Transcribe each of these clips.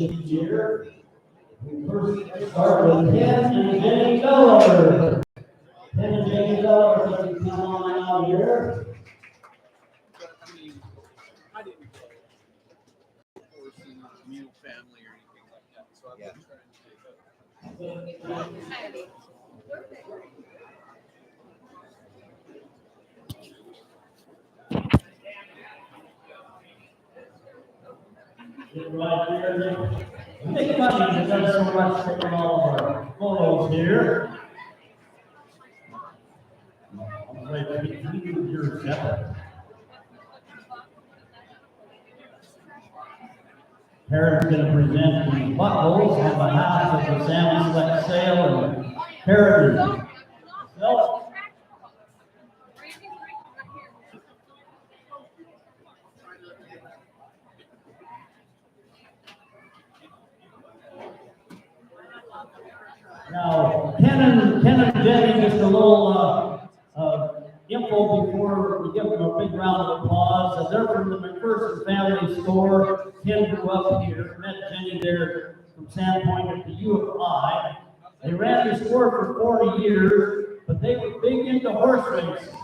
Year. We first start with Ken and Jenny Miller. Ken and Jenny Miller, if you come on out here. I didn't or see Mule family or anything like that, so I've been trying to do that. Right here. Nick Bunny has done so much taking all of our photos here. I'll wait to be your step. Parents going to present the buckles on behalf of the Salmon Select Sale and Heritage. So, now, Ken and Jenny, just a little info before we give them a big round of applause. They're from the McPherson family store. Ken grew up here, met Jenny there from Sandpoint at the U of I. They ran the store for 40 years, but they were big into horse racing.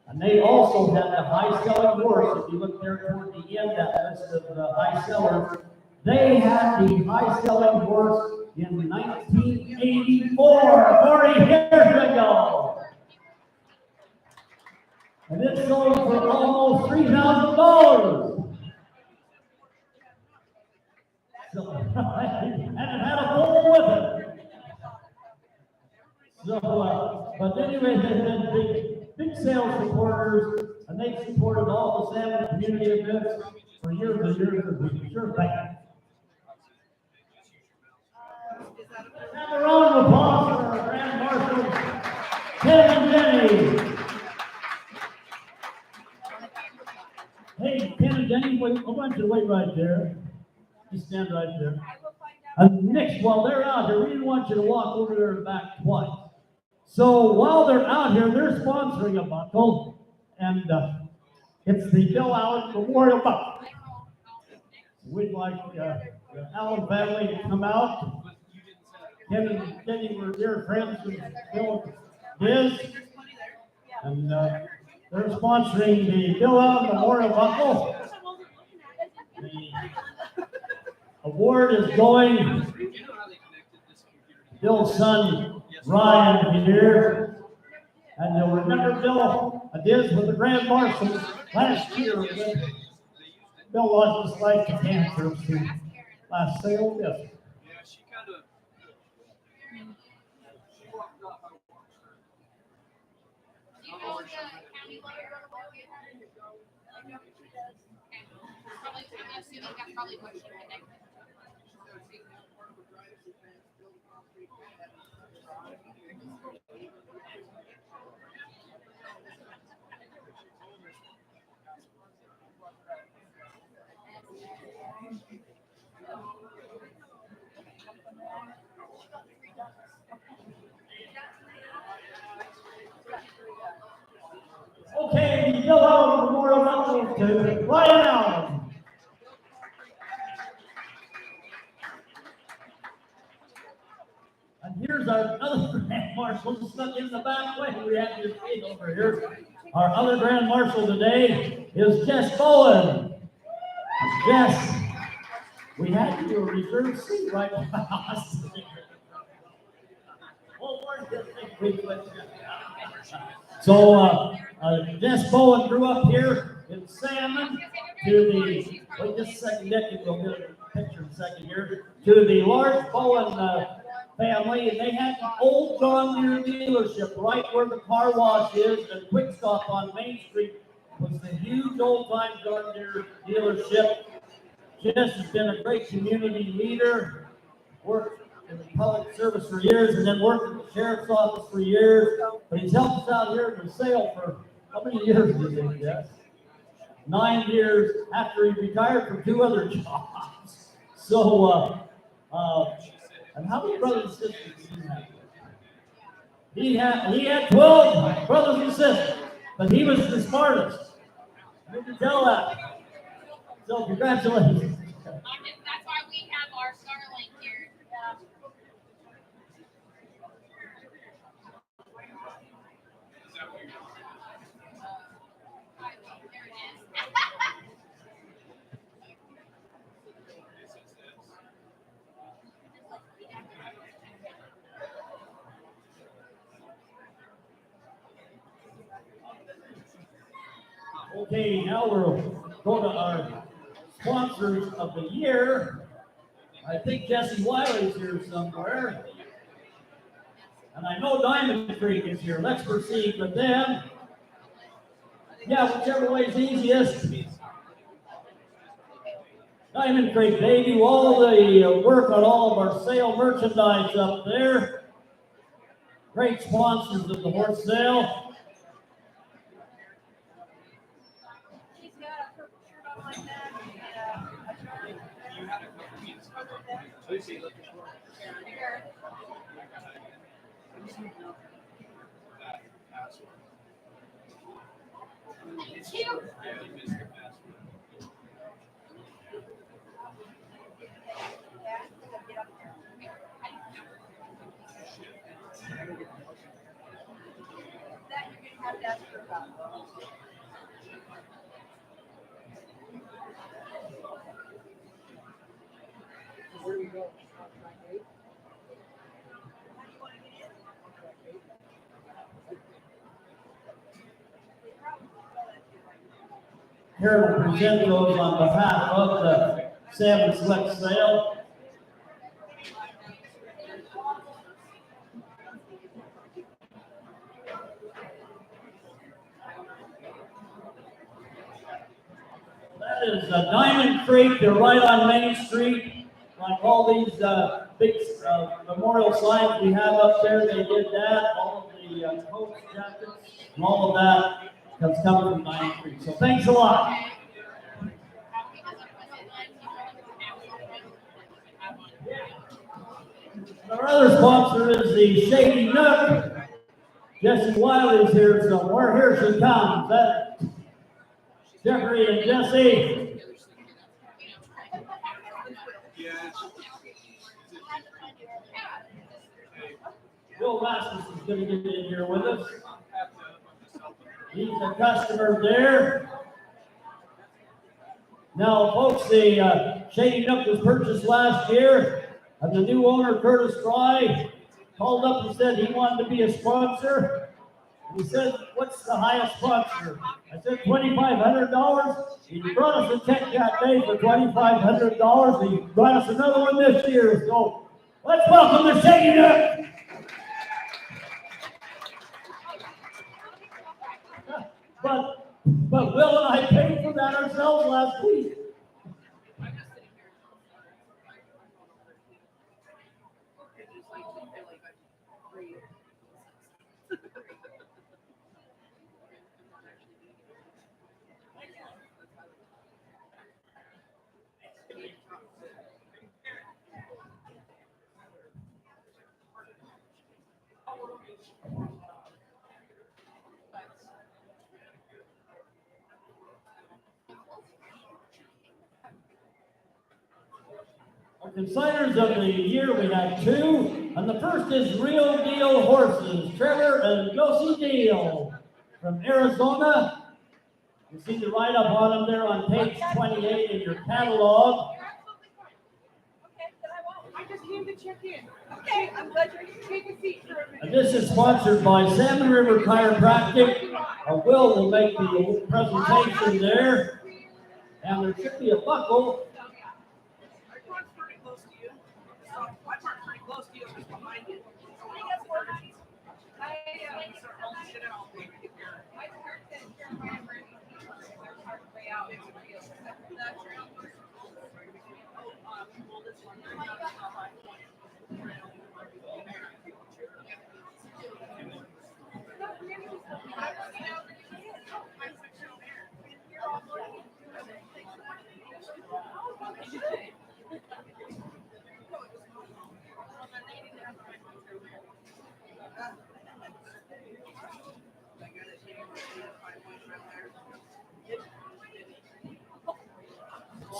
And they also had the high-selling horse. If you look there toward the end, that list of the high sellers, they had the high-selling horse in 1984, 40 years ago. And it sold for almost $3,000. So, and it had a bull with it. So, but anyway, they've been big sales supporters, and they supported all the Salmon community events for years and years, and we sure thank them. Have a round of applause for our Grand Marshals, Ken and Jenny. Hey, Ken and Jenny, I want you to wait right there. Just stand right there. And next, while they're out here, we didn't want you to walk over there and back twice. So while they're out here, they're sponsoring a buckle, and it's the Bill Allen Memorial Buckle. We'd like the Allen family to come out. Ken and Jenny were dear friends with Bill Biz, and they're sponsoring the Bill Allen Memorial Buckle. The award is going to Bill's son, Ryan, here. And you'll remember Bill Diz with the Grand Marshals last year. Bill lost his life to cancer last sale. Yes. Yeah, she kind of walked off. Do you know the county lawyer? Probably, I'm assuming that's probably what she connected. Okay, the Bill Allen Memorial Buckle to Ryan Allen. And here's our other Grand Marshal stuck in the back way. We have your seat over here. Our other Grand Marshal today is Jess Bowen. Jess, we had you a reserved seat right behind us. So, Jess Bowen grew up here in Salmon wait just a second, Nick, we'll get a picture in a second here, to the large Bowen family, and they had an old John Deere dealership right where the car wash is, and Quick Stop on Main Street was the huge old-time John Deere dealership. Jess has been a great community leader, worked in the public service for years, and then worked in the sheriff's office for years. But he's helped us out here in the sale for how many years did he get? 9 years after he retired from 2 other jobs. So, and how many brothers and sisters did he have? He had 12 brothers and sisters, but he was the smartest. You can tell that. So congratulations. That's why we have Okay, now we'll go to our sponsors of the year. I think Jesse Wiley's here somewhere. And I know Diamond Creek is here. Let's proceed with them. Yeah, whichever way's easiest. Diamond Creek, they do all the work on all of our sale merchandise up there. Great sponsors of the horse sale. She's got a purple shirt on like that. Lucy, look at Here. Thank you. That you're gonna have to ask her about. Where do we go? Here to present those on behalf of the Salmon Select Sale. That is Diamond Creek. They're right on Main Street. Like all these big memorial signs we have up there, they did that. All of the coats, jackets, and all of that has come from Diamond Creek. So thanks a lot. Our other sponsor is the Shady Nook. Jesse Wiley's here somewhere. Here she comes. That Jeffrey and Jesse. Bill Rasmus is going to get in here with us. He's a customer there. Now, folks, the Shady Nook was purchased last year. And the new owner, Curtis Fry, called up and said he wanted to be a sponsor. And he said, "What's the highest sponsor?" I said, $2,500. He brought us a check that day for $2,500. He brought us another one this year. So let's welcome the Shady Nook. But Will and I paid for that ourselves last week. Our consigners of the year, we have two, and the first is Real Deal Horses, Trevor and Josie Deal from Arizona. You see the write-up on them there on page 28 in your catalog. You're absolutely fine. Okay, then I won't. I just came to check in. Okay, I'm glad you're here. Take a seat for a minute. And this is sponsored by Salmon River Chiropractic. Will will make the presentation there, and there should be a buckle.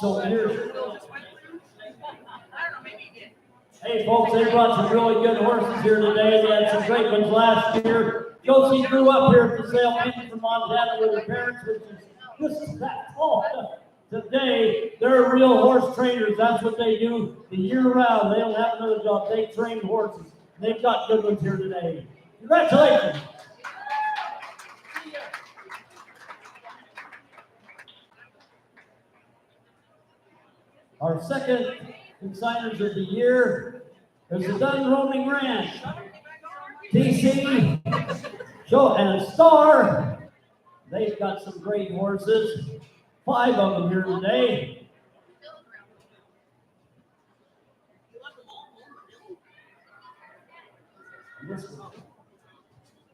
So here's, hey folks, they brought some really good horses here today. They had some great ones last year. Josie grew up here at the sale, came from Montana with her parents, which is just that tall. Today, they're real horse trainers. That's what they do the year round. They don't have another job. They train horses. They've got good ones here today. Congratulations. Our second consigners of the year is the Dun Roaming Ranch. TC, Show, and Star. They've got some great horses. 5 of them here today.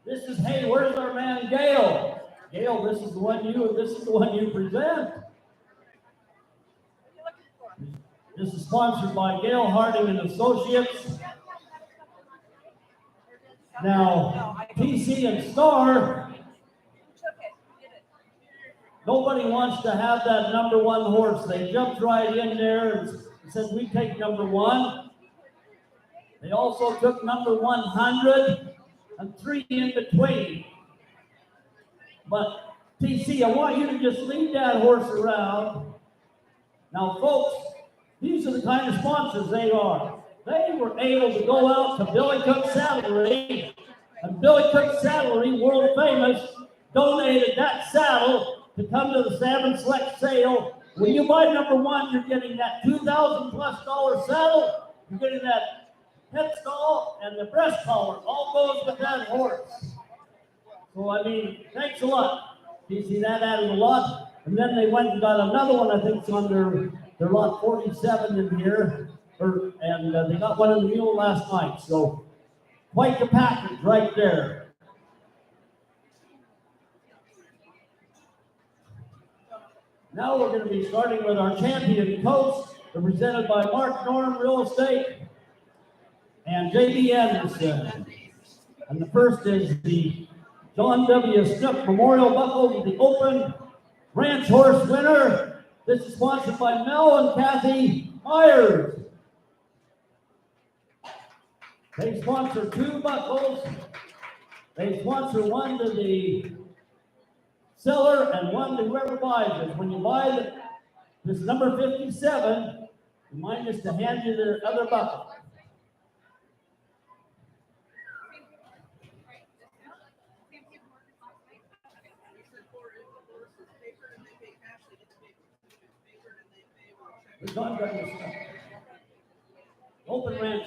This is, hey, where's our man Gail? Gail, this is the one you present. This is sponsored by Gail Harding and Associates. Now, TC and Star, nobody wants to have that number 1 horse. They jumped right in there and said, we take number 1. They also took number 100 and 3 in between. But TC, I want you to just lead that horse around. Now, folks, these are the kind of sponsors they are. They were able to go out to Billy Cook Saddlery, and Billy Cook Saddlery, world famous, donated that saddle to come to the Salmon Select sale. When you buy number 1, you're getting that $2,000+ saddle. You're getting that head stall and the breast collar. All goes with that horse. So, I mean, thanks a lot. You see, that added a lot. And then they went and got another one, I think it's on their lot 47 in here. And they got one in the mule last night. So, quite the package right there. Now we're going to be starting with our champion coach, represented by Mark Norm Real Estate and J.B. Anderson. And the first is the John W. Snook Memorial Buckle, the Open Ranch Horse winner. This is sponsored by Mel and Kathy Myers. They sponsor 2 buckles. They sponsor 1 to the seller and 1 to whoever buys it. When you buy this number 57, remind us to hand you the other buckle. The John W. Snook Open Ranch.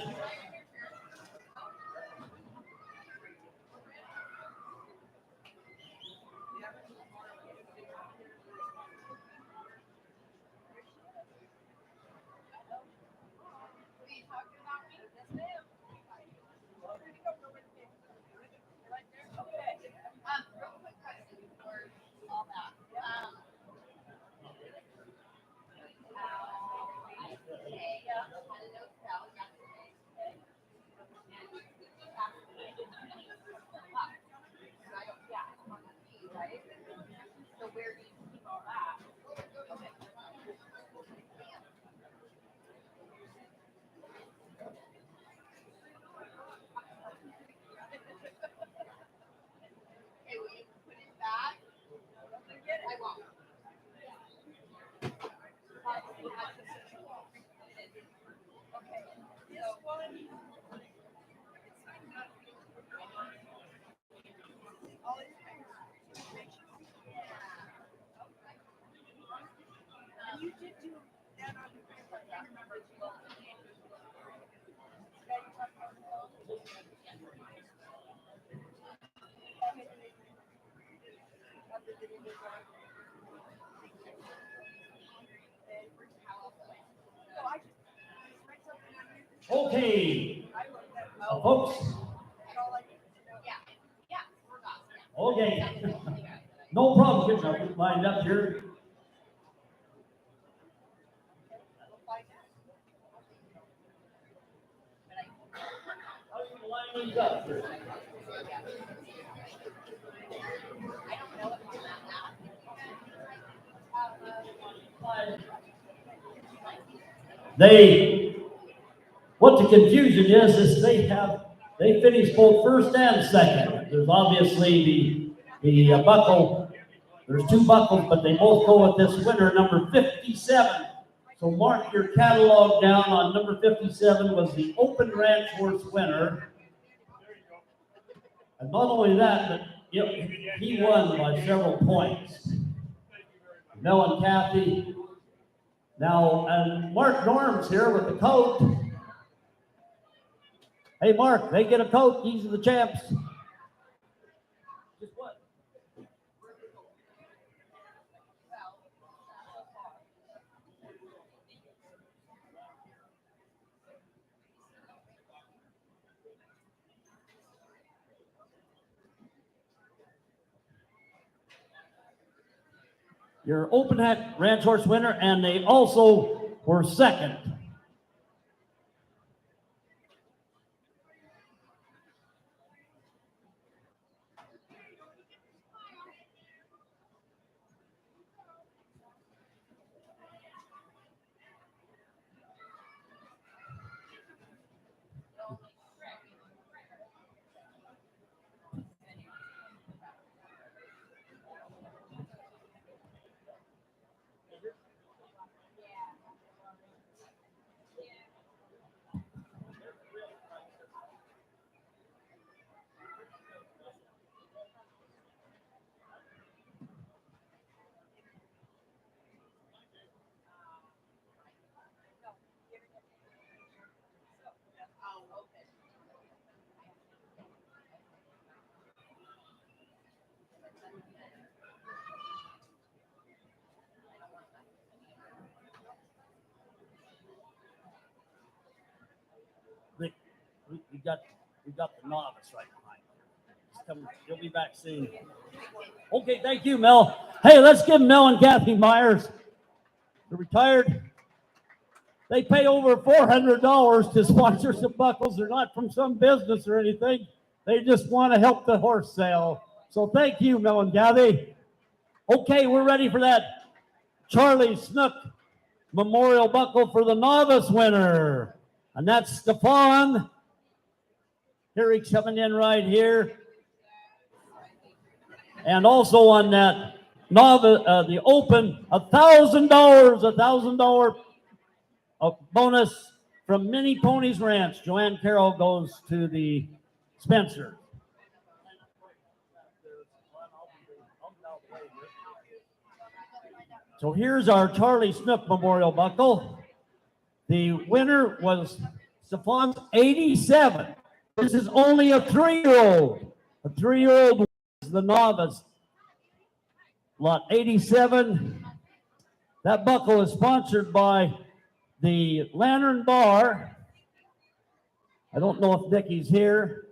Okay, folks. Okay, no problem getting up, lined up here. How do you line these up here? What the confusion is they finished both first and second. There's obviously the buckle. There's 2 buckles, but they both go with this winner, number 57. So mark your catalog down on number 57 was the Open Ranch Horse winner. And not only that, but he won by several points. Mel and Kathy, Now, and Mark Norm's here with the coat. Hey, Mark, they get a coat. These are the champs. Just what? Your open hat ranch horse winner, and they also were second. We got the novice right behind you. He's coming. He'll be back soon. Okay, thank you, Mel. Hey, let's give Mel and Kathy Myers. They're retired. They pay over $400 to sponsor some buckles. They're not from some business or anything. They just want to help the horse sale. So thank you, Mel and Kathy. Okay, we're ready for that Charlie Snook Memorial Buckle for the novice winner. And that's Stefan. Here he's coming in right here. And also on that novice, the open, $1,000 bonus from Mini Ponies Ranch. Joanne Carroll goes to the Spencer. So here's our Charlie Snook Memorial Buckle. The winner was Stefan's 87. This is only a 3-year-old. A 3-year-old is the novice. Lot 87. That buckle is sponsored by the Lantern Bar. I don't know if Nikki's here,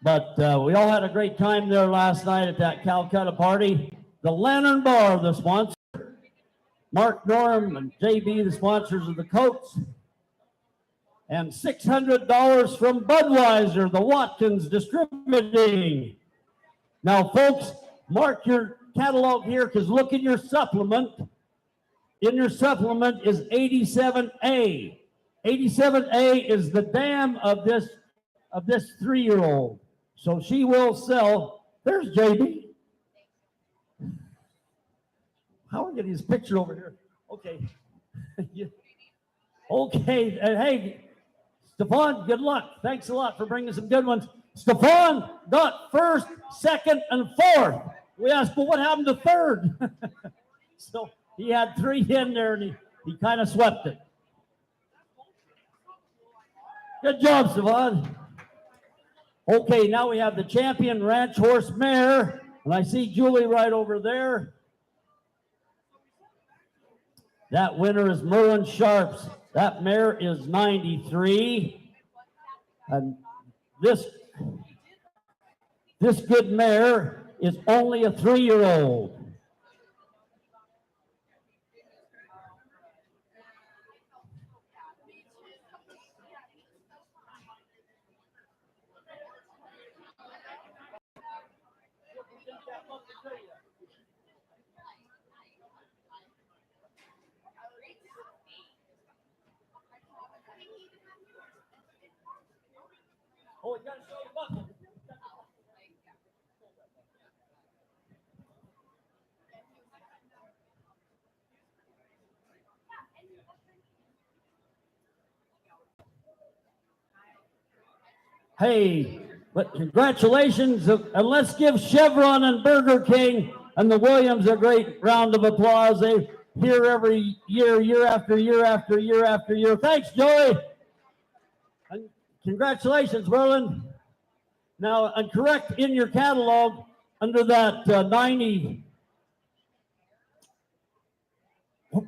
but we all had a great time there last night at that Calcutta party. The Lantern Bar, the sponsor. Mark Norm and JB, the sponsors of the coats. And $600 from Budweiser, the Watkins Distributing. Now, folks, mark your catalog here because look in your supplement. In your supplement is 87A. 87A is the dam of this 3-year-old. So she will sell. There's JB. How are we getting his picture over here? Okay. Okay. And hey, Stefan, good luck. Thanks a lot for bringing some good ones. Stefan got first, second, and fourth. We asked, well, what happened to third? So he had 3 in there, and he kind of swept it. Good job, Stefan. Okay, now we have the champion ranch horse mare, and I see Julie right over there. That winner is Merlin Sharps. That mare is 93. And this good mare is only a 3-year-old. Oh, you gotta show the buckle. Hey, but congratulations, and let's give Chevron and Burger King and the Williams a great round of applause. here every year, year after year after year after year. Thanks, Joey. And congratulations, Merlin. Now, and correct in your catalog under that 90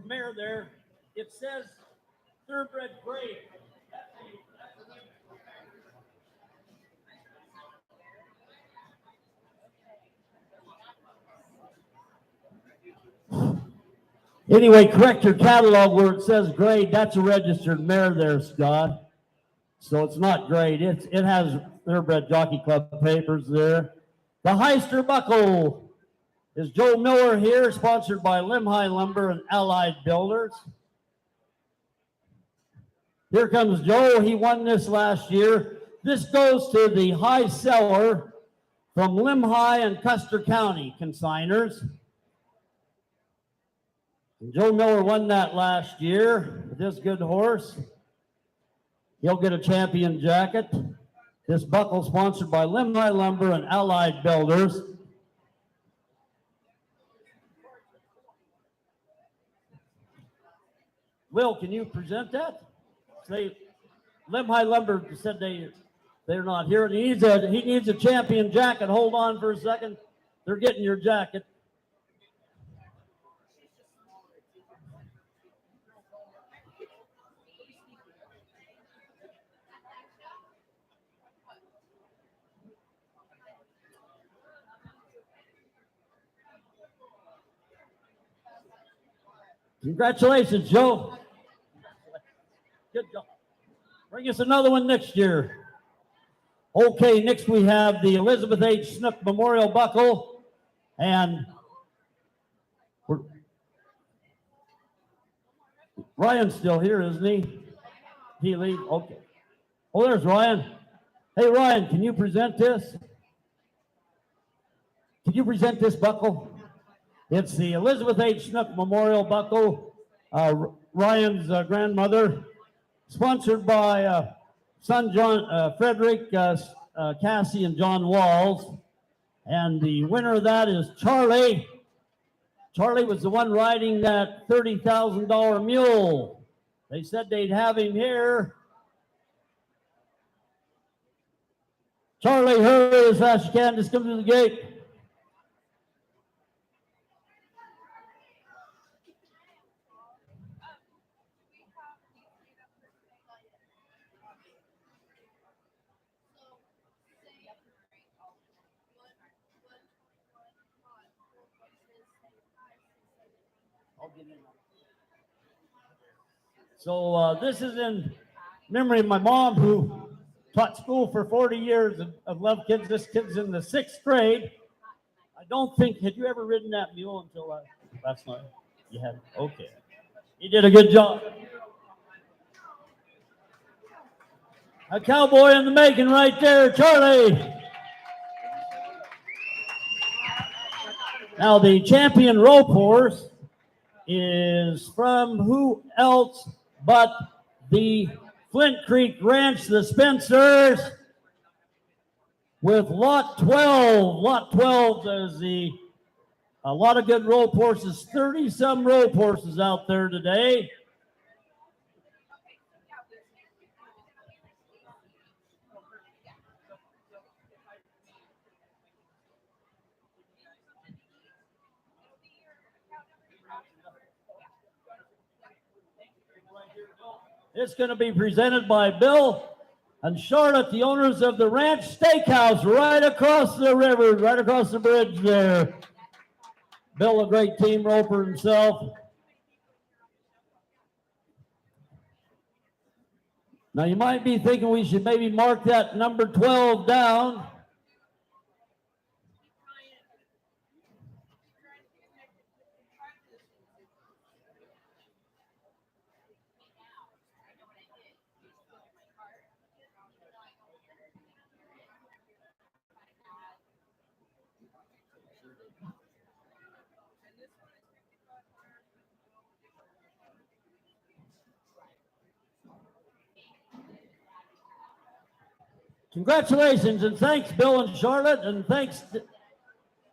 mare there, it says thoroughbred grade. Anyway, correct your catalog where it says grade. That's a registered mare there, Scott. So it's not grade. It has thoroughbred jockey club papers there. The Heister Buckle is Joe Miller here, sponsored by Limhi Lumber and Allied Builders. Here comes Joe. He won this last year. This goes to the high seller from Limhi and Custer County consigners. Joe Miller won that last year with this good horse. He'll get a champion jacket. This buckle sponsored by Limhi Lumber and Allied Builders. Will, can you present that? Say, Limhi Lumber said they're not here. He needs a champion jacket. Hold on for a second. They're getting your jacket. Congratulations, Joe. Good job. Bring us another one next year. Okay, next we have the Elizabeth H. Snook Memorial Buckle. And Ryan's still here, isn't he? He leave? Okay. Oh, there's Ryan. Hey, Ryan, can you present this? Can you present this buckle? It's the Elizabeth H. Snook Memorial Buckle, Ryan's grandmother, sponsored by son John Frederick, Cassie, and John Walls. And the winner of that is Charlie. Charlie was the one riding that $30,000 mule. They said they'd have him here. Charlie, hurry as fast as you can. Just come to the gate. So this is in memory of my mom, who taught school for 40 years of love kids. This kid's in the 6th grade. I don't think, had you ever ridden that mule until last night? You had? Okay. You did a good job. A cowboy in the making right there, Charlie. Now the champion rope horse is from who else but the Flint Creek Ranch, the Spencers, with lot 12. Lot 12 is a lot of good rope horses, 30-some rope horses out there today. It's going to be presented by Bill and Charlotte, the owners of the Ranch Steakhouse right across the river, right across the bridge there. Bill, a great team roper himself. Now, you might be thinking we should maybe mark that number 12 down. Congratulations, and thanks, Bill and Charlotte, and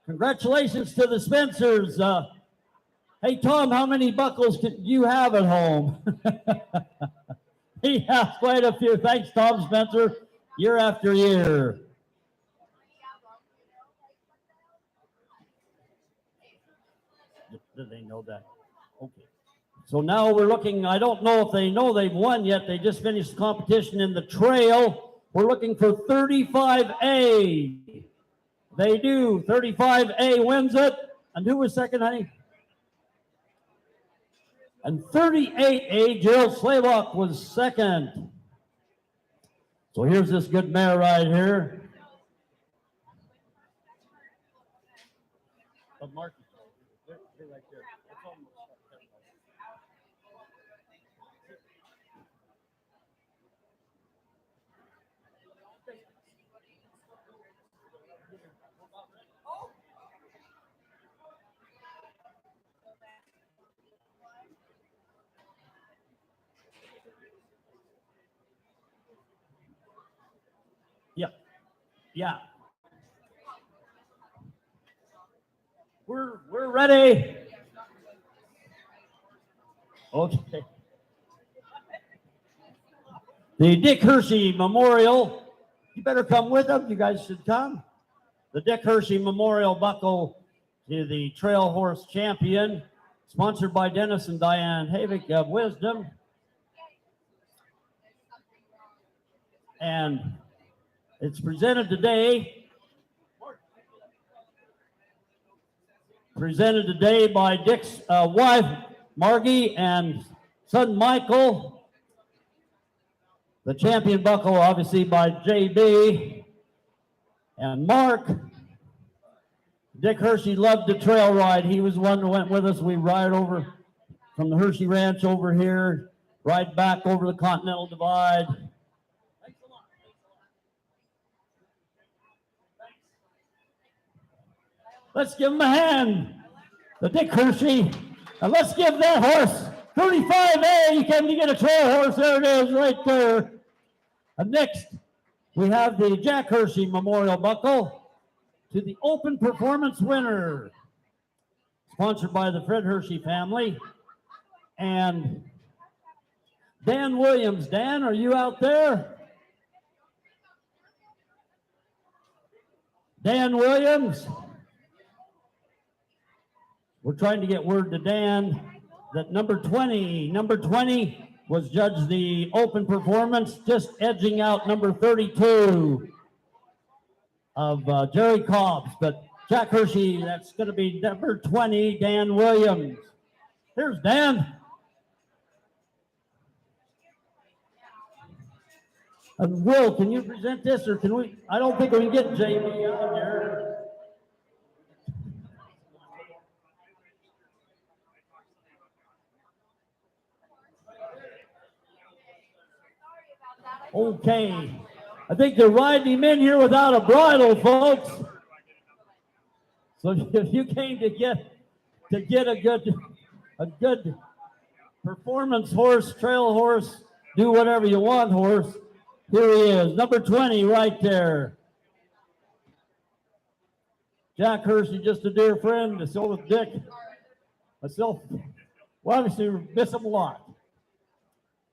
congratulations to the Spencers. Hey, Tom, how many buckles do you have at home? He has quite a few. Thanks, Tom Spencer, year after year. Did they know that? Okay. So now we're looking, I don't know if they know they've won yet. They just finished the competition in the trail. We're looking for 35A. They do. 35A wins it. And who was second, honey? And 38A, Gerald Slaylock was second. So here's this good mare right here. Mark, they're right there. Yeah. We're ready. Okay. The Dick Hershey Memorial. You better come with them. You guys should come. The Dick Hershey Memorial Buckle to the Trail Horse Champion, sponsored by Dennis and Diane Havik of Wisdom. And it's presented today by Dick's wife, Margie, and son, Michael. The champion buckle, obviously, by JB and Mark. Dick Hershey loved the trail ride. He was the one that went with us. We ride over from the Hershey Ranch over here, ride back over the Continental Divide. Let's give him a hand. The Dick Hershey. And let's give that horse 35A. You came to get a trail horse. There it is right there. And next, we have the Jack Hershey Memorial Buckle to the Open Performance winner, sponsored by the Fred Hershey family. And Dan Williams. Dan, are you out there? Dan Williams. We're trying to get word to Dan that number 20 was judged the open performance, just edging out number 32 of Jerry Cobbs. But Jack Hershey, that's going to be number 20, Dan Williams. Here's Dan. And Will, can you present this, or can we? I don't think we can get JB out there. Okay, I think they're riding him in here without a bridle, folks. So if you came to get a good performance horse, trail horse, do whatever you want horse, here he is, number 20 right there. Jack Hershey, just a dear friend, so with Dick. Myself, well, obviously we miss him a lot.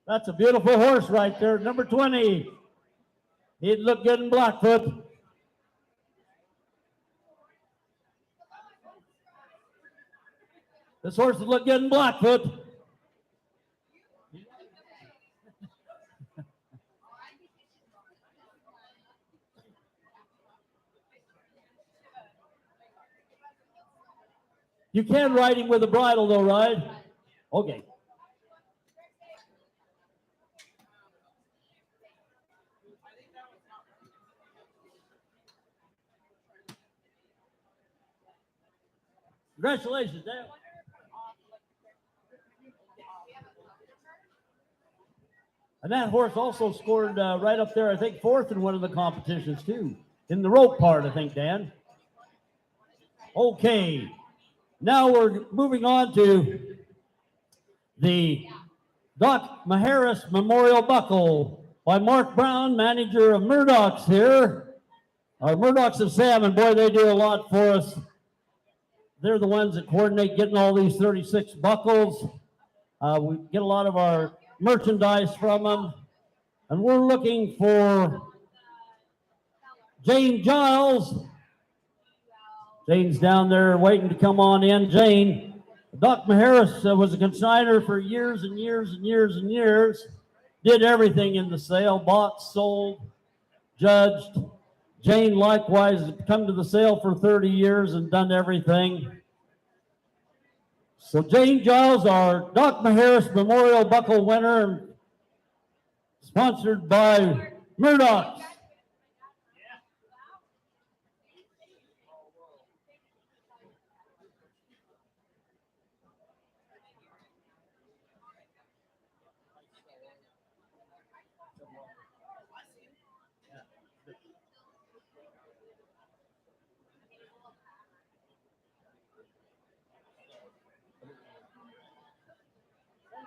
That's a beautiful horse right there, number 20. He'd look good in Blackfoot. This horse would look good in Blackfoot. You can ride him with a bridle though, right? Okay. Congratulations, Dan. And that horse also scored right up there, I think, fourth in one of the competitions, too. In the rope part, I think, Dan. Okay. Now we're moving on to the Doc Maharis Memorial Buckle by Mark Brown, manager of Murdoch's here. Our Murdoch's of Salmon, boy, they do a lot for us. they're the ones that coordinate getting all these 36 buckles. We get a lot of our merchandise from them. And we're looking for Jane Giles. Jane's down there waiting to come on in. Jane, Doc Maharis was a consignor for years and years and years and years. Did everything in the sale, bought, sold, judged. Jane likewise has come to the sale for 30 years and done everything. So Jane Giles, our Doc Maharis Memorial Buckle winner, sponsored by Murdoch's.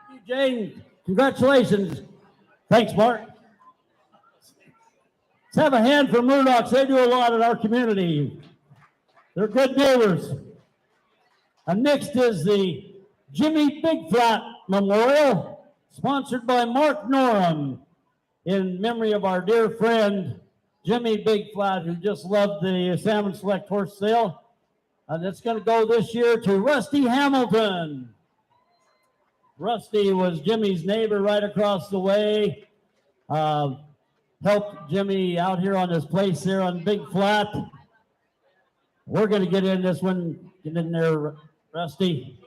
Thank you, Jane. Congratulations. Thanks, Mark. Let's have a hand for Murdoch's. They do a lot in our community. They're good neighbors. And next is the Jimmy Big Flat Memorial, sponsored by Mark Norum, in memory of our dear friend, Jimmy Big Flat, who just loved the Salmon Select Horse Sale. And it's going to go this year to Rusty Hamilton. Rusty was Jimmy's neighbor right across the way. Helped Jimmy out here on his place here on Big Flat. We're going to get in this one. Get in there, Rusty.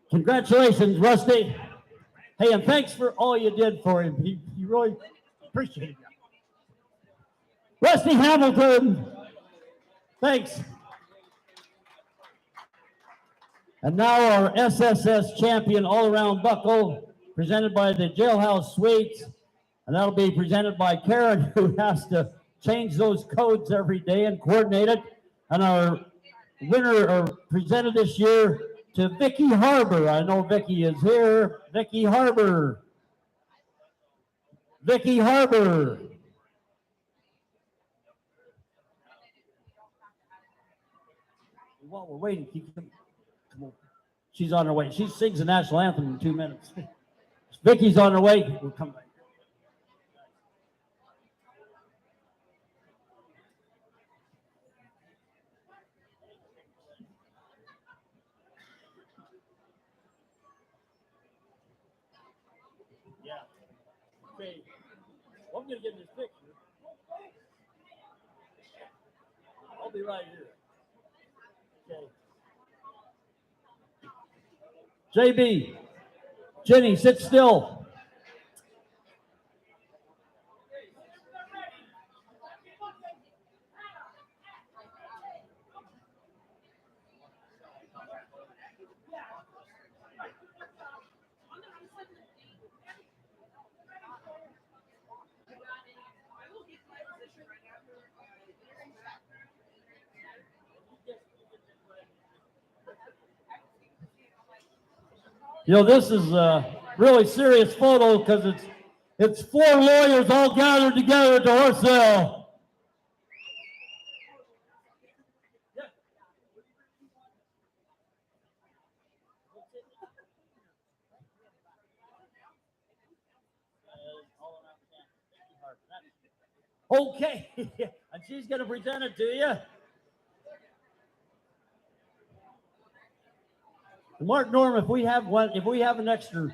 Congratulations, Rusty. Hey, and thanks for all you did for him. He really appreciated it. Rusty Hamilton, thanks. And now our SSS champion all-around buckle, presented by the Jailhouse Suites. And that'll be presented by Karen, who has to change those codes every day and coordinate it. And our winner presented this year to Vicki Harbor. I know Vicki is here. Vicki Harbor. Vicki Harbor. While we're waiting, come on. She's on her way. She sings the national anthem in 2 minutes. Vicki's on her way. We'll come back. Yeah. Okay. Well, I'm going to get in this picture. I'll be right here. Okay. JB, Jenny, sit still. You know, this is a really serious photo because it's 4 lawyers all gathered together at the horse sale. Okay, and she's going to present it to you. Mark Norm, if we have an extra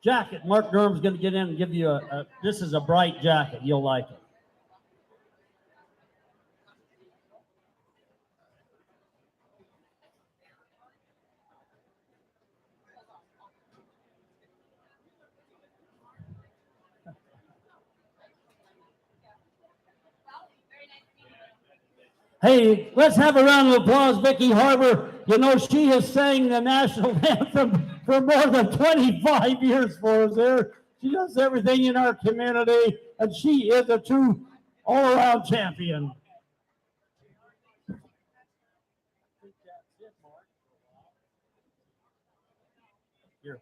jacket, Mark Norm's going to get in and give you this is a bright jacket. You'll like it. Hey, let's have a round of applause, Vicki Harbor. You know, she has sang the national anthem for more than 25 years for us there. She does everything in our community, and she is a true all-around champion. Here.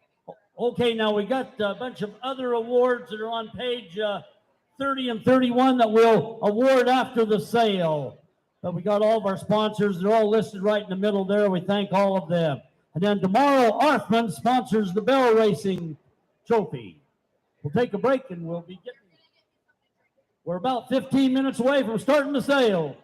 Okay, now we got a bunch of other awards that are on page 30 and 31 that we'll award after the sale. But we got all of our sponsors. They're all listed right in the middle there. We thank all of them. And then tomorrow, Arthman sponsors the Bell Racing Trophy. We'll take a break and we'll be getting. We're about 15 minutes away from starting the sale.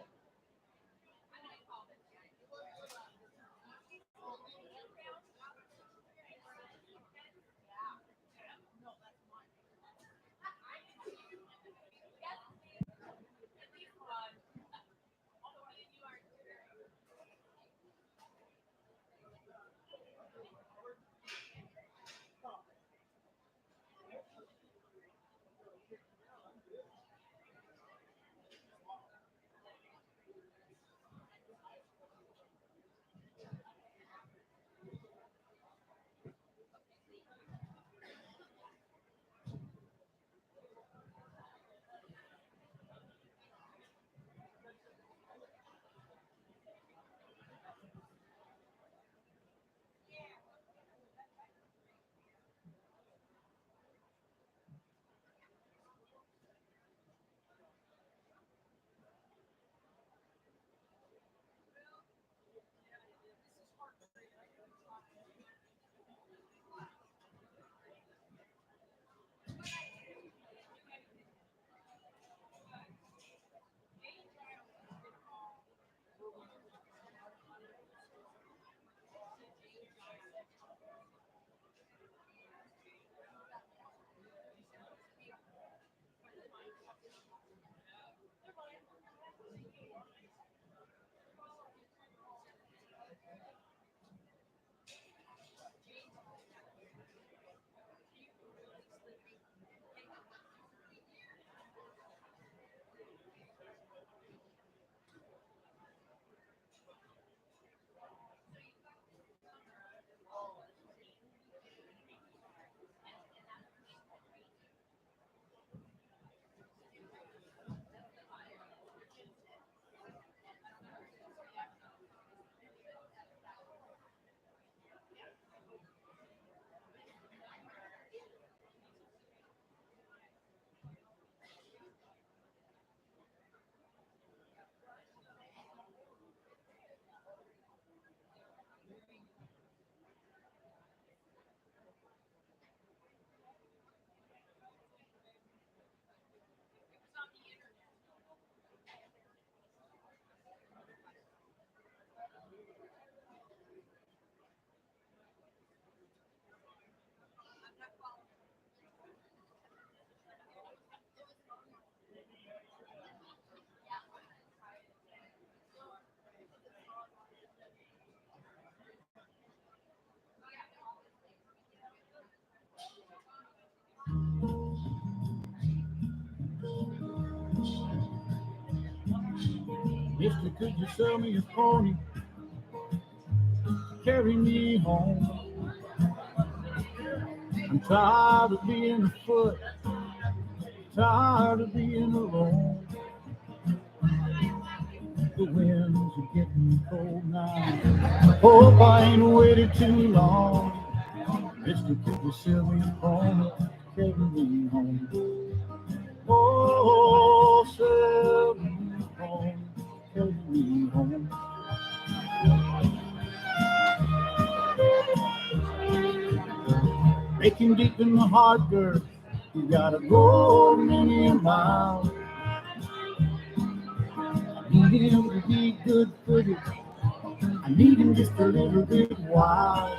Mister, could you sell me a pony? Carry me home. I'm tired of being afoot, tired of being alone. The winds are getting cold now. Hope I ain't waited too long. Mister, could you sell me a pony? Carry me home. Oh, sell me a pony. Carry me home. Aching deep in the heart girth, you gotta go many a mile. I need him to be good-footed, I need him just a little bit wild.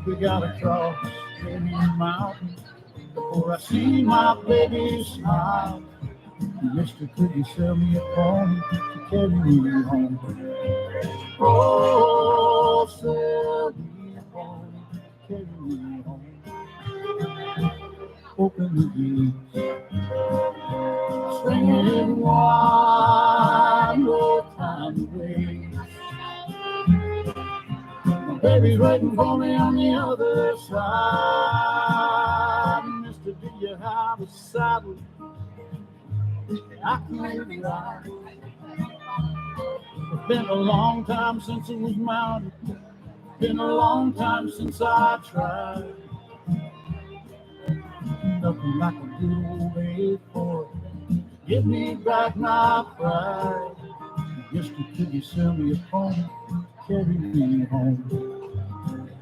We gotta cross many a mountain before I see my baby smile. Mister, could you sell me a pony to carry me home? Oh, sell me a pony to carry me home. Open the gates, swing it wide, no time to waste. My baby's waiting for me on the other side. Mister, do you have a saddle I can ride? It's been a long time since it was mounted, Been a long time since I tried. Nothing like a good old A4. Give me back my pride. Mister, could you sell me a pony? Carry me home.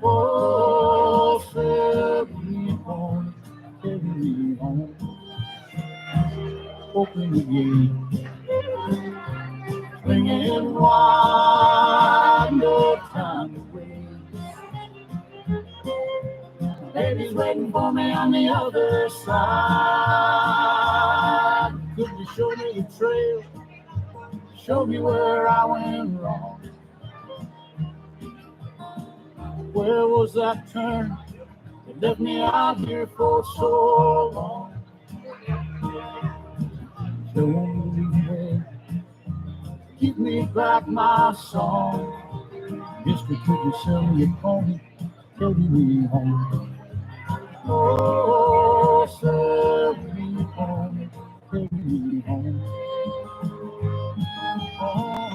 Oh, sell me a pony. Carry me home. Open the gate. Swinging wide, no time to wait. Baby's waiting for me on the other side. Could you show me the trail? Show me where I went wrong. Where was that turn that left me out here for so long? Show me the way. Give me back my song. Mister, could you sell me a pony? Carry me home. Oh, sell me home. Carry me home. Oh.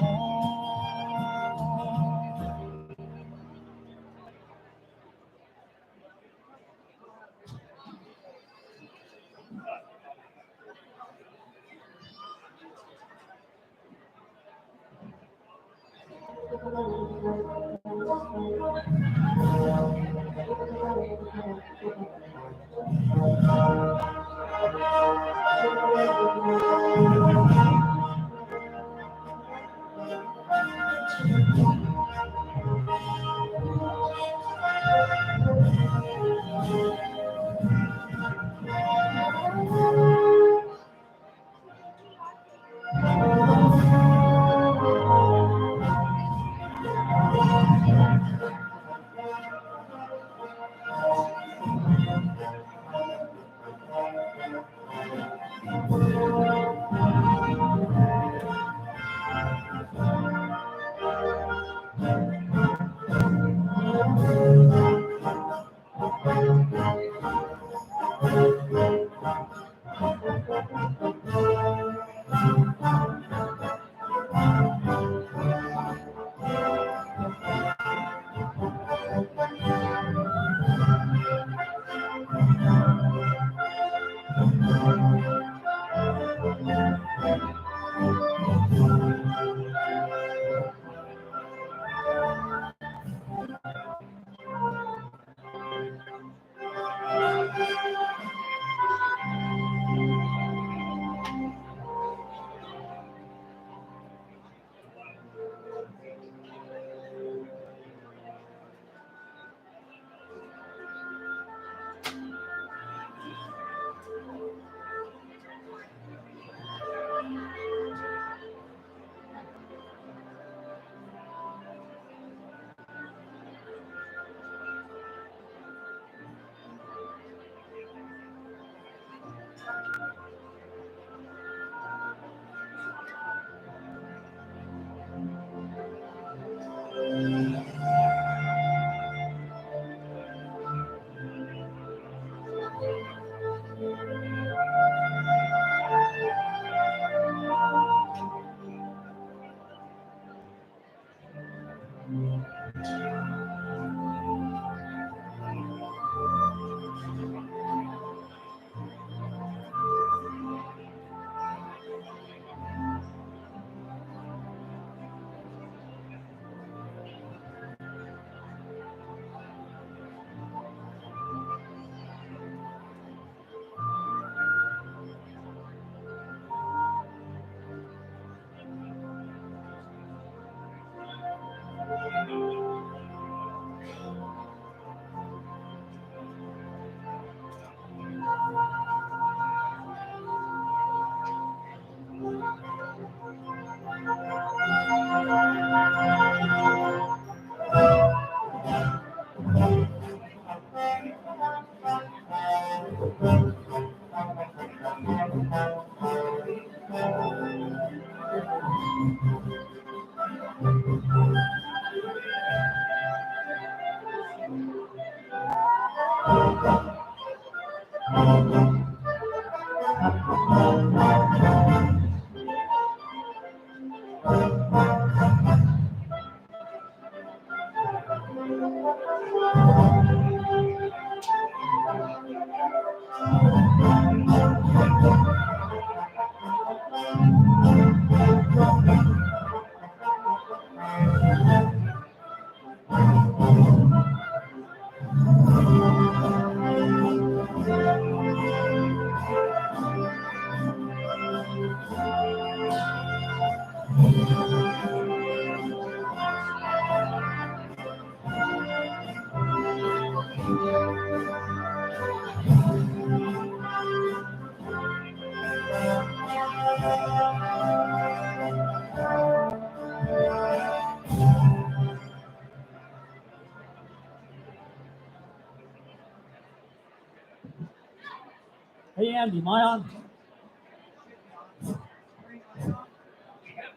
Hey, Andy, am I on?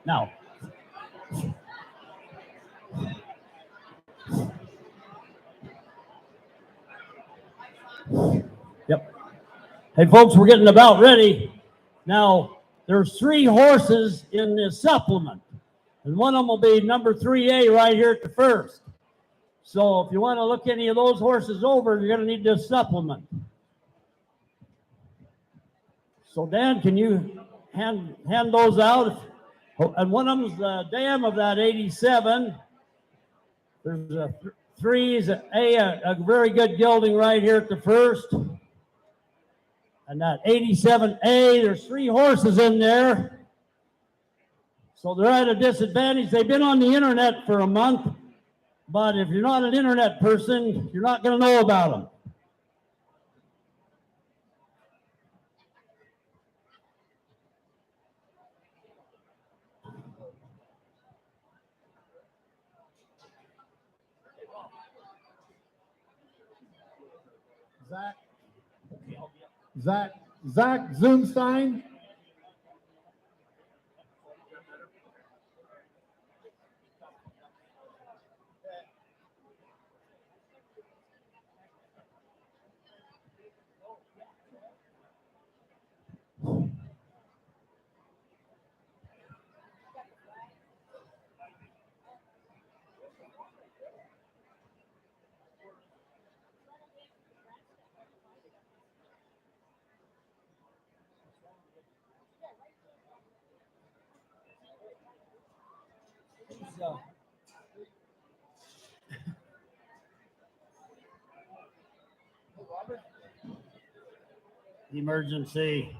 Now. Yep. Hey, folks, we're getting about ready. Now, there's 3 horses in this supplement, and one of them will be number 3A right here at the first. So if you want to look any of those horses over, you're going to need this supplement. So Dan, can you hand those out? And one of them's the dam of that 87. There's a 3's a very good gelding right here at the first. And that 87A, there's 3 horses in there. So they're at a disadvantage. They've been on the internet for a month, but if you're not an internet person, you're not going to know about them. Zach Zoomstein. Emergency.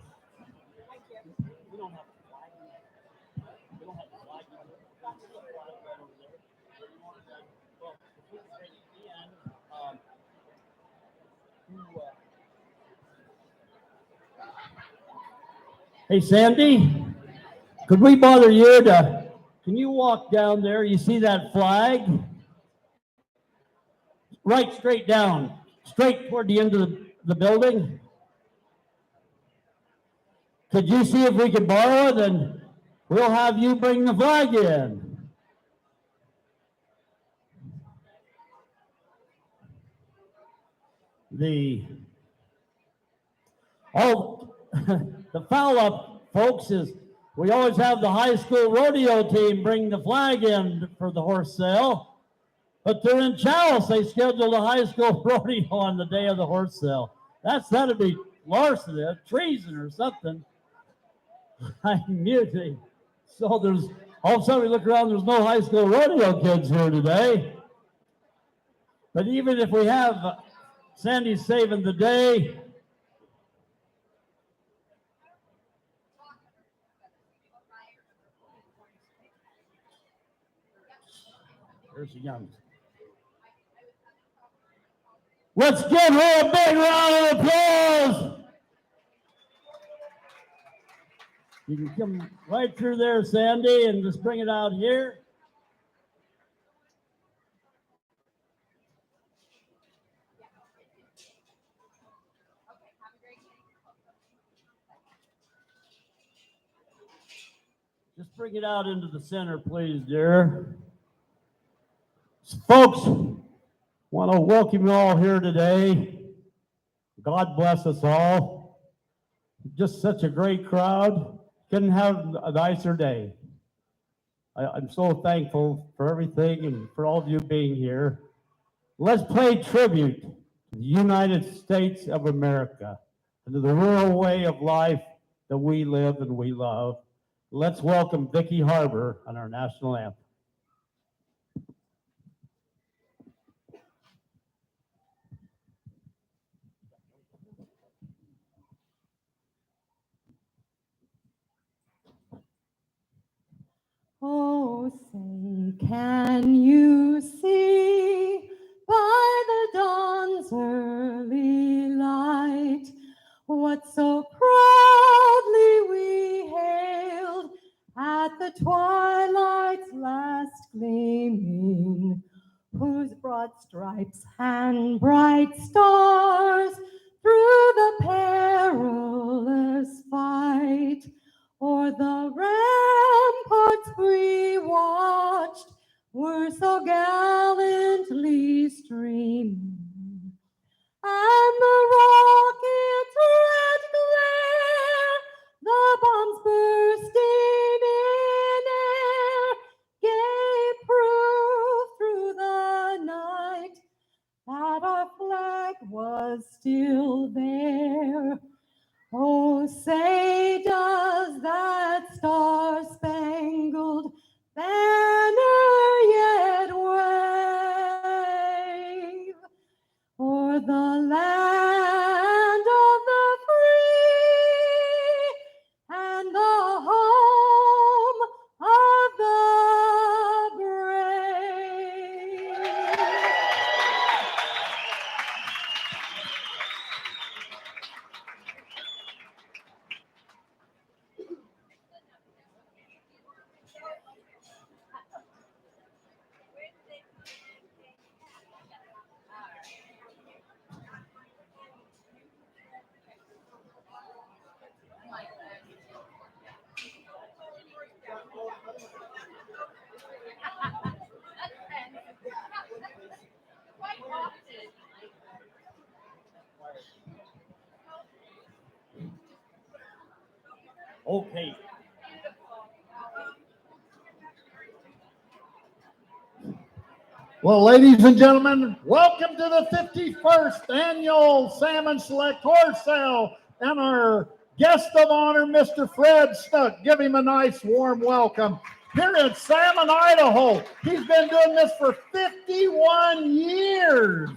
Hey, Sandy, could we bother you can you walk down there? You see that flag? Right straight down, straight toward the end of the building. Could you see if we could borrow it, and we'll have you bring the flag in. The foul up, folks, is we always have the high school rodeo team bring the flag in for the horse sale, but they're in Chalice. They scheduled a high school rodeo on the day of the horse sale. That'd be larceny, treason or something. I'm muting. So there's all of a sudden we look around, there's no high school rodeo kids here today. But even if we have Sandy's saving the day. There's the young. Let's give her a big round of applause. You can come right through there, Sandy, and just bring it out here. Just bring it out into the center, please, dear. Folks, want to welcome you all here today. God bless us all. Just such a great crowd. Couldn't have a nicer day. I'm so thankful for everything and for all of you being here. Let's pay tribute to the United States of America and to the rural way of life that we live and we love. Let's welcome Vicki Harbor on our national anthem. Oh, say, can you see by the dawn's early light what so proudly we hailed at the twilight's last gleaming, whose broad stripes and bright stars through the perilous fight, o'er the ramparts we watched were so gallantly streaming, and the rocket's red glare, the bombs bursting in air, gave proof through the night that our flag was still there. Oh, say does that star-spangled banner yet wave o'er the land of the free and the home of the brave? Okay. Well, ladies and gentlemen, welcome to the 51st Annual Salmon Select Horse Sale and our guest of honor, Mr. Fred Snook. Give him a nice warm welcome. Here in Salmon, Idaho. He's been doing this for 51 years.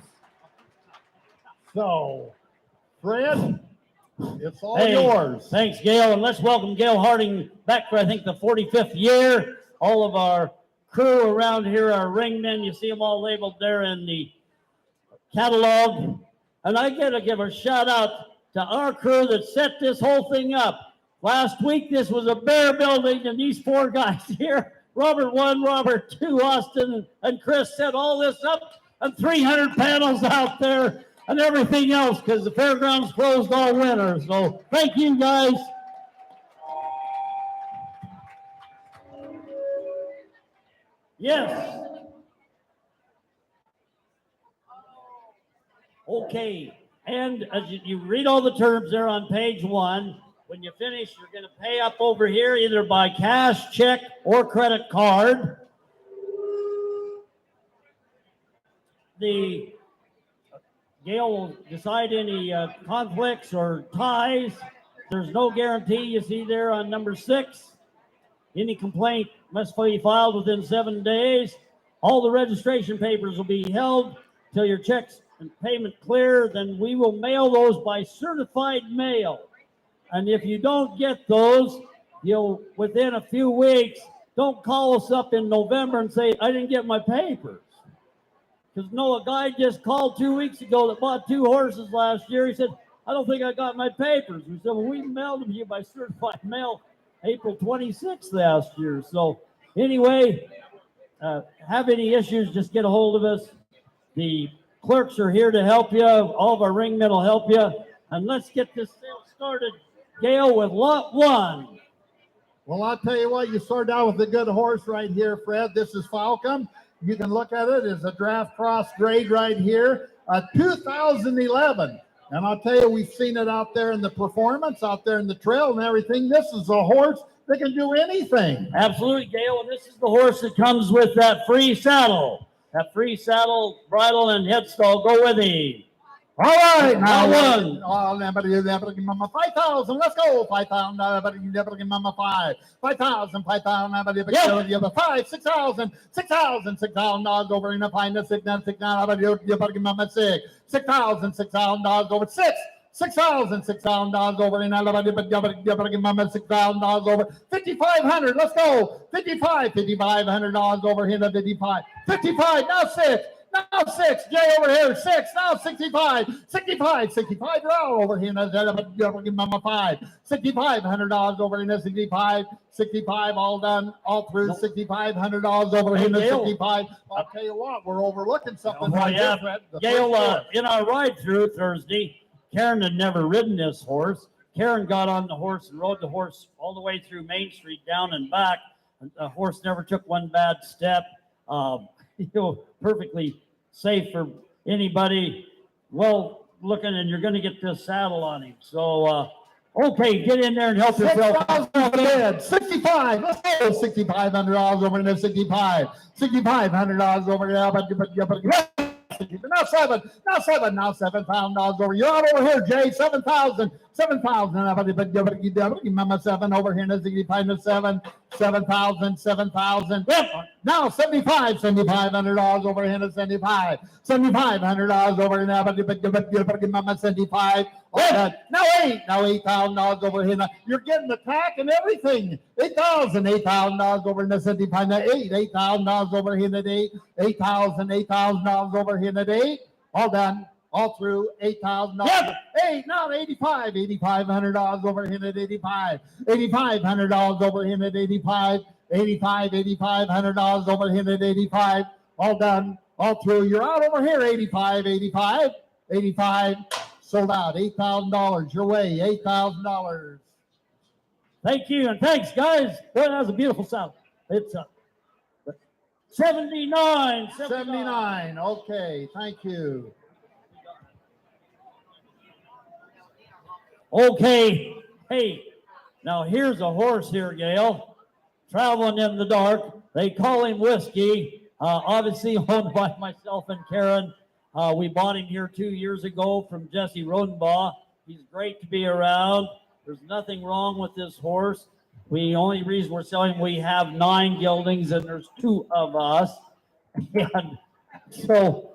So, Fred, it's all yours. Thanks, Gail. And let's welcome Gail Harding back for, I think, the 45th year. All of our crew around here are ringmen. You see them all labeled there in the catalog. And I got to give a shout out to our crew that set this whole thing up. Last week, this was a bare building, and these four guys here, Robert 1, Robert 2, Austin, and Chris set all this up, and 300 panels out there and everything else, because the fairground's closed all winter. So thank you, guys. Yes. Okay. And as you read all the terms there on page 1, when you finish, you're going to pay up over here either by cash, check, or credit card. The Gail will decide any conflicts or ties. There's no guarantee, you see there on number 6. Any complaint must be filed within 7 days. All the registration papers will be held till your checks and payment clear. Then we will mail those by certified mail. And if you don't get those, you'll, within a few weeks, don't call us up in November and say, I didn't get my papers. Because a guy just called 2 weeks ago that bought 2 horses last year. He said, I don't think I got my papers. We said, well, we mailed them to you by certified mail April 26th last year. So anyway, have any issues, just get a hold of us. The clerks are here to help you. All of our ringmen will help you. And let's get this sale started, Gail, with lot 1. Well, I'll tell you what, you started out with a good horse right here, Fred. This is Falcon. You can look at it. It's a draft cross grade right here, 2011. And I'll tell you, we've seen it out there in the performance, out there in the trail and everything. This is a horse that can do anything. Absolutely, Gail. And this is the horse that comes with that free saddle. That free saddle, bridle, and headstall go with him. All right, now one. Oh, never give mama 5,000. Let's go. 5,000. Never give mama 5. 5,000. 5,000. Never give 5. 6,000. 6,000. $6,000 over in a pine. 6,000. Never give mama 6. 6,000. $6,000 over 6. 6,000. $6,000 over in Alabama. Never give mama $6,000 over 5,500. Let's go. 55. $5,500 over here. 55. 55. Now 6. Now 6, Jay over here, 6, now 65, 65, 65, Raul over here, give mama 5, $6,500 over here, 65, 65, all done, all through, $6,500 over here, 65. I'll tell you what, we're overlooking something right here, Fred. Gail, in our ride through Thursday, Karen had never ridden this horse. Karen got on the horse and rode the horse all the way through Main Street, down and back. The horse never took one bad step. Perfectly safe for anybody well looking, and you're going to get this saddle on him. So, okay, get in there and help yourself. 65. Let's go. $6,500 over there. 65. $6,500 over there. Now seven. Now $7,000 over. You're out over here, Jay. 7,000. 7,000. Mama 7 over here. 65 to 7. 7,000. 7,000. Now 75. $7,500 over here. 75. $7,500 over here. Mama 75. Now 8. Now $8,000 over here. You're getting the tack and everything. $8,000 over in the 75. Now $8,000 over here. 8,000 over here. 8. All done. All through. $8,000. 8. Now $8,500 over here. 85. $8,500 over here. 85. $8,500 over here. 85. All done. All through. You're out over here. 85. Sold out. $8,000 your way. $8,000. Thank you, and thanks, guys. Boy, that was a beautiful sound. It's 79. 79. Okay, thank you. Okay, hey, now here's a horse here, Gail, traveling in the dark. They call him Whiskey, obviously owned by myself and Karen. We bought him here 2 years ago from Jesse Rodenbaugh. He's great to be around. There's nothing wrong with this horse. The only reason we're selling, we have 9 geldings and there's 2 of us. And so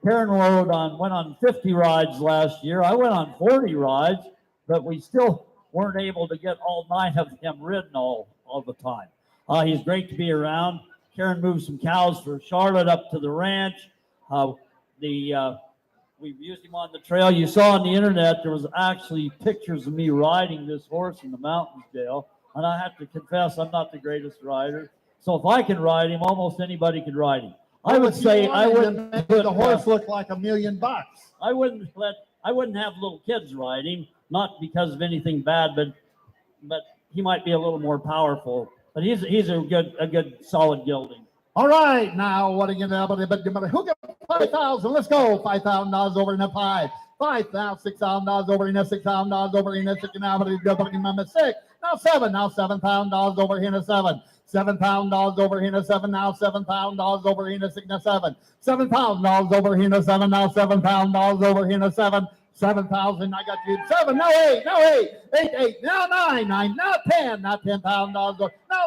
Karen went on 50 rides last year. I went on 40 rides, but we still weren't able to get all 9 of them ridden all the time. He's great to be around. Karen moved some cows for Charlotte up to the ranch. We've used him on the trail. You saw on the internet, there was actually pictures of me riding this horse in the mountains, Dale. And I have to confess, I'm not the greatest rider. So if I can ride him, almost anybody can ride him. I would say I wouldn't make the horse look like $1 million. I wouldn't have little kids ride him, not because of anything bad, but he might be a little more powerful. But he's a good solid gelding. All right, now what are you gonna do? Who got 5,000? Let's go. $5,000 over in the 5. $6,000 over in the $6,000 over in the 6. Now 6. Now 7. Now $7,000 over here in the 7. $7,000 over here in the 7. Now $7,000 over here in the 6. Now 7. $7,000 over here in the 7. Now $7,000 over here in the 7. 7,000. I got you. 7. Now 8. Now 8. 8. Now 9. 9. Now 10. Now $10,000. Now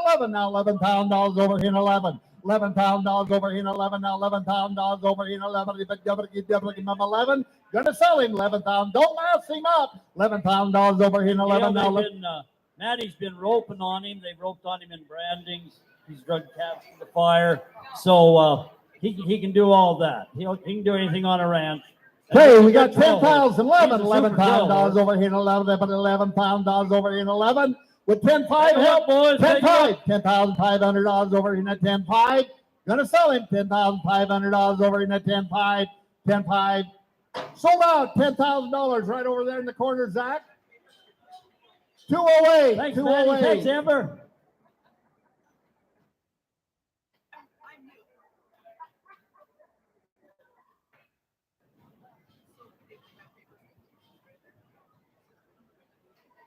11. Now $11,000 over here in 11. $11,000 over here in 11. Now $11,000 over here in 11. 11. Gonna sell him 11,000. Don't mess him up. $11,000 over here in 11. Now Maddie's been roping on him. They've roped on him in brandings. He's drug calves to the fire. So he can do all that. He can do anything on a ranch. Okay, we got 10,000. $11,000 over here in 11. $11,000 over here in 11. With 10,500 help, boys. 10,500 over in that 10,500. Gonna sell him $10,500 over in that 10,500. 10,500. Sold out. $10,000 right over there in the corner, Zach. 208. Thanks, 208. Maddie. Thanks, Amber.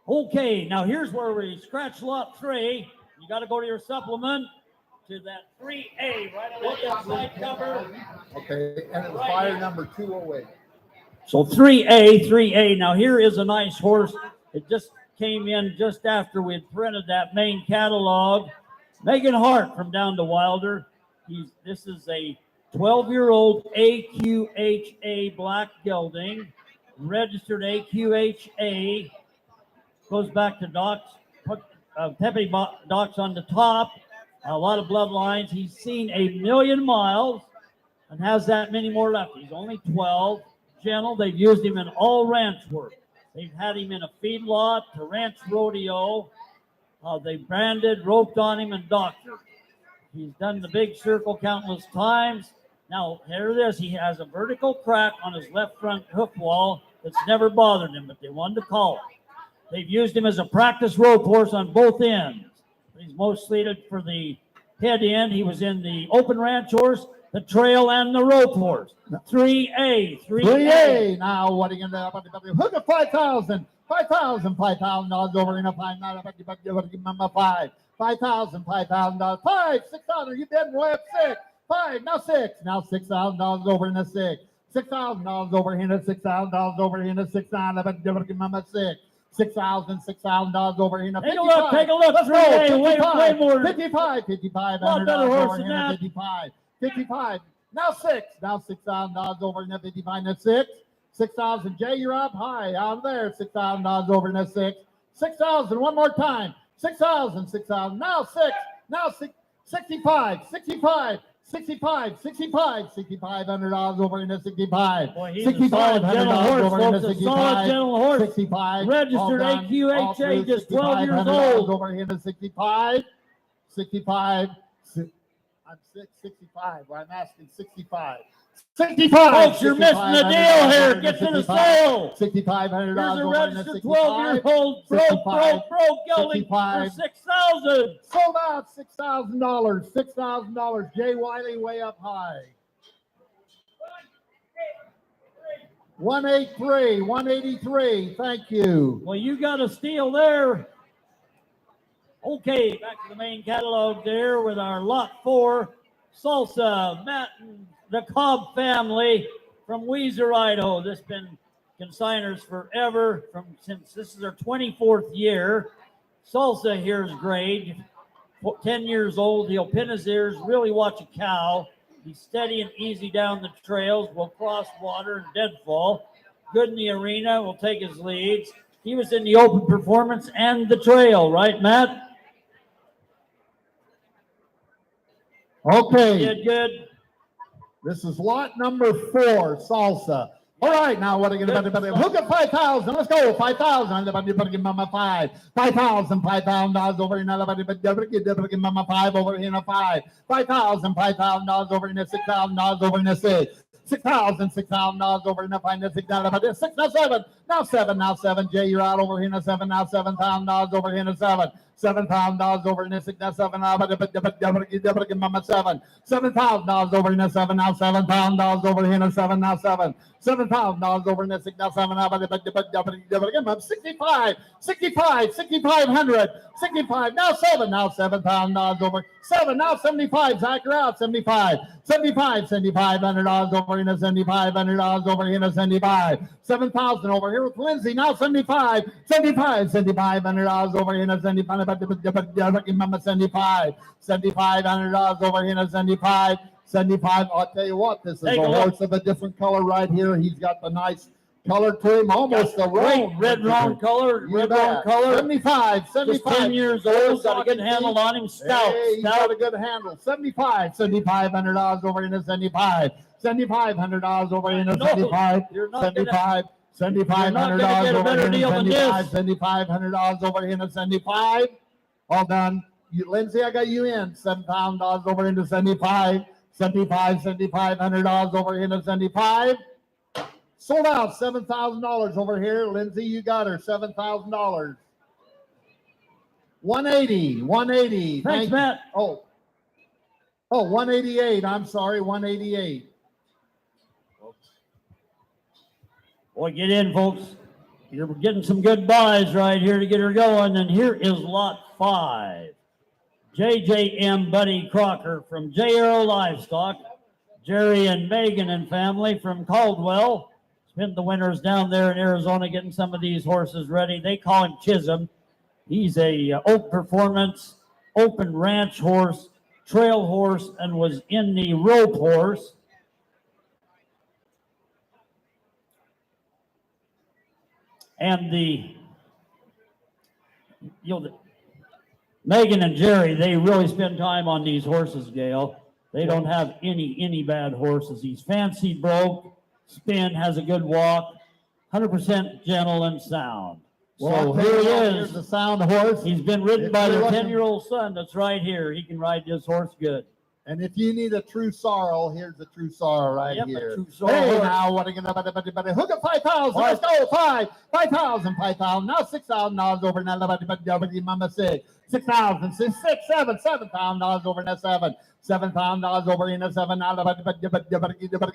Okay, now here's where we scratch lot 3. You got to go to your supplement to that 3A right on the outside cover. Okay, and it was buyer number 208. So 3A. Now here is a nice horse. It just came in just after we had printed that main catalog. Megan Hart from down to Wilder. This is a 12-year-old AQHA black gelding, registered AQHA. Goes back to Doc's, Pepe Doc's on the top. A lot of bloodlines. He's seen 1,000,000 miles and has that many more left. He's only 12. Gentle. They've used him in all ranch work. They've had him in a feedlot, to ranch rodeo. They branded, roped on him, and doctored. He's done the big circle countless times. Now, here it is. He has a vertical crack on his left front hoof wall. that's never bothered him, but they wanted to call it. They've used him as a practice rope horse on both ends. He's most slated for the head end. He was in the open ranch horse, the trail, and the rope horse. 3A. 3A. Now, what are you going to do? Hook at 5,000. 5,000. $5,000 over in a 5. Not about to give him a 5. $5,000. $5,000. 5. 6,000. You didn't way up 6. 5. Now 6. Now $6,000 over in a 6. $6,000 over here. $6,000 over here. 6,000. About to give him a 6. $6,000 over here. Take a look. Take a look. Let's go. Way more. 55. Lot better horse than that. 55. 55. Now 6. Now $6,000 over in the 55. Now 6. 6,000. Jay, you're up high out there. $6,000 over in the 6. 6,000. One more time. 6,000. 6,000. Now 6. Now 6. 65. 65. 65, 65, $6,500 over in the 65. Boy, he's a solid gentle horse, over in the folks. A 65. solid gentle horse. 65. Registered AQHA, just 12 years old. Over here to 65. 65. I'm 65. Well, I'm asking 65. 65. Folks, you're missing the deal here. Get to the sale. $6,500 Here's a over in the registered 65. 12-year-old broke gelding for 65. $6,000. Sold out $6,000. $6,000. Jay Wiley way up high. 183. 183. Thank you. Well, you got a steal there. Okay, back to the main catalog there with our lot 4, Salsa, Matt, and the Cobb family from Weiser, Idaho. This has been consigners forever, since this is their 24th year. Salsa here is great. 10 years old. He'll pin his ears, really watch a cow. He's steady and easy down the trails. Will cross water and deadfall. Good in the arena. Will take his leads. He was in the open performance and the trail, right, Matt? Okay. Did good. This is lot number 4, Salsa. All right, now what are you going to do? Hook at 5,000. Let's go. 5,000. I'm going to give Mama 5. $5,000 over in the give Mama 5 over in a 5. $5,000 over in the $6,000 over in the 6. $6,000 over in the 5. 6 now 7. Now 7. Now 7. Jay, you're out over here in a 7. Now $7,000 over here in a 7. $7,000 over in the 6. Now 7. Now give Mama 7. $7,000 over in the 7. Now $7,000 over here in a 7. Now 7. $7,000 over in the 6. Now 7. Now give Mama 65. 65. 6,500. 65. Now 7. Now $7,000 over 7. Now 75. Zach, you're out. 75. 75. $7,500 over in the $7,500 over here in the 75. 7,000 over here with Lindsay. Now 75. 75. $7,500 over here in the 75. Mama 75. $7,500 over here in the 75. 75. I'll tell you what, this is a horse of a different color right here. He's got the nice color to him, almost a roan. Red roan color. Red roan color. 75. 75. Just 10 years old. Got a good handle on him. Stout. Hey, he's got a good handle. 75. $7,500 over in the 75. $7,500 over in the 75. 75. $7,500 over in the 75. $7,500 over in the 75. All done. Lindsay, I got you in. $7,000 over in the 75. $7,500 over in the 75. Sold out. $7,000 over here. Lindsay, you got her. $7,000. 180. 180. Thanks, Matt. Oh, 188. I'm sorry. 188. Boy, get in, folks. You're getting some good buys right here to get her going. And here is lot 5. JJM Buddy Crocker from J. Arrow Livestock. Jerry and Megan and family from Caldwell. Spent the winters down there in Arizona getting some of these horses ready. They call him Chisholm. He's a open performance, open ranch horse, trail horse, and was in the rope horse. And Megan and Jerry, they really spend time on these horses, Gail. They don't have any bad horses. He's fancy broke, spin, has a good walk, 100% gentle and sound. Well, So here he here's is. the sound horse. He's been ridden If by you're their looking- 10-year-old son that's right here. He can ride this horse good. And if you need a true sorrow, here's a true sorrow right Yep, a here. true sorrow. Hey, now what are you gonna hook up 5,000? Let's go 5,000, 5,000. Now $6,000 over now. Mama said 6,000, 7,000 over now $7,000 over in the 7. Now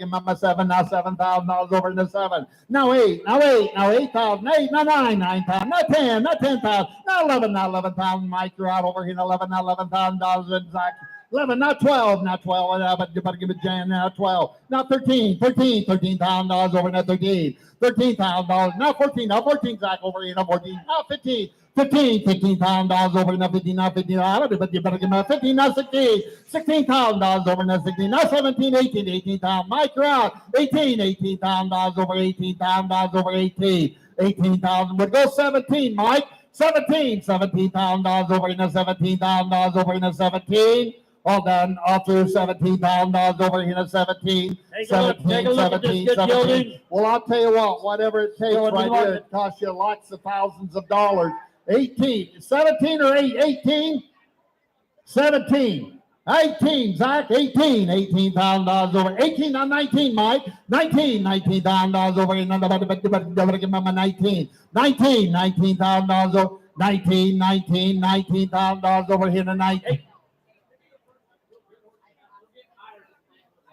Mama 7. Now $7,000 over in the 7. Now 8. Now 8,000. 8. Now 9. 9,000. Now 10. Now 10,000. Now 11. Now 11,000. Mike, you're out over here. 11. Now $11,000 in Zach. 11, not 12, not 12, but you better give it Jan, now 12, now $13,000 over now 13, $13,000, now 14, Zach over here, now 14, now $15,000 over now 15, now 15, but you better give me 15, now $16,000 over now 16, now 17, 18,000, Mike, you're out, $18,000 over $18,000 over 18,000, would go 17, Mike, $17,000 over in the $17,000 over in the 17. All done, all through $17,000 over here at 17. Take a look at this good gilding. Well, I'll tell you what, whatever it takes right here, it costs you lots of thousands of dollars. 18, 17 or 8, 18? 17. 18, Zach, 18, $18,000 over, 18 on 19, Mike, $19,000 over, $19,000 over, $19,000 over here tonight.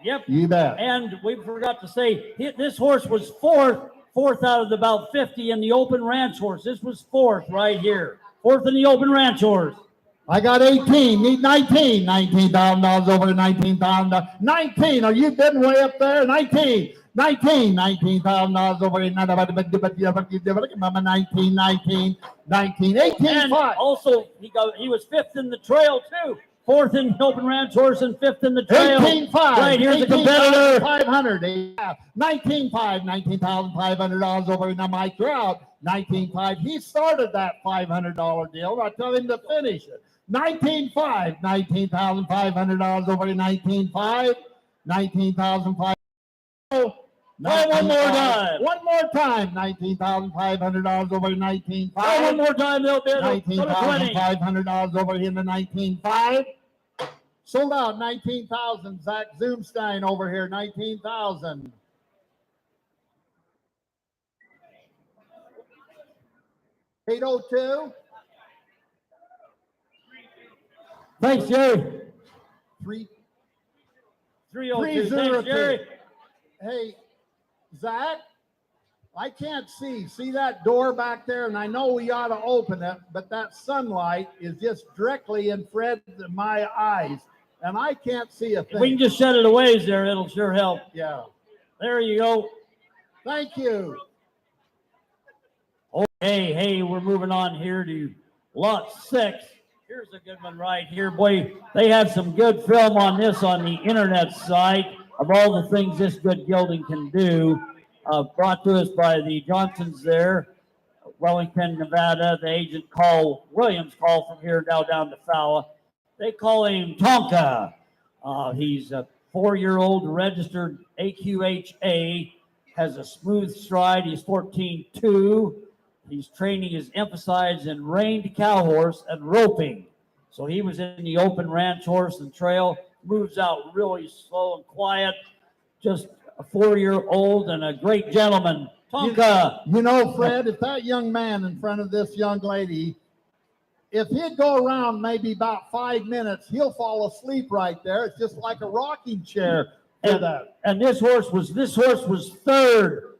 Yep. You bet. And we forgot to say, this horse was fourth out of about 50 in the open ranch horse. This was fourth right here. Fourth in the open ranch horse. I got 18, need 19, $19,000 over $19,000. 19, are you bidding way up there? 19, $19,000 over $19, 18, And 5. also, he was fifth in the trail too. Fourth in the open ranch horse and fifth in the trail. 18.5. Right, here's a competitor. 500. 19.5, $19,500 over in the Mike Trout. 19.5. He started that $500 deal. I tell him to finish it. 19.5, $19,500 over in 19.5. 19,500. One more time. One more time. $19,500 over in 19.5. One more time, they'll bid. $19,500 over here in the 19.5. Sold out 19,000. Zach Zoomstein over here, 19,000. $802. Thanks, Jerry. 302. Thanks, Jerry. Hey, Zach, I can't see. See that door back there? And I know we ought to open it, but that sunlight is just directly in Fred my eyes, and I can't see a thing. If we can just shut it away there, it'll sure help. Yeah. There you go. Thank you. Okay, hey, we're moving on here to lot 6. Here's a good one right here. Boy, they have some good film on this on the internet site of all the things this good gilding can do. Brought to us by the Johnsons there, Wellington, Nevada. The agent Williams called from here now down to Fowler. They call him Tonka. He's a 4-year-old registered AQHA, has a smooth stride. He's 14.2. He's training his emphasize in reined cow horse and roping. So he was in the open ranch horse and trail, moves out really slow and quiet, just a 4-year-old and a great gentleman. Tonka. You know, Fred, if that young man in front of this young lady, if he'd go around maybe about 5 minutes, he'll fall asleep right there. It's just like a rocking chair. And this horse was third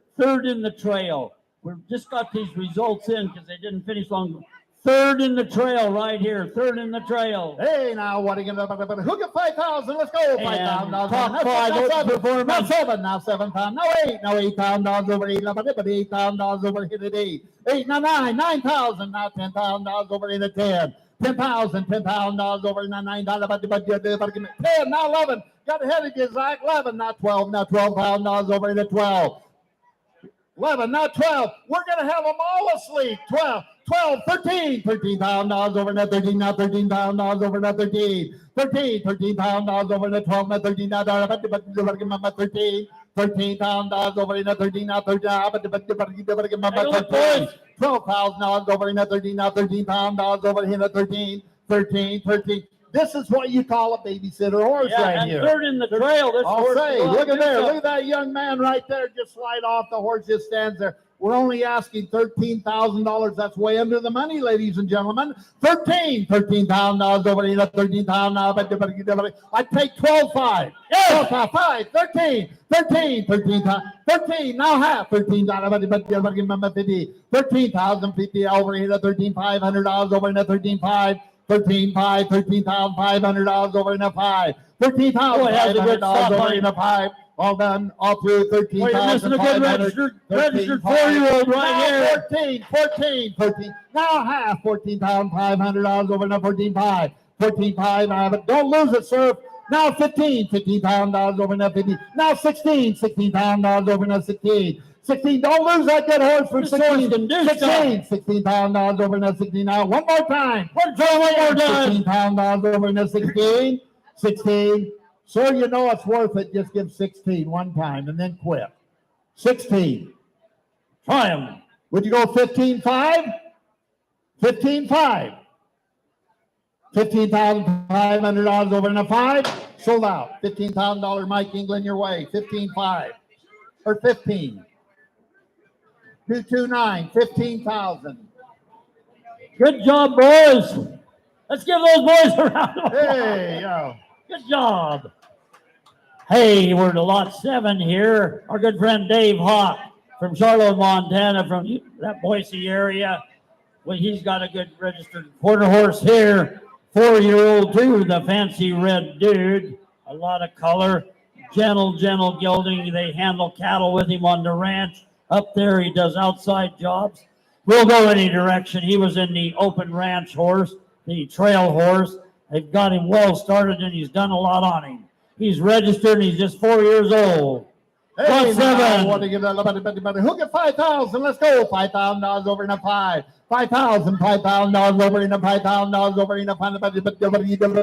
in the trail. We've just got these results in because they didn't finish long. Third in the trail right here. Third in the trail. Hey, now what are you going to hook at 5,000? Let's go. $5,000. Top 5 performance. Now 7. Now $7,000. Now 8. Now $8,000 over $8,000 over here at 8. 8. Now 9. $9,000. Now $10,000 over here at 10. $10,000 over $9. 10. Now 11. Got ahead of you, Zach. 11. Now 12. Now $12,000 over here at 12. 11, not 12. We're going to have them all asleep. 12, 13. $13,000 over that 13, now $13,000 over that 13. $13,000 over that 12, now 13, now 13. $13,000 over in that 13, now 13. $12,000 over in that 13, now $13,000 over in that 13. This is what you call a babysitter horse Yeah, right and here. third in the trail. This I'll horse say, will look at do there. something. Look at that young man right there. Just slide off. The horse just stands there. We're only asking $13,000. That's way under the money, ladies and gentlemen. $13,000 over here. $13,000. I'd take 12.5. Yes. 5, 13. Now half. $13,050. $13,050 over here. $13,500 over here. $13,500. $13,500 over in a 5. $13,500 over in a 5. All done, all through. Well, you're missing a good registered 4-year-old right here. 14. Now half. $14,500 over in a 14.5. 14.5. But don't lose it, sir. Now 15. $15,000 over in a 15. Now 16. $16,000 over in a 16. 16. Don't lose that good horse for 16. 16,000 over in a 16. Now one more time. One more time. $16,000 over in a 16. 16. Sir, you know it's worth it. Just give 16 one time and then quit. 16. Try him. Would you go 15.5? 15.5. $15,500 over in a 5. Sold out. $15,000 Mike England your way. 15.5 or 15. 229. 15,000. Good job, boys. Let's give those boys a round of applause. Hey, yo. Good job. Hey, we're to lot 7 here. Our good friend Dave Hawk from Charlotte, Montana, from that Boise area. Well, he's got a good registered quarter horse here. 4-year-old too, the fancy red dude. A lot of color. Gentle gelding. They handle cattle with him on the ranch. Up there, he does outside jobs. We'll go any direction. He was in the open ranch horse, the trail horse. They've got him well started, and he's done a lot on him. He's registered, and he's just 4 years old. Hey, Lot now, 7. what do you give that? Who get 5,000? Let's go. $5,000 over in a 5. $5,000 over in a $5,000 over in a 5.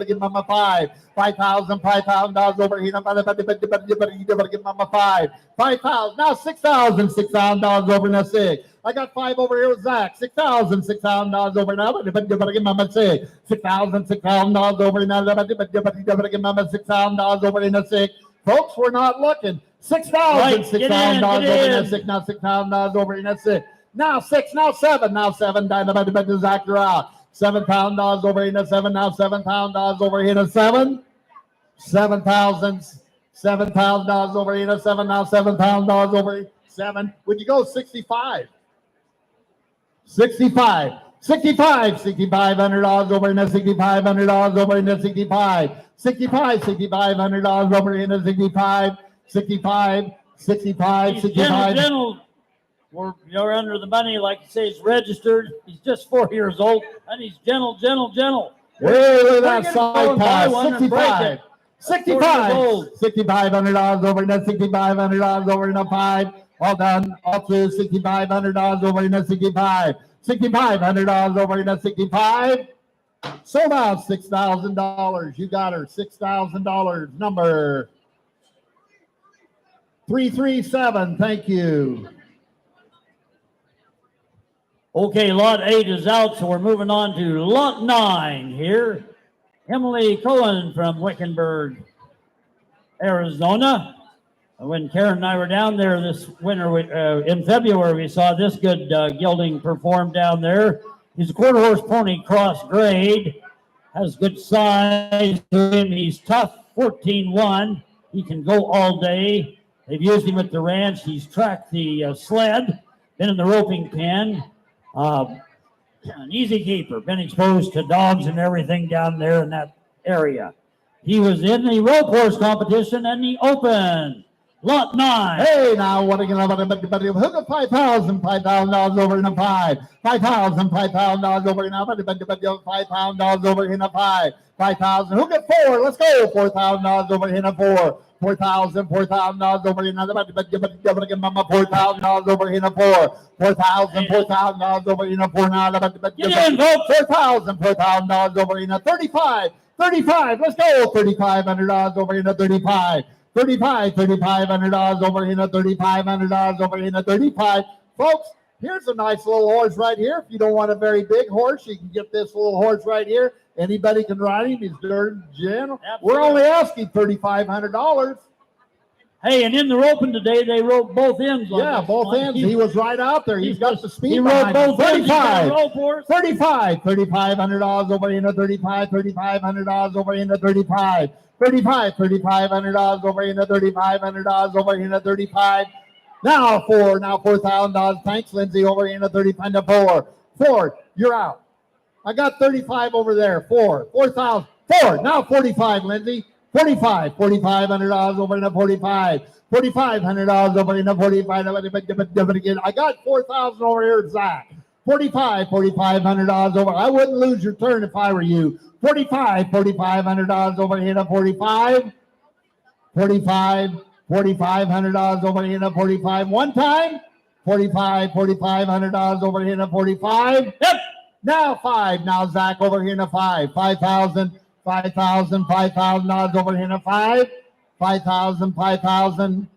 Give mama 5. $5,000 over in a 5. Give mama 5. 5,000. Now $6,000 over in a 6. I got 5 over here with Zach. $6,000 over now. Give mama 6. $6,000 over now. Give mama $6,000 over in a 6. Folks, we're not looking. $6,000 over in a 6. Now $6,000 over in a 6. Now 6. Now 7. Now 7. Zach, you're out. $7,000 over in a 7. Now $7,000 over in a 7. $7,000 over in a 7. Now $7,000 over in 7. Would you go 65? 65. $6,500 over in a $6,500 over in a 65. $6,500 over in a 65. 65. He's gentle. You're under the money, like you say, he's registered. He's just 4 years old, and he's gentle. Hey, look at that side pass. 65. 6,500 over in a $6,500 over in a 5. All done. All through. $6,500 over in a 65. $6,500 over in a 65. Sold out. $6,000. You got her. $6,000. Number 337. Thank you. Okay, lot 8 is out, so we're moving on to lot 9 here. Emily Cohen from Wickenburg, Arizona. When Karen and I were down there this winter, in February, we saw this good gelding perform down there. He's a quarter horse pony cross grade, has good size to him. He's tough, 14-1. He can go all day. They've used him at the ranch. He's tracked the sled, been in the roping pen. An easy keeper, been exposed to dogs and everything down there in that area. He was in the rope horse competition and the open. Lot 9. Hey, now what are you going to hook up $5,000 over in a 5. $5,000 over in a $5,000 over in a 5. 5,000. Who get 4? Let's go. $4,000 over in a 4. $4,000 over in another. Give mama $4,000 over in a 4. $4,000 over in a 4 now. Get in, folks. $4,000 over in a 35. 35. Let's go. $3,500 over in a 35. $3,500 over in a $3,500 over in a 35. Folks, here's a nice little horse right here. If you don't want a very big horse, you can get this little horse right here. Anybody can ride him. He's dirt gentle. Absolutely. We're only asking $3,500. Hey, and in the roping today, they wrote both ends on Yeah, this both one. ends. He was right out there. He's got the speed. He wrote behind him. both ends. He's got a 35. rope horse. $3,500 over into 35, $3,500 over into 35, $3,500 over into $3,500 over into 35. Now $4,000. Thanks, Lindsay, over into 35 to 4. 4, you're out. I got 35 over there. 4,000. 4, now 45, Lindsay. 45, $4,500 over into 45. $4,500 over into 45. I got 4,000 over here, Zach. $4,500 over. I wouldn't lose your turn if I were you. $4,500 over here to 45. $4,500 over here to 45. One time. $4,500 over here to 45. Yep. Now 5. Now Zach over here to 5. 5,000. $5,000 over here to 5. 5,000.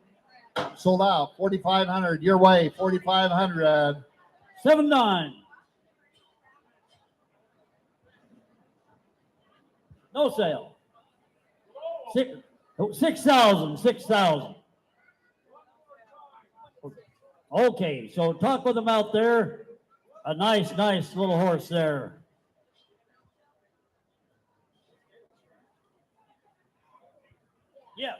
Sold out. 4,500. Your way. 4,500. 7-9. No sale. 6,000. Okay, so talk with them out there. A nice little horse there. Yes.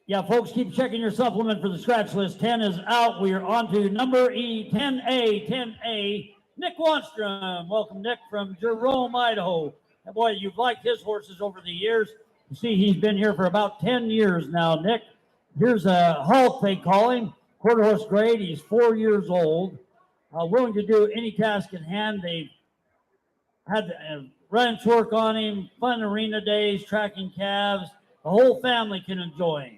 Yeah, folks, keep checking your supplement for the scratch list. 10 is out. We are on to number E, 10A. Nick Wanstrom. Welcome, Nick, from Jerome, Idaho. And boy, you've liked his horses over the years. You see, he's been here for about 10 years now, Nick. Here's a Hulk, they call him. Quarter horse grade. He's 4 years old. Willing to do any task in hand. They've had ranch work on him, fun arena days, tracking calves. The whole family can enjoy him.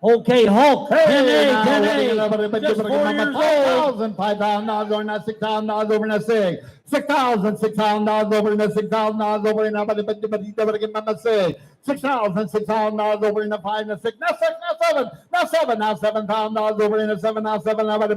Okay, Hulk. 10A. Just 4 years old. $5,000 over now, $6,000 over now, $6,000 over now, $6,000 over now, but $6,000 over in the 5 and 6. Now 7, now $7,000 over in the 7, now 7, now but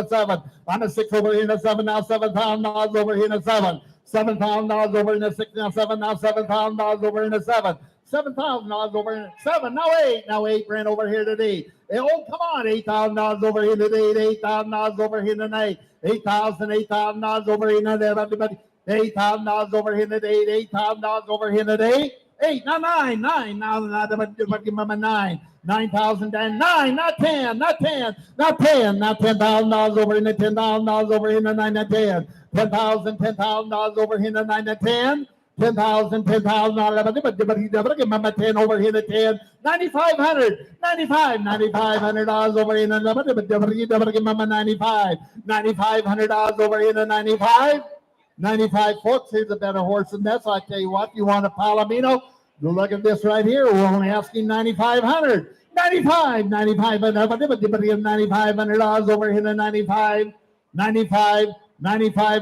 7. On the 6 over in the 7, now $7,000 over in the 7. $7,000 over in the 6, now 7, now $7,000 over in the 7. $7,000 over in the 7, now 8. Now 8 ran over here today. Oh, come on, $8,000 over here today, $8,000 over here tonight. $8,000 over here today. $8,000 over here today, $8,000 over here today. 8, now 9, now 9, 9,000, then 9, not 10, not $10,000 over in the $10,000 over in the 9 and 10. $10,000 over here to 9 and 10. 10,000, $10,000, 10 over here to 10. $9,500 over here to 95. $9,500 over here to 95. 95, folks. Here's a better horse than this. I tell you what, you want a Palomino? Look at this right here. We're only asking $9,500. $9,500 over here to 95. 95.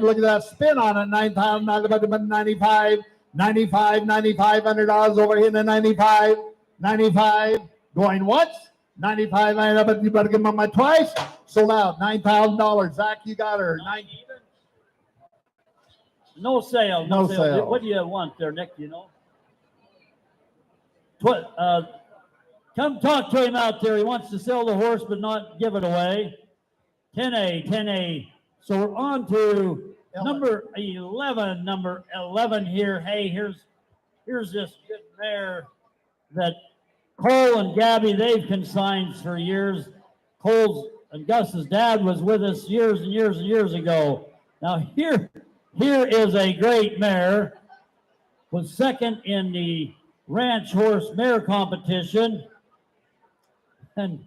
Look at that spin on it. $9,000, $9,500 over here to 95. 95. Going once. 95. You better give them my twice. Sold out. $9,000. Zach, you got her. No sale. No sale. What do you want there, Nick? You know? Come talk to him out there. He wants to sell the horse but not give it away. 10A. So we're on to number 11. Number 11 here. Hey, here's this good mare that Cole and Gabby, they've consigned for years. Cole's and Gus's dad was with us years and years ago. Now here is a great mare. Was second in the ranch horse mare competition. And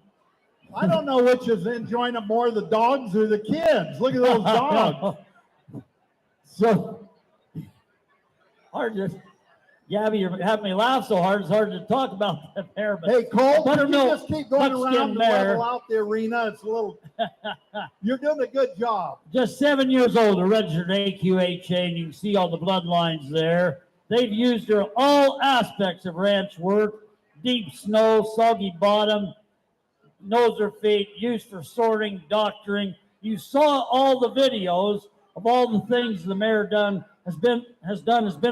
I don't know which is enjoying it more, the dogs or the kids. Look at those dogs. So hard to, Gabby, you're having me laugh so hard. It's hard to talk about that mare. But hey, Cole, you buttermilk just keep going around to level out the arena. It's a little. You're doing a good job. Just 7 years old, a registered AQHA, and you can see all the bloodlines there. They've used her all aspects of ranch work: deep snow, soggy bottom, nose or feet, used for sorting, doctoring. you saw all the videos of all the things the mayor has been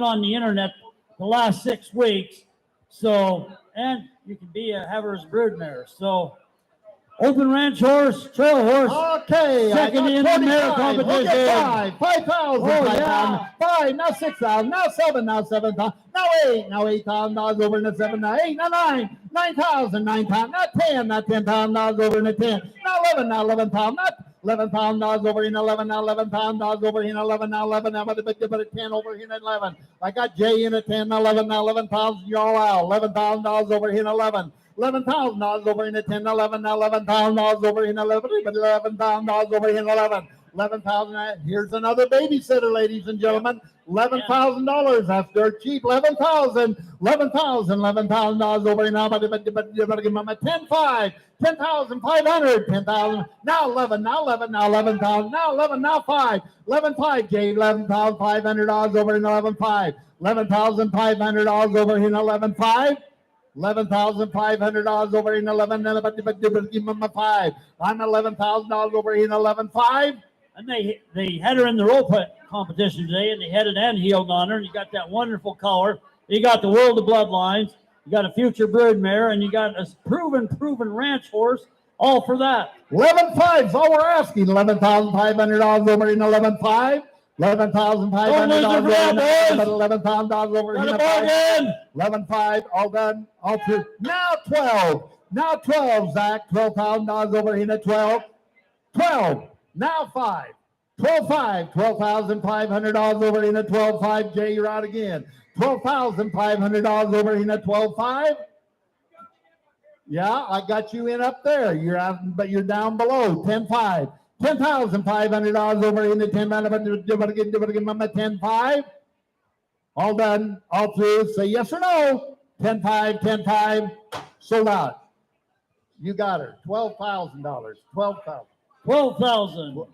on the internet the last 6 weeks. So, and you can have her as broodmare. So, open ranch horse, trail horse. Okay, Second in the mare competition. We'll get 5,000. Oh, yeah. 5, now 6,000, now 7, now 7,000, now 8, now $8,000 over in the 7, now 8, now 9, 9,000, 9,000, now 10, now $10,000 over in the 10, now 11, now 11,000, now $11,000 over in 11, now $11,000 over in 11, now 11, now but a 10 over in 11. I got Jay in a 10, now 11, now 11,000, you're all out. $11,000 over in 11. $11,000 over in the 10, 11, now $11,000 over in 11, but $11,000 over in 11. 11,000. Here's another babysitter, ladies and gentlemen. $11,000. That's dirt cheap. 11,000. $11,000 over in now, but you better give them a 10,500. 10,500. 10,000. Now 11. Now 11. Now 11,000. Now 11. Now 5. 11,500. Jay. $11,500 over in 11,500. $11,500 over in 11,500. $11,500 over in 11, but give them a 5. I'm $11,000 over in 11,500. And they had her in the rope competition today, and they headed and heeled on her. And you got that wonderful color. You got the World of Bloodlines. You got a future broodmare, and you got a proven ranch horse. All for that. 11,500 is all we're asking. $11,500 over in 11,500. $11,500 over $11,000 over in 11,500. All done. All through. Now 12. Now 12, Zach. $12,000 over in 12. 12. Now 5. 12,500. $12,500 over in 12,500. Jay, you're out again. $12,500 over in 12,500. Yeah, I got you in up there. You're out, but you're down below. 10,500. $10,500 over in the 10, but give them a 10,500. All done, all through. Say yes or no. 10,500, 10,500. Sold out. You got her. $12,000. $12,000. 12,000. Let's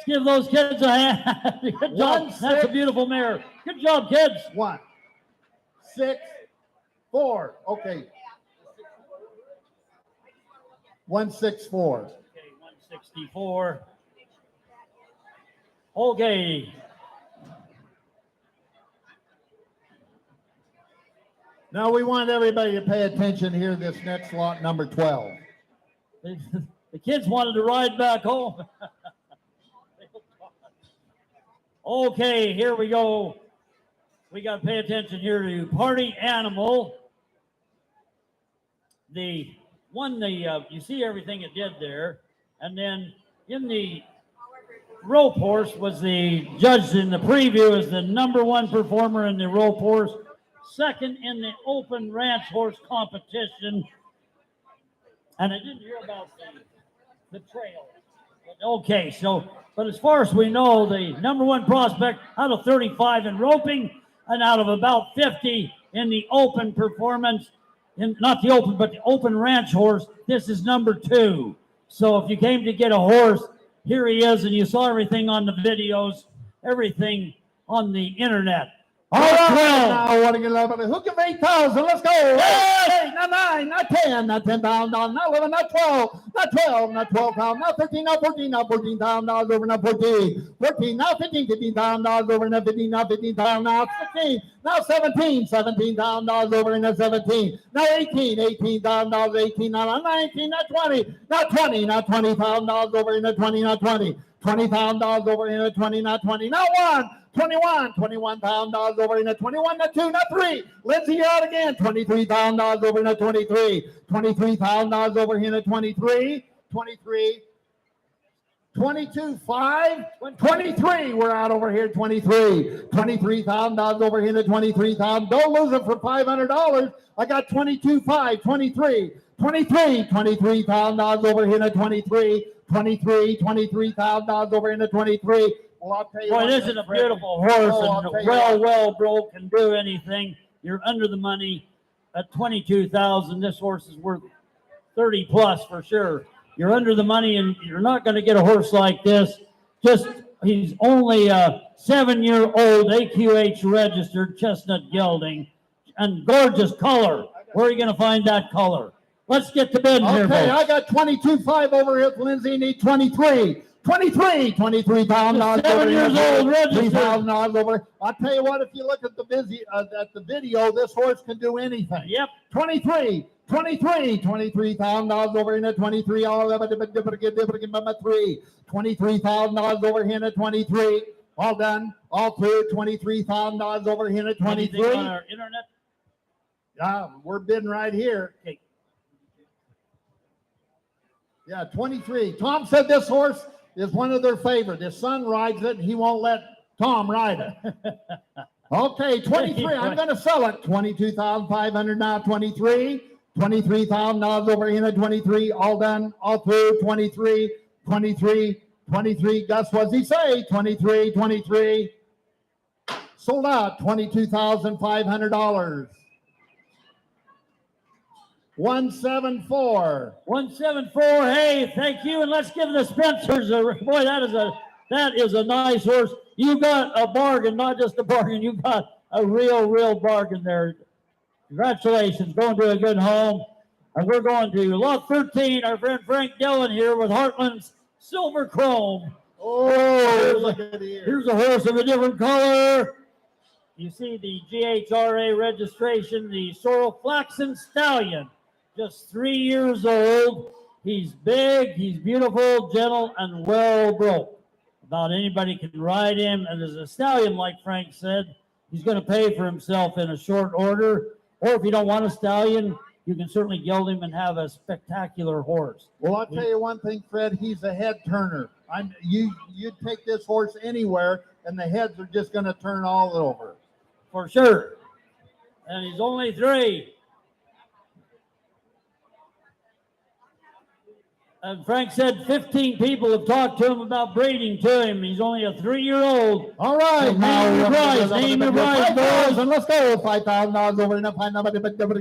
give those kids a hand. Good job. That's a beautiful mare. Good job, kids. 1, 6, 4. Okay. 164. Okay, 164. Okay. Now we want everybody to pay attention here. This next lot, number 12. The kids wanted to ride back home. Okay, here we go. We got to pay attention here to Party Animal. The one, you see everything it did there. And then in the rope horse was the judged in the preview as the #1 performer in the rope horse. Second in the open ranch horse competition. And I didn't hear about the trail. Okay, so, but as far as we know, the #1 prospect out of 35 in roping and out of about 50 in the open performance, not the open, but the open ranch horse, this is #2. So if you came to get a horse, here he is, and you saw everything on the videos, everything on the internet. All right, now what are you love? Who can 8,000? Let's go. Yes! 8, not 9, not 10, not $10,000, not 11, not 12, not 12, not 12,000, not 13, not 14, not $14,000 over, not 14, 14, now 15, $15,000 over, not 15, now 15,000, now 16, now 17, $17,000 over, and 17, now 18, $18,000, 18, now 19, now 20, now 20, now $20,000 over, and 20, now 20, $20,000 over, and 20, now 20, now 1. $21,000 over in a 21, not 2, not 3. Lindsay, you're out again. $23,000 over in a 23. $23,000 over in a 23. 23. 22,500. 23. We're out over here. 23. $23,000 over here to 23,000. Don't lose it for $500. I got 22,500. 23. 23. $23,000 over here to 23. 23. $23,000 over in a 23. Well, I'll tell you. Boy, this is a beautiful horse, and well broke, can do anything. You're under the money at 22,000. This horse is worth 30 plus for sure. You're under the money, and you're not going to get a horse like this. He's only a 7-year-old AQH registered chestnut gelding and gorgeous color. Where are you going to find that color? Let's get to bed here, Okay, folks. I got 22.5 over here. Lindsay need 23. 23,000 dollars. 7 years old, registered. $3,000 over. I'll tell you what, if you look at the video, this horse can do anything. Yep. 23,000 dollars over in at 23. All of it, $3. $23,000 over here at 23. All done. All through. $23,000 over here at Anything 23. on our internet? We're bidding right here. Okay. Yeah, 23. Tom said this horse is one of their favorite. His son rides it, and he won't let Tom ride it. Okay, 23. I'm going to sell it. 22,500 now. 23. $23,000 over in at 23. All done. All through. 23. 23. 23. Gus, what's he say? 23. 23. Sold out. $22,500. 174. 174. Hey, thank you, and let's give the Spencers a boy. That is a nice horse. You got a bargain, not just a bargain. You got a real bargain there. Congratulations, going to a good home. And we're going to lot 13. Our friend Frank Dillon here with Heartland's Silver Chrome. Oh, look at here. Here's a horse of a different color. You see the GHRA registration, the Sorrel Flaxen Stallion. Just 3 years old. He's big, he's beautiful, gentle, and well broke. About anybody can ride him. And as a stallion, like Frank said, he's going to pay for himself in a short order. Or if you don't want a stallion, you can certainly gild him and have a spectacular horse. Well, I'll tell you one thing, Fred. He's a head turner. You take this horse anywhere, and the heads are just going to turn all over. For sure. And he's only 3. And Frank said 15 people have talked to him about breeding to him. He's only a 3-year-old. All right, Name your price. Name your price, boys. And let's go. $5,000 over in a find number. $6,000 over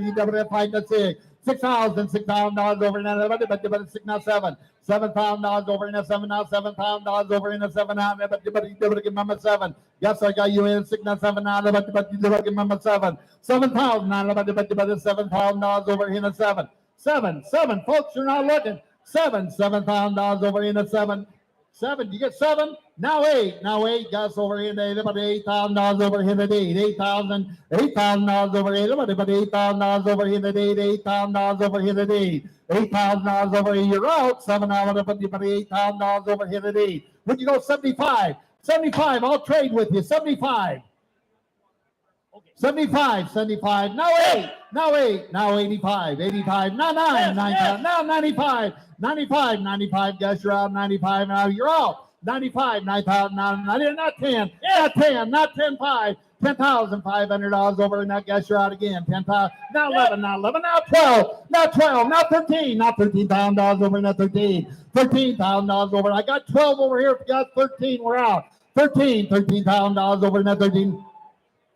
in a 6 now 7. $7,000 over in a 7 now. $7,000 over in a 7 now. Give mama 7. Yes, I got you in 6 now 7 now. Give mama 7. $7,000 now. $7,000 over in a 7. 7. Folks, you're not looking. $7,000 over in a 7. 7. You get 7. Now 8. Gus over in the $8,000 over here at 8. $8,000 over here. $8,000 over here at 8. $8,000 over here at 8. $8,000 over here. You're out. $8,000 over here at 8. Would you go 75? 75. I'll trade with you. 75. 75. Now 8. Now 85. 85. Now 9. Now 95. 95. Guess you're out. 95. Now you're out. 95. 9,000. Not 10. Yeah, 10. Not 10. 5. $10,500 over, and I guess you're out again. 10,000. Now 11. Now 11. Now 12. Now 12. Now 13. Now $13,000 over. Now 13. $13,000 over. I got 12 over here. If you got 13, we're out. 13,000 over. Now 13.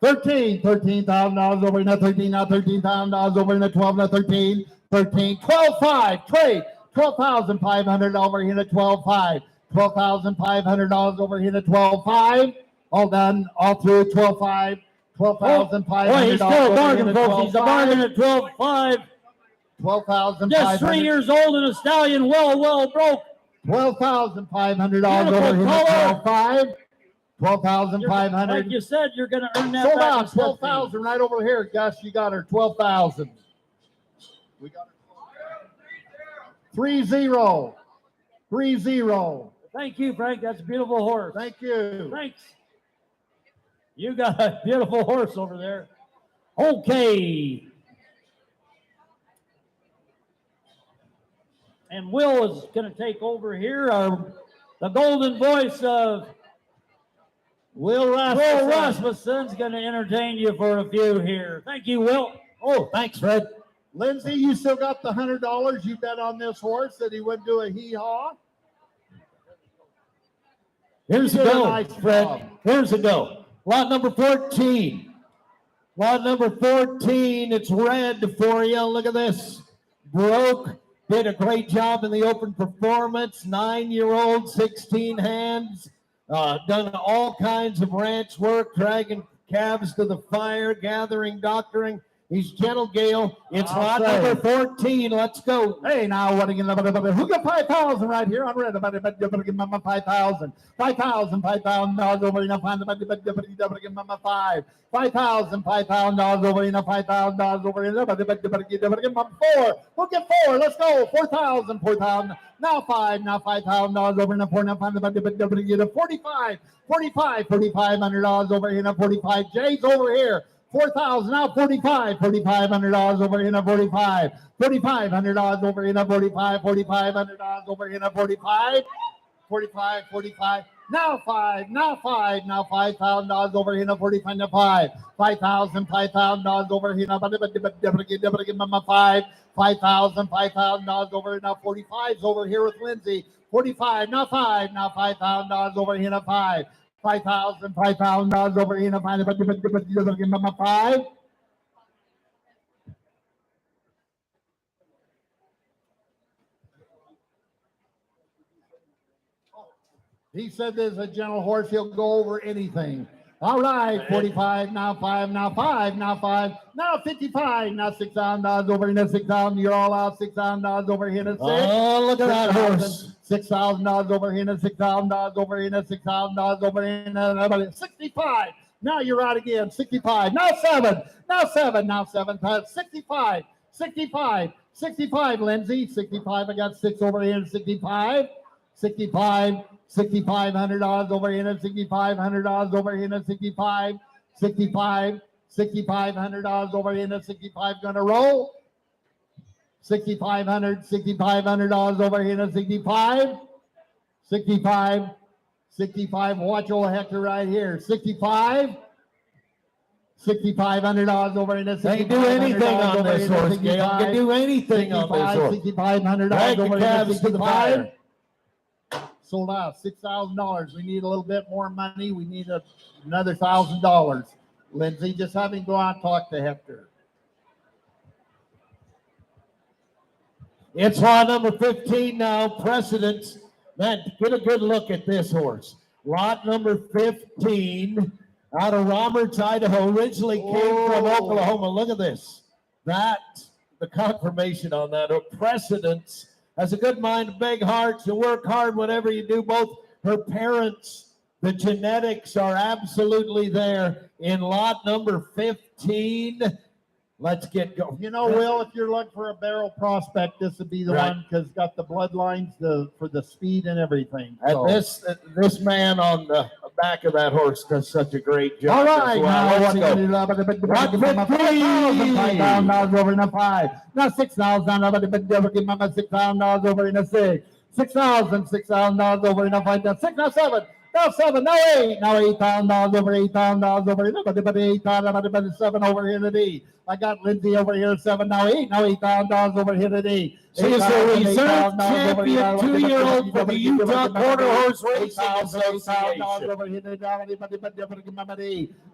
$13,000 over in the 13, now $13,000 over in the 12, now 13, 12,500 trade, $12,500 over here at 12,500, $12,500 over here at 12,500, all done, all through 12,500, $12,500. He's still a bargain, folks. He's a bargain at 12,500. 12,500. Just 3 years old and a stallion, well broke. $12,500 over here at 12,500. 12,500. Like you said, you're going to earn that. Sold back out. in 17. 12,000 right over here. Gus, you got her. 12,000. We got her. 3-0. Thank you, Frank. That's a beautiful horse. Thank you. Thanks. You got a beautiful horse over there. Okay. And Will is going to take over here. The golden voice of Will Rasmussen's going to entertain you for a few here. Thank you, Will. Oh, thanks, Fred. Lindsay, you still got the $100 you bet on this horse that he would do a hee-haw? Here's the go, Nice Fred. job. Here's the go. Lot number 14. Lot number 14, it's red for you. Look at this. Broke, did a great job in the open performance. 9-year-old, 16 hands. Done all kinds of ranch work, dragging calves to the fire, gathering, doctoring. He's Gentle Gale. It's I'll lot say. number 14. Let's go. Hey, now what again? Who got 5,000 right here? I'm ready. Give Mama 5,000. 5,000 $5,000 over enough. Give Mama 5. 5,000 $5,000 over enough. $5,000 over enough. Give Mama 4. We'll get 4. Let's go. 4,000. 4,000. Now 5. Now $5,000 over enough. 4 now. 45. 45. $4,500 over enough. 45. Jay's over here. 4,000 now 45. $4,500 over here. 45. $4,500 over here. 45. $4,500 over here. 45. 45. Now 5. Now $5,000 over here. 45 now 5. $5,000 over here. Give Mama 5. $5,000 over here. Now 45's over here with Lindsay. 45 now 5. Now $5,000 over here. 5. $5,000 over here. Give Mama 5. He said there's a gentle horse. He'll go over anything. All right, 45, now 5, now 5, now 5, now 55, now $6,000 over here, 6,000. You're all out, $6,000 over here, 6. Oh, look at that horse. $6,000 over here, $6,000 over here, $6,000 over here, 65. Now you're out again, 65. Now 7, now 7, now 7, 65, 65, 65, Lindsay, 65. I got 6 over here, 65, 65. $6,500 over here, $6,500 over here, 65, 65, $6,500 over here, 65. Gonna roll. $6,500 over here, 65, 65, 65. Watch old Hector right here, 65. $6,500 over here. They can do anything on this horse, Gail. Can do anything on this horse. $6,500 over here, Calves to the fire. 65. Sold out, $6,000. We need a little bit more money. We need another $1,000. Lindsay, just have him go out and talk to Hector. It's lot number 15 now, Precedence. Man, get a good look at this horse. Lot number 15 out of Roberts, Idaho. Originally came from Oklahoma. Look at this. That's the confirmation on that. Precedence has a good mind, a big heart, to work hard whatever you do. Both her parents, the genetics are absolutely there in lot number 15. Let's get going. You know, Will, if you're looking for a barrel prospect, this would be the Right. one because got the bloodlines for the speed and everything. And So. this man on the back of that horse does such a great job. All right, as well. now Let's go. $5,000 over in a 5. Now $6,000, give Mama $6,000 over in a 6. $6,000 over in a 5. Now 6, now 7. Now 7, now 8. Now $8,000 over $8,000 over in a 8,000, 7 over here to D. I got Lindsay over here 7, now 8. Now $8,000 over here to D. She is the reserve champion 2-year-old for the Utah Quarter Horse Racing Association. Over here to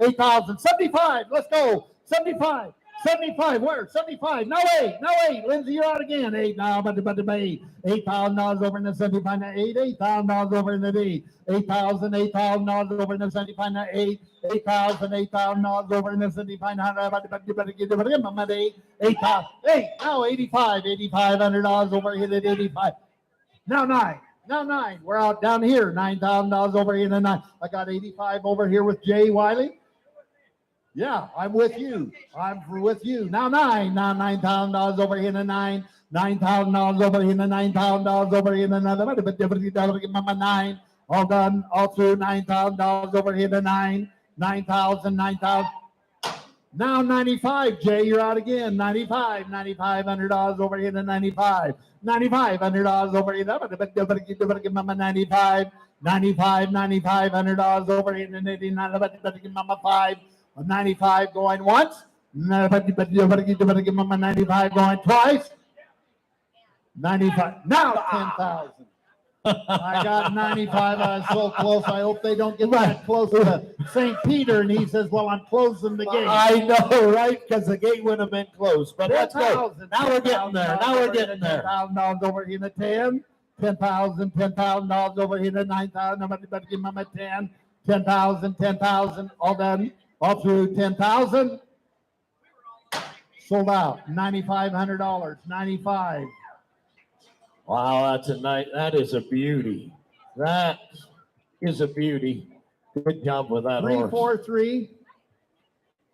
8,000, 75. Let's go. 75. 75, where? 75. Now 8. Now 8. Lindsay, you're out again. 8 now, but $8. $8,000 over in the 75. Now 8. $8,000 over in the D. $8,000 over in the 75. Now 8. $8,000 over in the 75. Now, $8,000. 8. Now 85. $8,500 over here at 85. Now 9. Now 9. We're out down here. $9,000 over here in the 9. I got 85 over here with Jay Wiley. Yeah, I'm with you. I'm with you. Now 9. Now $9,000 over here in the 9. $9,000 over here in the $9,000 over here in another. Mama 9. All done. All through $9,000 over here in the 9. 9,000. 9,000. Now 95. Jay, you're out again. 95. $9,500 over here in the 95. $9,500 over here. Mama 95. $9,500 over here in the 89. Mama 5. 95 going once. Mama 95 going twice. 95. Now 10,000. I got 95. I was so close. I hope they don't get that close to St. Peter. And he says, well, I'm closing the gate. I know, right? Because the gate would have been closed. But let's go. Now we're getting there. Now we're getting there. $10,000 over here to 10. $10,000 over here to 9,000. I'm going to give Mama 10. 10,000. All done. All through 10,000. Sold out. $9,500. 95. Wow, that is a beauty. That is a beauty. Good job with that horse. 343.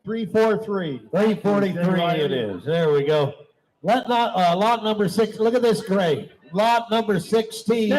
343. 343 it is. There we go. Lot number 6. Look at this gray. Lot number 16.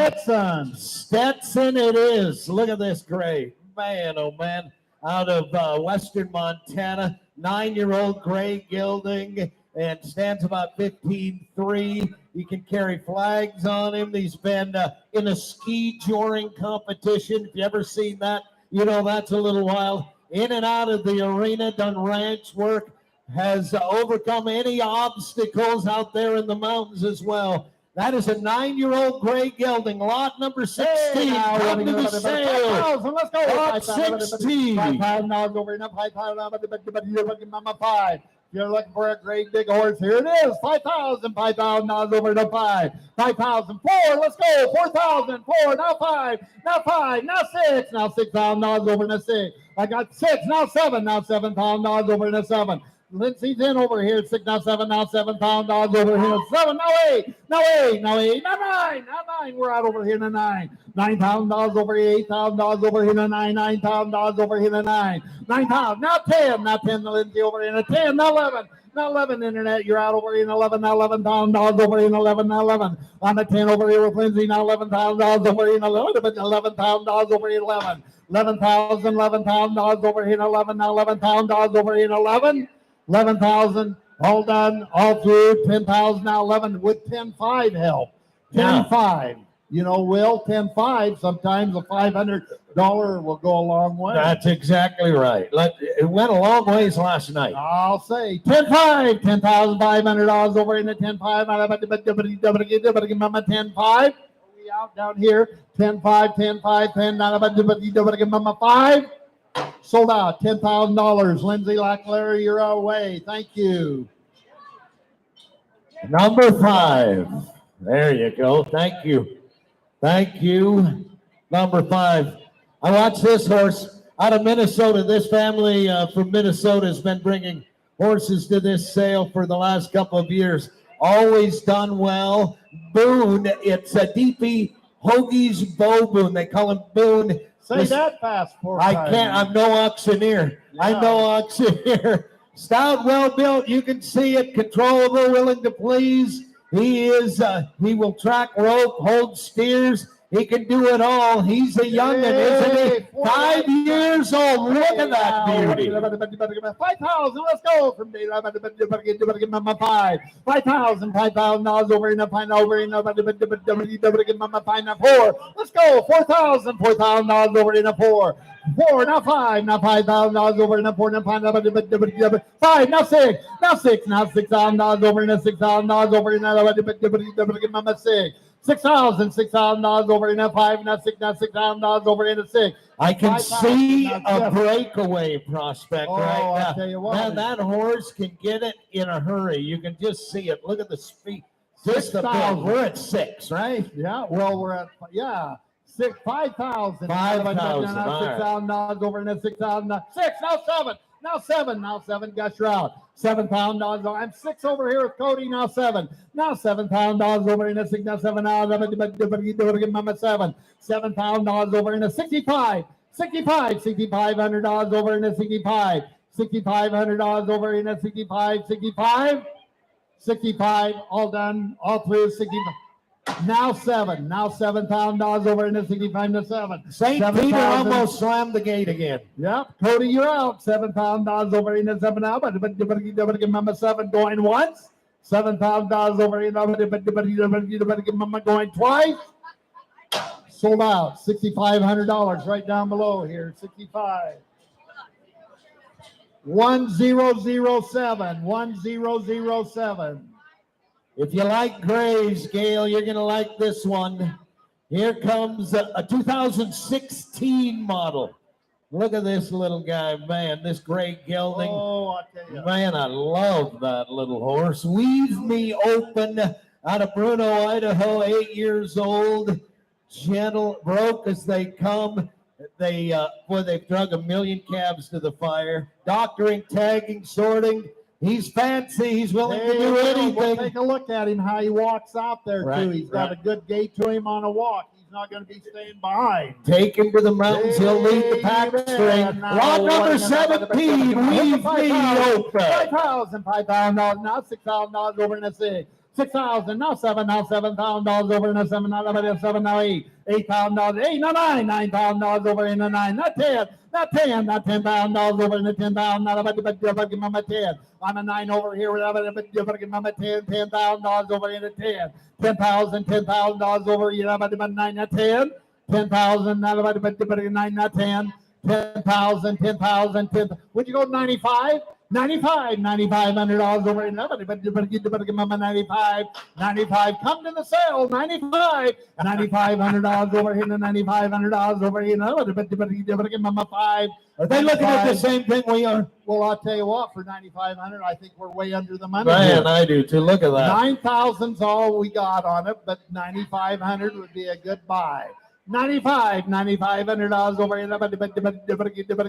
Stetson it is. Look at this gray. Man, oh man. Out of western Montana. 9-year-old gray gelding and stands about 15.3. He can carry flags on him. He's been in a ski joring competition. If you ever seen that, you know that's a little wild. In and out of the arena, done ranch work, has overcome any obstacles out there in the mountains as well. That is a 9-year-old gray gelding, lot number 16. Come to the sale. Let's go. Lot 16. $5,000 over enough. $5,000. 5. You're looking for a great big horse. Here it is. $5,000 over to 5. 5,000. 4. Let's go. 4,000. 4. Now 5. Now 5. Now 6. Now $6,000 over to 6. I got 6. Now 7. Now $7,000 over to 7. Lindsay's in over here. 6. Now 7. Now $7,000 over here. 7. Now 8. Now 8. Now 8. Now 9. Now 9. We're out over here to 9. $9,000 over here. $8,000 over here to 9. $9,000 over here to 9. 9,000. Now 10. Now 10 to Lindsay over here to 10. Now 11. Now 11 internet. You're out over here in 11. Now $11,000 over here in 11. Now 11. On the 10 over here with Lindsay. Now $11,000 over here in 11. $11,000 over here in 11. $11,000 over here in 11. Now $11,000 over here in 11. 11,000, all done, all through. 10,000, now 11 with 10.5 help. 10.5. You know, Will, 10.5, sometimes a $500 will go a long way. That's exactly right. It went a long ways last night. I'll say 10.5, $10,500 over in the 10.5. Give Mama 10.5. We out down here. 10.5, 10.5, 10. Give Mama 5. Sold out. $10,000. Lindsay Lackler, you're away. Thank you. Number 5. There you go. Thank you. Thank you. Number 5. I watched this horse out of Minnesota. This family from Minnesota has been bringing horses to this sale for the last couple of years. Always done well. Boone, it's a DP Hoagie's Bo Boone. They call him Boone. Say that fast for I can't. I'm no auctioneer. Yeah. I'm no auctioneer. Stout, well built. You can see it. Controllable, willing to please. He is. He will track rope, hold steers. He can do it all. He's a youngin', isn't he? 5 years old. Look at that beauty. 5,000. Let's go from day. 5. $5,000 over in the pine over in the pine 4. Let's go. 4,000. $4,000 over in the 4. 4. Now 5. Now $5,000 over in the 4. Now 5. Now 6. Now 6. Now $6,000 over in the $6,000 over in the 6. $6,000 over in a 5, now $6,000 over in a 6. I can see a breakaway prospect right now. I'll tell you what. Man, that horse can get it in a hurry. You can just see it. Look at the speed. Just the build. We're at 6, right? Yeah. Well, we're at 6. 5,000. 5,000. $6,000 over in a 6,000. 6. Now 7. Now 7. Now 7. Gus Route. $7,000. I'm 6 over here with Cody. Now 7. Now $7,000 over in a 6. Now 7. Now 7. $7,000 over in a 65. 65. $6,500 over in a 65. $6,500 over in a 65. 65. 65. All done. All through 65. Now 7. Now $7,000 over in the 65 to 7. St. Peter almost slammed the gate again. Yep. Cody, you're out. $7,000 over in the 7 now. But give Mama 7 going once. $7,000 over in the give Mama going twice. Sold out. $6,500 right down below here. 65. 1007. 1007. If you like grays, Gail, you're going to like this one. Here comes a 2016 model. Look at this little guy, man, this gray gelding. Oh, I tell you. Man, I love that little horse. Weave Me Open out of Bruno, Idaho, 8 years old. Gentle, broke as they come. They've drug 1 million calves to the fire. Doctoring, tagging, sorting. He's fancy. He's willing to Hey, do We'll anything. take a look at him, how he walks out there, Right, too. He's got a good gait to him on a walk. He's not going to be staying behind. Take him to the mountains. He'll lead the pack Amen. string. Now, Lot number what- 17, Weave Me Open. 5,000, $5,000, now $6,000 over in the six. 6,000, now $7,000 over in the seven, now 7, now 8. $8,000, 8, now 9, $9,000 over in the 9, not 10, not $10,000 over in the 10,000, not about Mama 10. On a 9 over here, Mama 10, $10,000 over in the 10. $10,000 over here, about 9, not 10. 10,000, not about 9, not 10. 10,000, 10,000, 10. Would you go 95? 95, $9,500 over in there. But you better get Mama 95. 95, come to the sale. 95, $9,500 over here. $9,500 over here. But you better get Mama 5. Are they looking at the same thing we are? Well, I'll tell you what, for 9,500, I think we're way under the money. Man, here. I do too. Look at that. 9,000's all we got on it, but 9,500 would be a good buy. $9,500 over here. But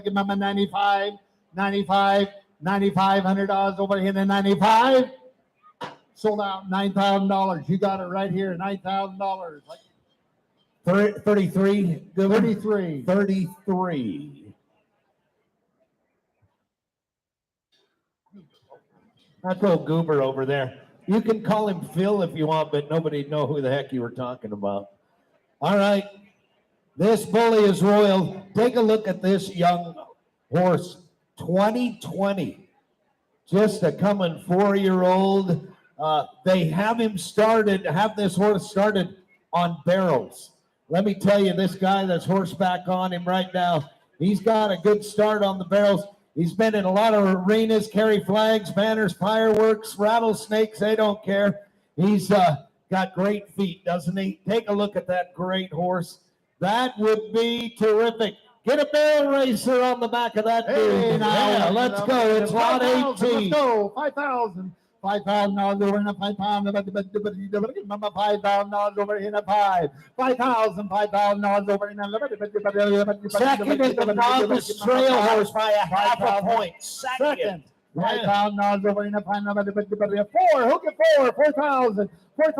give Mama 95, 95, $9,500 over here. 95 sold out. $9,000. You got it right here. $9,000. 33. Good one. 33. 33. That's old Goober over there. You can call him Phil if you want, but nobody'd know who the heck you were talking about. All right. This bully is royal. Take a look at this young horse. 2020. Just a coming 4-year-old. They have this horse started on barrels. Let me tell you, this guy that's horseback on him right now, he's got a good start on the barrels. He's been in a lot of arenas, carry flags, banners, fireworks, rattlesnakes. They don't care. He's got great feet, doesn't he? Take a look at that great horse. That would be terrific. Get a barrel racer on the back of that dude. Yeah, let's go. It's lot 18. Let's go. 5,000. $5,000 over in a 5,000. $5,000 over in a 5. $5,000 over in a Second in the novice trail horse by a half a point. Second. $5,000 over in a 5. 4. Who get 4? 4,000. 4,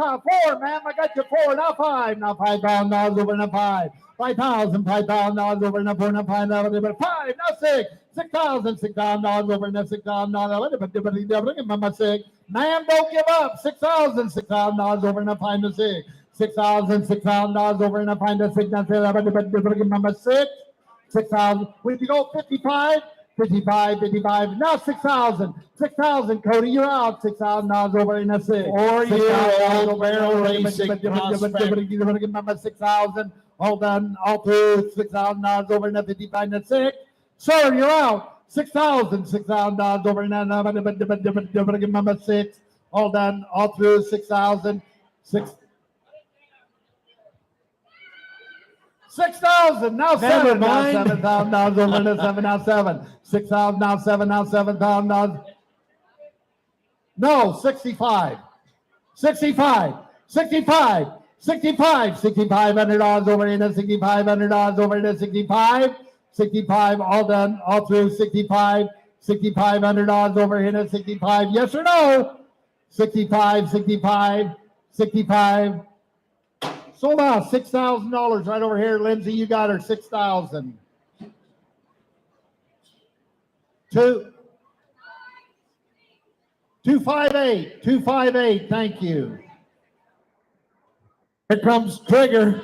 ma'am. I got you 4. Now 5. Now $5,000 over in a 5. $5,000 over in a 4. Now 5. Now 6. $6,000 over in a $6,000. Mama 6. Ma'am, don't give up. $6,000 over in a 5 to 6. $6,000 over in a 5 to 6. Now Mama 6. 6,000. Would you go 55? 55. Now 6,000. 6,000, Cody, you're out. $6,000 over in a 6. 4-year-old barrel racing. Mama 6,000. Hold on, all through $6,000 over in a 55 to 6. Sir, you're out. $6,000 over in that. Mama 6. Hold on, all through 6,000. 6,000, now 7. Now $7,000 over in the 7. Now 7. 6,000, now 7. Now $7,000. No, 65. 65. 65. 65. $6,500 over in the $6,500 over in the 65. 65, all done, all through 65. $6,500 over here at 65. Yes or no? 65. Sold out. $6,000 right over here. Lindsay, you got her. 6,000. 258. 258. Thank you. Here comes Trigger.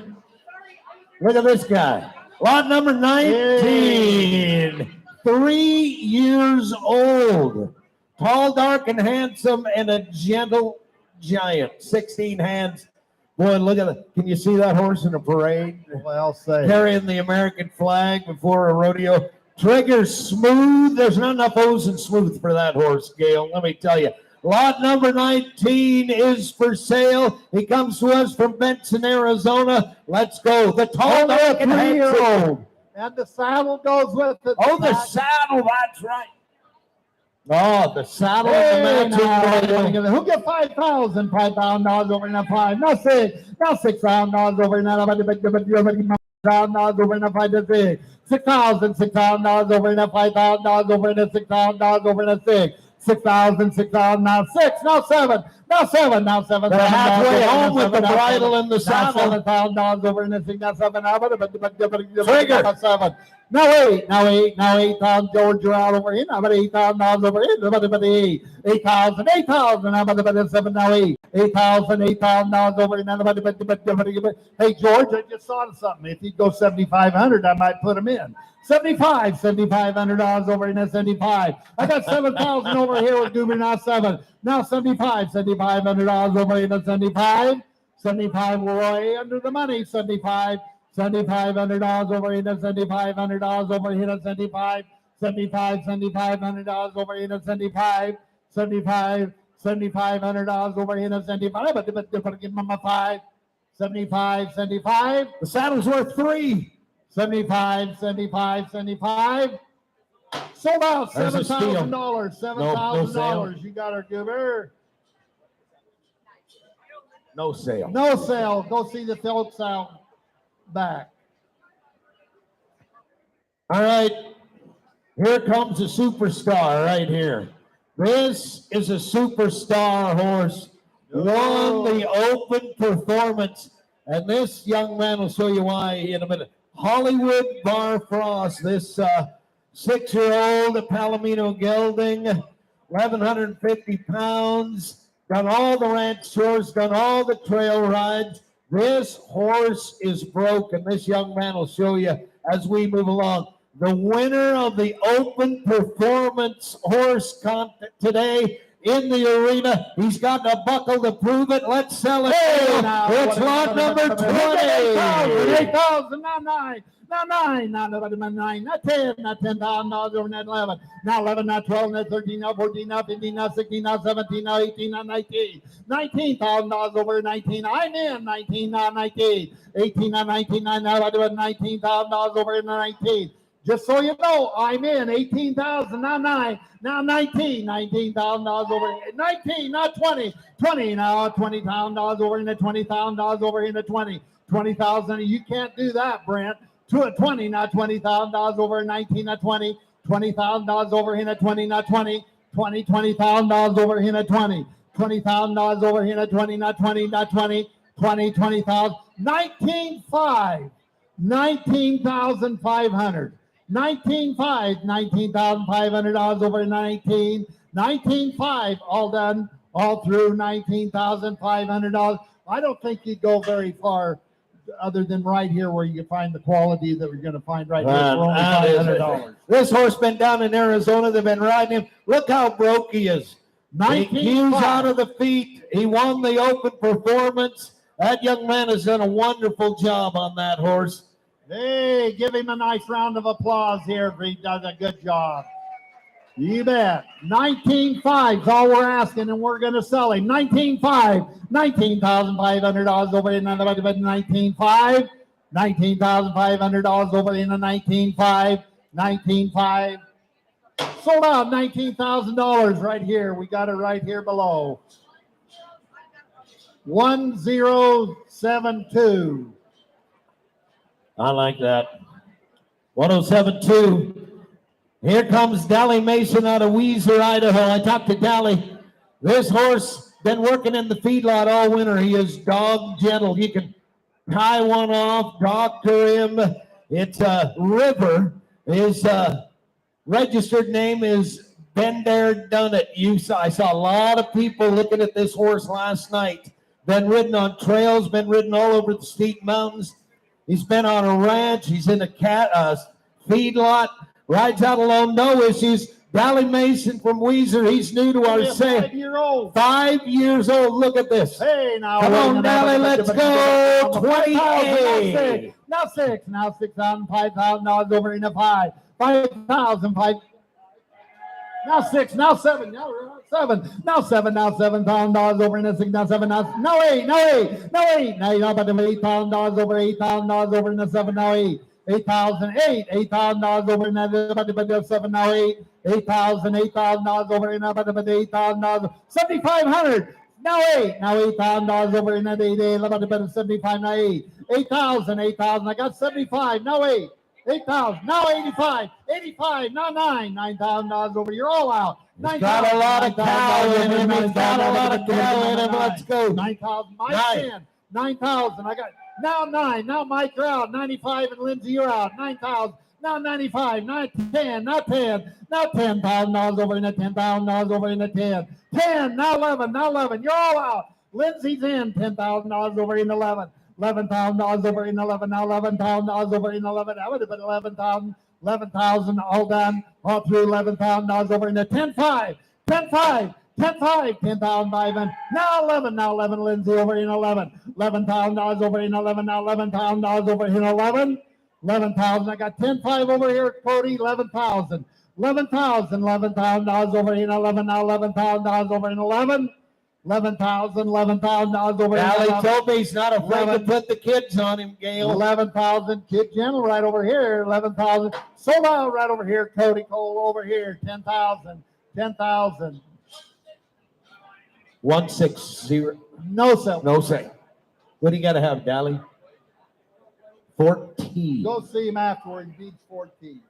Look at this guy. Lot number 19. 3 years old. Tall, dark, and handsome, and a gentle giant. 16 hands. Boy, look at that. Can you see that horse in a parade? Well, say. Carrying the American flag before a rodeo. Trigger's smooth. There's not enough O's in smooth for that horse, Gail. Let me tell you. Lot number 19 is for sale. He comes to us from Benson, Arizona. Let's go. The tall, dark, and handsome. And the saddle goes with it. Oh, the saddle. That's right. Oh, the saddle and the matching. Who get $5,000? $5,000 over in that 5. Now 6. Now $6,000 over in that. $6,000 over in that 5 to 6. $6,000 over in that $5,000 over in that $6,000 over in that 6. 6,000, 6,000, now 6, now 7, now 7, now 7. They're halfway home with the bridle and the saddle. $7,000 over in this thing, now 7, Trigger. now 7. Now 8, now 8, now 8,000. George, you're out over here. Now about $8,000 over here. About 8,000, 8,000. Now about 7, now 8. $8,000 over here. Now about, hey, George, I just thought of something. If he'd go 7,500, I might put him in. $7,500 over in that 75. I got 7,000 over here with Goober, now 7. Now $7,500 over in the 75. 75, we're way under the money. 75. $7,500 over here, $7,500 over here, $7,500 over here, $7,500 over here, 75. But give him a 5. 75. The saddle's worth 3. 75. Sold out. There's a steal. $7,000. $7,000. You got her, Goober. No sale. No sale. Go see the folks out back. All right, here comes a superstar right here. This is a superstar horse. Won the open performance, and this young man will show you why in a minute. Hollywood Bar Frost, this 6-year-old Palomino gelding, 1,150 pounds, done all the ranch tours, done all the trail rides. This horse is broken. This young man will show you as we move along. The winner of the open performance horse contest today in the arena. He's got a buckle to prove it. Let's sell it. Hey, now, it's lot number 20. 8,000, now 9. Now 9, now 9, now 10, now $10,000 over net 11. Now 11, now 12, now 13, now 14, now 15, now 16, now 17, now 18, now 19. $19,000 over 19. I'm in 19, now 19. 18, now 19, now $19,000 over 19. Just so you know, I'm in 18,000, now 9, now 19, $19,000 over 19, now 20, 20, now $20,000 over in the $20,000 over in the 20, 20,000. You can't do that, Brent. 20, now $20,000 over 19, now 20, $20,000 over here, 20, now 20, $20,000 over here, 20, $20,000 over here, 20, now 20, now 20, 20,000, 19,500, 19,500. $19,500 over 19, 19,500 all done, all through $19,500. I don't think you'd go very far other than right here where you can find the quality that we're going to find right here for only $500. This horse been down in Arizona. They've been riding him. Look how broke he is. 19 out of the feet. He won the open performance. That young man has done a wonderful job on that horse. Hey, give him a nice round of applause here if he does a good job. You bet. 19,500 is all we're asking, and we're going to sell him. 19,500, $19,500 over in the 19,500, $19,500 over in the 19,500, 19,500. Sold out $19,000 right here. We got it right here below. 1072. I like that. 1072. Here comes Dally Mason out of Weiser, Idaho. I talked to Dally. This horse been working in the feedlot all winter. He is dog gentle. You can tie one off, doctor him. It's River. His registered name is Been There, Done It. I saw a lot of people looking at this horse last night. Been ridden on trails, been ridden all over the steep mountains. He's been on a ranch. He's in a feedlot. Rides out alone, no issues. Dally Mason from Weiser. He's new to our sale. 5 years old. 5 years old. Look at this. Hey, now. Come on, Dally. Let's go. 28. Now 6. Now $6,000, $5,000 over in the 5. 5,000, 5. Now 6. Now 7. Now 7. Now 7. Now $7,000 over in the 6. Now 7. Now 8. Now 8. Now 8. Now you know about the $8,000 over $8,000 over in the 7. Now 8. $8,000 over in that 7. Now 8. $8,000 over in that $8,000. 7,500. Now 8. Now $8,000 over in that 8. 75. Now 8. 8,000. I got 75. Now 8. 8,000. Now 85. 85. Now 9. $9,000 over. You're all out. He's got a lot of cow in him. He's got a lot of cow in him. Let's go. 9,000. Mike Nine. 10. 9,000. I got now 9. Now Mike, you're out. 95 and Lindsay, you're out. 9,000. Now 95. 9, 10. Now 10. Now $10,000 over in the $10,000 over in the 10. 10. Now 11. Now 11. You're all out. Lindsay's in. $10,000 over in 11. $11,000 over in 11. Now $11,000 over in 11. That would have been 11,000. 11,000 all done. All through $11,000 over in the 10-5. 10-5. 10-5. 10,005 and now 11. Now 11. Lindsay over in 11. $11,000 over in 11. Now $11,000 over in 11. 11,000. I got 10-5 over here, Cody. 11,000. 11,000. $11,000 over in 11. Now $11,000 over in 11. 11,000. $11,000 over in Allie 11. told me he's not afraid to put the kids on him, Gail. 11,000. Kid Gentle right over here. 11,000. Sold out right over here. Cody Cole over here. 10,000. 10,000. 160. No sell. No say. What do you got to have, Dally? 14. Go see him afterward. He beats 14.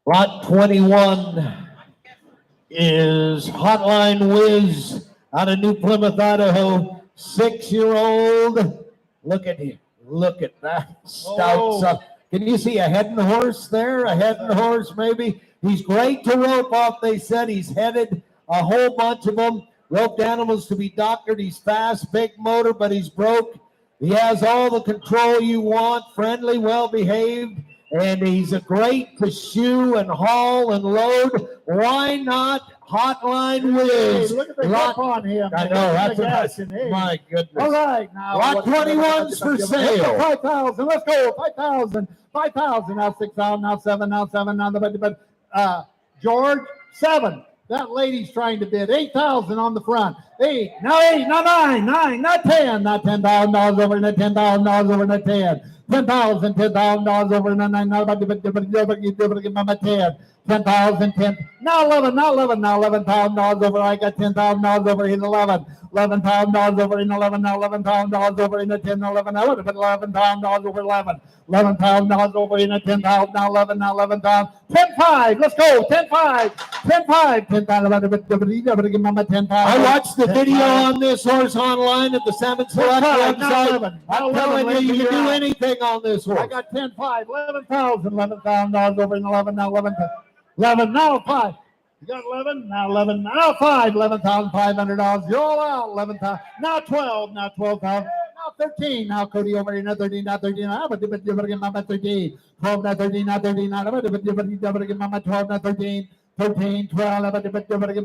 Lot 21 is Hotline Whiz out of New Plymouth, Idaho. 6-year-old. Look at him. Look at that stout son. Can you see a heading horse there? A heading horse, maybe? He's great to rope off, they said. He's headed a whole bunch of them. Roped animals to be doctored. He's fast, big motor, but he's broke. He has all the control you want, friendly, well-behaved, and he's a great to shoe and haul and load. Why not Hotline Whiz? Hey, look at the grip on him. I know, that's a a my goodness. All right, now. Lot 21's for sale. 5,000. Let's go. 5,000. 5,000. Now 6,000. Now 7. Now 7. Now George, 7. That lady's trying to bid 8,000 on the front. 8. Now 8. Now 9. 9. Now 10. Now $10,000 over in the $10,000 over in the 10. $10,000 over in the 9. Now about 10. 10,000. 10. Now 11. Now 11. Now $11,000 over. I got $10,000 over in 11. $11,000 over in 11. Now $11,000 over in the 10. 11. Now would have been $11,000 over 11. $11,000 over in the 10,000. Now 11. Now 11,000. 10-5. Let's go. 10-5. 10-5. 10,000. I watched the video on this horse online at the Salmon Select website. I'm telling you, you can do anything on this horse. I got 10-5. 11,000. $11,000 over in 11. Now 11. 11. Now 5. You got 11. Now 11. Now 5. $11,500. You're all out. 11,000. Now 12. Now 12,000. Now 13. Now Cody over here. Now 13. Now 13. Now 13. 12. Now 13. Now 13. Now 12. Now 13. 13, 12, 13, 13, now 14,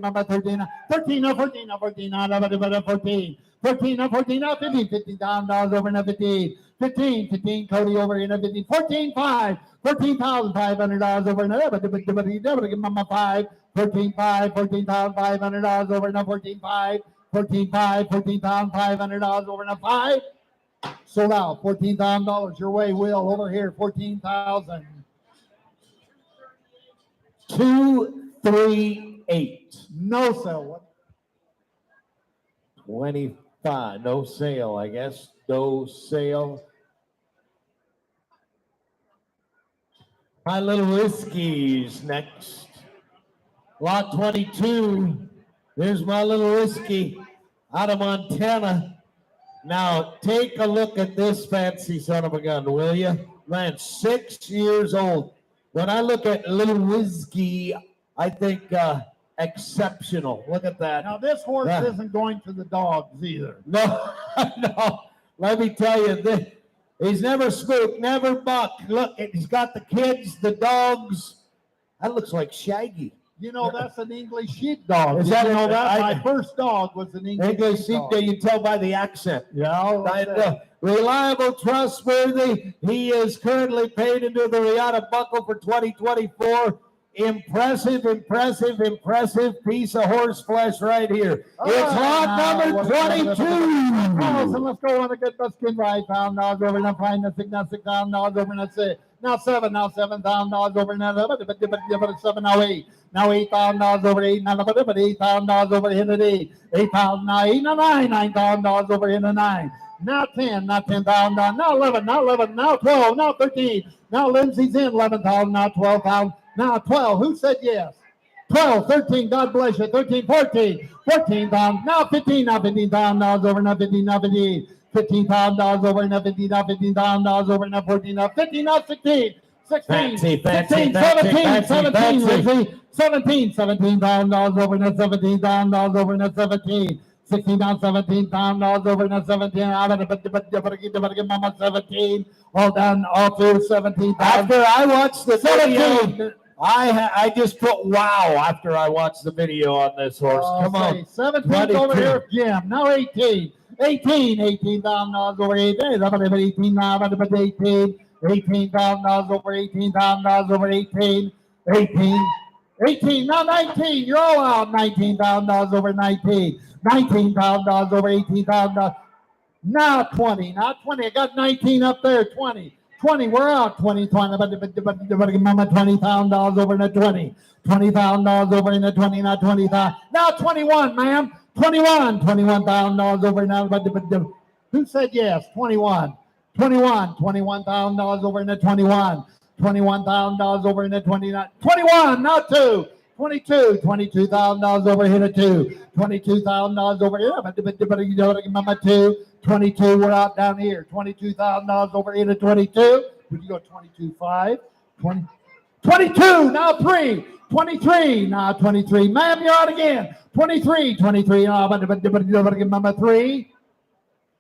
now 14, now 14, 14, now 14, now 15, $15,000 over now 15, 15, 15, Cody over here, 15, 14, 5, $14,500 over now 5, 14, 5, $14,500 over now 14, 5, 14, 5, $14,500 over now 5. Sold out, $14,000 your way, Will, over here, 14,000. 238. No sale. 25. No sale, I guess. No sale. My Little Whiskey's next. Lot 22. There's My Little Whiskey out of Montana. Now, take a look at this fancy son of a gun, will you? Man, 6 years old. When I look at Little Whiskey, I think exceptional. Look at that. Now, this horse isn't going to the dogs either. No, no. Let me tell you, he's never spooked, never bucked. Look, he's got the kids, the dogs. That looks like Shaggy. You know, that's an English sheepdog. Is that you know it? that? My first dog was an English sheepdog. You can tell by the accent. Yeah. Reliable, trustworthy. He is currently paid into the Riata buckle for 2024. Impressive piece of horse flesh right here. It's lot number 22. Let's go on a good buskin ride. $1,000 over now. Find the $6,000 over now. Now 7. Now $7,000 over now. 7. Now 8. Now $8,000 over 8. Now $8,000 over here to 8. 8,000 now 8. Now 9. $9,000 over here to 9. now 10, now 10,000, now 11, now 11, now 12, now 13. Now Lindsay's in 11,000, now 12,000, now 12. Who said yes? 12, 13, God bless you. 13, 14, 14,000, now 15, now 15,000 dollars over, now 15, now 15. $15,000 over, now 15, now $15,000 over, now 14, now 15, now 16. 16, Fancy, 16, fancy, 17, fancy, 17, fancy. Lindsay. 17, $17,000 over, now $17,000 over, now 17. 16 down, $17,000 over, now 17. Out of the mama 17. All done, all through 17,000. After I watched the 17. video, I just put wow after I watched the video on this horse. Come on. 17 over here, Jim. Now 18. 18, $18,000 over 18. I'm going to 18 now. I'm going to 18. $18,000 over 18,000 over 18. 18. 18, now 19. You're all out. $19,000 over 19. $19,000 over $18,000. Now 20. Now 20. I got 19 up there. 20. 20. We're out. 20. 20. Mama $20,000 over in the 20. $20,000 over in the 20. Now 20,000. Now 21, ma'am. 21. $21,000 over now. Who said yes? 21. 21. $21,000 over in the 21. $21,000 over in the 29. 21. Now 2. 22. $22,000 over here to 2. $22,000 over here. Mama 2. 22. We're out down here. $22,000 over here to 22. Would you go 22.5? 20. 22. Now 3. 23. Now 23. Ma'am, you're out again. 23. 23. Mama 3.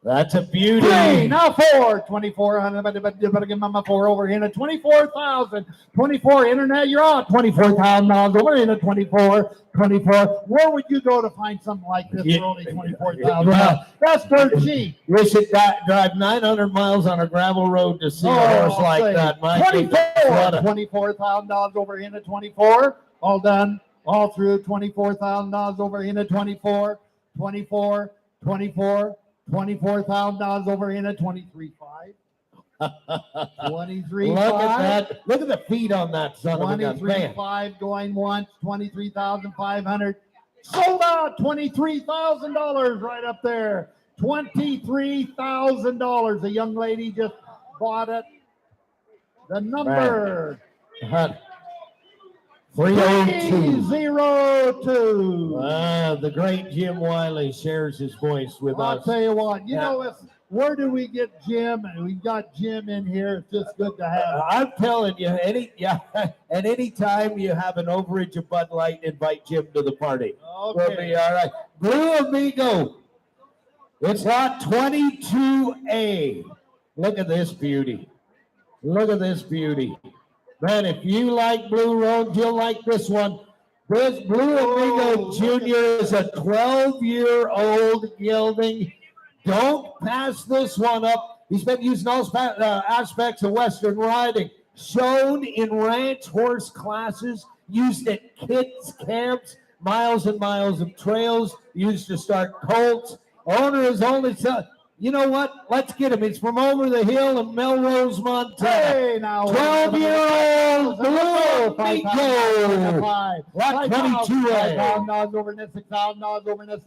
That's a beauty. 3. Now 4. 24. Mama 4 over here to 24,000. 24. Internet, you're out. $24,000 over here to 24. 24. Where would you go to find something like this for only 24,000? Well, That's dirt cheap. we should drive 900 miles on a gravel road to see a horse I'll like say that. My 24. $24,000 over here to 24. All done. All through. $24,000 over here to 24. 24. 24. $24,000 over in a 23.5. 23.5. Look at that. Look at the feet on that son of a gun. Man. 23.5 going once. 23,500. Sold out. $23,000 right up there. $23,000. A young lady just bought it. The number. 302. 302. The great Jim Wiley shares his voice with I'll us. tell you what, you know, where do we get Jim? And we've got Jim in here. It's just good to have. I'm telling you, at any time you have an overage of Bud Light, invite Jim to the party. Okay. We'll be all right. Blue Amigo. It's lot 22A. Look at this beauty. Look at this beauty. Man, if you like Blue Road, you'll like this one. This Blue Amigo Jr. is a 12-year-old gelding. Don't pass this one up. He's been using all aspects of Western riding. Shown in ranch horse classes, used at kids' camps, miles and miles of trails, used to start colts. Owner is only... You know what? Let's get him. He's from over the hill in Melrose, Montana. Hey, now 12-year-old Blue Amigo. Lot 22. $5,000 over net, $6,000 over net,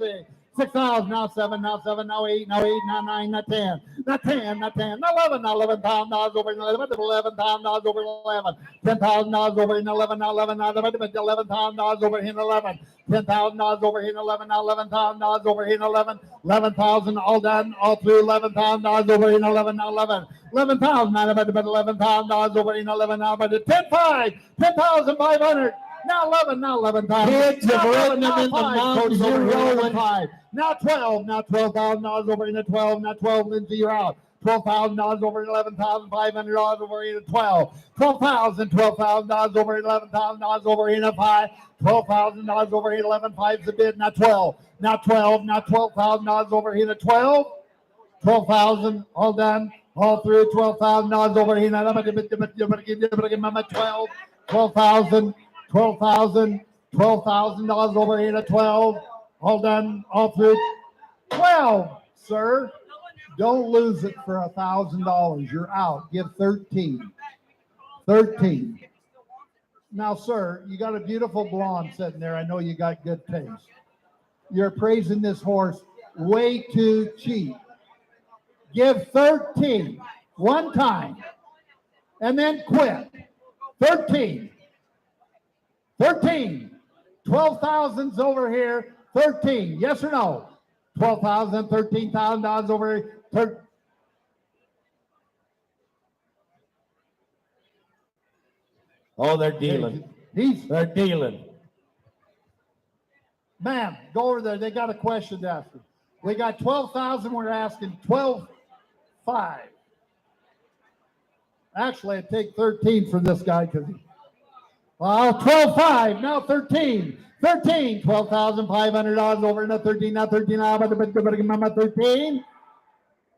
6,000, now 7, now 7, now 8, now 8, now 9, now 10, now 10, now 10, now 11, now $11,000 over 11, $11,000 over 11, $10,000 over in 11, now 11, now $11,000 over in 11, $10,000 over in 11, now $11,000 over in 11, 11,000 all done, all through $11,000 over in 11, now 11, 11,000, now $11,000 over in 11, now about 10,500, 10,500. Now 11, now 11,000. Kids have ridden them in the mountains. Over You're here, rolling. 5. Now 12, now $12,000 over in the 12, now 12, Lindsay, you're out. $12,000 over $11,500 over in the 12. $12,000 over $11,000 over in a 5. $12,000 over 11,500 is a bid. Now 12, now 12, now $12,000 over in the 12. 12,000, all done, all through $12,000 over here. Now 12, 12,000. $12,000 over here at 12. All done, all through 12, sir. Don't lose it for $1,000. You're out. Give 13. 13. Now, sir, you got a beautiful blonde sitting there. I know you got good taste. You're praising this horse way too cheap. Give 13 one time and then quit. 13. 13. 12,000's over here. 13. Yes or no? 12,000, $13,000 over here. Oh, they're dealing. They're dealing. Ma'am, go over there. They got a question to ask you. We got 12,000. We're asking 12,500. Actually, I'd take 13 for this guy because he. Well, 12,500. Now 13. 13. $12,500 over. Now 13. Now 13. Now 13.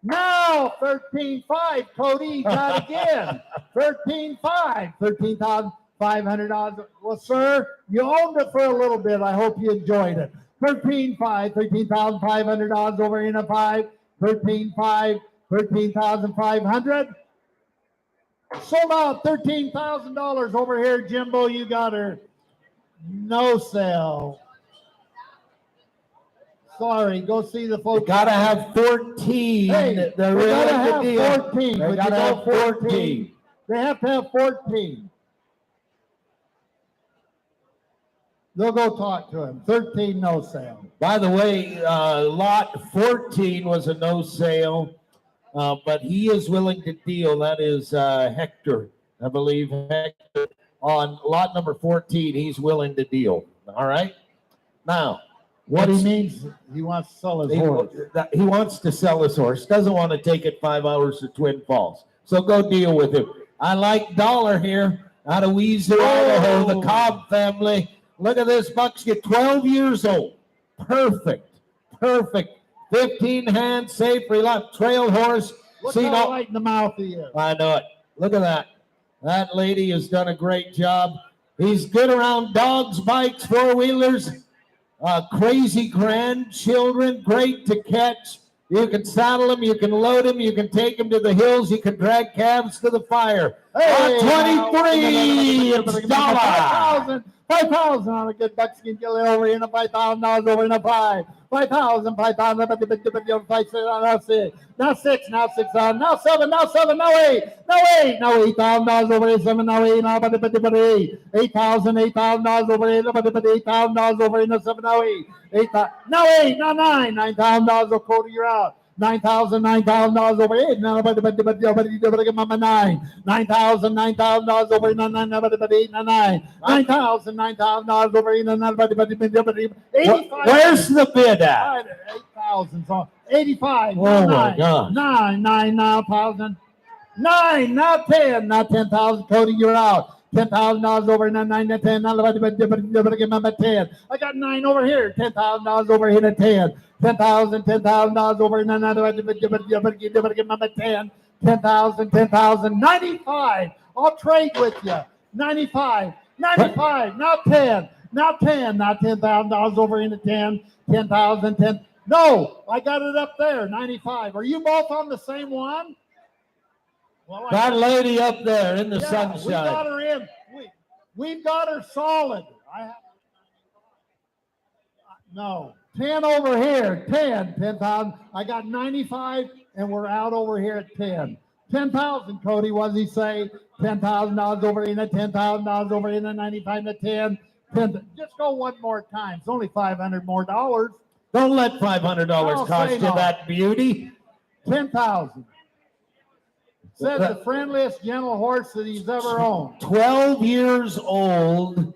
Now 13,500. Cody got again. 13,500. $13,500. Well, sir, you owned it for a little bit. I hope you enjoyed it. 13,500. $13,500 over in a 5. 13,500. 13,500. Sold out. $13,000 over here, Jimbo. You got her. No sale. Sorry, go see the folks. You gotta have 14. Hey, They're we really gotta have good deal. 14. They Would gotta you go have 14. They have to have 14. They'll go talk to him. 13, no sale. By the way, lot 14 was a no sale, but he is willing to deal. That is Hector, I believe. Hector on lot number 14, he's willing to deal. All right. Now, What he means, he wants to sell his horse. he wants to sell his horse. Doesn't want to take it 5 hours to Twin Falls. So go deal with him. I like Dollar here out of Weezer, Idaho, the Cobb family. Look at this buckskin, 12 years old. Perfect. 15 hands, safe, relaxed, trail horse. Look how light in the mouth he is. I know it. Look at that. That lady has done a great job. He's good around dogs, bikes, four-wheelers, crazy grandchildren, great to catch. You can saddle him, you can load him, you can take him to the hills, you can drag calves to the fire. Hey, 23, it's Dollar. 5,000 on a good buckskin gill over in a $5,000 over in a 5. 5,000, 5,000, now 6, now 6 on, now 7, now 8, now $8,000 over here, 7, now 8, now $8,000, $8,000 over here, $8,000 over in the 7, now 8, now 8, now 9, $9,000 of quota, you're out. $9,000 over 8. Now, $9,000 over 9, $9,000 over 85. Where's the bid at? 8,000. 85. Oh my God. 9, now 1,000. 9, now 10. Now 10,000. Cody, you're out. $10,000 over 9, 10. 10. I got 9 over here. $10,000 over here at 10. $10,000 over 9, 10. 10,000, 95. I'll trade with you. 95. Now 10. Now $10,000 over into 10. 10,000, 10. No, I got it up there. 95. Are you both on the same one? Well, That lady up there in the sunshine. We got her in. We've got her solid. No. 10 over here. 10,000. I got 95, and we're out over here at 10. 10,000, Cody, what does he say? $10,000 over in at $10,000 over in at 95 to 10. Just go one more time. It's only $500 more dollars. Don't let $500 cost you no. that beauty. 10,000. Said the friendliest, gentle horse that he's ever owned. 12 years old,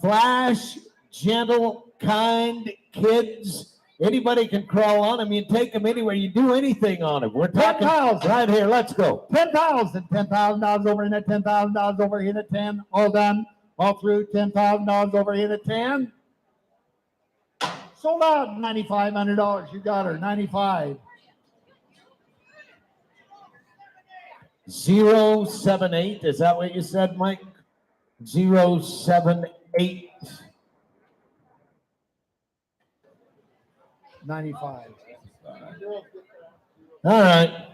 flash, gentle, kind, kids. Anybody can crawl on him. You take him anywhere. You do anything on him. We're talking 10,000. right here. Let's go. 10,000. $10,000 over in at $10,000 over in at 10. All done. All through. $10,000 over in at 10. Sold out. $9,500. You got her. 95. 078. Is that what you said, Mike? 078. 95. All right.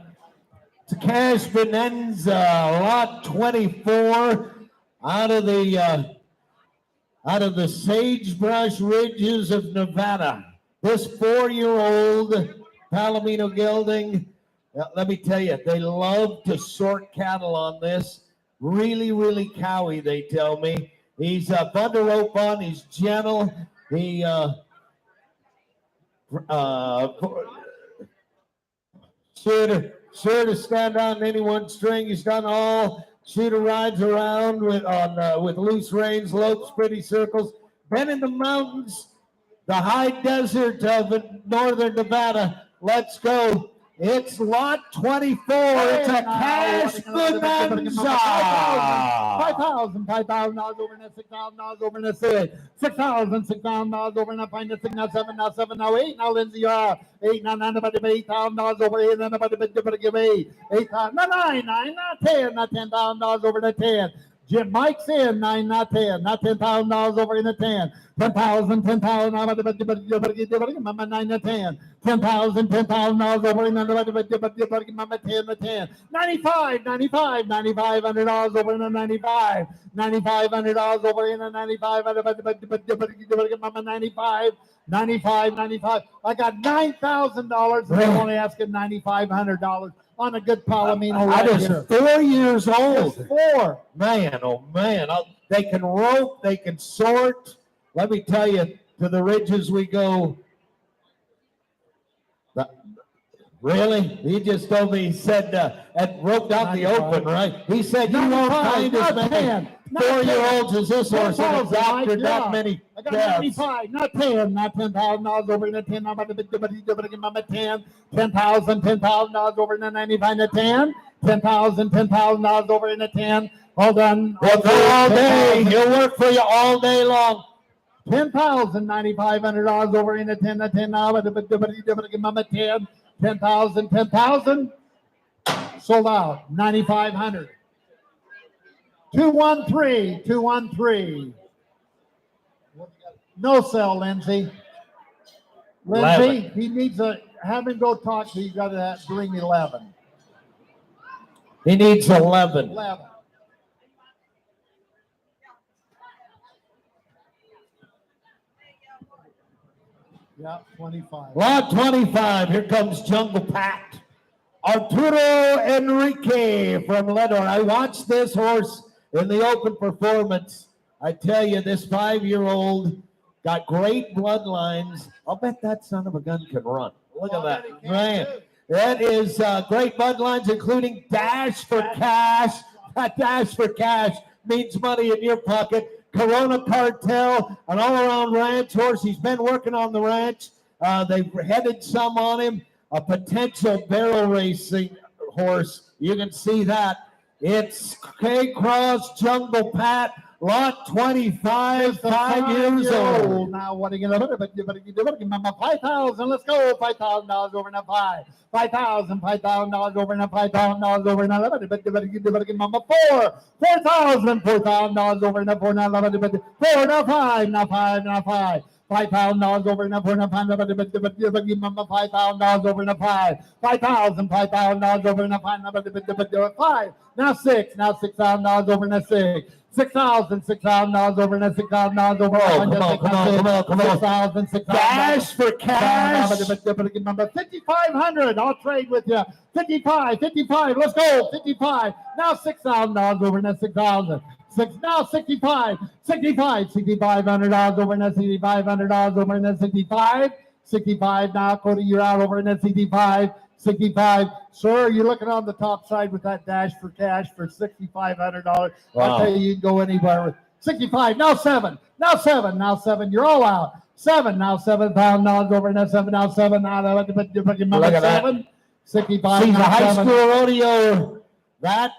It's a cash bonanza, lot 24 out of the sagebrush ridges of Nevada. This 4-year-old Palomino gelding Let me tell you, they love to sort cattle on this. Really, really cowy, they tell me. He's fun to rope on. He's gentle. He sure to stand on any one string. He's done all. Shooter rides around with loose reins, lopes, pretty circles. Been in the mountains, the high desert of northern Nevada. Let's go. It's lot 24. It's a cash bonanza. $5,000 over in the $6,000 over in the $6,000, $6,000 over in the $5, $6, now $7, now $7, now $8, now Lindsay, you are $8, now $8,000 over here, then about give me $8,000, now $9, now $10, now $10,000 over the $10. Jim Mike's in 9, not 10, not $10,000 over in the 10. 10,000, 10,000, mama 9 to 10. 10,000, $10,000 over in the mama 10 to 10. 95, 95, $9,500 over in the 95. $9,500 over in the 95. Mama 95. 95, 95. I got $9,000 and they're only asking $9,500 on a good Palomino I right was here. 4 years old. Just 4. Man, oh man. They can rope, they can sort. Let me tell you, to the ridges we go. Really? He just told me, he said, roped out the open, right? He said, you won't find as many 4-year-olds as this horse that have doctored that many. I got 95, not 10, not $10,000 over in the 10. I'm about to give him a 10. $10,000 over in the 95 to 10. $10,000 over in the 10. All done. We'll go all day. He'll work for you all day long. $10,000 over in the 10 to 10 now. But give him a 10. 10,000. Sold out. 9,500. 213. No sell, Lindsay. Lindsay, he needs have him go talk to you. Got to bring 11. He needs 11. 11. Yeah, 25. Lot 25. Here comes Jungle Pat. Arturo Enrique from Ledor. I watched this horse in the open performance. I tell you, this 5-year-old got great bloodlines. I'll bet that son of a gun can run. Look at that, man. That is great bloodlines, including Dash for Cash. That Dash for Cash means money in your pocket. Corona Cartel, an all-around ranch horse. He's been working on the ranch. They've headed some on him. A potential barrel racing horse. You can see that. It's K-Cross Jungle Pat, lot 25, 5 years old. Now, what are you going to do? $5,000. Let's go. $5,000 over in a 5. $5,000 over in a $5,000 over in a 11. Mama 4. $4,000 over in a 4. Now 11. 4 now 5. Now 5. Now 5. $5,000 over in a 4. Now 5. Mama $5,000 over in a 5. $5,000 over in a 5. Now 5. Now 6. Now $6,000 over in a 6. $6,000 over in a $6,000 over. Come on. $6,000. Dash for Cash. 5,500. I'll trade with you. 55. Let's go. 55. Now $6,000 over in a 6,000. Now 65. $6,500 over in a $6,500 over in a 65. 65 now. Cody, you're out over in a 65. 65. Sir, you're looking on the top side with that Dash for Cash for $6,500. Wow. I'll tell you can go anywhere with 65. Now 7. You're all out. 7. Now $7,000 over in that 7. Now 7. Now Look at that. 7. 65. She's a now high 7. school rodeo. That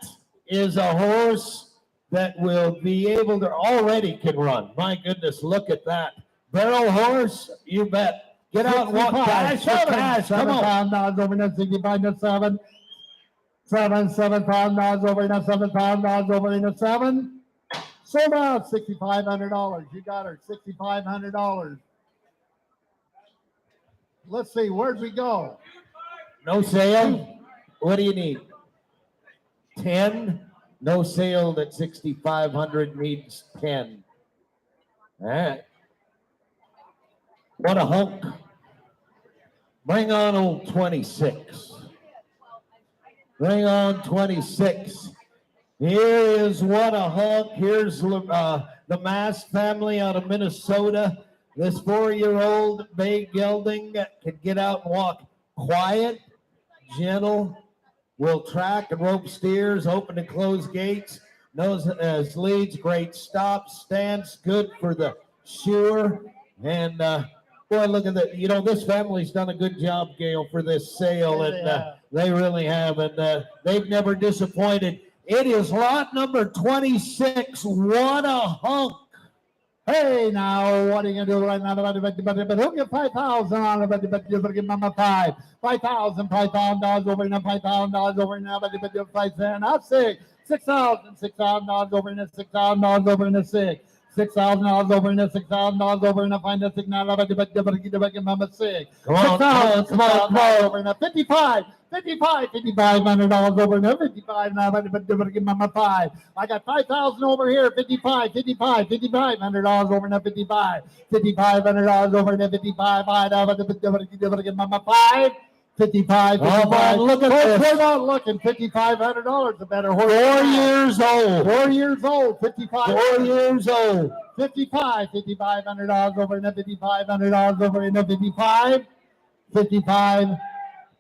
is a horse that will be able to already can run. My goodness, look at that. Barrel horse, you bet. Get out and walk. Dash for Cash. Come on. $7,000 over in that 65 to 7. $7,000 over in that $7,000 over in the 7. Sold out $6,500. You got her $6,500. Let's see, where'd we go? No sale. What do you need? 10. No sale at 6,500 needs 10. All right. What a hunk. Bring on old 26. Bring on 26. Here is What a Hunk. Here's the Mass family out of Minnesota. This 4-year-old bay gelding can get out and walk quiet, gentle, will track and rope steers, open and close gates, knows as leads, great stops, stance, good for the shoer. And boy, look at that. You know, this family's done a good job, Gail, for this sale, and they really have, and they've never disappointed. It is lot number 26. What a Hunk. Hey, now, what are you going to do right now? But who'll get 5,000 on it? But you better give Mama 5. $5,000 over now, $5,000 over now, but 5 cents, not 6. $6,000 over in the $6,000 over in the 6. $6,000 over in the $6,000 over in the find the signal, but give Mama 6. Come on, come on. Over in the 55. $5,500 over there, 55 now, but give Mama 5. I got 5,000 over here, $5,500 over there, 55. $5,500 over there, 55. I know, but give Mama 5. 55. Oh, man, look at this. We're not looking. $5,500 a better horse. 4 years old. 4 years old. 55. 4 years old. $5,500 over in the $5,500 over in the 55. 55.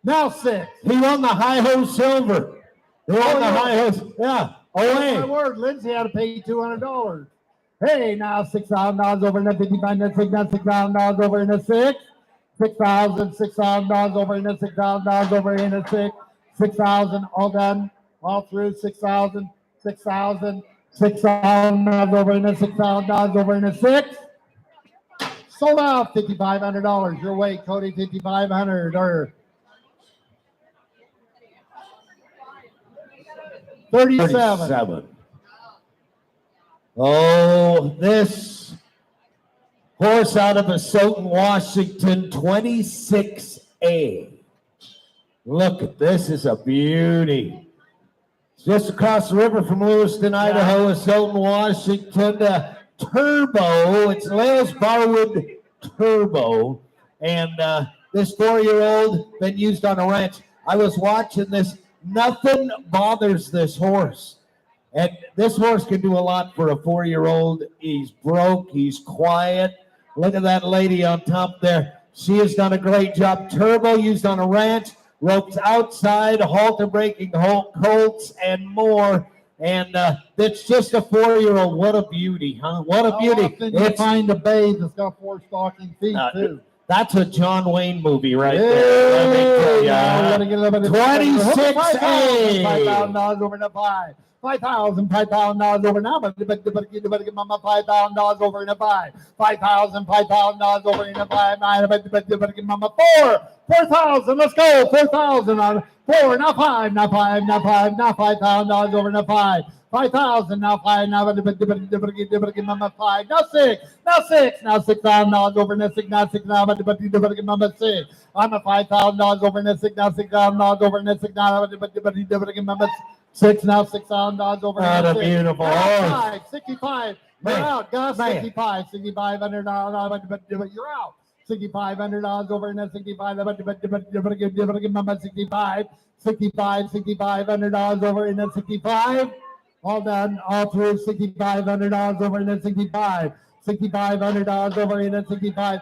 Now 6. He won the Hi-Ho Silver. He won the Hi-Ho. Yeah. Oh, my word. Lindsay had to pay $200. Hey, now $6,000 over in the 55. $6,000 over in the 6. $6,000 over in the $6,000 over in the 6. 6,000 all done. All through 6,000. 6,000 over in the $6,000 over in the 6. Sold out $5,500. Your way, Cody. 5,500 or 37. Oh, this horse out of Asotin, Washington, 26A. Look at this, is a beauty. It's just across the river from Lewiston, Idaho, Asotin, Washington. Turbo, it's Les Barwood Turbo. And this 4-year-old been used on a ranch. I was watching this. Nothing bothers this horse. And this horse can do a lot for a 4-year-old. He's broke. He's quiet. Look at that lady on top there. She has done a great job. Turbo used on a ranch, ropes outside, halter breaking colts, and more. And it's just a 4-year-old. What a beauty, huh? What a beauty. It's find a babe that's got 4 stalking feet, too. That's a John Wayne movie right there. Let me tell you. 26A. $5,000 over the 5. $5,000 over now, but give Mama $5,000 over in the 5. $5,000 over in the 5. But give Mama 4,000. Let's go. 4,000 on 4. Now 5. Now $5,000 over in the 5. 5,000 now 5 now give Mama 5 now 6 now $6,000 over in the 6 now 6 now but give Mama 6. I'm a $5,000 over in the 6 now $6,000 over in the 6 now give Mama 6 now $6,000 over in the 6. Beautiful horse. 65. You're out, Gus. 65. $6,500 but you're out. $6,500 over in the 65 but give Mama 65. $6,500 over in the 65. All done, all through $6,500 over in the 65. $6,500 over in the 65.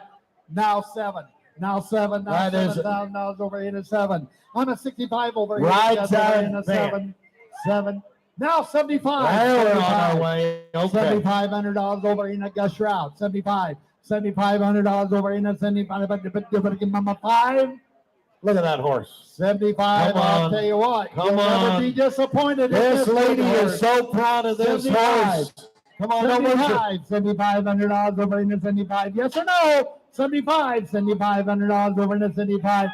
Now 7. Now $7,000 over in the 7. I'm a 65 over here. Right in the 7. 7. Now 75. We're on our way. Okay. $7,500 over in the Gus Route. 75. $7,500 over in the 75. But give Mama 5. Look at that horse. 75. I'll tell you what. You'll never be disappointed. This lady is so proud of this 75. horse. Come on, $7,500 over in the 75. Yes or no? 75. $7,500 over in the 75.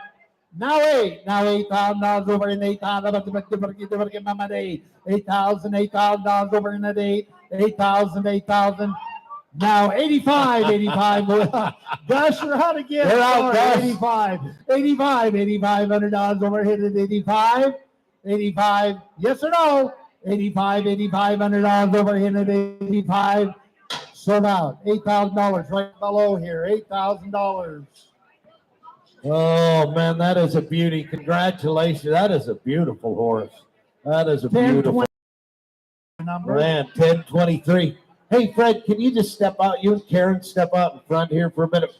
Now 8. Now $8,000 over in 8,000. Give Mama 8. $8,000 over in that 8. 8,000. Now 85. Gus, you're out again. You're out, Gus. 85. $8,500 over hit at 85. 85. Yes or no? $8,500 over hit at 85. Sold out. $8,000 right below here. $8,000. Oh, man, that is a beauty. Congratulations. That is a beautiful horse. That is a 10, beautiful 20 number. man. 10-23. Hey, Fred, can you just step out? You and Karen step out in front here for a minute.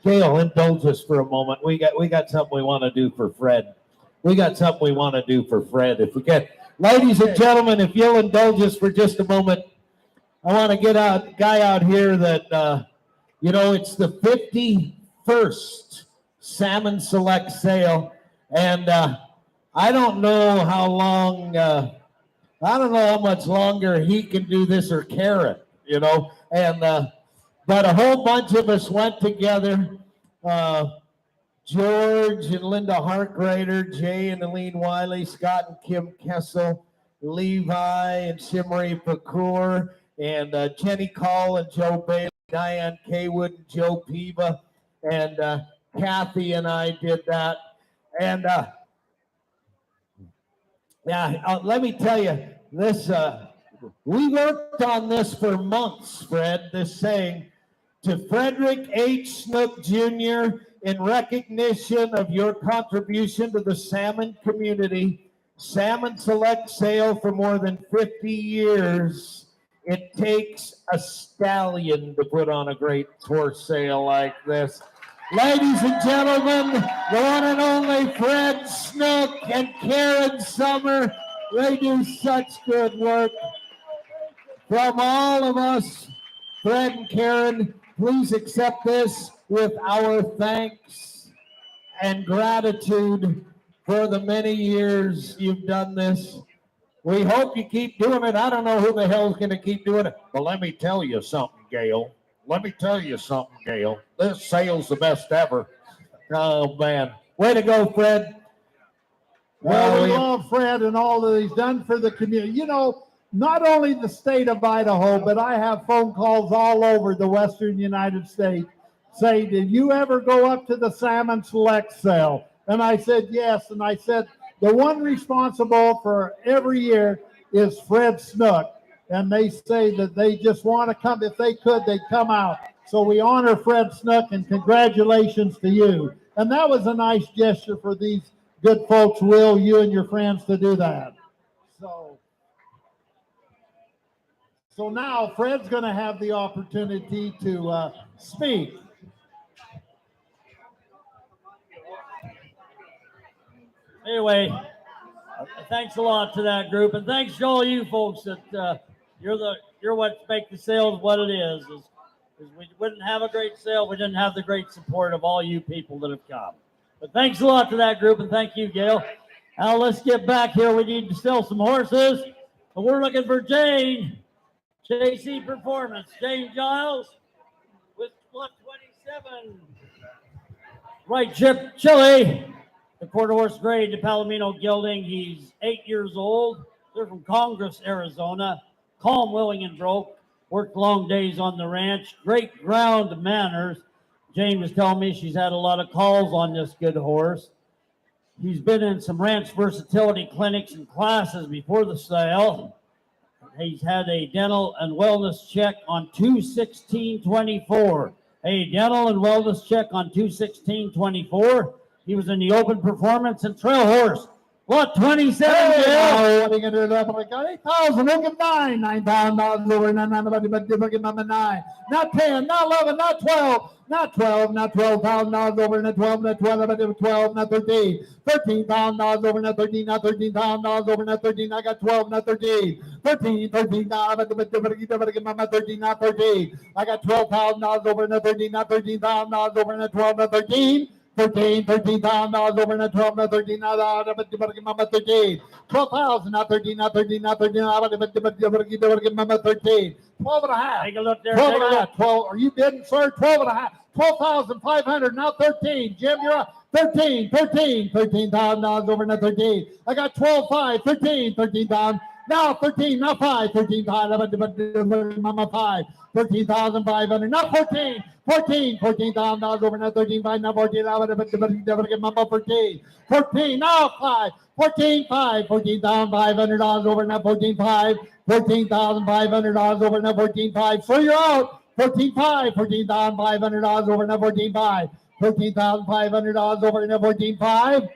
Gail, indulge us for a moment. We got something we want to do for Fred. We got something we want to do for Fred. If we can. Ladies and gentlemen, if you'll indulge us for just a moment, I want to get a guy out here that, it's the 51st Salmon Select sale. And I don't know how long, I don't know how much longer he can do this or Karen, And, but a whole bunch of us went together. George and Linda Harkrader, Jay and Aline Wiley, Scott and Kim Kessel, Levi and Shimmery Pakur, and Jenny Call and Joe Bailey, Diane Kaywood and Joe Piva, and Kathy and I did that. And let me tell you, this we worked on this for months, Fred, this saying, to Frederick H. Snook Jr., in recognition of your contribution to the salmon community, Salmon Select sale for more than 50 years. It takes a stallion to put on a great horse sale like this. Ladies and gentlemen, the one and only Fred Snook and Karen Summer, they do such good work. From all of us, Fred and Karen, please accept this with our thanks and gratitude for the many years you've done this. We hope you keep doing it. I don't know who the hell's going to keep doing it, but let me tell you something, Gail. This sale's the best ever. Oh, man. Way to go, Fred. Well, we love Fred and all that he's done for the community. Not only the state of Idaho, but I have phone calls all over the western United States say, did you ever go up to the Salmon Select sale? And I said, yes. And I said, the one responsible for every year is Fred Snook. And they say that they just want to come. If they could, they'd come out. So we honor Fred Snook and congratulations to you. And that was a nice gesture for these good folks, Will, you and your friends, to do that. So now Fred's going to have the opportunity to speak. Anyway, thanks a lot to that group, and thanks to all you folks that you're what make the sales what it is we wouldn't have a great sale. We didn't have the great support of all you people that have come. But thanks a lot to that group, and thank you, Gail. Now let's get back here. We need to sell some horses, and we're looking for Jane. JC Performance, Jane Giles with lot 27. Right Chip Chili, the quarter horse grade, the Palomino Gelding. He's 8 years old. They're from Congress, Arizona. Calm, willing, and broke. Worked long days on the ranch. Great ground manners. Jane was telling me she's had a lot of calls on this good horse. He's been in some ranch versatility clinics and classes before the sale. He's had a dental and wellness check on 2/16/24. A dental and wellness check on 2/16/24. He was in the open performance and trail horse. Lot 27, Hey, what are you going to do? I got 8,000. Look at 9. $9,000 over. $9. Not 10, not 11, not 12. Not 12, not $12,000 over, not 12, not 12, not 13. $13,000 over, not 13, not $13,000 over, not 13. I got 12, not 13. 13, not 13, not 13. I got $12,000 over, not 13, not $13,000 over, not 12, not 13. $13,000 over, not 12, not 13, not 13. 12,000, not 13, not 13, not 13, not 13. 12 and a half. Take a look there. 12 and a half. 12. Are you bidding, sir? 12 and a half. 12,500, now 13. Jim, you're up. 13. $13,000 over, not 13. I got 12,500. 13,000. Now 13, now 5. 13,000, mama 5. 13,500, not 14. $14,000 over, now 13,500, now 14. Mama 14. 14, now 5. 14,500. $14,500 over, now 14,500. $14,500 over, now 14,500. So you're out. 14,500. $14,500 over, now 14,500. $13,500 over in the 14.5.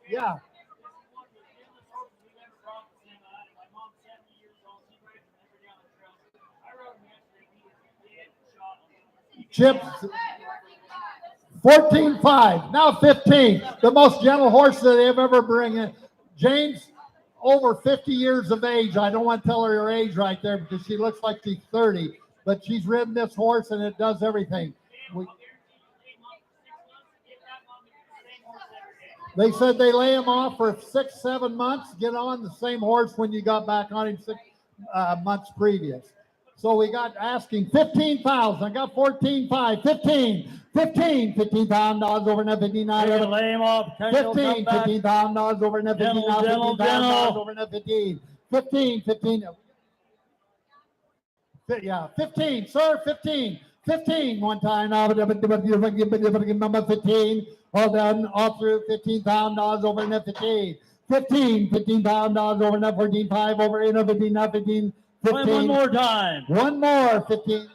Yeah. Chips, 14.5, now 15. The most gentle horse that they've ever bring in. James, over 50 years of age. I don't want to tell her her age right there because she looks like she's 30, but she's ridden this horse and it does everything. They said they lay him off for 6-7 months, get on the same horse when you got back on him 6 months previous. So we got asking 15,000. I got 14.5, 15, $15,000 over in the 59. They're gonna lay him off. $15,000 over in the 59. $15,000 over in the 15. 15. Yeah, 15, sir, 15. 15 one time now, number 15, all down, all through, $15,000 over in the 15. $15,000 over in the 14.5 over in the 15. 15. One more time. One more, 15.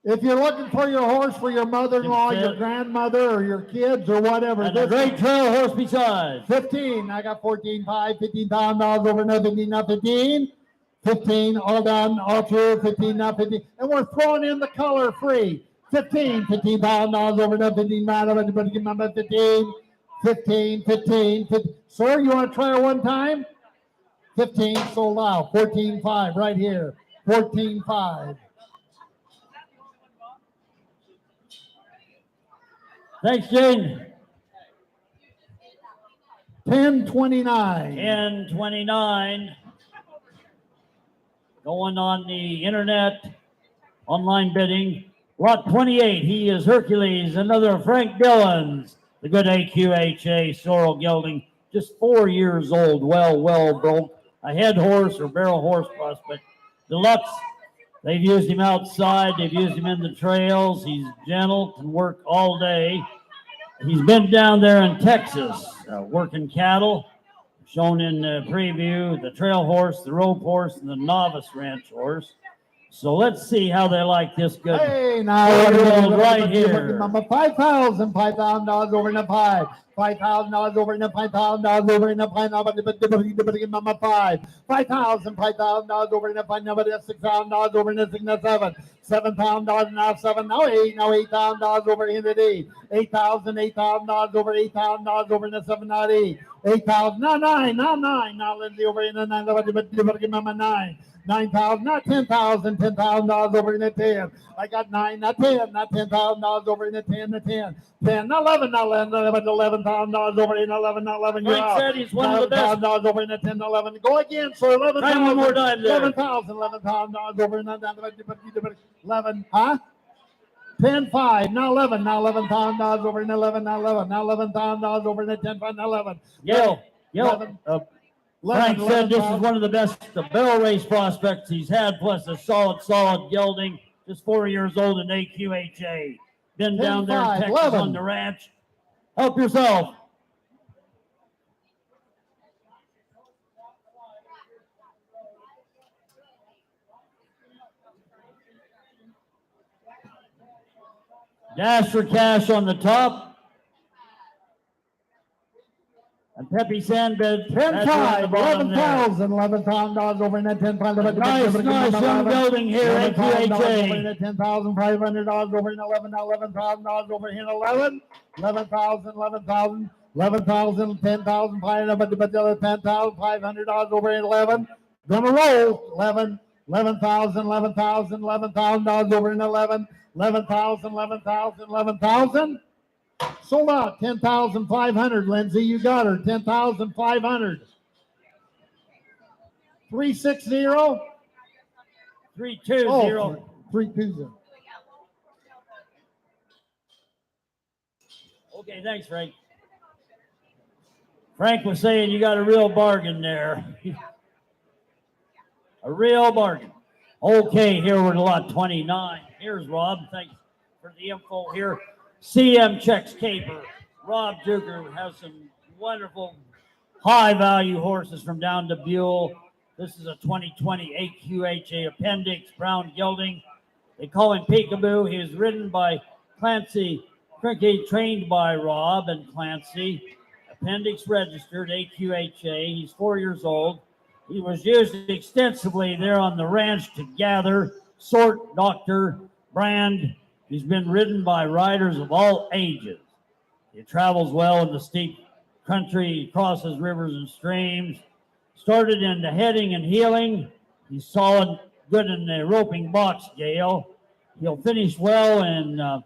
If you're looking for your horse for your mother-in-law, your grandmother, or your kids, or whatever. And a great trail horse besides. 15. I got 14.5, $15,000 over another 15. 15, all down, all through, 15, now 15. And we're throwing in the color free. $15,000 over another 15. 15. Sir, you want to try it one time? 15 sold out. 14.5 right here. 14.5. Thanks, Jane. 10.29. 10.29. Going on the internet, online bidding. Lot 28, he is Hercules, another Frank Dillons. The good AQHA sorrel gelding, just 4 years old, well broke. A head horse or barrel horse prospect. Deluxe, they've used him outside. They've used him in the trails. He's gentle, can work all day. He's been down there in Texas working cattle, shown in the preview, the trail horse, the rope horse, and the novice ranch horse. So let's see how they like this good. Hey, now right here. $5,000 over in the 5. $5,000 over in the $5,000 over in the $5,000 over in the $6,000 over in the 7. $7,000 now 7 now 8 now $8,000 over in the D. $8,000 over $8,000 over in the 7 now 8. 8,000 now 9 now Lindsay over in the 9 9. 9,000, not 10,000, $10,000 over in the 10. I got 9, not 10, not $10,000 over in the 10, the 10. 10, not 11, not 11, $11,000 over in 11, not 11. You're Frank out. said he's one of the best. $11,000 over in the 10, 11. Go again, sir. 11,000. One more time there. $11,000 over in the 11, huh? 10-5, now 11, now $11,000 over in 11, now 11, now $11,000 over in the 10, 5, now 11. Yo. 11. Frank said this is one of the best barrel race prospects he's had, plus a solid gelding. Just 4 years old in AQHA. Been down there in Texas 11. on the ranch. Help yourself. Dash for cash on the top. And Pepe Sandbed. 10-5, $11,000 over in that 10,500. Nice young building here, AQHA. $10,500 over in 11, $11,000 over in 11. 11,000, 11,000, 11,000, 10,500, but the other $10,500 over in 11. Gonna roll 11, 11,000, 11,000, $11,000 over in 11. 11,000, 11,000, 11,000. Sold out, 10,500, Lindsay. You got her, 10,500. 360. 320. Oh, 320. Okay, thanks, Frank. Frank was saying you got a real bargain there. A real bargain. Okay, here we're at lot 29. Here's Rob. Thanks for the info here. CM Checks Caper. Rob Duker has some wonderful high-value horses from down to Buell. This is a 2020 AQHA Appendix Brown Gelding. They call him Peekaboo. He was ridden by Clancy Cricket, trained by Rob and Clancy. Appendix registered, AQHA. He's 4 years old. He was used extensively there on the ranch to gather, sort, doctor, brand. He's been ridden by riders of all ages. He travels well in the steep country. He crosses rivers and streams. Started in the heading and heeling. He's solid, good in the roping box, Gail. He'll finish well in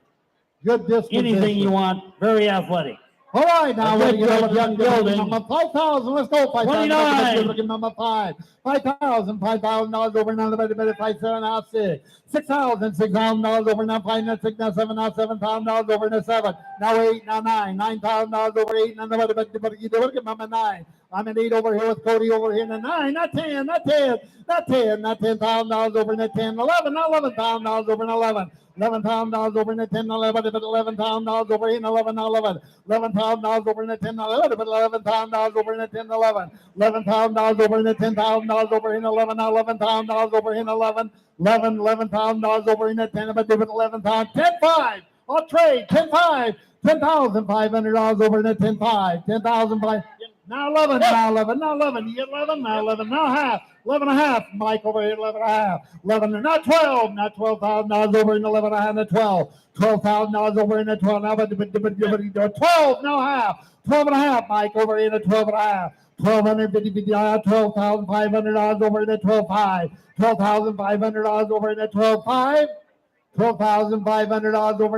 Good disposition. anything you want. Very athletic. All right, now A we're good going to young building. number 5,000. Let's go. 29. Look at number 5. 5,000. $5,000 over now. The minute 5, 7, now 6. $6,000. $6,000 over now. 5, now 6, now 7, now $7,000 over now 7. Now 8, now 9. $9,000 over 8. Now look at number 9. I'm an 8 over here with Cody over here. Now 9, not 10, not 10, not 10, not $10,000 over in the 10, 11, now $11,000 over in 11. $11,000 over in the 10, 11, but $11,000 over in 11, 11. $11,000 over in the 10, 11, but $11,000 over in the 10, 11. $11,000 over in the $10,000 over in 11, $11,000 over in 11. $11,000 over in the 10, but $11,000, 10,5. I'll trade 10,5. $10,500 over in the 10,5. 10,500. Now 11, now 11, now 11. You get 11, now 11, now half. 11 and a half. Mike over here, 11 and a half. 11, now 12. Now $12,000 over in 11 and a half, now 12. $12,000 over in the 12. Now 12, now half. 12 and a half. Mike over in the 12 and a half. $12,500 over in the 12.5. $12,500 over in the 12.5. $12,500 over in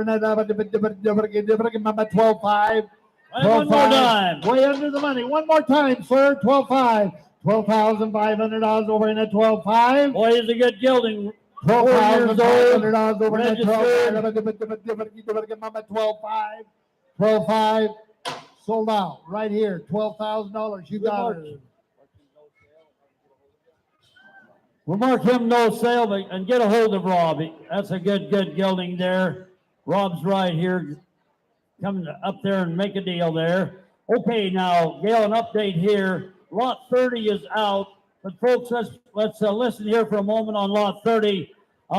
the 12.5. One more time. Way under the money. One more time, sir. 12.5. $12,500 over in the 12.5. Boy, is a good gelding. 12,500 over in the Registered. 12.5. 12.5. Sold out right here. $12,000. You got it. We'll mark him no sale and get a hold of Rob. That's a good gelding there. Rob's right here. Come up there and make a deal there. Okay, now, Gail, an update here. Lot 30 is out, but folks, let's listen here for a moment on lot 30.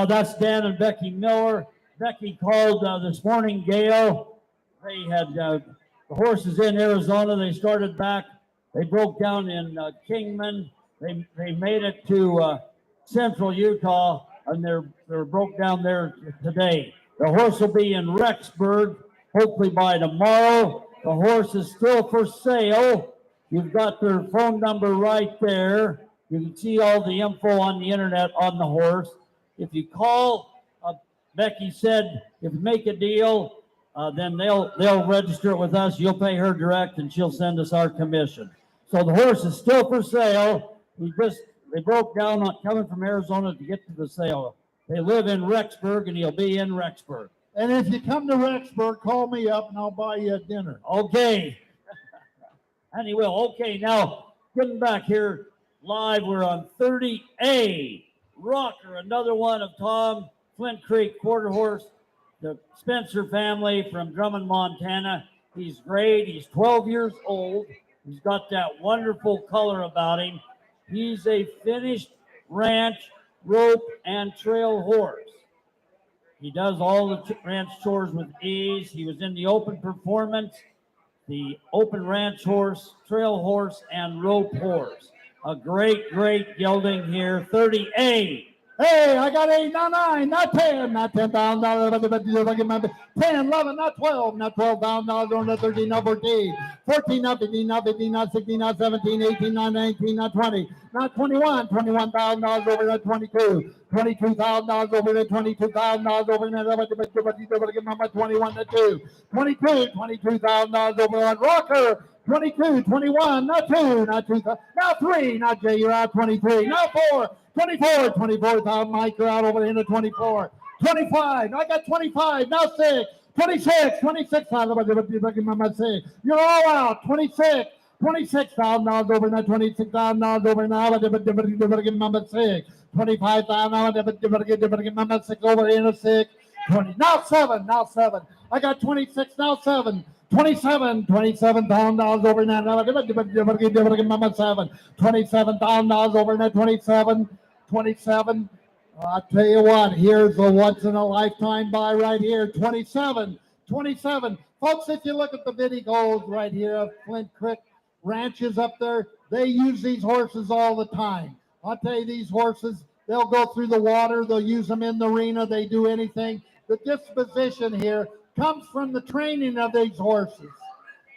That's Dan and Becky Miller. Becky called this morning, Gail. They had the horses in Arizona. They started back. They broke down in Kingman. They made it to central Utah, and they're broke down there today. The horse will be in Rexburg. Hopefully by tomorrow. The horse is still for sale. You've got their phone number right there. You can see all the info on the internet on the horse. If you call, Becky said, if you make a deal, then they'll register it with us. You'll pay her direct, and she'll send us our commission. So the horse is still for sale. They broke down on coming from Arizona to get to the sale. They live in Rexburg, and he'll be in Rexburg. And if you come to Rexburg, call me up and I'll buy you a dinner. Okay. And he will. Okay, now getting back here live, we're on 30A. Rocker, another one of Tom Flint Creek quarter horse, the Spencer family from Drummond, Montana. He's great. He's 12 years old. He's got that wonderful color about him. He's a finished ranch, rope, and trail horse. He does all the ranch chores with ease. He was in the open performance, the open ranch horse, trail horse, and rope horse. A great gelding here. 30A. Hey, I got 8, not 9, not 10, not $10,000. 10, 11, not 12, not $12,000 on the 13, not 14. 14, not 15, not 15, not 16, not 17, 18, not 19, not 20, not 21. $21,000 over the 22. $22,000 over the $22,000 over the 21 to 2. $22,000 over on Rocker. 22, 21, not 2, not 2, now 3, not Jay, you're out 23, now 4, 24, 24,000, Mike, you're out over here to 24, 25, I got 25, now 6, 26, 26,000, you're all out, 26, $26,000 over now, $26,000 over now, number 6, 25,000, number 6 over here to 6, 20, now 7, I got 26, now 7. $27,000 over that. $27,000 over that. 27. I'll tell you what, here's a once in a lifetime buy right here. 27. Folks, if you look at the videos right here of Flint Creek ranches up there, they use these horses all the time. I'll tell you, these horses, they'll go through the water, they'll use them in the arena, they do anything. The disposition here comes from the training of these horses.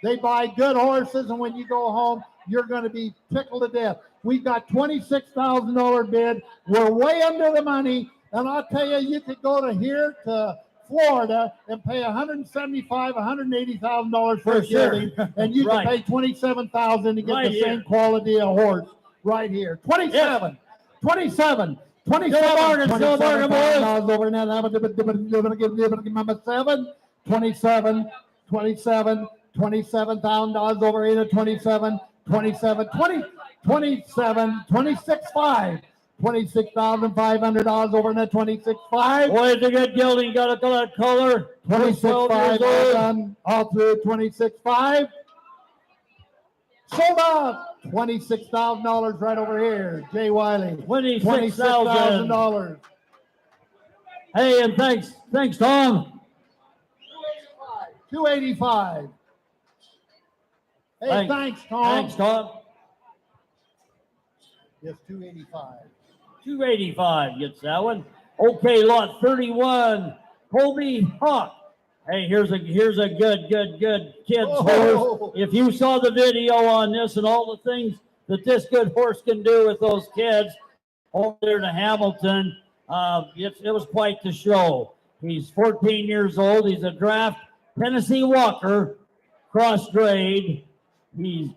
They buy good horses, and when you go home, you're going to be tickled to death. We've got $26,000 bid. We're way under the money, and I'll tell you, you could go to here to Florida and pay $175,000, $180,000 for a sure. gelding, and you Right. can pay $27,000 to get Right the here. same quality of horse right here. 27. bargain, still a bargain, boys. Over now, I'm gonna give Mama 7, 27, $27,000 over here to 27, 26,500, $26,500 over in the 26,500. Boy, it's a good gelding. Got a good color. 26,500 all done, all through 26,500. Sold out. $26,000 right over here. Jay Wiley. $26,000. Hey, and thanks, Tom. 285. Hey, thanks, Tom. Thanks, Tom. Yes, 285. 285 gets that one. Okay, lot 31, Colby Hawk. Hey, here's a good kid's horse. If you saw the video on this and all the things that this good horse can do with those kids over there to Hamilton, it was quite the show. He's 14 years old. He's a draft Tennessee Walker, cross-grade. He's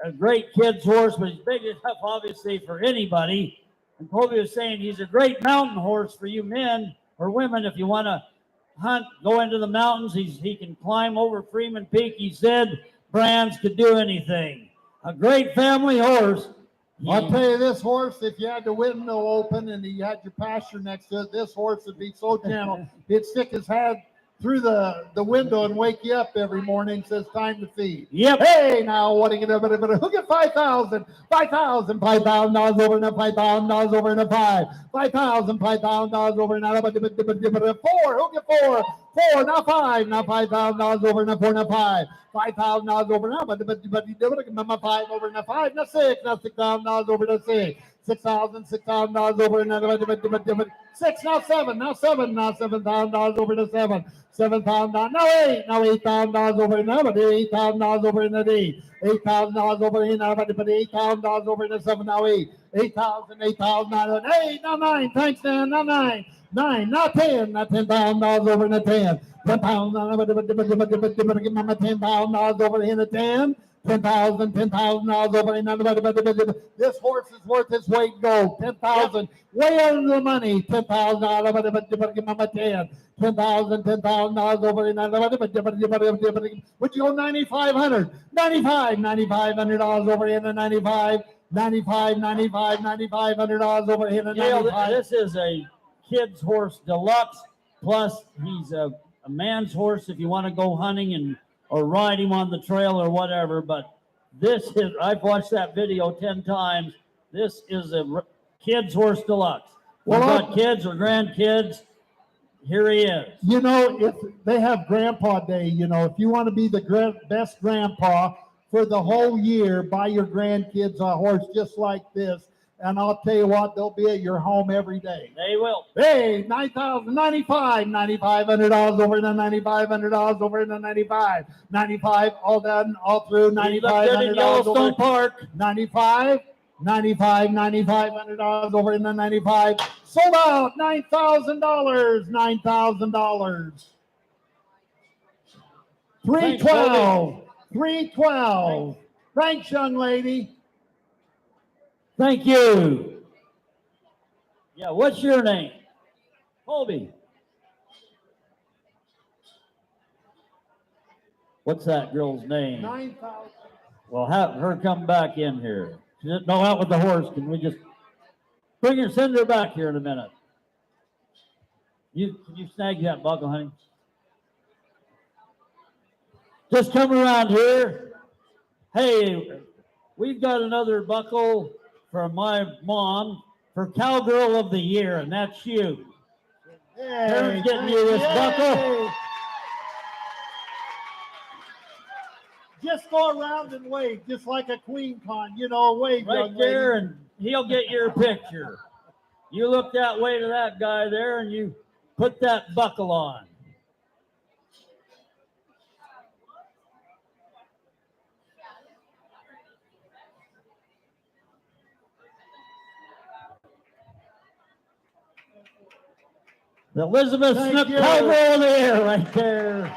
a great kid's horse, but he's big enough, obviously, for anybody. And Colby was saying he's a great mountain horse for you men or women if you want to hunt, go into the mountains. He can climb over Freeman Peak. He said Brands could do anything. A great family horse. I'll tell you, this horse, if you had the window open and you had your pasture next to it, this horse would be so gentle. He'd stick his head through the window and wake you up every morning, says time to feed. Yep. Hey, now what are you gonna do? Who get $5,000 over and $5,000 over and $5,000 over and 4. Who get 4? 4, now 5, now $5,000 over and 4, now 5. $5,000 over now, but you do it, my 5 over and 5, now 6, now $6,000 over to 6. $6,000 over another 6, now 7, now $7,000 over to 7. $7,000, now 8, now $8,000 over another, $8,000 over another 8. $8,000 over here now, but $8,000 over in the 7, now 8. $8,000, now 8, now 9. Thanks, Dan, now 9. 9, now 10, now $10,000 over in the 10. $10,000 over in the 10. $10,000 over in the. This horse is worth its weight in gold. 10,000, way under the money. 10,000 over the 10. $10,000 over in the. Would you go 9,500? $9,500 over in the 95. $9,500 over in the 95. This is a kid's horse deluxe. Plus, he's a man's horse if you want to go hunting or ride him on the trail or whatever. But I've watched that video 10 times. This is a kid's horse deluxe. We've got kids or grandkids. Here he is. You know, if they have Grandpa Day, if you want to be the best grandpa for the whole year, buy your grandkids a horse just like this. And I'll tell you what, they'll be at your home every day. They will. Hey, $9,500 over the $9,500 over in the 95. 95, all done, all through, $9,500 Yellowstone over. Park. 95, $9,500 over in the 95. Sold out, $9,000, $9,000. 312. Thanks, young lady. Thank you. Yeah, what's your name? Colby. What's that girl's name? 9,000. Well, have her come back in here. No, out with the horse. Can we just send her back here in a minute? Can you snag that buckle, honey? Just come around here. Hey, we've got another buckle from my mom for Cowgirl of the Year, and that's you. Hey, Getting you this buckle. Just go around and wave, just like a queen con, you know, wave. Right young there, lady. and he'll get your picture. You look that way to that guy there, and you put that buckle on. The Elizabeth Thank Snook you. Cowgirl of the Year right there.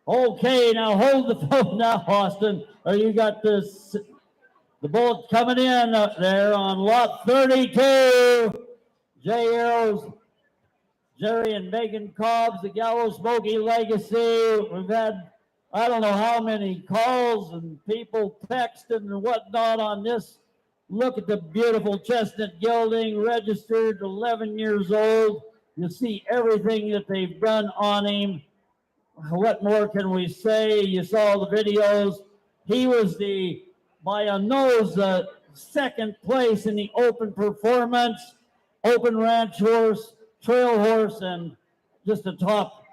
Okay, now hold the phone now, Austin. Or you got this, the bullet coming in there on lot 32. J Arrows, Jerry and Megan Cobbs, the Gallows Smoky Legacy. We've had, I don't know how many calls and people texting and whatnot on this. Look at the beautiful chestnut gelding, registered 11 years old. You see everything that they've done on him. What more can we say? You saw the videos. He was by a nose, second place in the open performance, open ranch horse, trail horse, and just a top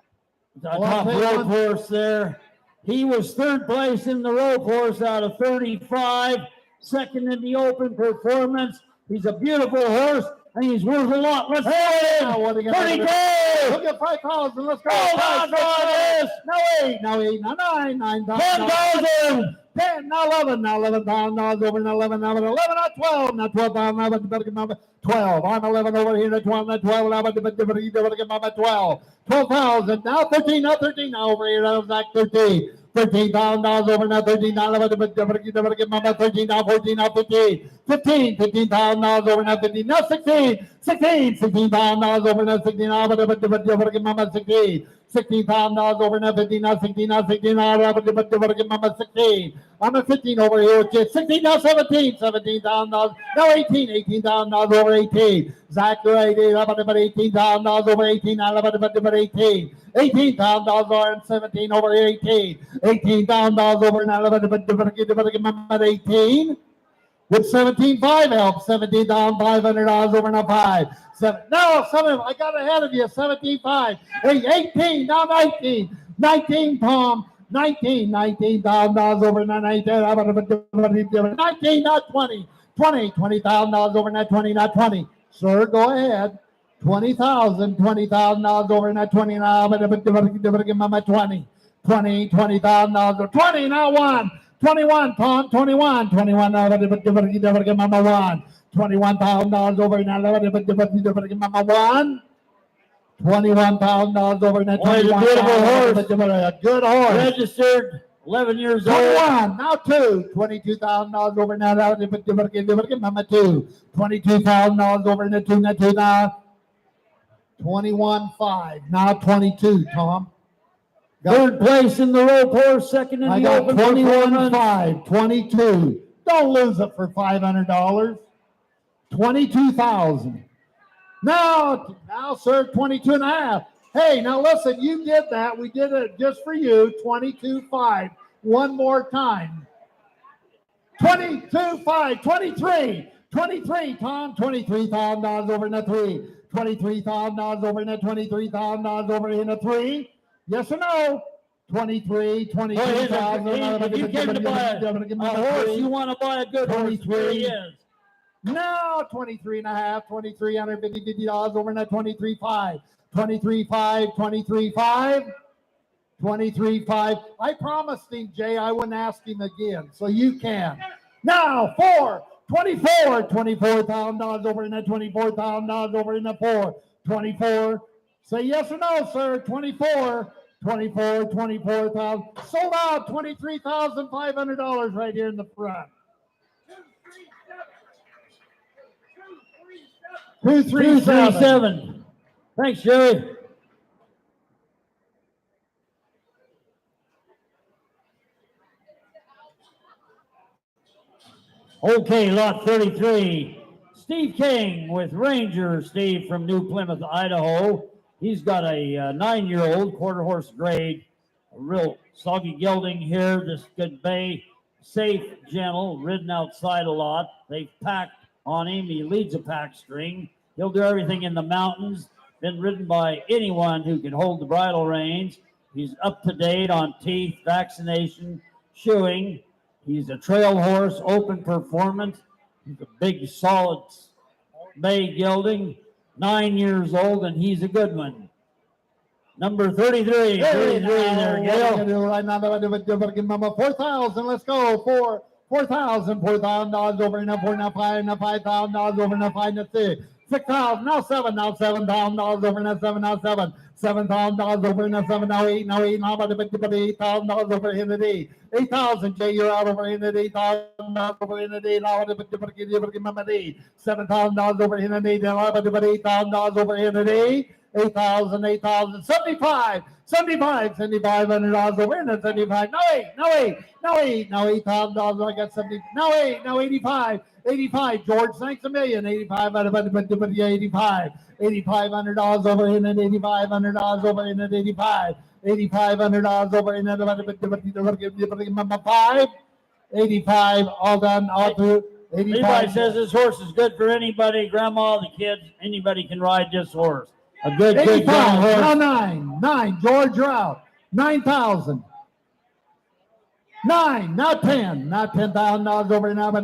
rope horse there. He was third place in the rope horse out of 35, second in the open performance. He's a beautiful horse, and he's worth a lot. Let's go! 32! Look at 5,000. Let's go. Hold on, boys! Now 8, now 9, 10,000! 10, now 11, now 11 pounds, now it's over, now 11, now 11, now 12, now 12 pounds, now better get number 12. I'm 11 over here, now 12, now 12, now better get number 12. 12,000, now 13, now 13, now over here, now back 13. 13,000 over, now 13, now better get number 13, now 14, now 15. 15,000 over, now 15, now 16. 16,000 over, now 16, now better get number 16. 16,000 over, now 15, now 16, now 16, now better get number 16. I'm at 15 over here, 16, now 17, 17,000, now 18, 18,000 over 18. Zachary, 18,000 over 18, now 18. 18,000 over and 17 over 18. 18,000 over now, 18. With 17,500 help, $17,500 over now 5. No, 7. I got ahead of you. 17,500. 18. Now 19. 19, Tom. 19,000 over now 19. 19, not 20. 20,000 over now 20, not 20. Sir, go ahead. 20,000 over now 20 now. 20. 20,000 over 20 now 1. 21, Tom, 21 now, never get mama 1. $21,000 over now, never get mama 1. $21,000 over now, Boy, he's a beautiful horse. A good horse. Registered 11 years old. 21, now 2. $22,000 over now, never get mama 2. $22,000 over now, 2 now. 21,500, now 22, Tom. Third place in the rope horse, second in I the got open 21,500, 22. Don't lose it for $500. 22,000. Now, sir, 22 and a half. Hey, now listen, you did that. We did it just for you. 22,500. One more time. 22,500. 23. 23, Tom. $23,000 over in a 3. $23,000 over in a $23,000 over in a 3. Yes or no? 23,000. If you came to buy a horse, you want to buy a good horse. Here he is. No, 23 and a half, $2,350 over in that 23,500. 23,500, 23,500. 23,500. I promised him, Jay, I wouldn't ask him again, so you can. Now, 24,000 over in that $24,000 over in the 4. 24. Say yes or no, sir. 24,000. Sold out. $23,500 right here in the front. 237. Thanks, Jerry. Okay, lot 33. Steve King with Ranger Steve from New Plymouth, Idaho. He's got a 9-year-old quarter horse grade, a real soggy gelding here. This good bay, safe, gentle, ridden outside a lot. They've packed on him. He leads a pack string. He'll do everything in the mountains. Been ridden by anyone who can hold the bridle reins. He's up to date on teeth, vaccination, shoeing. He's a trail horse, open performance. He's a big, solid bay gelding, 9 years old, and he's a good one. Number 33. 33 there, Gail. Right now, 4,000. Let's go. $4,000 over in a 4, now 5, now $5,000 over in a 5, now 6. 6,000, now 7, now $7,000 over in a 7, now 7. $7,000 over in a 7, now 8, now 8, now about $8,000 over in the D. 8,000, Jay, you're out over in the D. $8,000 over in the D. Now about D. $7,000 over in the D. Now about $8,000 over in the D. 8,000, 8,000, 75, 75, $7,500 over in the 75. No, 8, no, 8, no, 8, now $8,000. I got 70. No, 8, no, 85, 85. George, thanks a million. 85 out of 85. $8,500 over in at $8,500 over in at 85. $8,500 over in at 5. 85, all done, all through. Levi says this horse is good for anybody, grandma, the kids, anybody can ride this horse. A good 85, young horse. now 9, George, you're out. 9,000. 9, now 10, now $10,000 over now, but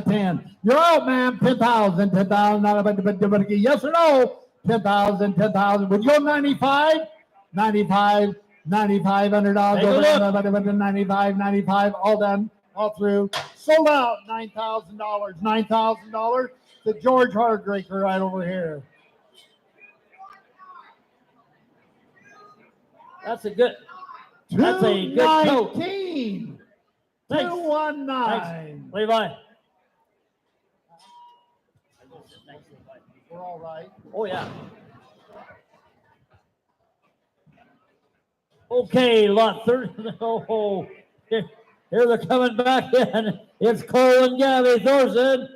10. You're out, man. 10,000, 10,000. Yes or no? 10,000, 10,000. Would you go 95? 95, $9,500 over 95, 95. All done, all through. Sold out. $9,000. $9,000 to George Hardraker right over here. That's a good coat. 219. Thanks. 219. Levi. We're all right. Oh, yeah. Okay, lot 30. Oh, here they're coming back in. It's Cole and Gabby Thorson.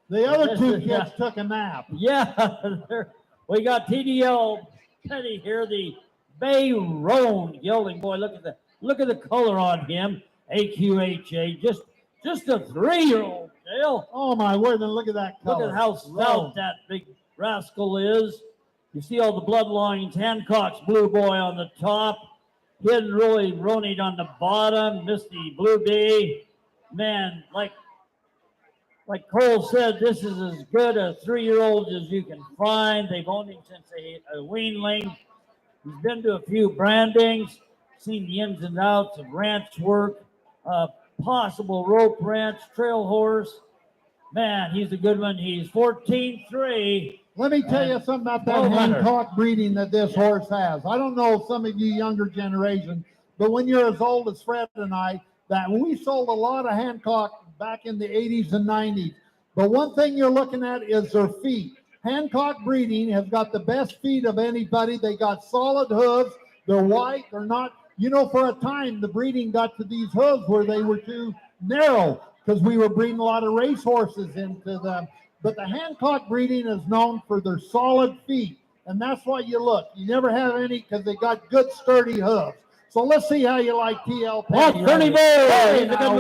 The other two kids took a nap. Yeah, we got TDL Petty here, the Bay Roan gelding boy. Look at the color on him. AQHA, just a 3-year-old, Dale. Oh my word! Then look at that color. Look at how stout that big rascal is. You see all the bloodlines. Hancock's blue boy on the top. Hidden really Ronied on the bottom. Misty Blue Bee. Man, like Cole said, this is as good a 3-year-old as you can find. They've owned him since a weanling. He's been to a few brandings, seen the ins and outs of ranch work, possible rope ranch, trail horse. Man, he's a good one. He's 14-3. Let me tell you something about that Hancock breeding that this horse has. I don't know some of you younger generation, but when you're as old as Fred and I, that we sold a lot of Hancock back in the 80s and 90s. But one thing you're looking at is their feet. Hancock breeding has got the best feet of anybody. They got solid hooves. They're white. They're not, for a time, the breeding got to these hooves where they were too narrow because we were breeding a lot of race horses into them. But the Hancock breeding is known for their solid feet. And that's why you look. You never have any because they got good, sturdy hooves. So let's see how you like TL. 30 more. Hey, now,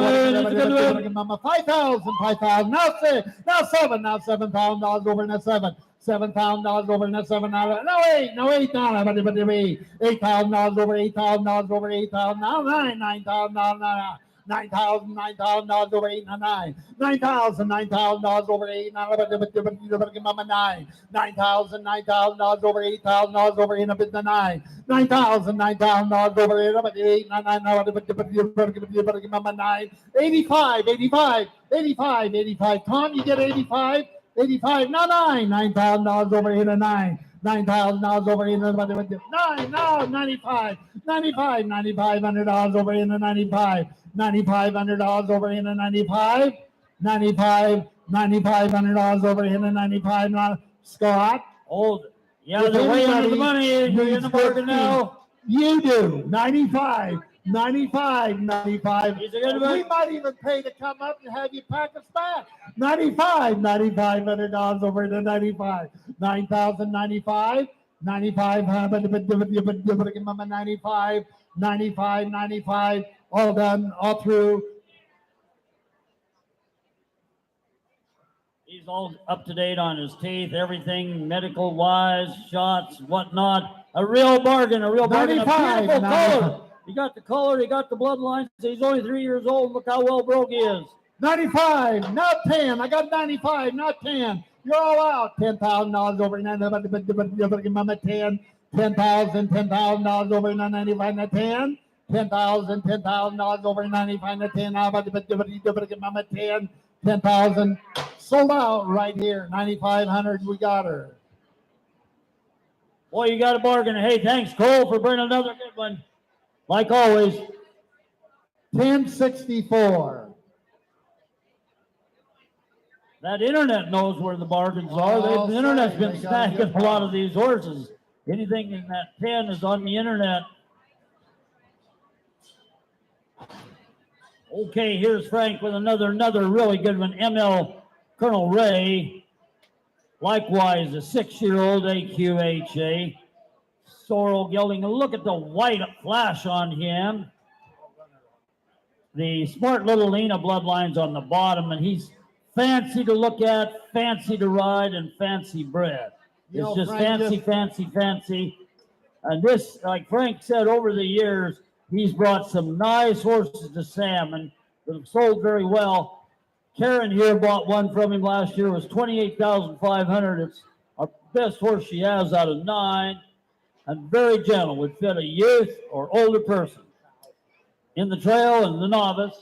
5,000. Now 6, now 7, now $7,000 over in that 7. $7,000 over in that 7. Now 8, now $8,000. $8,000 over $8,000 over 8,000. Now 9,000. $9,000 over 8 and 9. $9,000 over 8 and 9. $9,000 over $8,000 over 8 and 9. $9,000 over 8 and 9. 85. Tom, you get 85. 85. No, 9. $9,000 over 8 and 9. $9,000 over 8 and 9. No, 95. $9,500 over 8 and 95. $9,500 over in the 95. $9,500 over in the 95. Scott. Oh, yeah, they're way under the money. You're in the bargain now. You do. 95. He's a good one. We might even pay to come up and have you pack us back. $9,500 over in the 95. 9,095. 95. 95. 95, 95, all done, all through. He's all up to date on his teeth, everything medical wise, shots, whatnot. A real bargain, a real bargain. A 95, beautiful 95. color. He got the color, he got the bloodlines. He's only 3 years old. Look how well broke he is. 95, not 10. I got 95, not 10. You're all out. $10,000 over 9. Mama 10. $10,000, $10,000 over 995 na 10. $10,000, $10,000 over 95 na 10. How about Mama 10? 10,000. Sold out right here. 9,500. We got her. Boy, you got a bargain. Hey, thanks, Cole, for bringing another good one. Like always. 1064. That internet knows where the bargains are. Oh, The internet's say, been they got a snagging good a lot of these horses. Anything in that 10 is on the internet. Okay, here's Frank with another really good one. ML Colonel Ray. Likewise, a 6-year-old AQHA. Sorrel gelding. Look at the white flash on him. The smart little Lena bloodlines on the bottom, and he's fancy to look at, fancy to ride, and fancy bred. You It's know, just Frank, fancy, fancy, fancy. And this, like Frank said, over the years, he's brought some nice horses to Salmon that have sold very well. Karen here bought one from him last year. It was $28,500. It's our best horse she has out of 9, and very gentle. Would fit a youth or older person in the trail and the novice.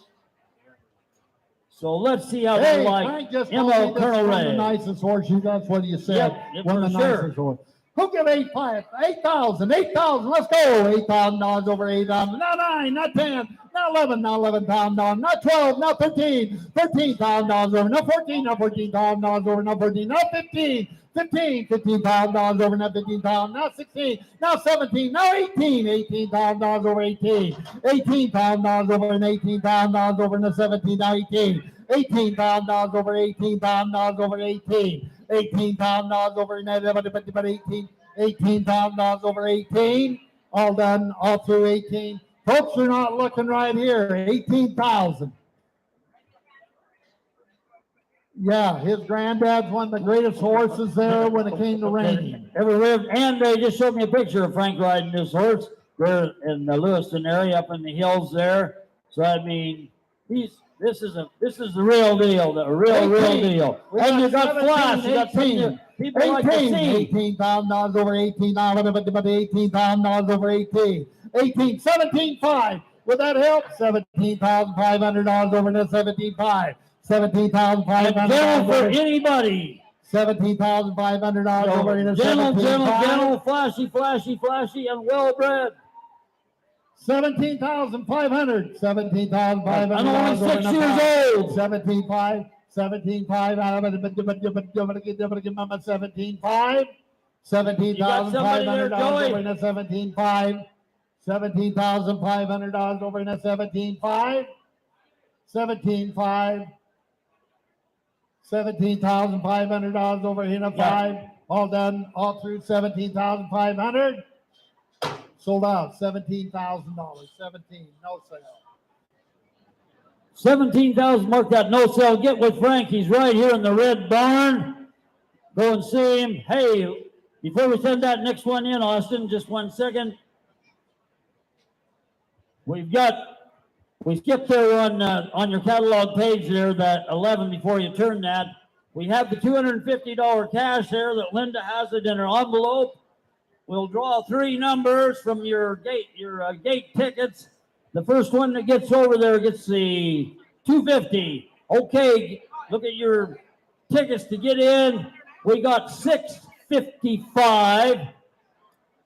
So let's see how they like Frank just told me ML this Colonel is one of the Ray. nicest horses. That's what you said. Yep, One of the for sure. nicest horses. Who give 8,000? Let's go. $8,000 over 8,000. Not 9, not 10, not 11, not $11,000, not 12, not 13, $13,000 over, not 14, not $14,000 over, not 14, not 15. $15,000 over, not 15,000, not 16, not 17, not 18, $18,000 over 18, $18,000 over and $18,000 over and 17, not 18, $18,000 over $18,000 over 18, $18,000 over 18, $18,000 over 18, all done, all through 18. Folks are not looking right here, 18,000. Yeah, his granddad's one of the greatest horses there when it came to reining. Everywhere, and they just showed me a picture of Frank riding this horse. They're in the Lewiston area, up in the hills there. So I mean, this is the real deal, the real deal. And you got flash, you got people like to see. $18,000 over 18, but $18,000 over 18. 18, 17,500. Would that help? $17,500 over the 17,500. $17,500 for anybody. $17,500 over in a Gentle, flashy, and well bred. $17,500. $17,500. I'm only 6 years old. 17,500. 17,500 out of it, but give Mama 17,500. $17,500 over in a 17,500. $17,500 over in a 17,500. 17,500. $17,500 over in a 5. All done, all through 17,500. Sold out, $17,000. 17, no sale. 17,000, mark that no sale. Get with Frank. He's right here in the red barn. Go and see him. Hey, before we send that next one in, Austin, just 1 second. We skipped there on your catalog page there, that 11 before you turn that. We have the $250 cash there that Linda has it in her envelope. We'll draw 3 numbers from your gate tickets. The first one that gets over there gets the $250. Okay, look at your tickets to get in. We got 655,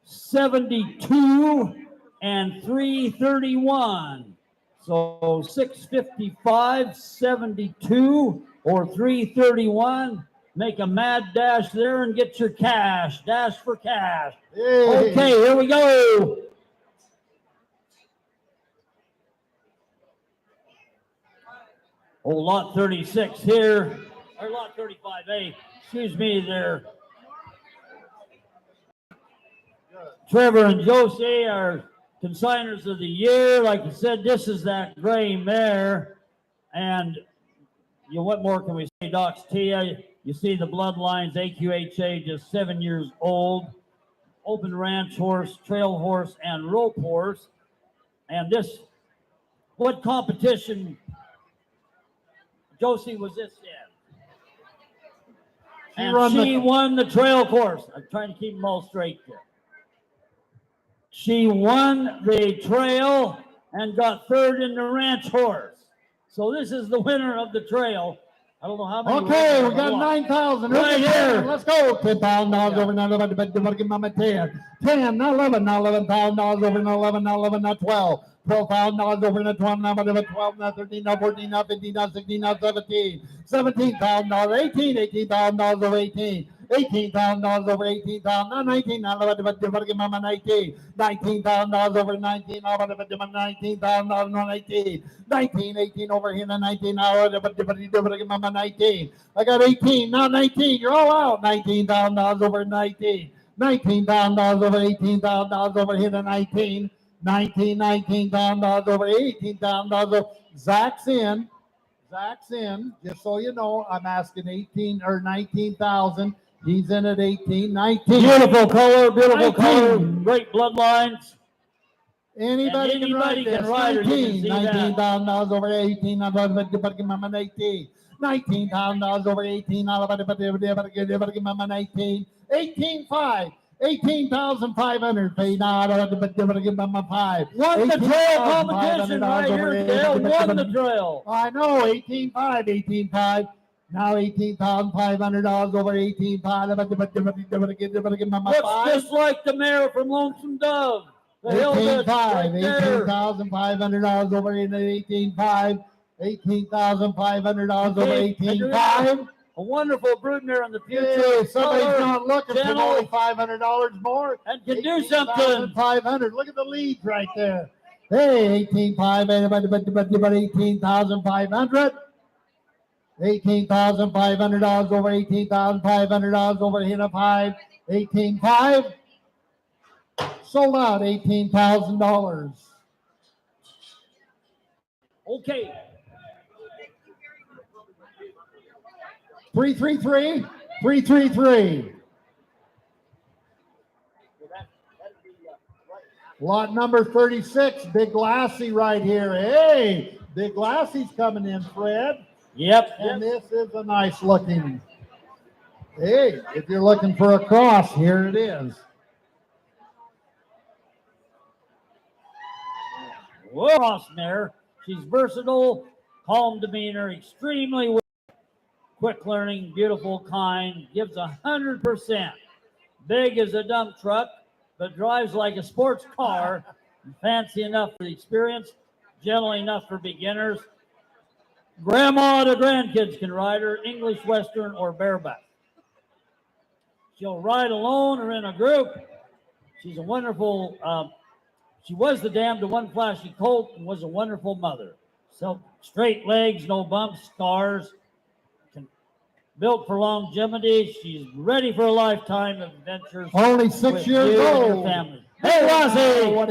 72, and 331. So 655, 72, or 331. Make a mad dash there and get your cash. Dash for cash. Hey. Okay, here we go. Oh, lot 36 here, or lot 35A. Excuse me there. Trevor and Josie are consigners of the year. Like I said, this is that gray mare. And what more can we say, Docs Tia? You see the bloodlines, AQHA, just 7 years old. Open ranch horse, trail horse, and rope horse. And this, what competition, Josie, was this in? And she won the trail course. I'm trying to keep them all straight there. She won the trail and got third in the ranch horse. So this is the winner of the trail. I don't know how many. Okay, we got 9,000 right here. Let's go. $10,000 over now 11, but mama 10. 10, now 11, now $11,000 over now 11, now 11, now 12. $12,000 over now 12, now 12, now 13, now 14, now 15, now 16, now 17. $17,000, 18, $18,000 over 18. $18,000 over 18,000, now 19, now 11, but mama 19. $19,000 over 19, now $19,000, now 19. 19, 18 over here, now 19, now but mama 19. I got 18, now 19, you're all out. $19,000 over 19. $19,000 over $18,000 over here to 19. $19,000 over $18,000. Zach's in. Zach's in. Just so you know, I'm asking 18 or 19,000. He's in at 18, 19. Beautiful color, beautiful 19. color, great bloodlines. Anybody can ride this. 19, $19,000 over 18. I'm going to mama 19. $19,000 over 18. I'm give mama 19. 18,500. 18,500 paid out of the give mama 5. Won the trail competition right here, Dale. Won the trail. I know, 18,500, 18,500. Now $18,500 over 18,500. Looks just like the mare from Lonesome Dove. The Hilda, right there. $18,500 over 18,500. $18,500 over 18,500. A wonderful broodmare in the future. Hey, somebody's color, not looking for gentle, only $500 more. and can do something. 500. Look at the leads right there. Hey, 18,500, but 18,500. $18,500 over $18,500 over here to 5. 18,500. Sold out $18,000. Okay. 333. 333. Lot number 36, Big Lassie right here. Hey, Big Lassie's coming in, Fred. Yep. And this is a nice looking. Hey, if you're looking for a cross, here it is. Whoa, cross mare. She's versatile, calm demeanor, extremely quick learning, beautiful, kind, gives 100%. Big as a dump truck, but drives like a sports car. Fancy enough for the experience, gentle enough for beginners. Grandma to grandkids can ride her, English, Western, or bareback. She'll ride alone or in a group. She's a wonderful, she was the dam to one flashy colt and was a wonderful mother. So straight legs, no bumps, scars. Built for longevity. She's ready for a lifetime of adventures. Only 6 years old. Family. Hey, Lassie! Boy,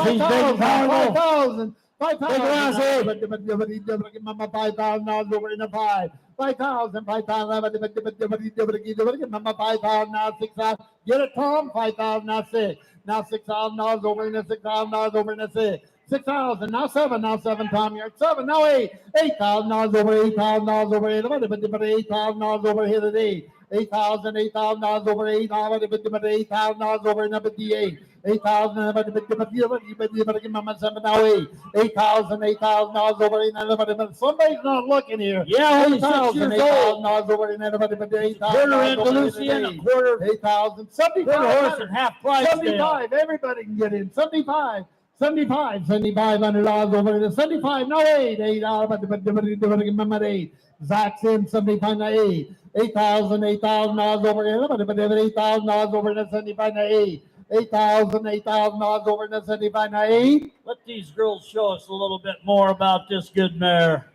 she's big. 5,000. 5,000. Mama $5,000 over in a 5. 5,000. 5,000. Mama 5,000 now 6,000. Get it, Tom? 5,000 now 6. Now $6,000 over in a $6,000 over in a 6. 6,000 now 7. Now 7, Tom. You're at 7. Now 8. $8,000 over $8,000 over 8. $8,000 over here at 8. $8,000 over 8. $8,000 over number 8. 8,000. Mama 7 now 8. $8,000 over 8. Somebody's not looking here. Yeah, only 6 years old. $8,000 over 8. Quarter Andalusian, a quarter 8,000. 75. horse and half price. 75. Everybody can get in. 75. $7,500 over to 75. No, 8. $8. 8. Zach's in 75 na 8. $8,000 over here. $8,000 over to 75 na 8. $8,000 over to 75 na 8. Let these girls show us a little bit more about this good mare.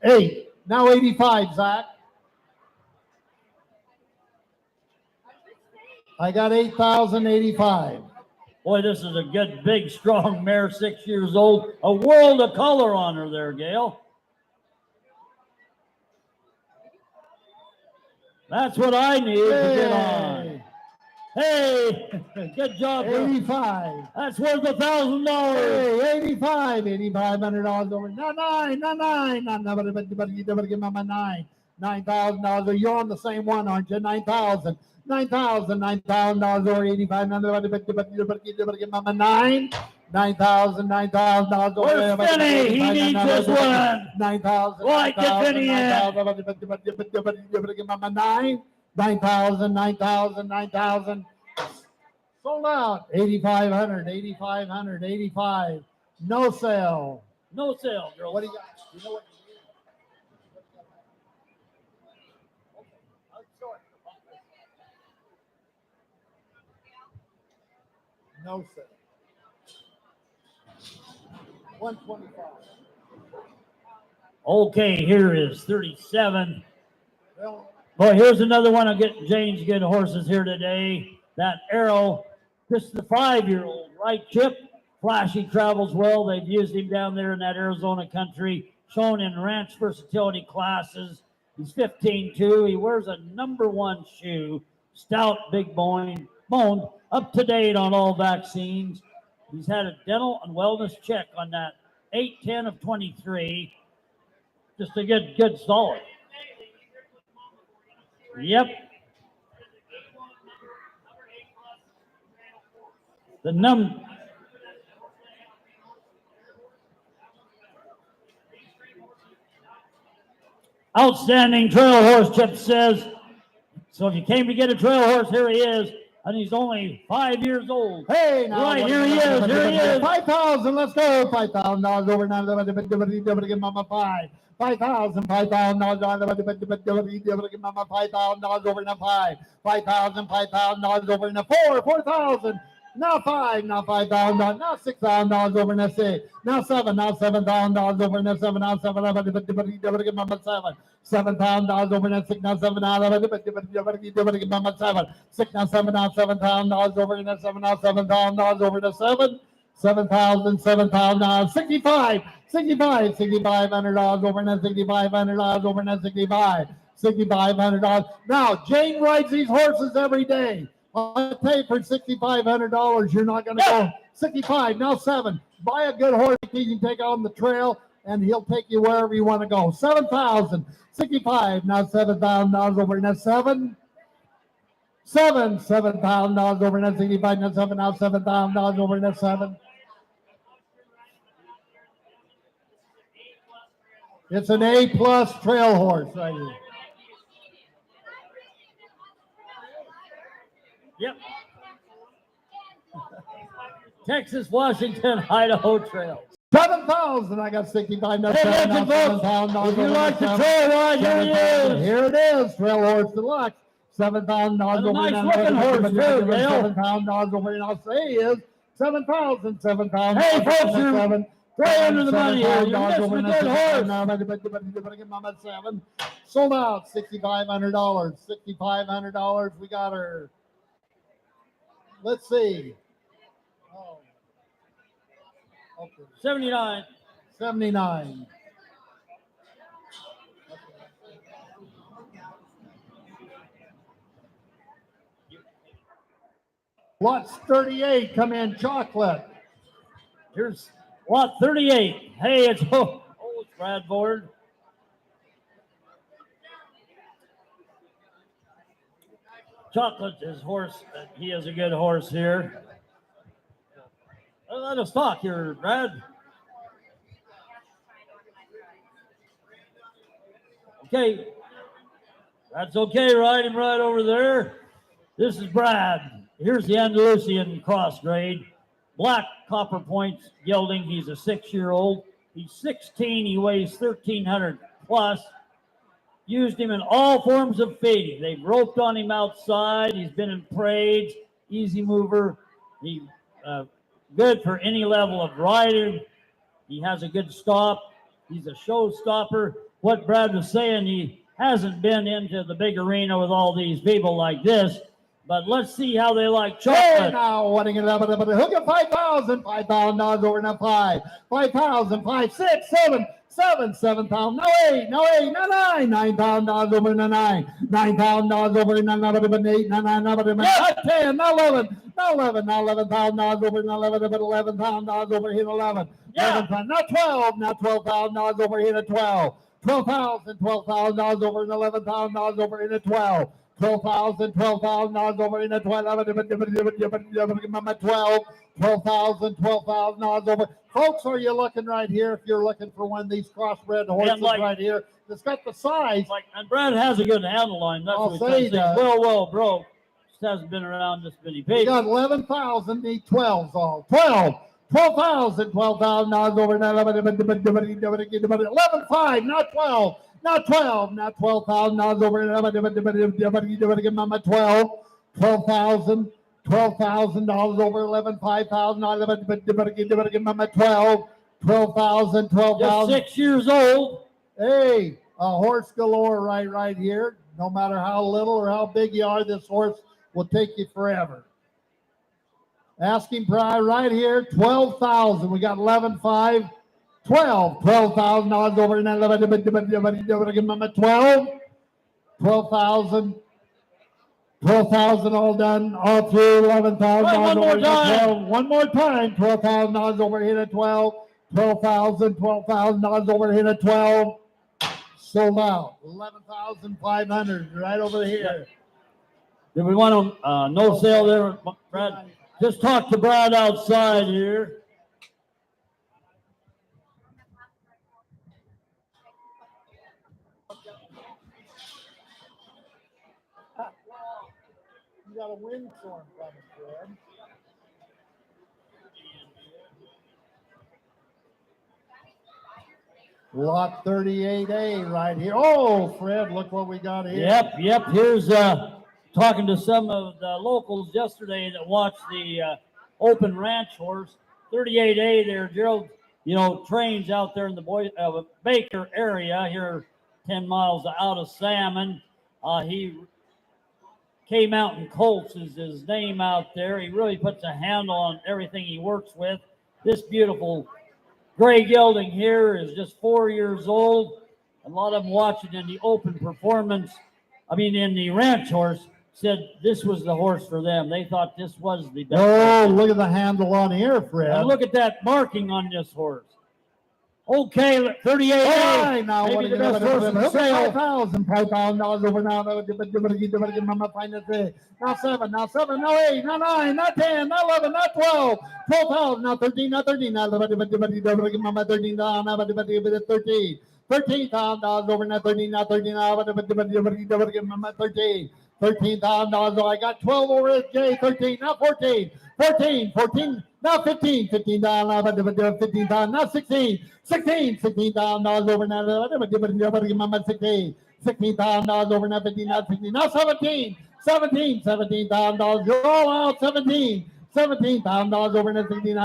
8. Now 85, Zach. I got 8,085. Boy, this is a good, big, strong mare, 6 years old. A world of color on her there, Gail. That's what I need to get on. Hey, good job, bro. 85. That's worth $1,000. Hey, 85, $8,500 over. No, nine, no, nine, no, no, but give Mama nine. $9,000. You're on the same one, aren't you? 9,000. $9,000 over 85. But give Mama nine. $9,000 over. Where's Finney? He needs this one. 9,000. Like the Finney Give Mama nine. 9,000, 9,000, 9,000. Sold out. 8,500, 8,500, 85. No sale. No sale, girl. What do you got? You know what you No sale. 125. Okay, here is 37. Well, Boy, here's another one of Jane's good horses here today. That Arrow, just the 5-year-old, right, Chip? Flashy, travels well. They've used him down there in that Arizona country, shown in ranch versatility classes. He's 15-2. He wears a #1 shoe, stout, big boned, up to date on all vaccines. He's had a dental and wellness check on that 8/10 of 23. Just a good solid. Yep. The outstanding trail horse, Chip says. So if you came to get a trail horse, here he is. And he's only 5 years old. hey, now. Right, here he is. Here he is. 5,000. Let's go. $5,000 over now. Give Mama 5. 5,000, $5,000, give Mama $5,000 over now 5. 5,000, $5,000 over now 4. 4,000. Now 5, now $5,000, now $6,000 over now 6, now 7, now $7,000 over now 7, now 7, give Mama 7, $7,000 over now 6, now 7, now give Mama 7, 6, now 7, now $7,000 over now 7, now $7,000 over now 7, 7,000, $7,000, 65, $6,500 over now 6,500 over now 65, $6,500. Now Jane rides these horses every day. I pay for $6,500. You're not going to go 65. Now 7. Buy a good horse he can take on the trail, and he'll take you wherever you want to go. 7,000. 65. Now $7,000 over. Now 7. $7,000 over. Now 65. Now 7. Now $7,000 over. Now 7. It's an A+ trail horse right here. Yep. Texas, Washington, Idaho Trail. 7,000. I got 65. No, Hey, listen, folks. If you like the trail ride, here it is. Here it is. Trail horse deluxe. $7,000 over. Nice looking horse, too, Dale. $7,000 over. And I'll say is 7,000. 7,000. Hey, folks, you're way under the money here. You're $7,000 missing a good horse. 7. Sold out. $6,500. $6,500. We got her. Let's see. Oh. Okay. 79. 79. Lots 38 come in chocolate. Here's lot 38. Hey, it's it's Bradford. Chocolate is horse. He is a good horse here. Let us talk here, Brad. Okay. That's okay. Ride him right over there. This is Brad. Here's the Andalusian cross grade. Black copper points gelding. He's a 6-year-old. He's 16. He weighs 1,300 plus. Used him in all forms of feeding. They've roped on him outside. He's been in parades, easy mover. He good for any level of riding. He has a good stop. He's a show stopper. What Brad was saying, he hasn't been into the big arena with all these people like this. But let's see how they like Hey, chocolate. now winning it up, hook at $5,000 over now 5,000, 5, 6, 7, 7,000, no 8, no 9, $9,000 over in the 9, $9,000 over in the 8, 9, not 10, not 11, not 11, not $11,000 over in 11, but $11,000 over here 11, Yeah. not 12, not $12,000 over here at 12, $12,000 over in $11,000 over in the 12. $12,000 over in the 12, $12,000 over. Folks, are you looking right here? If you're looking for one of these crossbred horses right here, it's got the size. And Brad has a good handle on. That's I'll what say he's he does. well, bro. Just hasn't been around this many We people. got 11,000, need 12s all. $12,000 over in 11,500, not 12. Not 12, not $12,000 over in 12, $12,000 over 11, 5,000, 12,000, Just 6 years old. Hey, a horse galore right here. No matter how little or how big you are, this horse will take you forever. Asking price right here, 12,000. We got 11,500. $12,000 over in 11, 12,000 all done, all through 11,000. One more time. One more time, $12,000 over here at 12, $12,000 over here at 12. Sold out, 11,500 right over here. Did we want to no sale there, Brad? Just talk to Brad outside here. You got a windstorm coming, Fred. Lot 38A right here. Oh, Fred, look what we got here. Yep. Here's talking to some of the locals yesterday that watched the open ranch horse. 38A there, Gerald, trains out there in the Baker area here, 10 miles out of Salmon. He came out in Colts is his name out there. He really puts a handle on everything he works with. This beautiful gray gelding here is just 4 years old. A lot of them watching in the open performance, in the ranch horse, said this was the horse for them. They thought this was the best. Oh, look at the handle on here, Fred. And look at that marking on this horse. Okay, 38. All right, now maybe what the best horse in the sale. $5,000 over now. Now 7, now 8, now 9, not 10, not 11, not 12, 12,000, now 13, now 13, now 13 down, now 13. $13,000 over now 13, now 13, now 13. $13,000. I got 12 over at J. 13, now 14, 14, now 15, 15 down, now 15 down, now 16, $16,000 over now 16, $16,000 over now 15, now 16, now 17, $17,000. You're all out 17,000 over now 16,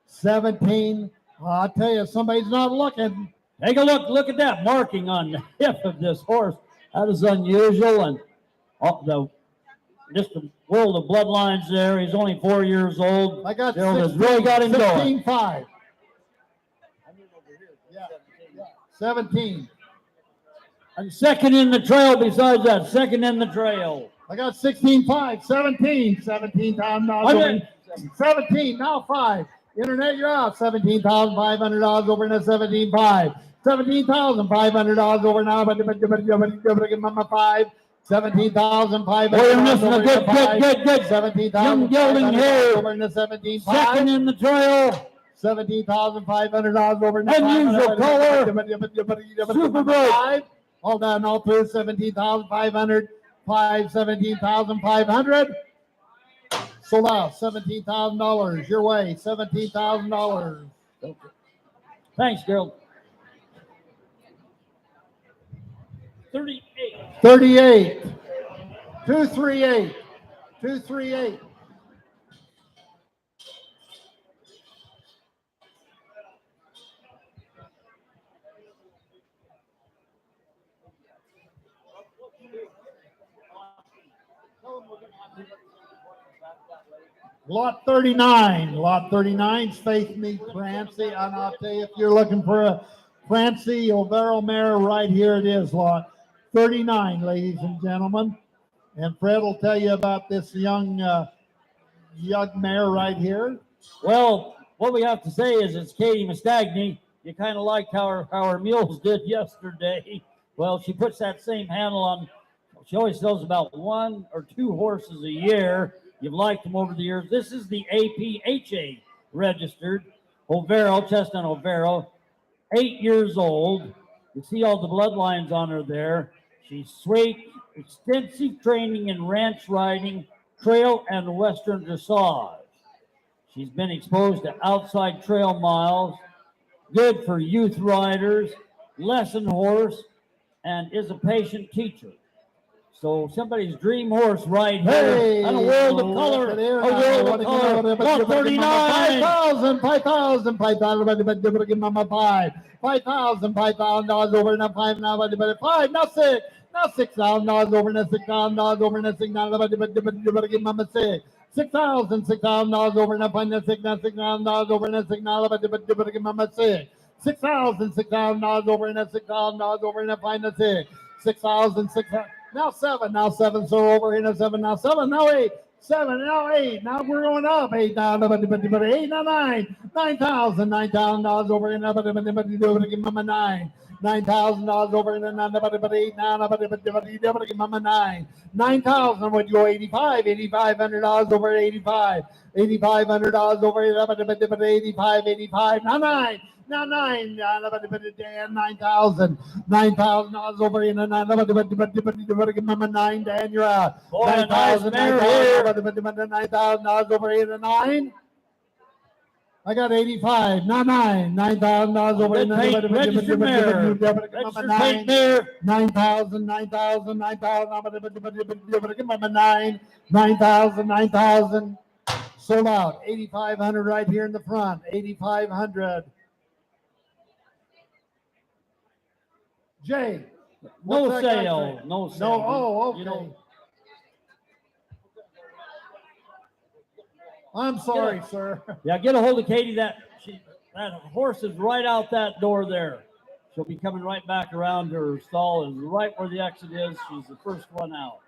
17. I'll tell you, somebody's not looking. Take a look at that marking on the hip of this horse. That is unusual, and just the world of bloodlines there. He's only 4 years old. I got really got him going. 16.5. 17. And second in the trail besides that. Second in the trail. I got 16.5. 17. $17,000. 17. Now 5. Internet, you're out. $17,500 over in the 17.5. $17,500 over now. 5. $17,500. Oh, you're missing a good. $17,000 gelding here. over in the 17.5. Second in the trail. $17,500 over in the Unusual color. Super good. All down, all through 17,500. 17,500. Sold out. $17,000. Your way. $17,000. Thanks, Gerald. 38. 38. 238. 238. Lot 39. Lot 39's Faith Meet Francie. And I'll tell you, if you're looking for a Francie Overo mare, right here it is, lot 39, ladies and gentlemen. And Fred will tell you about this young mare right here. Well, what we have to say is it's Katie Mastagny. You kind of liked how her mules did yesterday. Well, she puts that same handle on. She always sells about 1 or 2 horses a year. You've liked them over the years. This is the APHA registered Overo, Chestnut Overo, 8 years old. You see all the bloodlines on her there. She's sweet, extensive training in ranch riding, trail, and western dressage. She's been exposed to outside trail miles, good for youth riders, lesson horse, and is a patient teacher. So somebody's dream horse right here. Hey, and a world of color. A world of color. 139. 5,000, 5,000, 5,000, give mama 5. 5,000, $5,000 over now, 5 now, 5, now 6. Now $6,000 over now, $6,000 over now, 6 now, give mama 6. $6,000, $6,000 over now, 5 now, 6 now, $6,000 over now, 6 now, give mama 6. $6,000, $6,000 over now, $6,000 over now, 5 now, 6. 6,000, 6,000. Now 7, so over here, now 7, now 7, now 8, 7, now 8, now we're going up, 8 now, 8, now 9, $9,000 over here, now, give mama 9, $9,000 over here, now, 8 now, give mama 9, 9,000, would you go 85, $8,500 over 85, $8,500 over here, 85, 85, now 9. Now 9, $9,000, $9,000 over in the 9, give mama 9, Dan, you're out. Boy, a nice mare here. $9,000 over in the 9. I got 85, now 9, $9,000 over in the Registered mare. Registered paint mare. 9,000, 9,000, 9,000, give mama 9, 9,000, 9,000. Sold out, 8,500 right here in the front, 8,500. Jay, No what's that guy sale. say? No sale. No, oh, okay. You know, I'm sorry, sir. yeah, get a hold of Katie. That horse is right out that door there. She'll be coming right back around to her stall, and right where the exit is, she's the first one out.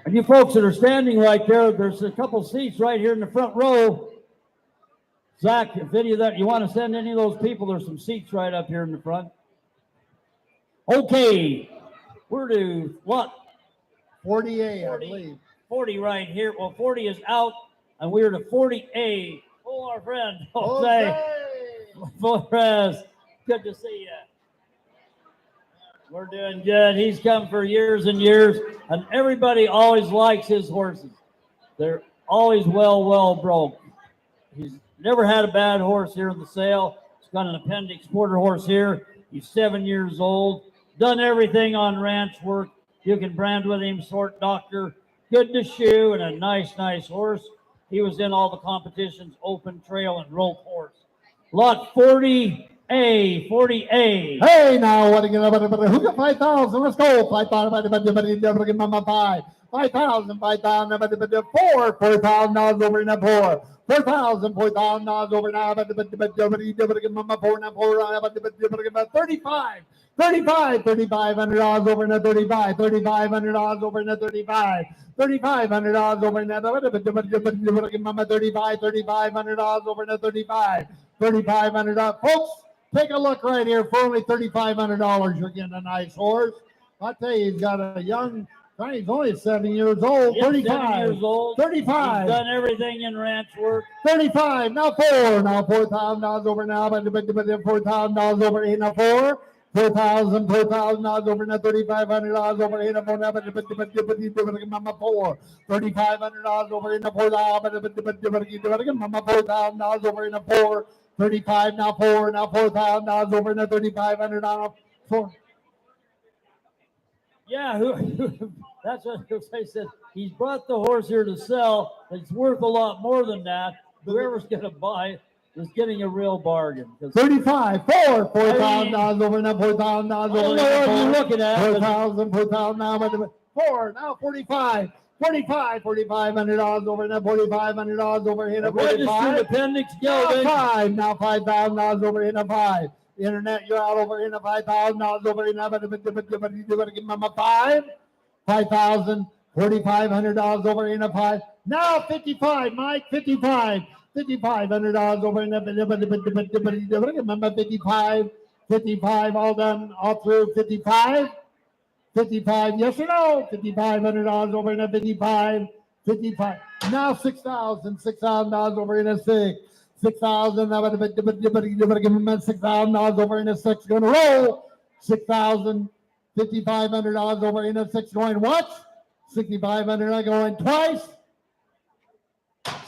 And you folks that are standing right there, there's a couple seats right here in the front row. Zach, if any of that, you want to send any of those people, there's some seats right up here in the front. Okay, we're to what? 40A, I believe. 40 right here. Well, 40 is out, and we're to 40A. Oh, our friend, Jose Flores. Good to see you. We're doing good. He's come for years and years, and everybody always likes his horses. They're always well broke. He's never had a bad horse here in the sale. He's got an appendix quarter horse here. He's 7 years old. Done everything on ranch work. You can brand with him, sort doctor. Good to shoe and a nice horse. He was in all the competitions, open trail and rope horse. Lot 40A. Hey, now, what are you going to who got 5,000? Let's go. 5,000, give mama 5. 5,000, 4,000 over in the 4. 4,000 over now, give mama 4 now, 35. $3,500 over in the 35, $3,500 over in the 35, $3,500 over in the give mama 35, $3,500 over in the 35, $3,500. Folks, take a look right here. For only $3,500, you're getting a nice horse. I tell you, he's got a young. He's only 7 years old. Yep, 35. 7 years old. 35. He's done everything in ranch work. 35. Now 4. Now $4,000 over now. $4,000 over in a 4. $4,000 over now. $3,500 over in a 4. Mama 4. $3,500 over in a 4. Mama $4,000 over in a 4. 35 now 4. Now $4,000 over in a $3,500 4. Yeah, that's what they said. He's brought the horse here to sell. It's worth a lot more than that. Whoever's going to buy is getting a real bargain. 35, $4,000 over now, $4,000 over now. I don't know what you're looking at. $4,000 now. 4, now 45. $4,500 over now, $4,500 over here. Registered 45. appendix Now gelding. 5, now $5,000 over here. 5. Internet, you're out over here. $5,000 over here. Give them a 5. 5,000. $4,500 over here. 5. Now 55, Mike. 55. $5,500 over here. Remember 55. 55, all done, all through. 55. 55, yes or no? $5,500 over in a 55. 55. Now $6,000 over in a 6. 6,000. Give him $6,000 over in a 6. Going to roll. 6,000. $5,500 over in a 6. Going once. 6,500 going twice.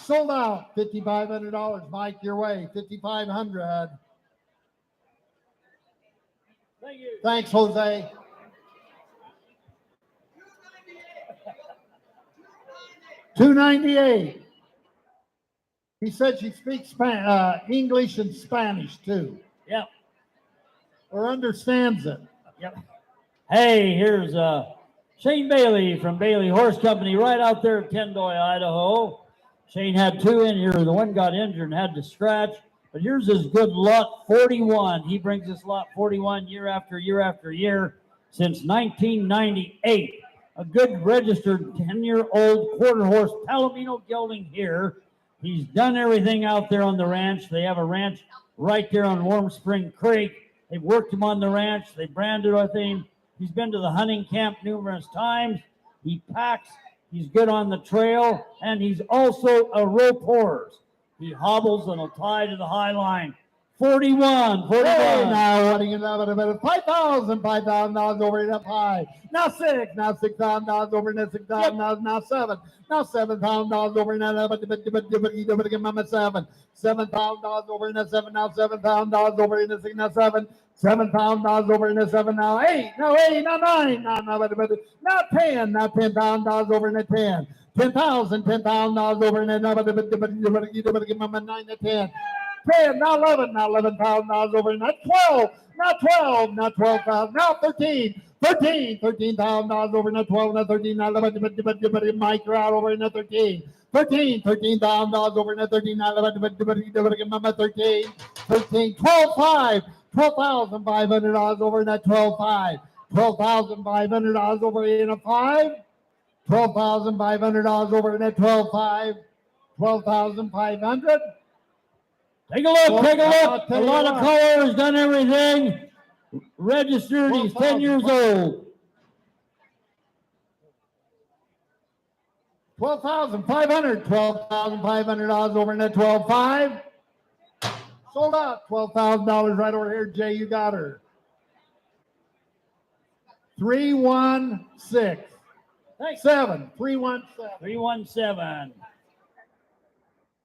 Sold out. $5,500. Mike, your way. 5,500. Thank you. Thanks, Jose. $298. He said she speaks English and Spanish too. Yep. Or understands it. Yep. Hey, here's Shane Bailey from Bailey Horse Company right out there at Tendoy, Idaho. Shane had 2 in here. The one got injured and had to scratch. But here's his good lot 41. He brings this lot 41 year after year after year since 1998. A good registered 10-year-old quarter horse Palomino gelding here. He's done everything out there on the ranch. They have a ranch right there on Warm Spring Creek. They've worked him on the ranch. They branded with him. He's been to the hunting camp numerous times. He packs. He's good on the trail. And he's also a rope horse. He hobbles and will tie to the high line. 41. Hey, now what are you about? $5,000 over in up high. Now 6. Now $6,000 over in that 6,000. Now 7. Now $7,000 over in that. Give mama 7. $7,000 over in that 7. Now $7,000 over in the 6. Now 7. $7,000 over in the 7. Now 8. Now 8. Now 9. Now 10. Now $10,000 over in the 10. $10,000 over in that. Give mama 9 to 10. 10, now 11, now $11,000 over in that 12, now 12, now 12,000, now 13, $13,000 over in that 12, now 13, now 11, Mike, you're out over in that 13, $13,000 over in that 13, now 11, Mama 13, 12,500 over in that 12,500, $12,500 over in a 5, $12,500 over in that 12,500, 12,500. Take a look, take a look. A lot of colors, done everything. Registered, he's 10 years old. $12,500 over in that 12,500. Sold out. $12,000 right over here. Jay, you got her. 316. Thanks. 317. 317.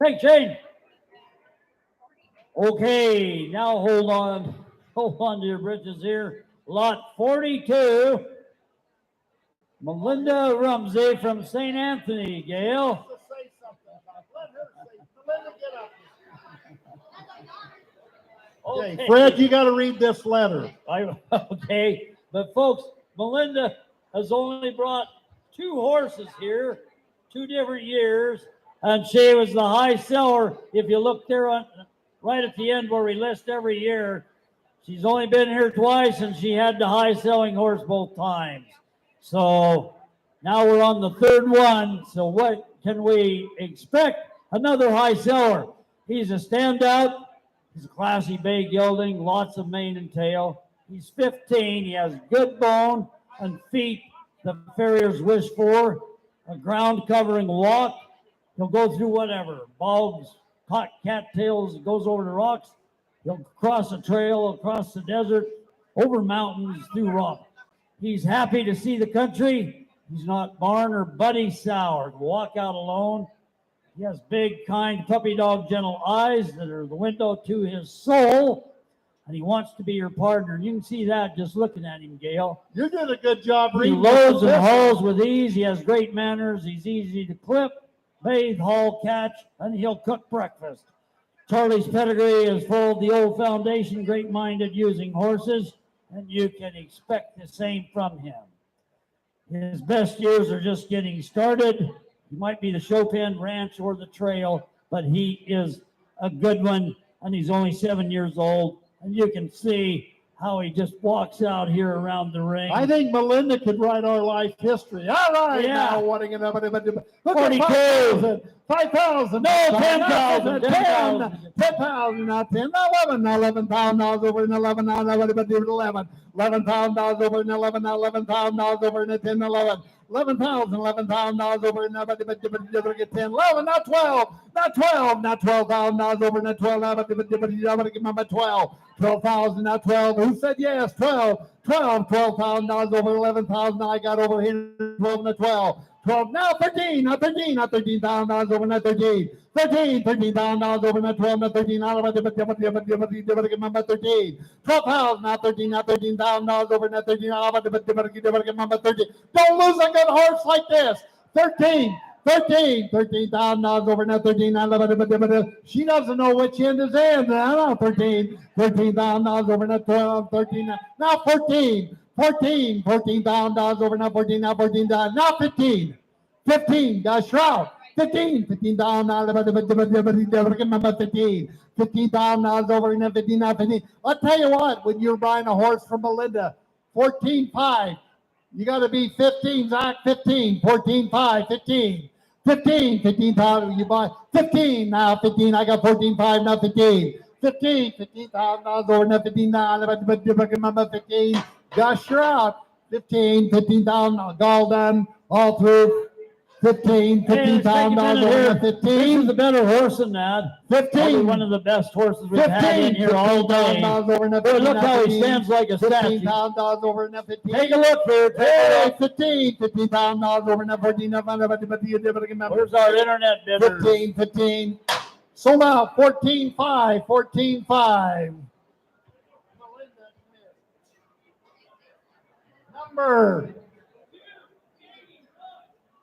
Thanks, Shane. Okay, now hold on to your britches here. Lot 42, Melinda Rumsey from St. Anthony, Gail. Say something. Let her say. Melinda, get up. Okay, Fred, you got to read this letter. Okay, but folks, Melinda has only brought 2 horses here, 2 different years, and she was the high seller. If you look there on right at the end where we list every year, she's only been here twice, and she had the high selling horse both times. So now we're on the 3rd one. So what can we expect? Another high seller. He's a standout. He's a classy bay gelding, lots of mane and tail. He's 15. He has good bone and feet the farriers wish for. A ground covering walk. He'll go through whatever. Bogs, cattails, goes over the rocks. He'll cross a trail, across the desert, over mountains, through rock. He's happy to see the country. He's not barn or buddy soured. Walk out alone. He has big, kind, puppy dog, gentle eyes that are the window to his soul. And he wants to be your partner. And you can see that just looking at him, Gail. You did a good job He reading. loads and hauls with ease. He has great manners. He's easy to clip, bathe, haul, catch, and he'll cook breakfast. Charlie's pedigree is full of the old foundation, great-minded using horses, and you can expect the same from him. His best years are just getting started. He might be the Chopin Ranch or the Trail, but he is a good one, and he's only 7 years old. And you can see how he just walks out here around the ring. I think Melinda could write our life history. All right, Yeah. now what are you going to 42. 5,000. No, 10,000. 10,000, not 10, 11, now $11,000 over and 11, now 11, but 11. $11,000 over and 11, now $11,000 over and 10, 11. $11,000 over and 10, 11, not 12, not 12, not $12,000 over and 12, now 12. 12,000, not 12. Who said yes? 12. $12,000 over 11,000. I got over here 12 and 12. 12, now 13, not 13, not $13,000 over not 13. $13,000 over not 12, not 13. Now 13. 12,000, not 13, not $13,000 over not 13. 13. Don't lose a good horse like this. 13,000 over now 13. She doesn't know which end is in. Now 13,000 over now 12. 13 now 14. $14,000 over now 14. Now 14 down. Now 15. Got Shroud. 15,000 $15,000 over now 15. Now 15. I'll tell you what. When you're buying a horse from Melinda, 14.5. You got to be 15, Zach. 15, 14.5, 15. 15,000. You buy 15 now. 15. I got 14.5 now. 15. $15,000 over now 15. Now 15. Gus Shroud. 15,000. All done. All through. $15,000 over 15. This is a better horse than that. 15. Probably one of the best horses we've had in here all day. Look how he stands like a statue. $15,000 over now 15. Take a look here. Hey, $15,000 over now 14. Where's our internet bidder? 15. Sold out 14.5. Number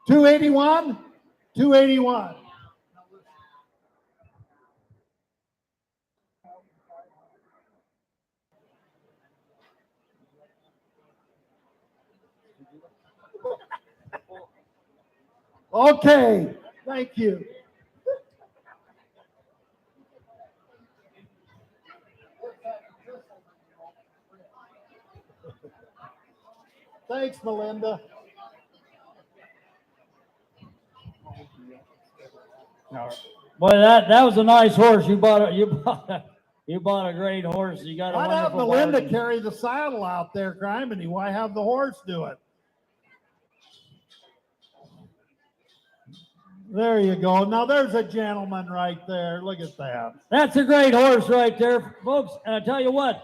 281. Okay, thank you. Thanks, Melinda. Boy, that was a nice horse. You bought a great horse. You got a I'd have wonderful Melinda bargain. carry the saddle out there, Criminy. Why have the horse do it? There you go. Now there's a gentleman right there. Look at that. That's a great horse right there, folks. And I tell you what,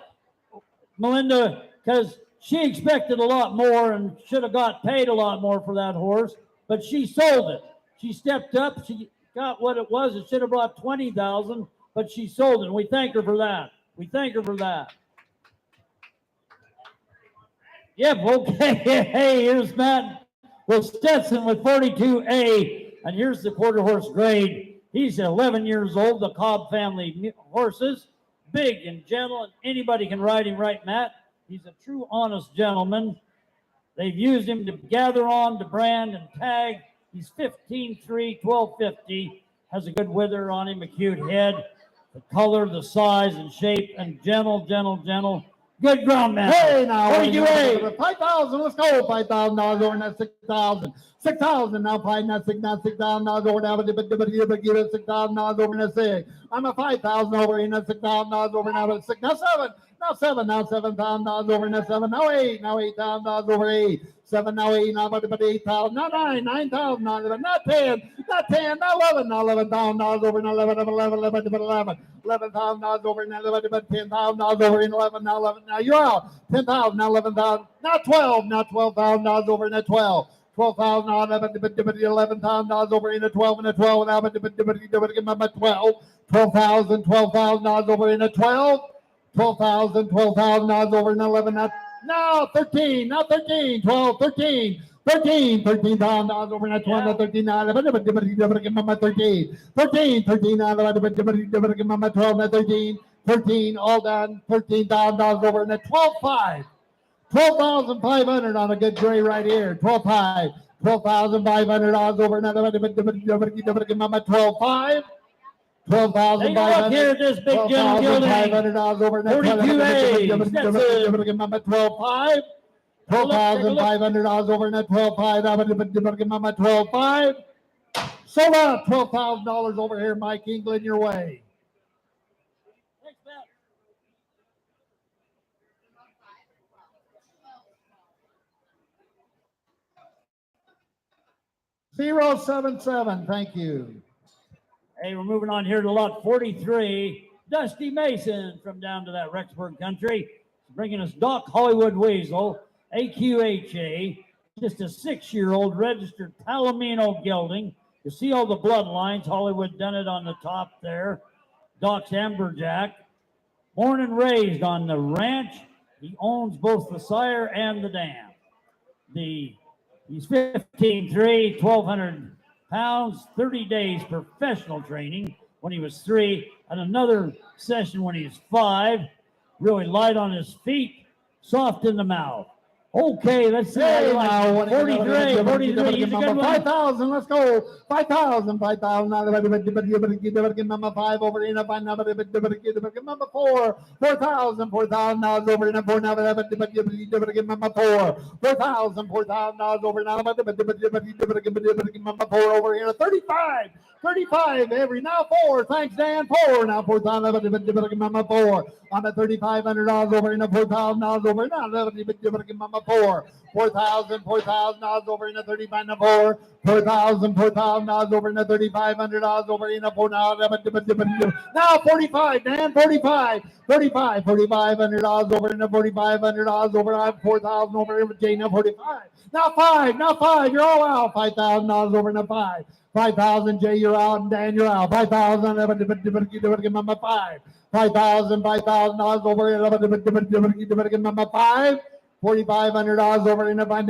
Melinda, because she expected a lot more and should have got paid a lot more for that horse, but she sold it. She stepped up. She got what it was. It should have brought 20,000, but she sold it. And we thank her for that. Yep. Okay. Hey, here's Matt with Stetson with 42A. And here's the quarter horse grade. He's 11 years old, the Cobb family horses, big and gentle, and anybody can ride him, right, Matt? He's a true, honest gentleman. They've used him to gather on, to brand and tag. He's 15.3, 12.50, has a good wither on him, a cute head, the color, the size and shape, and gentle. Good ground man. Hey, now. 42A. 5,000. Let's go. $5,000 over now 6,000. 6,000 now. 5 now 6 now $6,000 over now. Give it $6,000 over now 6. I'm a 5,000 over here now. $6,000 over now 6. Now 7. Now 7. Now $7,000 over now 7. Now 8. Now $8,000 over 8. 7 now 8. Now 8,000. Now 9. 9,000. Now 11. Not 10. Not 10. Now 11. Now $11,000 over now 11. $11,000 over now 11. $10,000 over in 11. Now 11. Now you're out. 10,000. Now 11,000. Now 12. Now $12,000 over in 12. $12,000 over in a 12 and a 12 now, but 12,000 $12,000 over in a 12, $12,000 over in 11 now 13 now 13 12 13 $13,000 over in a 12 now 13 now 13 12 now 13 all done $13,000 over in a 12.5 12,500 on a good gray right here. 12.5. 12,500 odds over another. Mama 12.5. Take a look 12,500. here at this big gem gilding. 12,500 odds over another. 42A. Mama 12.5. 12,500 odds over net 12.5. Mama 12.5. Sold out. $12,000 over here, Mike England, your way. Next bet. 077. Thank you. Hey, we're moving on here to lot 43. Dusty Mason from down to that Rexburg country. Bringing us Doc Hollywood Weasel, AQHA. Just a 6-year-old registered Palomino gelding. You see all the bloodlines. Hollywood done it on the top there. Doc's Amberjack. Born and raised on the ranch. He owns both the sire and the dam. He's 15'3", 1,200 pounds, 30 days professional training when he was 3, and another session when he was 5. Really light on his feet, soft in the mouth. Okay, let's see. Hey, how now, you what like are you 43, gonna 43. He's a good one. 5,000, let's go. 5,000, 5,000. Mama 5 over in a five. Mama 4, 4,000, 4,000 dollars over in a 4. Now, Mama 4, 4,000, 4,000 dollars over now. Mama 4 over here. 35, 35 every now 4. Thanks, Dan. 4 now 4,000. Mama 4 on a $3,500 over in a $4,000 over now. Mama 4, 4,000, 4,000 dollars over in a 35 and 4. 4,000, 4,000 dollars over in a $3,500 over in a 4 now. Now 45, Dan. 45, 35, $4,500 over in a $4,500 over 4,000 over in Virginia. 45. Now 5, now 5. You're all out. $5,000 over in a 5. 5,000, Jay, you're out, and Dan, you're out. 5,000, Mama 5. 5,000, $5,000 over in Mama 5. $4,500 over in a 5.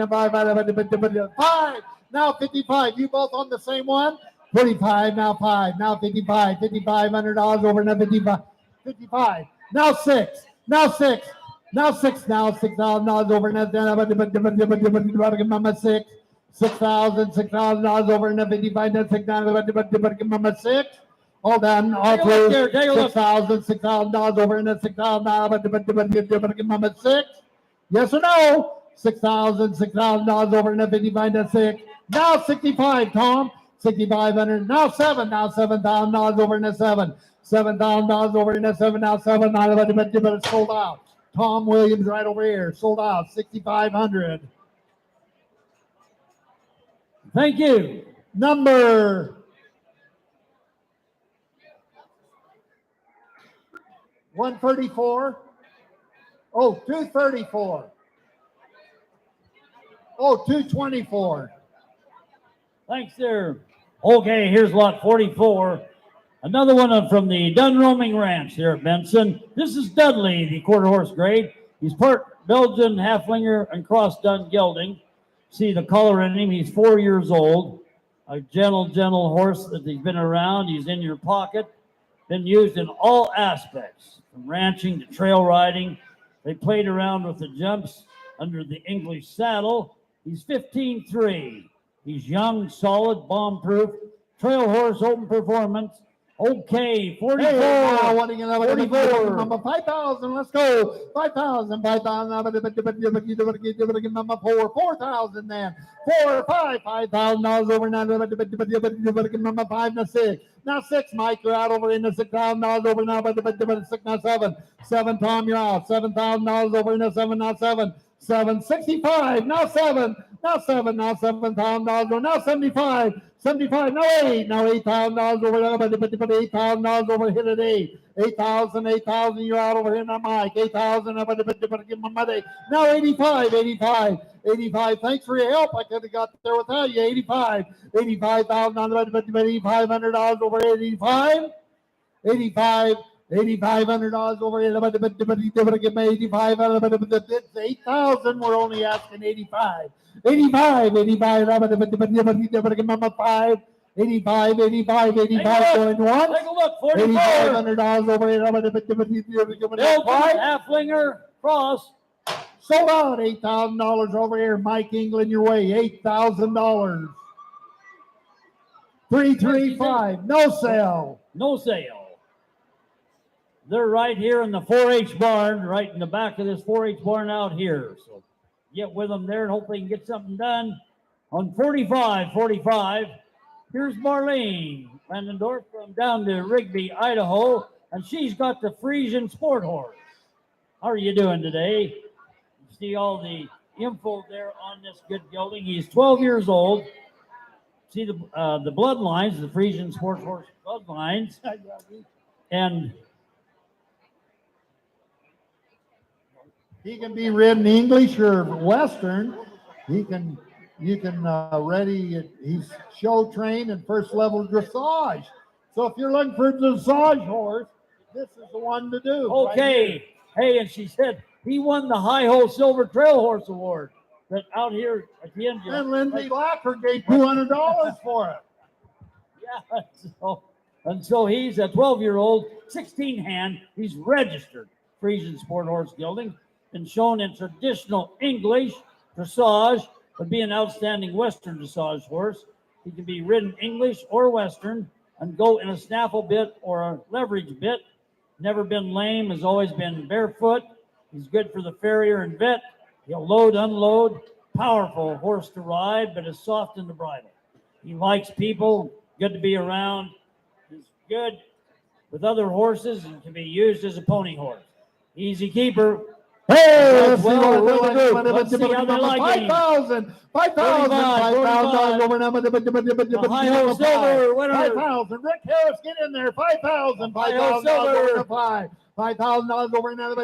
Now 55. You both on the same one? 45. Now 5. Now 55. $5,500 over in a 55. 55. Now 6. Now 6. Now 6. Now $6,000 over in a Mama 6. $6,000 over in a 55. Now 6,000 Mama 6. All done. All through. $6,000 over in a $6,000 Mama 6. Yes or no? $6,000 over in a 55 to 6. Now 65, Tom. 6,500. Now 7. Now $7,000 over in a 7. $7,000 over in a 7. Now 7. Now sold out. Tom Williams right over here. Sold out. 6,500. Thank you. Number 134. Oh, 234. Oh, 224. Thanks there. Okay, here's lot 44. Another one from the Dun Roaming Ranch there at Benson. This is Dudley, the quarter horse grade. He's part Belgian, Halflinger, and cross Dun gelding. See the color in him. He's 4 years old. A gentle horse that he's been around. He's in your pocket. Been used in all aspects, from ranching to trail riding. They played around with the jumps under the English saddle. He's 15'3". He's young, solid, bomb-proof, trail horse, open performance. Okay, 44. Hey, now, what are you gonna 44. Mama 5,000. Let's go. 5,000. 5,000. Mama 4. 4,000 then. 4, 5. $5,000 over now. Mama 5 now 6. Now 6, Mike. You're out over in the $6,000 over now. 6 now 7. 7, Tom. You're out. $7,000 over in the 7 now 7. 7. 65. Now 7. Now 7. Now $7,000 over now 75. 75, no 8, now $8,000 over there, but $8,000 over here at 8. 8,000, 8,000, you're out over here now, Mike. 8,000, give my money. Now 85, 85, 85. Thanks for your help. I could have got there without you. 85, $85,000, $8,500 over 85. 85, $8,500 over here. Give me 85. It's 8,000. We're only asking 85. 85, 85, Mama 5, 85, 85, 85, going one. Take a look, 44. $8,500 over here. Belgian, Halflinger, cross, Sold out. $8,000 over here. Mike England, your way. $8,000. 335. No sale. No sale. They're right here in the 4-H barn, right in the back of this 4-H barn out here. So get with them there and hopefully you can get something done. On 45, here's Marlene Landendorf from down to Rigby, Idaho, and she's got the Frisian Sport Horse. How are you doing today? You see all the info there on this good gelding. He's 12 years old. See the bloodlines, the Frisian Sport Horse bloodlines, and he can be ridden English or Western. You can ready. He's show trained and first level dressage. So if you're looking for a dressage horse, this is the one to do. Okay. Right Hey, and she said he won the Hi-Ho Silver Trail Horse Award. That out here at the end. and Lindsay Lacker gave $200 for it. Yeah. So he's a 12-year-old, 16 hand. He's registered Frisian Sport Horse gelding and shown in traditional English dressage. Would be an outstanding Western dressage horse. He can be ridden English or Western and go in a snaffle bit or a leverage bit. Never been lame, has always been barefoot. He's good for the farrier and vet. He'll load, unload. Powerful horse to ride, but is soft in the bridle. He likes people, good to be around. He's good with other horses and can be used as a pony horse. Easy keeper. Hey, let's see how they like him. 5,000, 5,000 over now. Hi-Ho Silver winner. 5,000. Rick Harris, get in there. 5,000, Hi-Ho $5,000 over Silver. to 5. $5,000 over now. 4,000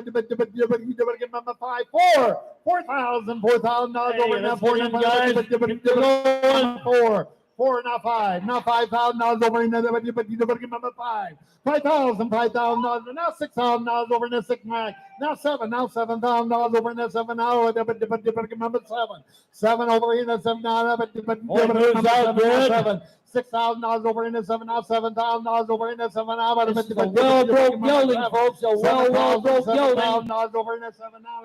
over now. let's get in, guys. Get going. 4, now 5. Now $5,000 over another. 5. $5,000, now $6,000 over in the 6 9. Now $7,000 over in the 7 now. 7 over in the 7 now. $6,000 over in the 7 now. $7,000 over in the 7 now. This is a well-broke gelding, folks. A well-broke gelding. $7,000 over in the 7 now.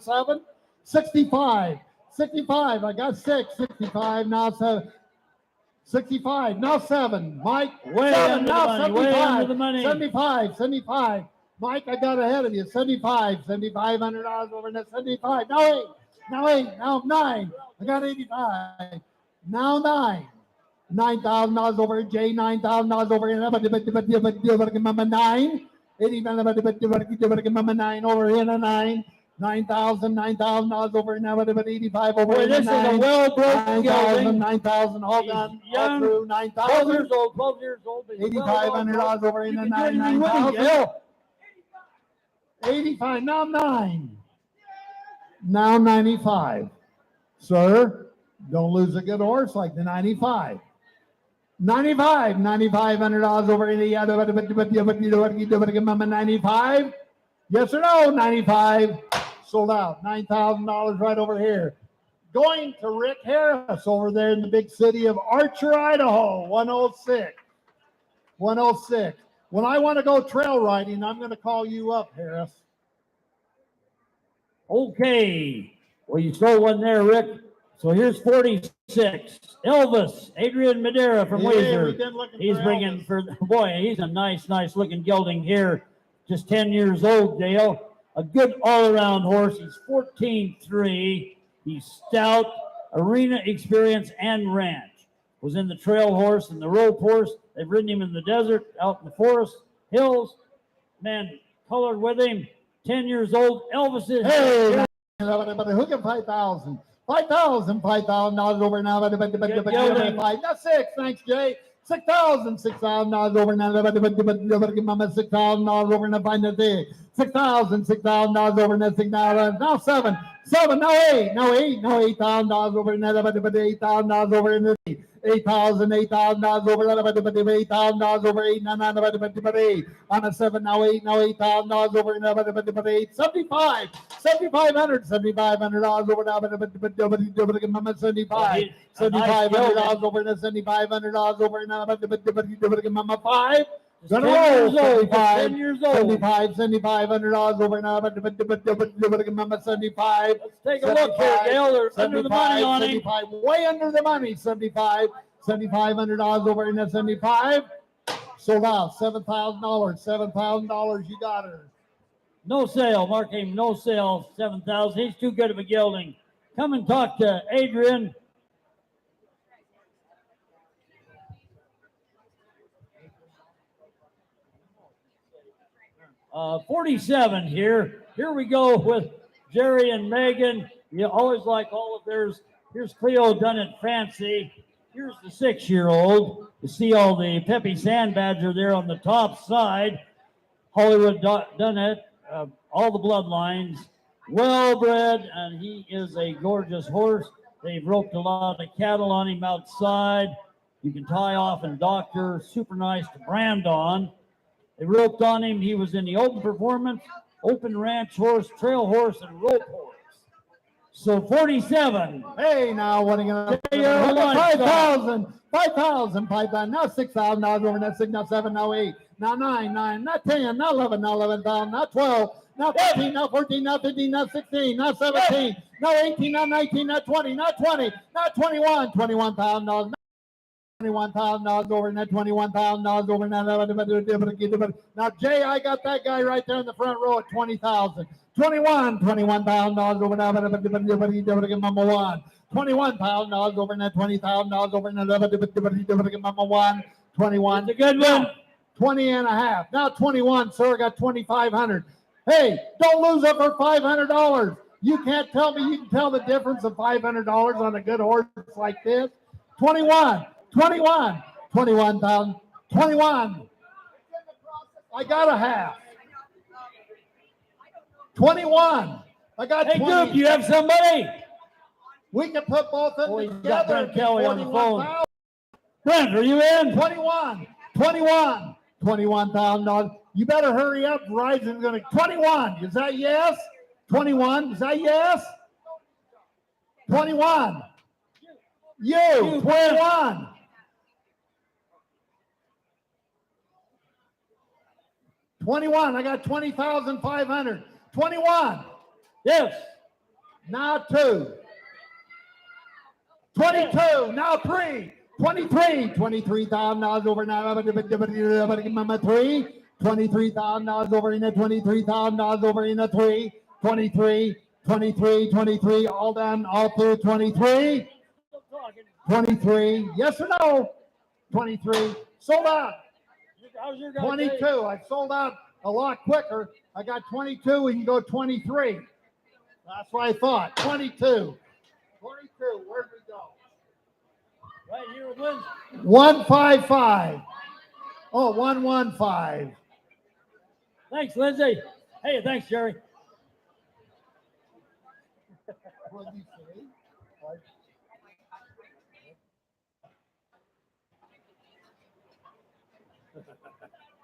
7. 65. 65. I got 6. 65 now. 7. 65, now 7. Mike, Way 7, under now the money, way 75. under the money. 75. Mike, I got ahead of you. 75, $7,500 over in that 75. Now 8, now 9. I got 85. Now 9. $9,000 over in Jay, $9,000 over in 9. 9 over in a 9. $9,000 over now, but 85 over. Boy, this is a well-broken gelding. 9,000, all done, all Young, through, 12 9,000. years old, 12 years old. $8,500 over in the 9, 9,000. 85, now 9. Now 95. Sir, don't lose a good horse like the 95. $9,500 over in the other, 95. Yes or no? 95. Sold out. $9,000 right over here. Going to Rick Harris over there in the big city of Archer, Idaho. 106. 106. When I want to go trail riding, I'm going to call you up, Harris. Okay. Well, you stole one there, Rick. So here's 46. Elvis, Adrian Madera from Yeah, Wazer. we've been looking He's for bringing Elvis. for, boy, he's a nice looking gelding here. Just 10 years old, Dale. A good all-around horse. He's 14-3. He's stout, arena experience, and ranch. Was in the trail horse and the rope horse. They've ridden him in the desert, out in the forest, hills. Man, colored with him. 10 years old. Elvis is Hey, who can 5,000? $5,000 over now. That's 6. Thanks, Jay. $6,000 over now. $6,000 over now. $6,000 over now. Now 7. Now 8. Now $8,000 over now. $8,000 over in the $8,000 over $8,000 over 8 on a 7 now $8,000 over another 8 75 $7,500 over now $75 $7,500 over $7,500 over another 5 Gonna 10 roll. years old. 75, 10 years old. 75, $7,500 over now. 75. Let's take a look here, Gail. They're under the money on him. 75, way under the money. 75, $7,500 over in that 75. Sold out. $7,000. $7,000. You got her. No sale. Mark him no sale. 7,000. He's too good of a gelding. Come and talk to Adrian. Uh, 47 here. Here we go with Jerry and Megan. You always like all of theirs. Here's Cleo done it fancy. Here's the 6-year-old. You see all the Peppy Sand Badger there on the top side. Hollywood done it. All the bloodlines. Well bred, and he is a gorgeous horse. They've roped a lot of cattle on him outside. You can tie off and doctor. Super nice to brand on. They roped on him. He was in the open performance, open ranch horse, trail horse, and rope horse. So 47. Hey, now what are you gonna Hey, you're one. 5,000, 5,000, 5,000, now $6,000 over that 6, now 7, now 8, now 9, now 10, now 11, now 11,000, now 12, now 13, now 14, now 15, now 16, now 17, now 18, now 19, now 20, now 20, now 21, $21,000. $21,000 over in that $21,000 over in that. Now, Jay, I got that guy right there in the front row at 20,000. $21,000 over now. Number one. $21,000 over in that $20,000 over in that number one. 21. It's a good one. 20 and a half. Now 21, sir. Got 2,500. Hey, don't lose it for $500. You can't tell me you can tell the difference of $500 on a good horse like this. 21. 21,000, 21. I got a half. 21. I got Hey, 20. Duke, you have somebody? We can put both of Oh, them he's got together. Brent Kelly on the phone. 41,000. Brent, are you in? 21,000. You better hurry up. Verizon's going to 21. Is that yes? 21. Is that yes? 21. You 21. 21. I got 20,500. 21. Yes. Now 2. 22. Now 3. 23. $23,000 over now. Mama 3. $23,000 over in the $23,000 over in the 3. 23. All done. All through 23. 23. Yes or no? 23. Sold out. How's your guy 22. Dave? I sold out a lot quicker. I got 22. We can go 23. That's what I thought. 22. 22. Where'd we go? Right here with Lindsay. 155. Oh, 115. Thanks, Lindsay. Hey, thanks, Jerry. What did you say?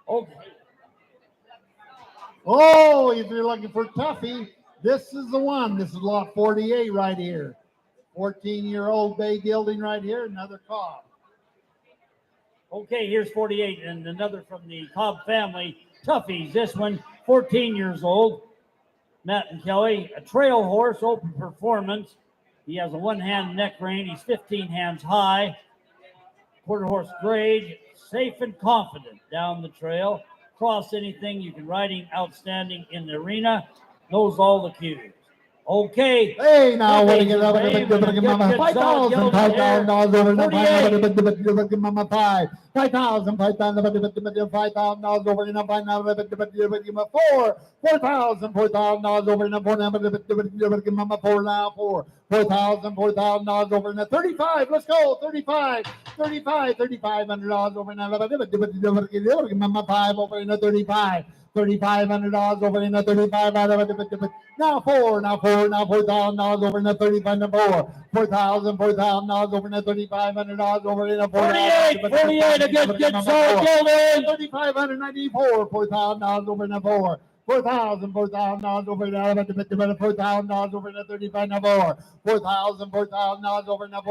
Okay. Oh, if you're looking for Tuffy, this is the one. This is lot 48 right here. 14-year-old bay gelding right here. Another cob. Okay, here's 48 and another from the Cobb family. Toughies. This one, 14 years old. Matt and Kelly, a trail horse, open performance. He has a one-hand neck rein. He's 15 hands high. Quarter horse grade, safe and confident down the trail. Cross anything, you can ride him outstanding in the arena. Knows all the cues. Okay. Hey, now what do you get up? Dave, and a good, Mama, good 5,000 solid $5,000 over the 48. Mama 5. 5,000 $5,000 over the 4. $4,000 over the 4. $4,000 over Mama 4 now 4. $4,000 over in the 35. Let's go. 35. $3,500 over in the Mama 5 over in the 35. $3,500 over in the 35. Now $4,000 over in the 35 and 4. $4,000 over in the $3,500 over in the 48, a good solid gelding. 3,594. $4,000 over in the 4. $4,000 over in the $4,000 over in the 35 and 4. $4,000 over in the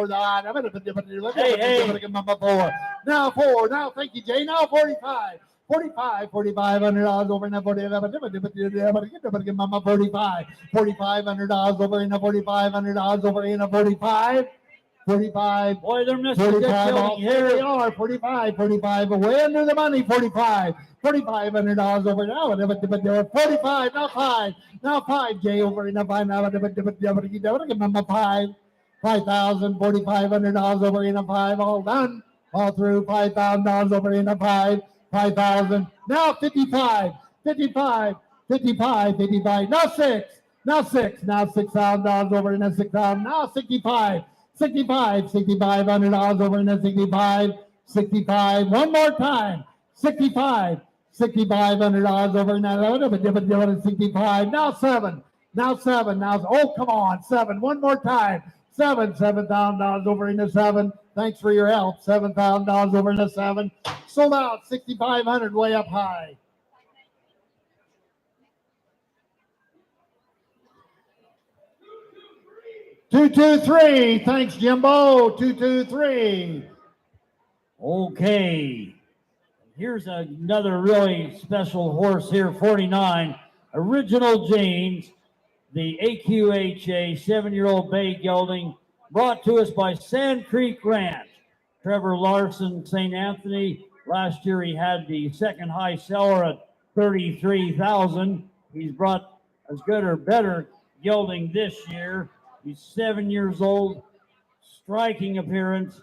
4. Now 4. Now thank you, Jay. Now 45. 45, $4,500 over in the 45, mama 45, $4,500 over in the $4,500 over in the 45, 45. Boy, they're missing good 45 gelding off. Here they here. are, 45, away under the money, 45, $4,500 over now, 45, now five, Jay over in the 5, now, mama 5, 5,000, $4,500 over in the 5, all done, all through, $5,000 over in the 5, 5,000, now 55, now 6, now $6,000 over in the 6,000, now 65, $6,500 over in the 65, one more time, $6,500 over in that 65, now 7, oh, come on, 7, one more time, $7,000 over in the 7, thanks for your help, $7,000 over in the 7, sold out, 6,500 way up high. Two, 3. Thanks, Jimbo. 2, 3. Okay. Here's another really special horse here, 49. Original James, the AQHA 7-year-old bay gelding, brought to us by Sand Creek Ranch. Trevor Larson, St. Anthony. Last year he had the second high seller at 33,000. He's brought as good or better gelding this year. He's 7 years old, striking appearance.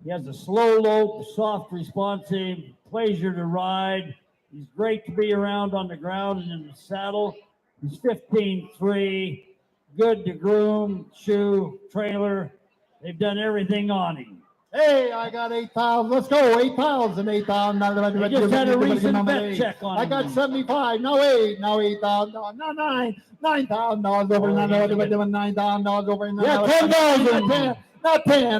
He has a slow lope, soft, responsive, pleasure to ride. He's great to be around on the ground and in the saddle. He's 15-3, good to groom, shoe, trailer. They've done everything on him. Hey, I got 8,000. Let's go. 8,000. I just had a recent bet check on I him. got 75. Now 8. Now 8,000. Now 9. $9,000 over $9,000 over in the Yeah, 10,000.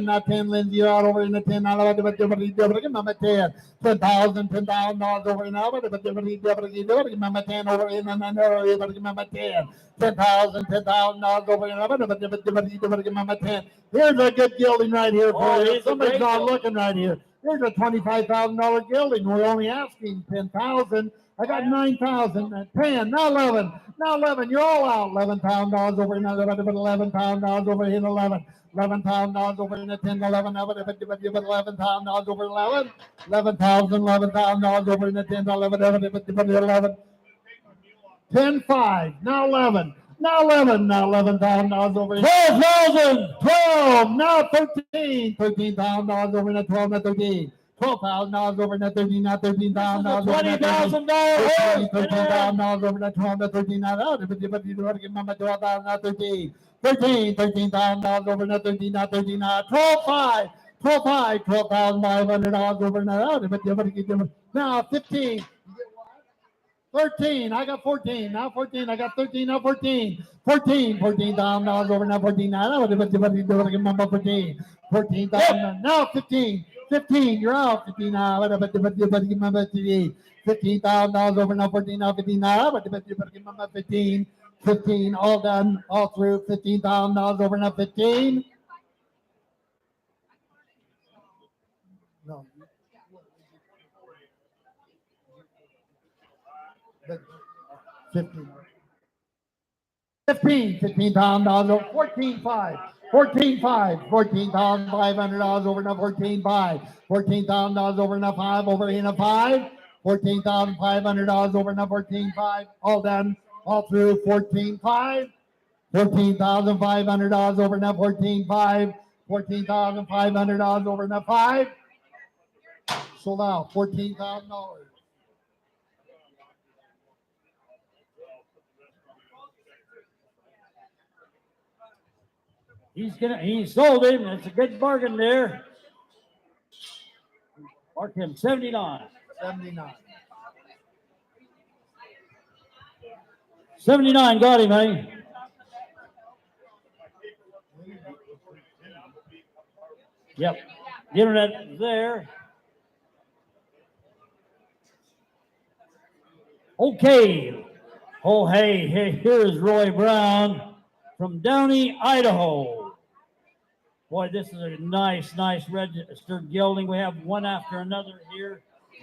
Not 10, Lindsay, you're out over in the 10. Now, $10,000 over now. Mama 10 over in the Mama 10. $10,000 over in Mama 10. Here's a good gelding right here for you. Somebody's not looking right here. Here's a $25,000 gelding. We're only asking $10,000. I got 9,000, 10, now 11. Now 11, you're all out. $11,000 over in $11,000 over in 11. $11,000 over in the 10, 11, $11,000 over 11. $11,000 over in the 10, 11. 10,5, now 11. Now $11,000 over in 12,000. 12, now 13. $13,000 over in the 12, now 13. $12,000 over in the 13, now $13,000 over $20,000. $13,000 over the 12, now 13,000. Mama 12,000, now 13. $13,000 over the 13, now 13, now 12,500. $12,500 over now 15. 13, I got 14, now 14, I got 13, now 14. $14,000 over now 14, now 14. 14,000, now 15. 15, you're out. 15 now. $15,000 over now 14, now 15 now. 15. 15, all done, all through. $15,000 over now 15. No. 15. $15,000 over 14,500. $14,500 over now 14,500. $14,000 over now 5 over in a 5. $14,500 over now 14,500. All done, all through. 14,500. $14,500 over now 14,500. $14,500 over now 5. Sold out. $14,000. He sold him. That's a good bargain there. Mark him 79. 79 got him, eh? Yep. The internet there. Okay. Oh, hey, here is Roy Brown from Downey, Idaho. Boy, this is a nice registered gelding. We have one after another here.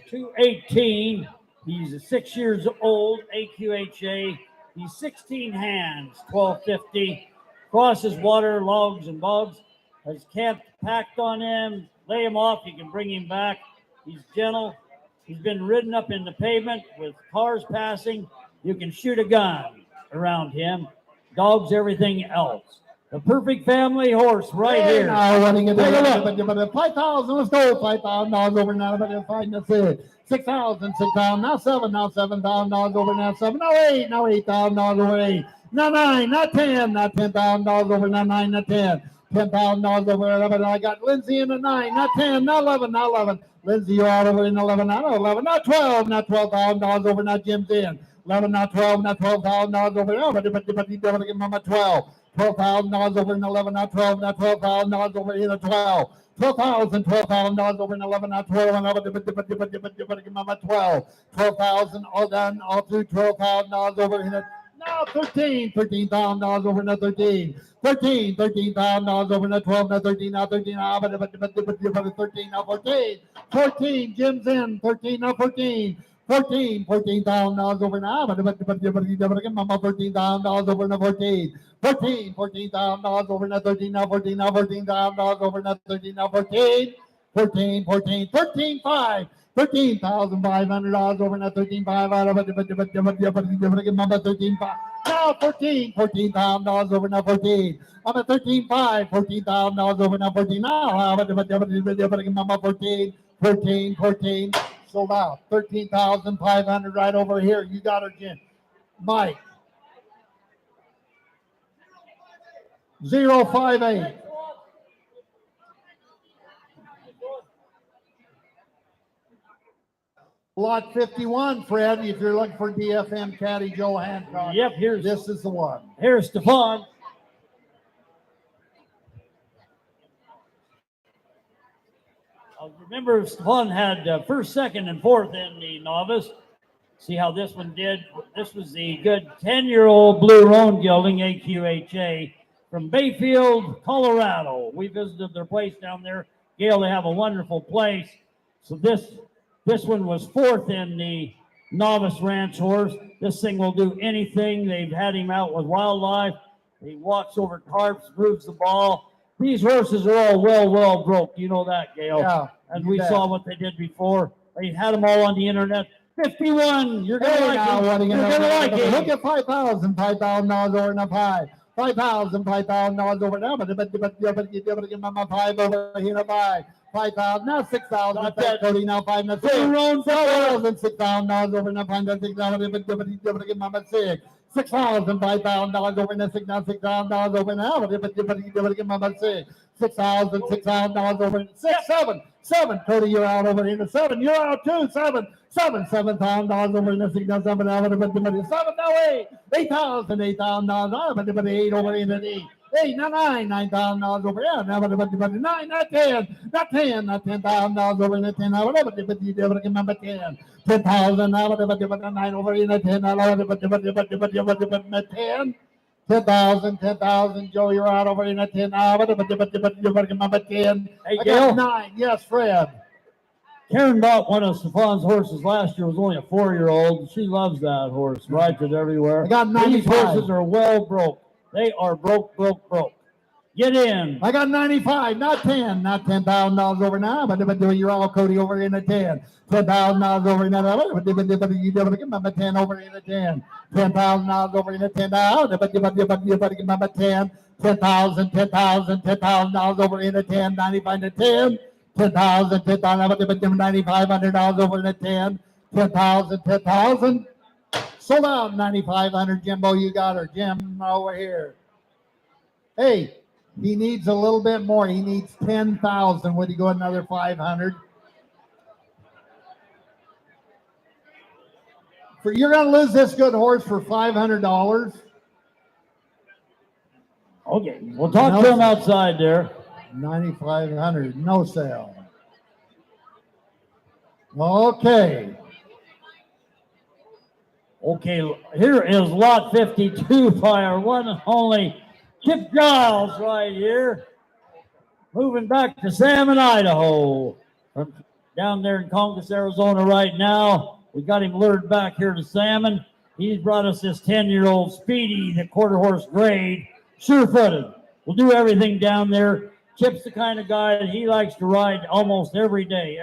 218. He's 6 years old, AQHA. He's 16 hands, 1250. Crosses water, logs, and bogs. Has camped packed on him. Lay him off. You can bring him back. He's gentle. He's been ridden up in the pavement with cars passing. You can shoot a gun around him. Dogs, everything else. The perfect family horse right here. Now running it Take a down. 5,000. Let's go. $5,000 over now. But 5. That's it. 6,000. 6,000. Now 7. Now $7,000 over now 7. Now 8. Now $8,000 over 8. Now 9. Not 10. Not $10,000 over now 9. Not 10. $10,000 over 11. I got Lindsay in the 9. Not 10. Not 11. Not 11. Lindsay, you're out over in 11. Not 11. Not 12. Not $12,000 over now. Jim's in. 11. Not 12. Not $12,000 over now. But you better give Mama 12. $12,000 over in 11, not 12, not $12,000 over in 12. $12,000 over in 11, not 12, and over 12. 12,000 all done, all through $12,000 over in it. Now 13, $13,000 over in 13. $13,000 over in 12, now 13, now 13, now 13, now 14. 14, Jim's in, 13, now 14. $14,000 over now, but Mama $13,000 over now 14. $14,000 over now 13, now 14, now $14,000 over now 13, now 14. 13,500. $13,500 over now 13,500. Mama 13,500. Now 14. $14,000 over now 14. I'm at 13,500. $14,000 over now 14. Now Mama 14. 14. Sold out. 13,500 right over here. You got her, Jim. Mike. 058. Lot 51, Fred, if you're looking for DFM caddy Joe Hancock. Yep, this is the one. Here's Stefan. Remember, Stefan had first, second, and fourth in the novice. See how this one did. This was the good 10-year-old Blue Roan Gelding, AQHA, from Bayfield, Colorado. We visited their place down there. Gail, they have a wonderful place. So this one was fourth in the novice ranch horse. This thing will do anything. They've had him out with wildlife. He walks over tarps, grooves the ball. These horses are all well broke. You know that, Gail. Yeah. And we saw what they did before. They had them all on the internet. 51. You're going to like it. You're going to like it. Look at $5,000 over now 5. $5,000 over now. But give Mama 5 over here 5. 5,000 now 6,000. Now 30 now 5 now 6. 6,000 $6,000 over now 5 now 6,000. Give Mama 6. $6,000 $5,000 over now 6 now $6,000 over now. Give Mama 6. $6,000 over 6 7. 30 you're out over here 7. You're out too 7. $7,000 over in the 6 now 7 now 7 now 8. $8,000 but 8 over in the 8. 8 now 9,000 over here now 9 not 10 not $10,000 over in the 10 now but remember 10 $10,000 now but 9 over in the 10 now but 10 $10,000 Joe you're out over in the 10 now but remember 10. Hey, I Gail. got 9. Yes, Fred. Karen bought one of Stefan's horses last year. It was only a 4-year-old. She loves that horse. Rides it everywhere. I got These 95. horses are well broke. They are broke. Get in. I got 95, not 10, not $10,000 over now, but you're all Cody over in the 10. $10,000 over in the 10 over in the 10. $10,000 over in the 10 now, but remember 10. $10,000 over in the 10, 95 to 10. $10,000, $9,500 over in the 10. $10,000. Sold out 9,500. Jimbo, you got her. Jim over here. Hey, he needs a little bit more. He needs 10,000. Would he go another 500? You're going to lose this good horse for $500. Okay, we'll talk to him outside there. 9,500. No sale. Okay. Okay, here is lot 52 by our one and only Chip Giles right here. Moving back to Salmon, Idaho. From down there in Congress, Arizona right now. We got him lured back here to Salmon. He's brought us this 10-year-old Speedy, the quarter horse grade, sure-footed. Will do everything down there. Chip's the kind of guy that he likes to ride almost every day.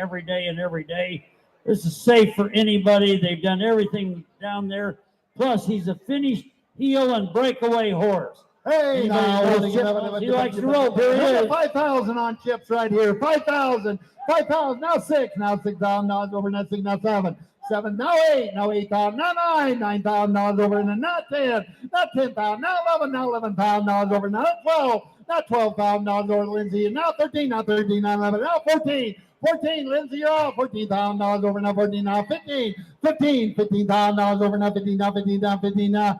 This is safe for anybody. They've done everything down there. Plus, he's a finished heel and breakaway horse. Hey, Anybody now, knows Chip, he likes to rope. Here he is. 5,000 on Chips right here. 5,000. 5,000. Now 6. Now 6,000. Now it's over. Now 6. Now 7. 7. Now 8. Now 8,000. Now 9. 9,000. Now it's over. And now 10. Now 10,000. Now 11. Now 11,000. Now it's over. Now 12. Now 12,000. Now it's over. Lindsay. And now 13. Now 13. Now 11. Now 14. 14, Lindsay, you're off. 14,000 dollars over now. 14 now. 15. 15. 15,000 dollars over now. 15 now. 15 now. 15 now.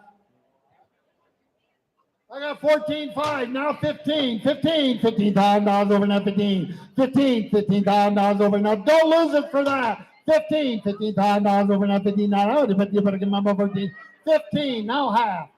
I got 14.5 now. 15. 15. 15,000 dollars over now. 15. 15. 15,000 dollars over now. Don't lose it for that. 15. 15,000 dollars over now. 15 now. You better get my 14. 15 now half.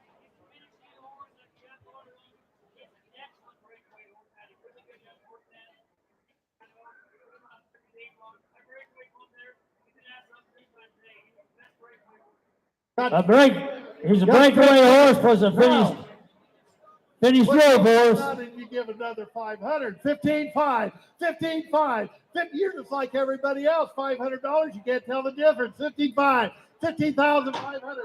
He's a breakaway horse plus a finished rope horse. How did you give another 500? 15.5. 15.5. You're just like everybody else. $500. You can't tell the difference. 15.5. 15,500.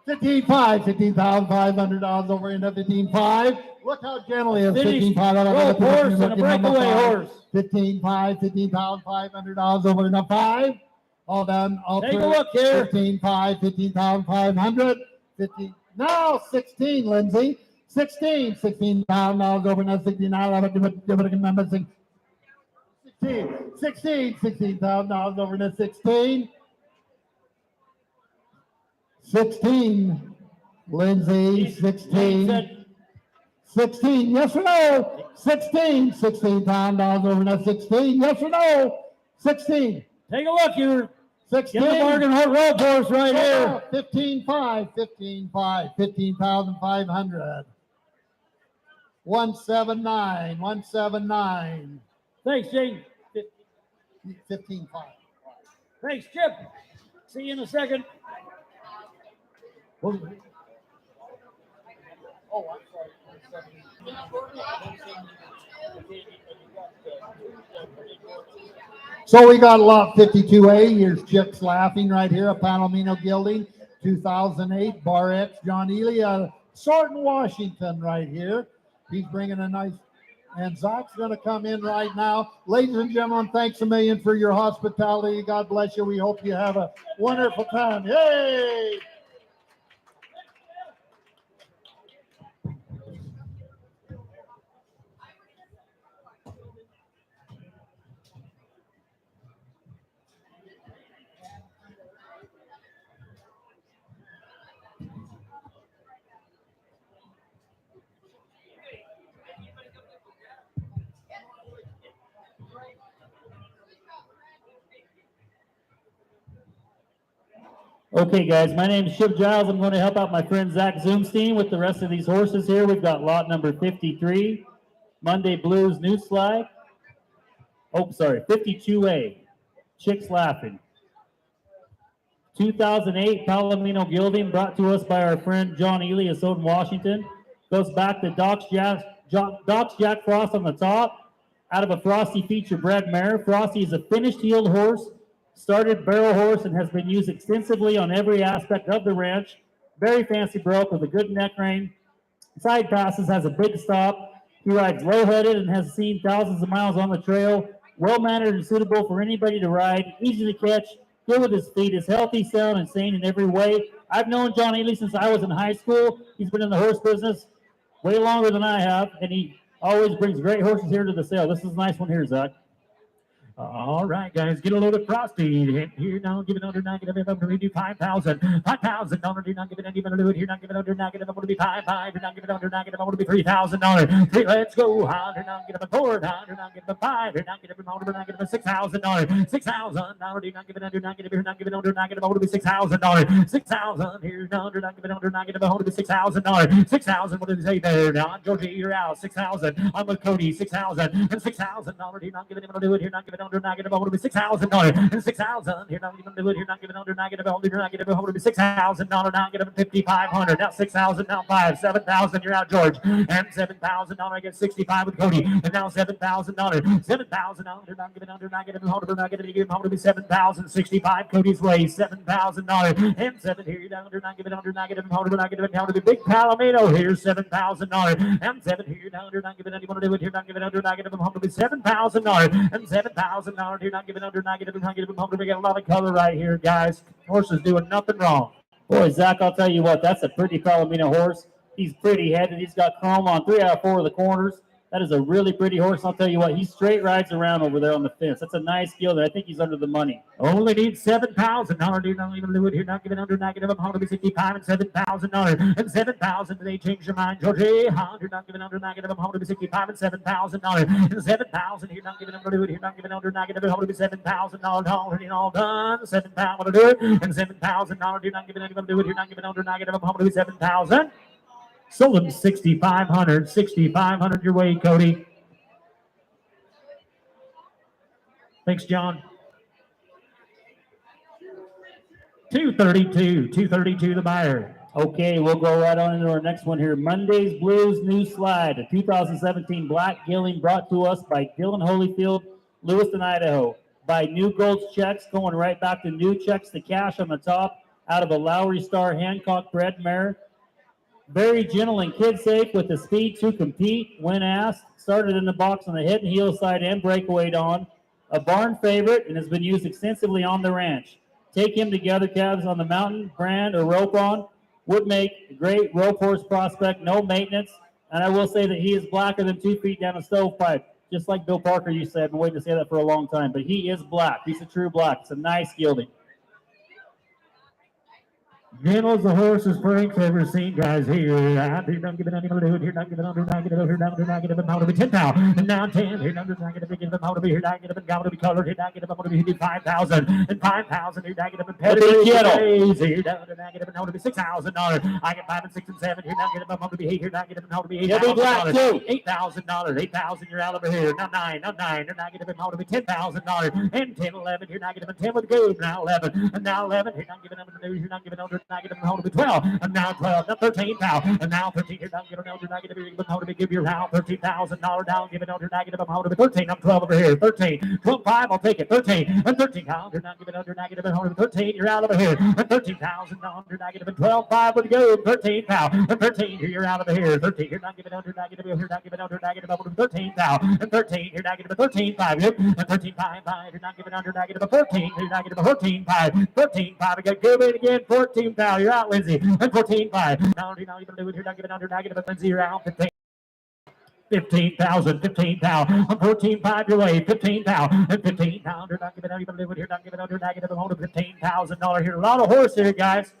15.5. $15,500 over into 15.5. Look how gentle he is. 15.5. Rope horse and a breakaway horse. 15.5. $15,500 over into 5. All done. All Take through. a look here. 15.5. 15,500. 15. Now 16, Lindsay. 16. $16,000 over now. 16. 16,000 over to 16. 16, Lindsay, 16. 16, yes or no? 16, $16,000 over to 16, yes or no? 16. Take a look here. 16. Get the bargain rope horse right here. 15.5, 15.5, 15,500. 179, 179. Thanks, Jane. 15.5. Thanks, Chip. See you in a second. Oh, I'm sorry. So we got lot 52A. Here's Chicks Laughing right here, a Palomino Gilding, 2008, Bar X, John Ely, Sorton, Washington right here. He's bringing a nice, and Zach's going to come in right now. Ladies and gentlemen, thanks a million for your hospitality. God bless you. We hope you have a wonderful time. Yay! Okay, guys, my name is Chip Giles. I'm going to help out my friend Zach Zoomstein with the rest of these horses here. We've got lot number 53, Monday Blues New Slide. Oh, sorry, 52A, Chicks Laughing. 2008 Palomino Gilding, brought to us by our friend John Ely of Soden, Washington. Goes back to Doc's Jack Frost on the top, out of a Frosty feature bred mare. Frosty is a finished heeled horse. Started barrel horse and has been used extensively on every aspect of the ranch. Very fancy broke with a good neck rein. Side passes, has a big stop. He rides low-headed and has seen thousands of miles on the trail. Well-mannered and suitable for anybody to ride. Easy to catch, good with his feet, is healthy, sound, and sane in every way. I've known John Ely since I was in high school. He's been in the horse business way longer than I have, and he always brings great horses here to the sale. This is a nice one here, Zach. All right, guys, get a load of Frosty. Here now, give it under, not give it under, we do 5,000. $5,000, do not give it under, do it here, not give it under, not give it under, be 5,500, do not give it under, not give it under, be $3,000. Let's go, $100, not give it a $400, do not give it a $500, do not give it a $100, not give it a $6,000. $6,000, do not give it under, not give it here, not give it under, not give it under, be $6,000. 6,000 here, under, not give it under, not give it a $100, be $6,000. 6,000, what did they say there? Now, Georgie, you're out. 6,000. I'm with Cody, 6,000. And $6,000, do not give it under, do it here, not give it under negative, hold to be $6,000 and 6,000. Here not even do it. Here not giving under negative, hold to be $6,000 now giving 5,500. Now 6,000, now 5, 7,000. You're out, George. And $7,000. I get 65 with Cody. And now $7,000. 7,000 now. You're not giving under negative, hold to be negative. You give him hold to be 7,000. 65 Cody's way. $7,000 and 7 here. You're down under not giving under negative, hold to be negative. And down to the big Palomino here. $7,000 and 7 here. You're down under not giving anyone to do it. You're not giving under negative. Hold to be $7,000 and $7,000. You're not giving under negative. And not giving hold to be. Got a lot of color right here, guys. Horse is doing nothing wrong. Boy, Zach, I'll tell you what, that's a pretty Palomino horse. He's pretty headed. He's got chrome on 3 out of 4 of the corners. That is a really pretty horse. I'll tell you what, he straight rides around over there on the fence. That's a nice skill, and I think he's under the money. Only needs $7,000. You're not even do it. You're not giving under negative. I'm going to be 65 and $7,000 and 7,000. They change your mind, Georgie. You're not giving under negative. I'm going to be 65 and $7,000 and 7,000. You're not giving under do it. You're not giving under negative. I'm going to be $7,000. Already all done. 7,000 to do it and $7,000. You're not giving anyone do it. You're not giving under negative. I'm going to be 7,000. Sold him 6,500. 6,500 your way, Cody. Thanks, John. 232 the buyer. Okay, we'll go right on into our next one here. Monday's Blues New Slide, a 2017 black gelding brought to us by Dylan Holyfield, Lewiston, Idaho. By New Gold's checks, going right back to new checks, the cash on the top, out of a Lowry Star Hancock bred mare. Very gentle and kid safe with the speed to compete when asked. Started in the box on the head and heel side and breakaway on. A barn favorite and has been used extensively on the ranch. Take him together calves on the mountain, brand, or rope on. Would make a great rope horse prospect, no maintenance. And I will say that he is blacker than 2 feet down a stovepipe. Just like Bill Parker used to say. I've been waiting to say that for a long time. But he is black. He's a true black. It's a nice gelding. Gentle as the horses Frank's ever seen, guys. Here, you're not giving anyone to do it. You're not giving under negative. You're not under negative. I'm going to be 10,000. And now 10. You're not under negative. You're going to be here. Negative and going to be colored. You're negative. I'm going to be 5,000 and 5,000. You're negative and pedigree. You're down under negative and going to be $6,000. I get 5 and 6 and 7. You're negative. I'm going to be 8. You're negative and going to be $8,000. $8,000. 8,000. You're out over here. Now 9. Now 9. You're negative and going to be $10,000 and 10, 11. You're negative and 10 with good. Now 11 and now 11. You're not giving under news. You're not giving under negative and hold to be 12, and now 12, now 13 now, and now 13. You're down, giving under negative. You're going to give your round $13,000 down, giving under negative. I'm hold to be 13. I'm 12 over here. 13, 12, 5. I'll take it. 13 and 13 pounds. You're not giving under negative and hold to be 13. You're out over here. And 13,000 under negative and 12, 5 with go. 13 pounds and 13. You're out over here. 13. You're not giving under negative. You're not giving under negative. I'm 13 pounds and 13. You're negative at 13, 5. Yep. And 13, 5, 5. You're not giving under negative 14. You're negative 14, 5. 13, 5. I got go in again. 14 pounds. You're out, Lindsay. And 14, 5. Now you're not even doing. You're not giving under negative. And Lindsay, you're out. 15. 15,000, 15 pounds. I'm 14, 5 your way. 15 pounds and 15 pounds. You're not giving under. You're not giving under negative. I'm holding $15,000 here. A lot of horse here, guys.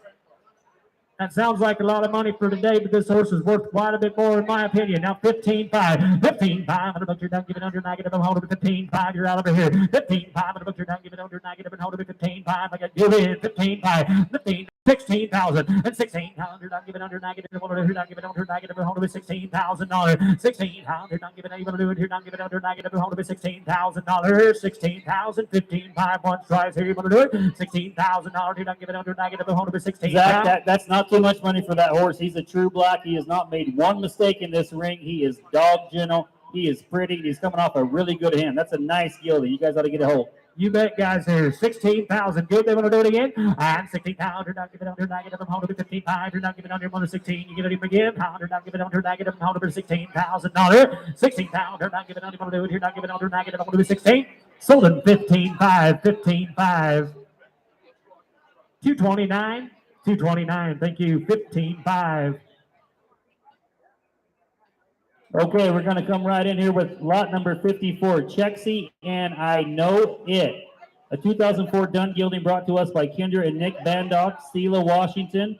That sounds like a lot of money for today, but this horse is worth quite a bit more, in my opinion. Now, 15-5. 15-5. And you're not giving under negative. I'm holding 15-5. You're out over here. 15-5. And you're not giving under negative. And holding 15-5. I got you in. 15-5. 15. 16,000 and 16,000. You're not giving under negative. You're not giving under negative. Hold of $16,000. 16,000. You're not giving even do it. You're not giving under negative. Hold of $16,000. 16,000. 15,5. One tries here. You want to do it? $16,000. You're not giving under negative. Hold of 16,000. That's not too much money for that horse. He's a true black. He has not made one mistake in this ring. He is dog gentle. He is pretty. He's coming off a really good hand. That's a nice gelding. You guys ought to get a hold. You bet, guys. Here, 16,000. Good. They want to do it again. And 16,000. You're not giving under negative. I'm holding 15,5. You're not giving under 116. You get it again. You're not giving under negative. I'm holding $16,000. 16,000. You're not giving under. You're not giving under negative. I'm holding 16. Sold him 15,5. 15,5. 229. 229. Thank you. 15,5. Okay, we're going to come right in here with lot number 54, Chexie, and I Know It. A 2004 dun gelding brought to us by Kendra and Nick Bandock, Stila, Washington.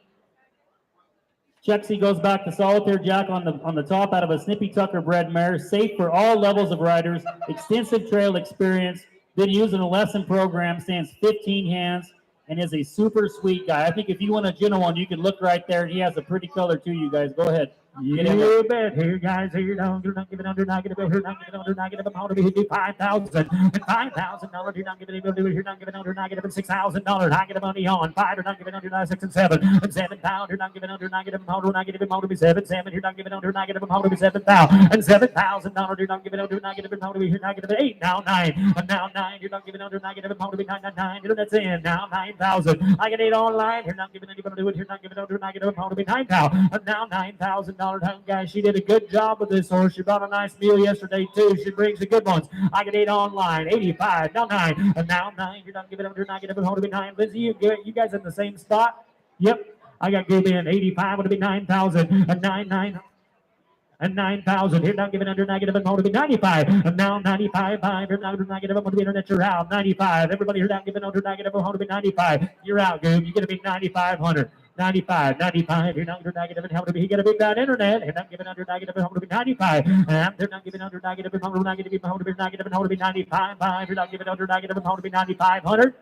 Chexie goes back to Solitaire Jack on the top out of a Snippy Tucker bred mare, safe for all levels of riders, extensive trail experience, been used in a lesson program, stands 15 hands, and is a super sweet guy. I think if you want a gentle one, you can look right there. He has a pretty color too, you guys. Go ahead. You bet. Here, guys, here, don't give it under, not give it under, not give it under, not give it under, he do $5,000 and $5,000. You're not giving it under, you're not giving under, not giving $6,000. I get the money on 5, you're not giving under, not 6 and 7 and 7 pound. You're not giving under, not giving under, not giving under, be 7, 7. You're not giving under, not giving under, be 7,000 and $7,000. You're not giving under, not giving under, you're not giving 8 now 9 and now 9. You're not giving under, not giving under, be 9 9. You're that's in now 9,000. I get 8 online. You're not giving anybody do it. You're not giving under, not giving under, be 9,000 and now $9,000. Guys, she did a good job with this horse. She brought a nice meal yesterday too. She brings the good ones. I get 8 online, 85, now 9, and now 9. You're not giving under, not giving under, be 9. Lindsay, you good? You guys in the same spot? Yep. I got good in 85 would be 9,000 and 9 and 9,000. You're not giving under, not giving under, be 95 and now 95. 5. You're not giving under, be internet. You're out 95. Everybody, you're not giving under, not giving under, be 95. You're out, Goob. You're gonna be 9,500. 95, 95, you're not under negative and how to be, you get a big bad internet, you're not giving under negative and how to be 95, and they're not giving under negative and how to be negative and how to be negative and how to be 95, 5, you're not giving under negative and how to be 9,500,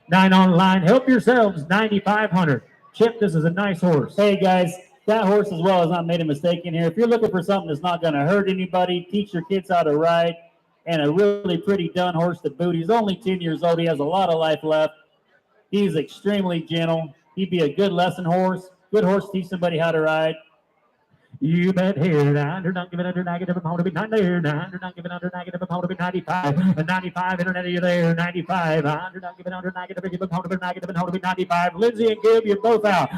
9 online, help yourselves, 9,500. Chip, this is a nice horse. Hey guys, that horse as well has not made a mistake in here. If you're looking for something that's not going to hurt anybody, teach your kids how to ride, and a really pretty done horse to boot. He's only 10 years old, he has a lot of life left, he's extremely gentle. He'd be a good lesson horse. Good horse to teach somebody how to ride. You bet here, you're not giving under negative and how to be 9 there. You're not giving under negative and how to be 95. And 95, internet, are you there? 95. You're not giving under negative and how to be negative and how to be 95. Lindsay and Gib, you're both out.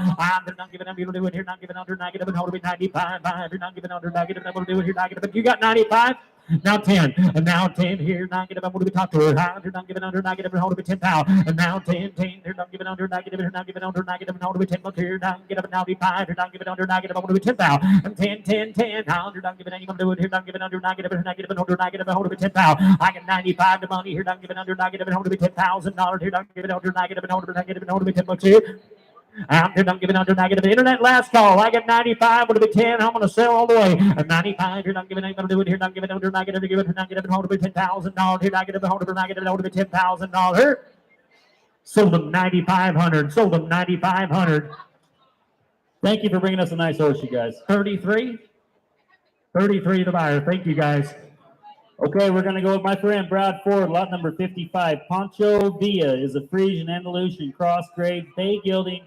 They're not giving under, you do it here, not giving under negative and how to be 95. 5. You're not giving under negative and how to do it here, negative. But you got 95. Now 10, and now 10 here, negative, I'm going to be talking to her. You're not giving under negative, and how to be 10 pounds. And now 10, you're not giving under negative, you're not giving under negative, and how to be 10 bucks here. Now get up and now be 5, you're not giving under negative, I'm going to be 10 pounds. And 10, now you're not giving any, you're going to do it here, not giving under negative, and negative, and under negative, and how to be 10 pounds. I get 95 to money here, not giving under negative, and how to be $10,000 here, not giving under negative, and how to be negative, and how to be 10 bucks here. They're not giving under negative. Internet last call. I get 95. Would it be 10? I'm going to sell all the way. And 95. You're not giving anything to do it here. Not giving under negative. You're giving negative. And hold to be $10,000. Here, negative. Hold to be negative. Hold to be $10,000. Sold them 9,500. Sold them 9,500. Thank you for bringing us a nice horse, you guys. 33. 33 the buyer. Thank you, guys. Okay, we're going to go with my friend Brad Ford, lot number 55. Pancho Villa is a Frisian Andalusian cross grade, bay gilding,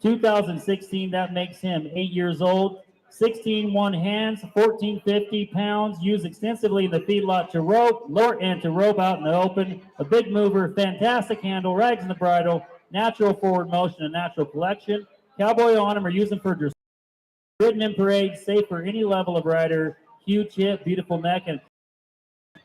2016. That makes him 8 years old. 16 one hands, 1450 pounds, used extensively in the feedlot to rope, lower end to rope out in the open. A big mover, fantastic handle, rags in the bridle, natural forward motion, and natural collection. Cowboy on him or use him for dressage. Ridden in parade, safe for any level of rider. Huge hip, beautiful neck, and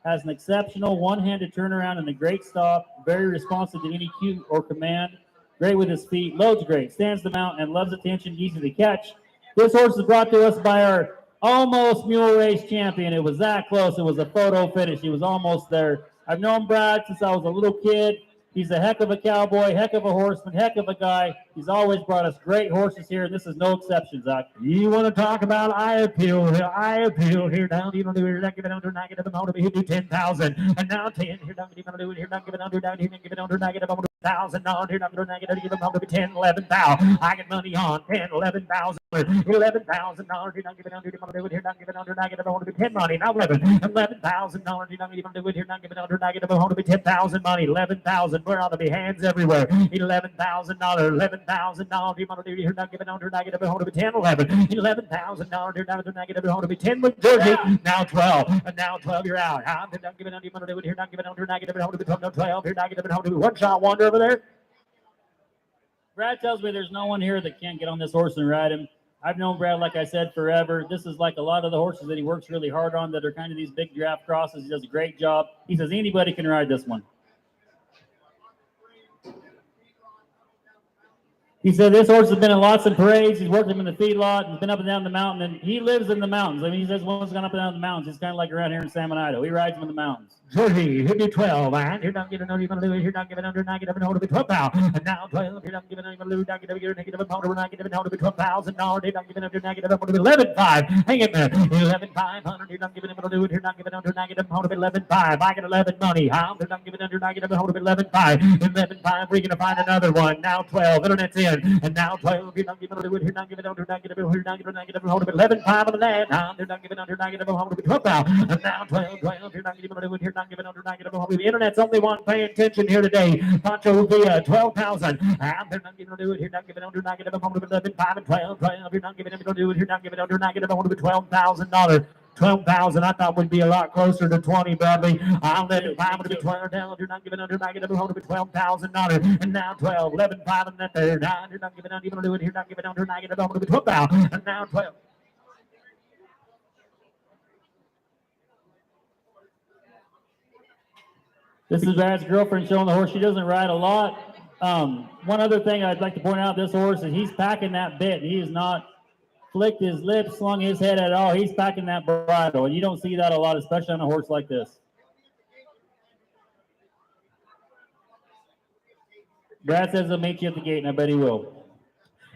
has an exceptional one-handed turnaround and a great stop. Very responsive to any cue or command. Great with his feet, loads great, stands the mount and loves attention, easy to catch. This horse is brought to us by our almost mule race champion. It was that close. It was a photo finish. He was almost there. I've known Brad since I was a little kid. He's a heck of a cowboy, heck of a horseman, heck of a guy. He's always brought us great horses here, and this is no exception, Zach. You want to talk about eye appeal here down. You don't do it, not giving under negative amount of it, do 10,000. And now 10, here down, you don't do it, here not giving under down, here not giving under negative amount of $1,000, here not giving negative, give amount of 10, 11,000. I get money on 10, 11,000. $11,000, you're not giving under, you're not do it, here not giving under negative, I want to be 10 money, now $11,000, you're not even do it, here not giving under negative, I want to be 10,000 money, 11,000, where ought to be hands everywhere, $11,000, $11,000, you want to do, here not giving under negative, I want to be 10, $11,000, you're not under negative, I want to be 10 with Jersey, now 12, and now 12, you're out, I'm not giving under, you want to do it, here not giving under negative, I want to be 12, no 12, here not giving, I want to be one shot wonder over there. Brad tells me there's no one here that can't get on this horse and ride him. I've known Brad, like I said, forever. This is like a lot of the horses that he works really hard on that are kind of these big draft crosses. He does a great job. He says anybody can ride this one. He said this horse has been in lots of parades. He's worked him in the feedlot. He's been up and down the mountain, and he lives in the mountains. I mean, he says once he's gone up and down the mountains. He's kind of like around here in Salmon, Idaho. He rides them in the mountains. Georgie, he'll be 12, and you're not giving under, you're going to lose, you're not giving under, not giving hold of it, 12 now, and now 12, you're not giving under, you're going to lose, not giving under, negative, hold of it, not giving hold of it, $12,000, you're not giving under, negative, hold of it, 11.5, hang in there, 11,500, you're not giving under, do it, you're not giving under, negative, hold of it, 11.5, I get 11 money, how, they're not giving under, negative, hold of it, 11.5, 11.5, we're going to find another one, now 12, internet's in, and now 12, you're not giving under, you're not giving under, negative, you're not giving negative, hold of it, 11.5 on the land, they're not giving under, negative, hold of it, 12 now, and now 12, you're not giving under, you're not giving under, negative, the internet's only one paying attention here today. Pancho Villa, 12,000. And they're not giving to do it. You're not giving under negative. I'm going to 11, 5, and 12. 12. You're not giving to do it. You're not giving under negative. I'm going to be $12,000. 12,000. I thought would be a lot closer to 20, Bradley. I'll let it 5 to be 12 down. You're not giving under negative. I'm going to be $12,000. And now 12, 11, 5, and that there. 9. You're not giving under. You're going to do it. You're not giving under negative. I'm going to be 12,000. And now 12. This is Brad's girlfriend showing the horse. She doesn't ride a lot. One other thing I'd like to point out, this horse is he's packing that bit. He has not flicked his lips, slung his head at all. He's packing that bridle, and you don't see that a lot, especially on a horse like this. Brad says he'll meet you at the gate, and I bet he will.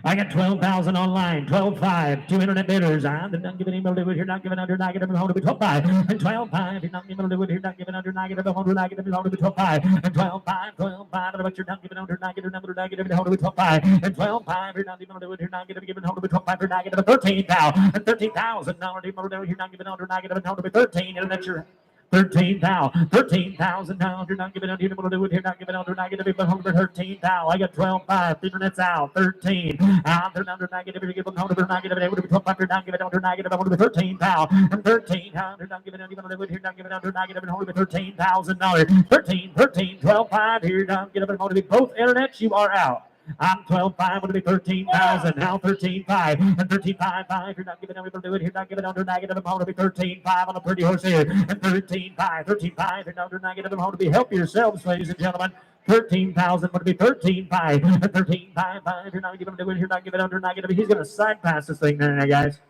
I got 12,000 online, 12.5, 2 internet bidders. I'm not giving him a little bit. You're not giving under negative. I'm going to be 12.5 and 12.5. You're not giving a little bit. You're not giving under negative. I'm going to be negative. I'm going to be 12.5 and 12.5, 12.5. But you're not giving under negative. Number negative. I'm going to be 12.5 and 12.5. You're not even under. You're not giving under 12.5. You're negative. 13,000 and 13,000. Now you're not giving under negative. I'm going to be 13. And that's your 13,000, 13,000 now. You're not giving out. You're not giving out. Negative, but 13,000. I got 12.5. The internet's out. 13. They're under negative. You're giving out. Negative. They would be 12.5. You're not giving out. Negative. I want to be 13,000 and 13,000. You're not giving out. You're not giving out. Negative. And only $13,000. 13, 13, 12.5. Here you're not giving out. To be both internets. You are out. I'm 12.5, going to be 13,000. Now 13.5 and 13.5. You're not giving out. You're not giving out. Negative. I'm going to be 13.5 on a pretty horse here. And 13.5, 13.5. You're not negative. I'm going to be help yourselves, ladies and gentlemen. 13,000, going to be 13.5 and 13.5. You're not giving it. You're not giving under negative. He's going to side pass this thing there, guys.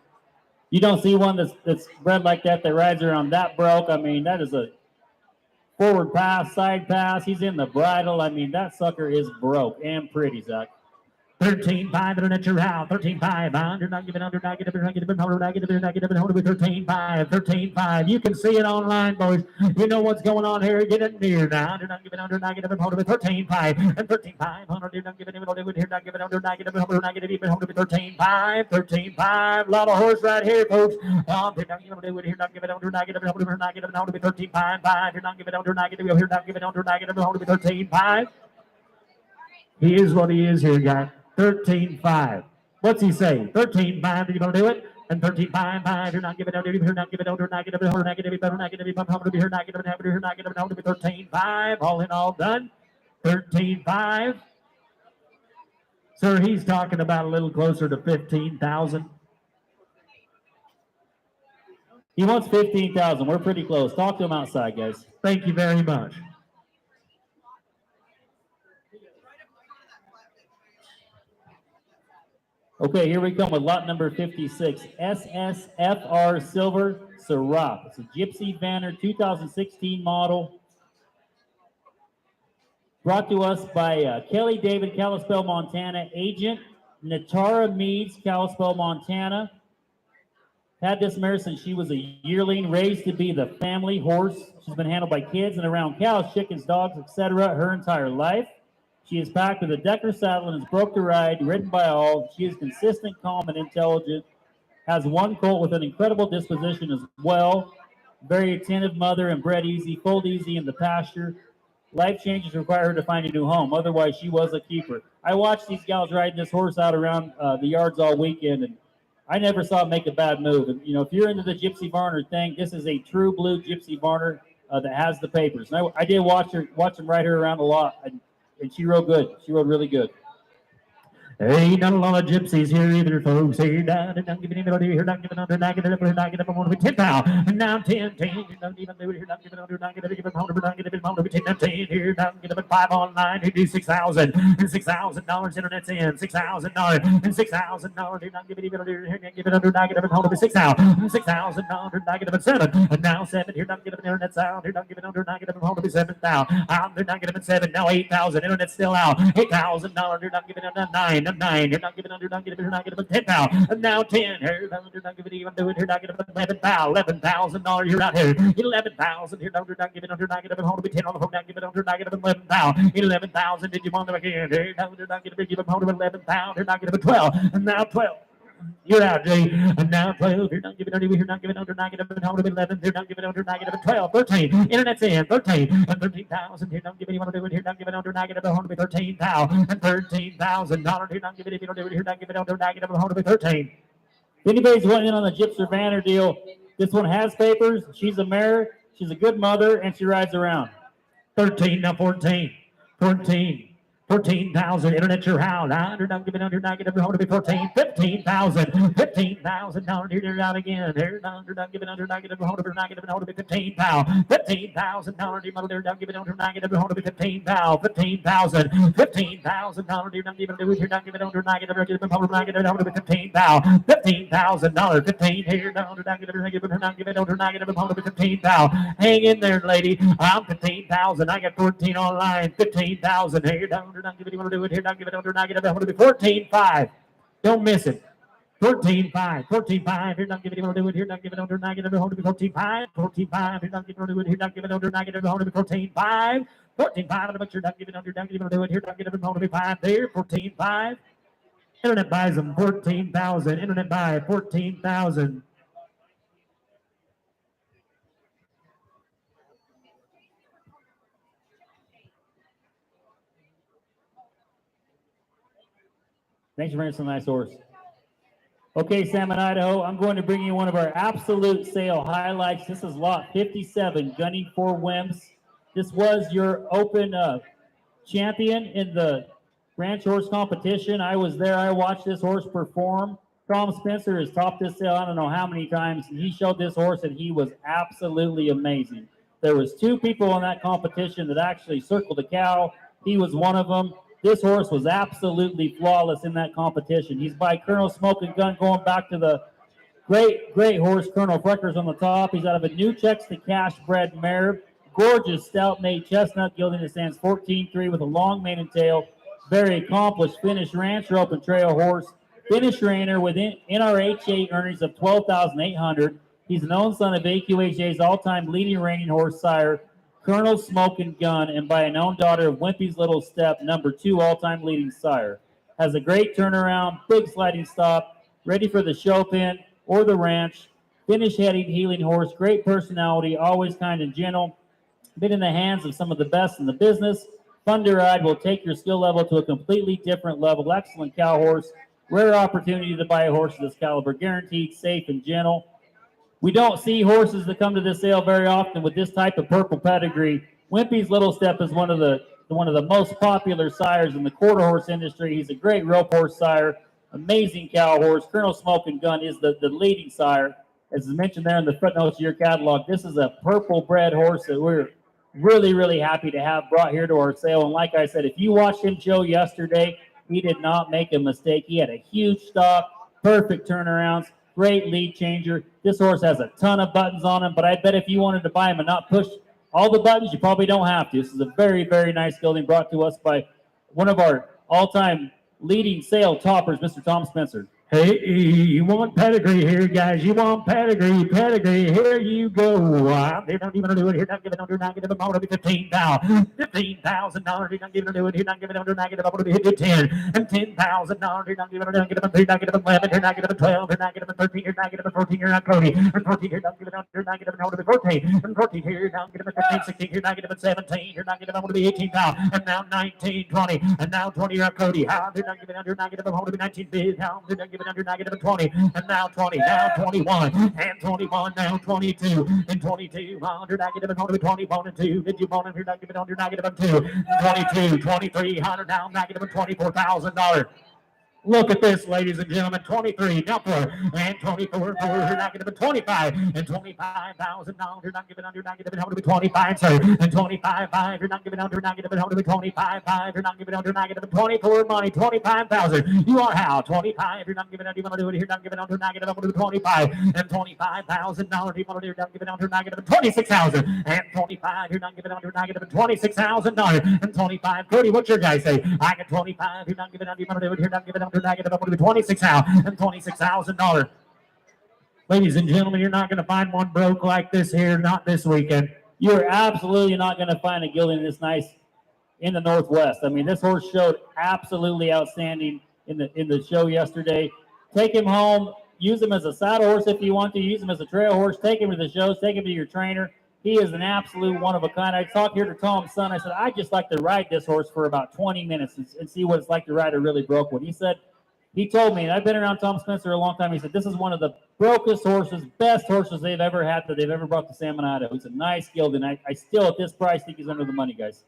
You don't see one that's bred like that rides around that broke. I mean, that is a forward pass, side pass. He's in the bridle. I mean, that sucker is broke and pretty, Zach. 13.5, internet, you're out. 13.5, you're not giving under negative, negative, negative, negative, and hold it with 13.5, 13.5. You can see it online, boys. You know what's going on here. Get it near now. You're not giving under negative, and hold it with 13.5, and 13.5. You're not giving under negative, not giving under negative, and hold it negative, even hold it with 13.5, 13.5. A lot of horse right here, folks. You're not giving under negative, and hold it with negative, and hold it with 13.5. You're not giving under negative, you're not giving under negative, and hold it with 13.5. He is what he is here, guys. 13.5. What's he say? 13.5. You're going to do it? And 13.5. You're not giving out. You're not giving out. Negative. Negative. Negative. I'm going to be here. Negative. And have it here. Negative. And I'm going to be 13.5. All in all done. 13.5. Sir, he's talking about a little closer to 15,000. He wants 15,000. We're pretty close. Talk to him outside, guys. Thank you very much. Okay, here we come with lot number 56, SSFR Silver Syrah. It's a Gypsy Vanner 2016 model. Brought to us by Kelly David, Kalispell, Montana. Agent Natara Meads, Kalispell, Montana. Had this mare since she was a yearling, raised to be the family horse. She's been handled by kids and around cows, chickens, dogs, etc. her entire life. She is packed with a Decker saddle and is broke to ride, ridden by all. She is consistent, calm, and intelligent. Has one colt with an incredible disposition as well. Very attentive mother and bred easy, foaled easy in the pasture. Life changes require her to find a new home. Otherwise, she was a keeper. I watched these gals riding this horse out around the yards all weekend, and I never saw them make a bad move. And, you know, if you're into the Gypsy Varner thing, this is a true blue Gypsy Varner that has the papers. And I did watch them ride her around a lot. And she rode good. She rode really good. Ain't not a lot of gypsies here either, folks. Here, down, and don't give it any here, not giving under, not giving up, not giving up. I'm going to be 10 now. And now 10, 10. You don't even do it here, not giving under, not giving up, not giving up, 10, 10 here, not giving up 5 on 9. You do 6,000 and $6,000. Internet's in $6,000 and $6,000. You're not giving even under here, not giving under, not giving up, $6,000, $6,000, not giving up 7. And now 7 here, not giving internet's out. You're not giving under, not giving up, 7,000. They're not giving 7. Now 8,000. Internet's still out. $8,000. You're not giving under 9. 9. You're not giving under, not giving, you're not giving 10 now. And now 10. Here, you're not giving even do it. You're not giving $11,000. You're out here. 11,000. You're not giving under, not giving hold of 10 on the phone. Not giving under, not giving 11,000. 11,000. Did you want them again? You're not giving give them hold of 11,000. You're not giving 12. And now 12. You're out, Jay. And now 12. You're not giving under, you're not giving under, not giving hold of 11. You're not giving under, not giving 12. 13. Internet's in 13. And 13,000. You're not giving, you want to do it. You're not giving under, not giving hold of 13,000. And $13,000. You're not giving, if you don't do it. You're not giving under, not giving hold of 13. If anybody's wanting in on the Gypser Banner deal, this one has papers. She's a mare. She's a good mother, and she rides around. 13, now 14. 14. 14,000. Internet your house. You're not giving under, not giving hold of it. 14. 15,000. $15,000. You're out again. You're not giving under, not giving hold of it. Not giving hold of it. 15,000. $15,000. You're not giving under, not giving hold of it. 15,000. 15,000. $15,000. You're not giving under, you're not giving under, not giving hold of it. Not giving hold of it. 15,000. $15,000. 15 here. Not giving under, not giving hold of it. 15,000. Hang in there, lady. I'm 15,000. I got 14 online. 15,000 here. Not give it, you want to do it here, not give it under, not give it under, 14.5. Don't miss it. 14.5, 14.5. Here, not give it, you want to do it here, not give it under, not give it under, 14.5, 14.5. Here, not give it under, it here, not give it under, not give it under, 14.5, 14.5. But you're not giving under, not giving it, do it here, not give it under, 5 there, 14.5. Internet buys them 14,000. Internet buy 14,000. Thanks for bringing some nice horse. Okay, Salmon, Idaho, I'm going to bring you one of our absolute sale highlights. This is lot 57, Gunning for Wimps. This was your open champion in the ranch horse competition. I was there. I watched this horse perform. Tom Spencer has topped this sale I don't know how many times. He showed this horse and he was absolutely amazing. There was 2 people in that competition that actually circled a cow. He was one of them. This horse was absolutely flawless in that competition. He's by Colonel Smoking Gun, going back to the great horse, Colonel Freckers on the top. He's out of a new checks to cash bred mare. Gorgeous stout-made chestnut gelding that stands 14.3 with a long mane and tail. Very accomplished finished rancher open trail horse. Finish trainer with NRHA earnings of $12,800. He's an own son of AQHA's all-time leading reigning horse sire, Colonel Smoking Gun, and by a known daughter of Wimpy's Little Step, number 2 all-time leading sire. Has a great turnaround, big sliding stop, ready for the show pen or the ranch. Finish heading, healing horse, great personality, always kind and gentle. Been in the hands of some of the best in the business. Fun to ride, will take your skill level to a completely different level. Excellent cow horse. Rare opportunity to buy a horse of this caliber. Guaranteed, safe, and gentle. We don't see horses that come to this sale very often with this type of purple pedigree. Wimpy's Little Step is one of the most popular sires in the quarter horse industry. He's a great rope horse sire, amazing cow horse. Colonel Smoking Gun is the leading sire. As mentioned there in the footnotes of your catalog, this is a purple bred horse that we're really happy to have brought here to our sale. And like I said, if you watched him show yesterday, he did not make a mistake. He had a huge stop, perfect turnarounds, great lead changer. This horse has a ton of buttons on him, but I bet if you wanted to buy him and not push all the buttons, you probably don't have to. This is a very nice gelding brought to us by one of our all-time leading sale toppers, Mr. Tom Spencer. Hey, you want pedigree here, guys. You want pedigree. Here you go. They're not even do it. Here, not giving under, not giving under, $15,000. $15,000. You're not giving under it. Here, not giving under, not giving under, hit to 10. And $10,000. You're not giving under, not giving under, not giving 11. You're not giving 12. You're not giving 13. You're not giving 14. You're not Cody. And 14. You're not giving under, not giving under, 14. And 14 here. You're not giving 15, 16. You're not giving 17. You're not giving under, 18,000. And now 19, 20. And now 20. You're not Cody. How? They're not giving under, not giving under, 19 bid. How? They're not giving under, negative 20, and now 20, now 21, and 21, now 22, and 22, under negative 21 and 2. Did you want to not give it under negative 2? 22, 2300, now negative $24,000. Look at this, ladies and gentlemen. 23, now 4, and 24, 4. You're not giving 25, and $25,000. You're not giving under, not giving under 25, sir. And 25, 5. You're not giving under, not giving under 25, 5. You're not giving under, not giving 24 money, 25,000. You are how? 25. You're not giving under, you want to do it here, not giving under, not giving under 25, and $25,000. You want to do, not giving under, not giving 26,000, and 25. You're not giving under, not giving $26,000, and 25. Cody, what's your guy say? I get 25. You're not giving under, you want to do it here, not giving under. Negative up to $26,000 and $26,000. Ladies and gentlemen, you're not going to find one broke like this here, not this weekend. You're absolutely not going to find a gelding this nice in the Northwest. I mean, this horse showed absolutely outstanding in the show yesterday. Take him home, use him as a saddle horse if you want to, use him as a trail horse, take him to the shows, take him to your trainer. He is an absolute one of a kind. I talked here to Tom's son. I said, I'd just like to ride this horse for about 20 minutes and see what it's like to ride a really broke one. He told me, and I've been around Tom Spencer a long time, he said, this is one of the brokest horses, best horses they've ever had that they've ever brought to Salmon, Idaho. He's a nice gelding. I still, at this price, think he's under the money, guys.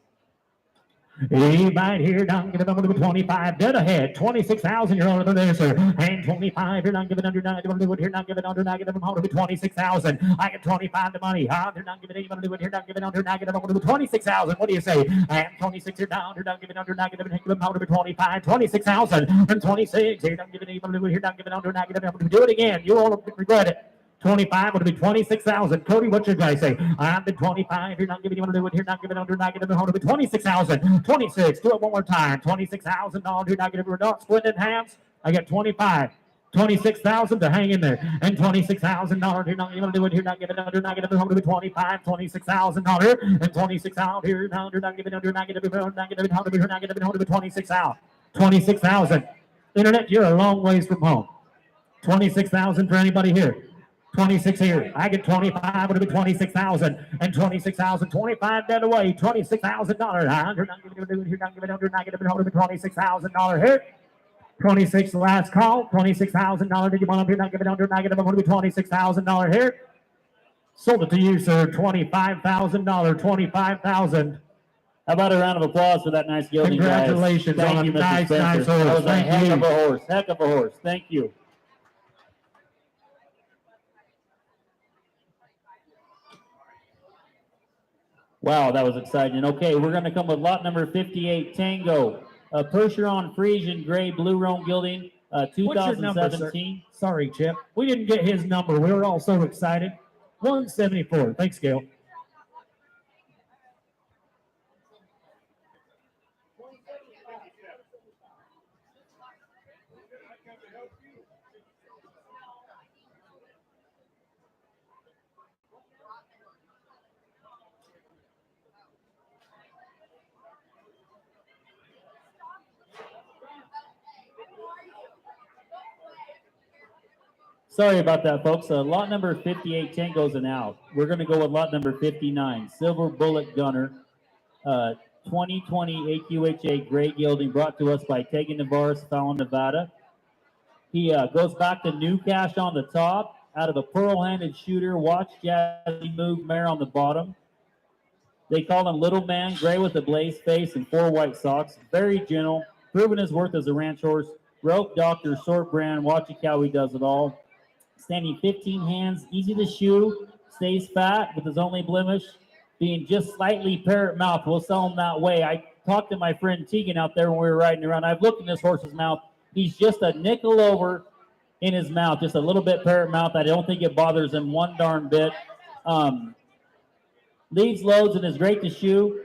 He right here, down, give it over to 25, dead ahead, 26,000, you're over there, sir, and 25, you're not giving under, not giving do it here, not giving under, not giving over to 26,000, I get 25 the money, they're not giving it, you want to do it here, not giving under, not giving over to 26,000, what do you say, and 26, you're down, you're not giving under, not giving over to 25, 26,000, and 26, you're not giving it, you want to do it here, not giving under, not giving over to do it again, you won't regret it. 25 would be 26,000. Cody, what's your guy say? I'm the 25. You're not giving, you want to do it here, not giving under, not giving under, 26,000. 26. Do it one more time. $26,000. You're not giving, we're not splitting in halves. I got 25. 26,000 to hang in there. And $26,000. You're not going to do it here, not giving under, not giving under, 25. $26,000. And 26,000 here. Now you're not giving under, not giving under, not giving under, not giving under, 26,000. 26,000. Internet, you're a long ways from home. 26,000 for anybody here. 26 here. I get 25. It'll be 26,000 and 26,000. 25 dead away. $26,000. You're not giving it. You're not giving under. Not giving it. It'll be $26,000 here. 26 last call. $26,000. Did you want to be not giving under? Not giving it. It'll be $26,000 here. Sold it to you, sir. $25,000. $25,000. How about a round of applause for that nice gelding, guys? Congratulations Thank on you, a Mr. nice Spencer. horse. That was a Thank heck you. of a horse. Heck of a horse. Thank you. Wow, that was exciting. Okay, we're going to come with lot number 58, Tango. Percheron Frisian Gray Blue Roan Gelding, What's your number, 2017. sir? Sorry, Chip. We didn't get his number. We were all so excited. 174. Thanks, Gail. Sorry about that, folks. Lot number 58, Tango's an out. We're going to go with lot number 59, Silver Bullet Gunner, 2020 AQHA Gray Gelding, brought to us by Tegan Navarez, Fallon, Nevada. He goes back to new cash on the top, out of a pearl-handed shooter, watch Jazzy Move mare on the bottom. They call him Little Man, gray with a blazed face and 4 white socks. Very gentle, proven his worth as a ranch horse. Rope doctor, short brand, watch a cow, he does it all. Standing 15 hands, easy to shoe, stays fat with his only blemish being just slightly parrot mouth. We'll sell him that way. I talked to my friend Tegan out there when we were riding around. I've looked in this horse's mouth. He's just a nickel over in his mouth, just a little bit parrot mouth. I don't think it bothers him one darn bit. Leads, loads, and is great to shoe.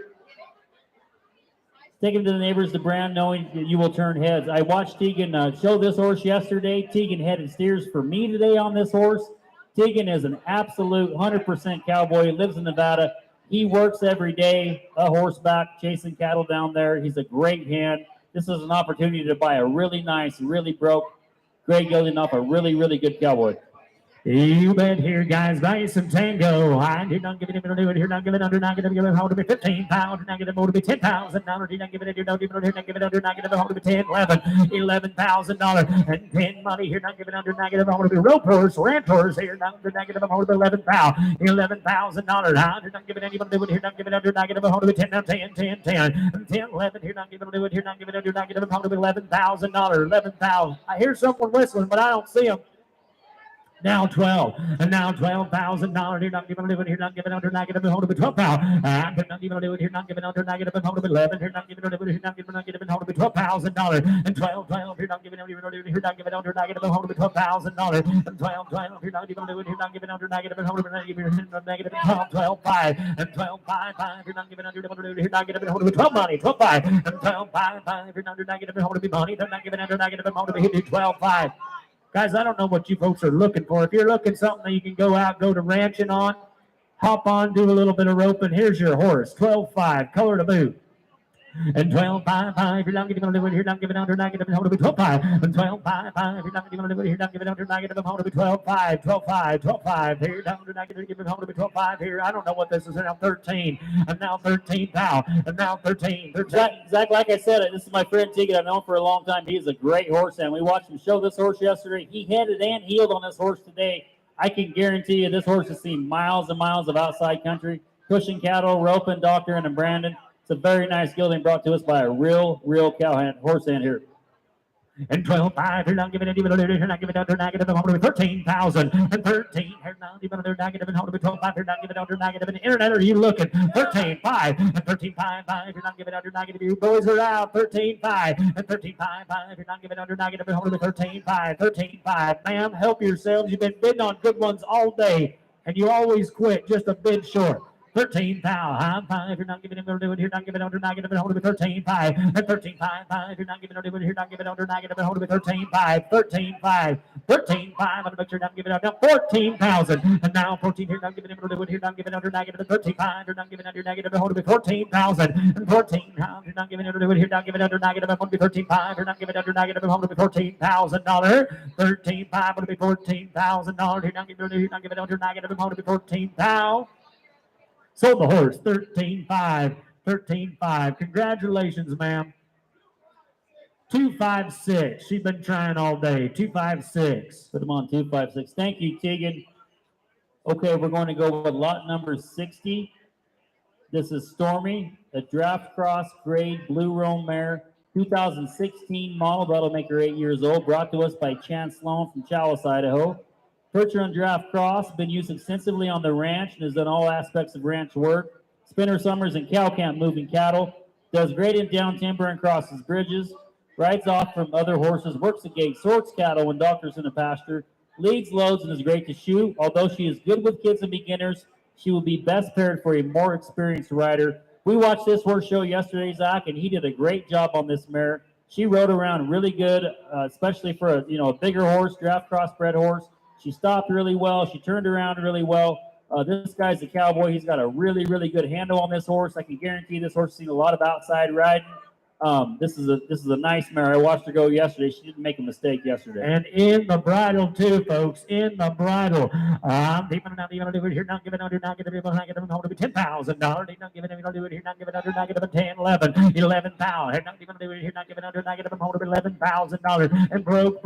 Take him to the neighbors, the brand, knowing that you will turn heads. I watched Tegan show this horse yesterday. Tegan headed steers for me today on this horse. Tegan is an absolute 100% cowboy. He lives in Nevada. He works every day, horseback, chasing cattle down there. He's a great hand. This is an opportunity to buy a really nice, really broke gray gelding off a really, really good cowboy. You bet here, guys, buy you some tango. I did not give it, do it here, not give it under, not give it, hold to be 15 pounds, not give it more to be $10,000, did not give it, don't give it here, not give it under, not give it, hold to be 10, $11,000, and 10 money here, not give it under, not give it, hold to be ropers, renters here, not give it, hold to be $11,000, I did not give it anybody, do it here, not give it under, not give it, hold to be 10, 11 here, not give it, do it here, not give it under, not give it, hold to be $11,000, 11,000. I hear someone whistling, but I don't see them. Now 12, and now $12,000. Here, not giving it here, not giving under negative, hold to be 12,000. And not even do it here, not giving under negative, hold to be 11. Here, not giving it here, not giving hold to be $12,000. And 12, here, not giving here, not giving under negative, hold to be $12,000. And 12, here, not even do it here, not giving under negative, hold to be negative 12, 5. And 12, 5, here, not giving under here, not giving hold to be 12 money, 12, 5. And 12, 5, here, under negative, hold to be money, they're not giving under negative, hold to be 12, 5. Guys, I don't know what you folks are looking for. If you're looking something that you can go out, go to ranching on, hop on, do a little bit of roping. Here's your horse, 12-5, color to boot. And 12-5, you're not giving it here, not giving under negative, hold to be 12-5. And 12-5, you're not giving it here, not giving under negative, hold to be 12-5, 12-5, 12-5. Here, down under negative, give it hold to be 12-5 here. I don't know what this is. Now 13, and now 13 pal, and now 13. Zach, like I said, this is my friend Tegan. I've known for a long time. He's a great horse, and we watched him show this horse yesterday. He headed and heeled on this horse today. I can guarantee you this horse has seen miles and miles of outside country, pushing cattle, roping, doctoring, and Brandon. It's a very nice gelding brought to us by a real cowhand, horse hand here. And 12-5, you're not giving it even a little, you're not giving it under negative, and hold to be 13,000. And 13, you're not even under negative, and hold to be 12-5, you're not giving it under negative. And the internet, are you looking? 13-5, and 13-5, you're not giving it under negative. You boys are out. 13-5, and 13-5, you're not giving it under negative, and hold to be 13-5, 13-5. Ma'am, help yourselves. You've been bidding on good ones all day, and you always quit just a bid short. 13 pound, 5, you're not giving him do it here, not giving under negative, and hold to be 13-5, and 13-5, you're not giving under here, not giving under negative, and hold to be 13-5, 13-5, 13-5, I'm gonna make sure not giving out now 14,000, and now 14 here, not giving him do it here, not giving under negative, and 13-5, you're not giving under negative, and hold to be 14,000, and 14 pounds, you're not giving under do it here, not giving under negative, and hold to be 13-5, you're not giving under negative, and hold to be $14,000, 13-5, would be $14,000, you're not giving under negative, and hold to be 14,000. Sold the horse, 13-5, 13-5. Congratulations, ma'am. 256. She's been trying all day. 256. Put them on 256. Thank you, Tegan. Okay, we're going to go with lot number 60. This is Stormy, a draft cross grade blue roan mare, 2016 model. That'll make her 8 years old. Brought to us by Chance Sloan from Challis, Idaho. Purchased on draft cross, been used extensively on the ranch and has done all aspects of ranch work. Spinner summers and cow camp moving cattle. Does great in down timber and crosses bridges. Rides off from other horses, works the gate, sorts cattle when doctors in the pasture. Leads loads and is great to shoot. Although she is good with kids and beginners, she will be best paired for a more experienced rider. We watched this horse show yesterday, Zach, and he did a great job on this mare. She rode around really good, especially for a bigger horse, draft crossbred horse. She stopped really well. She turned around really well. This guy's a cowboy. He's got a really good handle on this horse. I can guarantee this horse has seen a lot of outside riding. This is a nice mare. I watched her go yesterday. She didn't make a mistake yesterday. And in the bridle too, folks. In the bridle. People not even do it here. Not giving under negative. Not giving hold to be $10,000. They not giving do it here. Not giving under negative 10, 11, 11 pounds. Not even do it here. Not giving under negative hold to be $11,000. And broke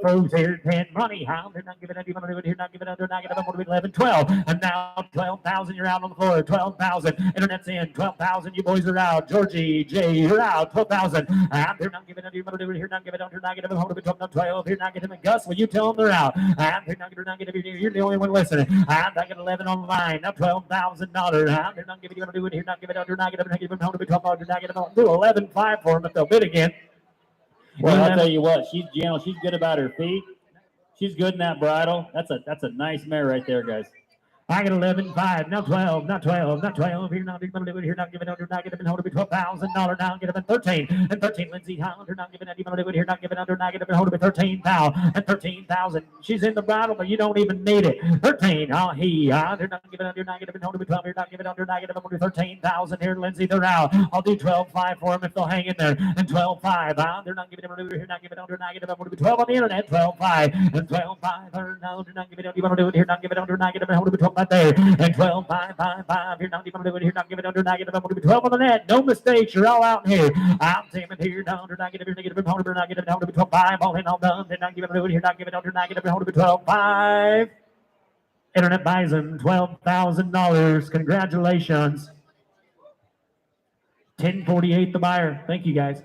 folks here. 10 money. How they're not giving even do it here. Not giving under negative hold to be 11, 12. And now 12,000. You're out on the floor. 12,000. Internet's in. 12,000. You boys are out. Georgie J. You're out. 12,000. And they're not giving it here, not giving under negative, hold to be 12, here, not giving it Gus. Will you tell them they're out? And they're not giving it, you're the only one listening. And I got 11 on the line, now $12,000. And they're not giving it here, not giving under negative, hold to be 12 under negative. I'll do 11.5 for them if they'll bid again. Well, I'll tell you what, she's gentle, she's good about her feet. She's good in that bridle. That's a nice mare right there, guys. I get 11.5, now 12, not 12, not 12. Here now, going to do it here, not giving under, not giving hold of it, $12,000 now, get up at 13, and 13, Lindsay Hollander, not giving any, going to do it here, not giving under, not giving hold of it, 13,000, and 13,000. She's in the battle, but you don't even need it. 13, they're not giving under, not giving hold of it, 12, you're not giving under, not giving hold of 13,000 here, Lindsay, they're out. I'll do 12.5 for them if they'll hang in there, and 12.5, they're not giving it under, here, not giving under, not giving hold of it, 12 on the internet, 12.5, and 12.5, they're not giving under, you want to do it here, not giving under, not giving hold of it, 12 right there, and 12, 5, 5, 5. You're not even doing it here, not giving under negative. I'm going to be 12 on the net. No mistakes. You're all out in here. I'm taking here down under negative, negative, and hold it, not giving under 12, 5. All in, all done. They're not giving it here, not giving under negative, and hold it, 12, 5. Internet Bison, $12,000. Congratulations. 1048 the buyer. Thank you guys.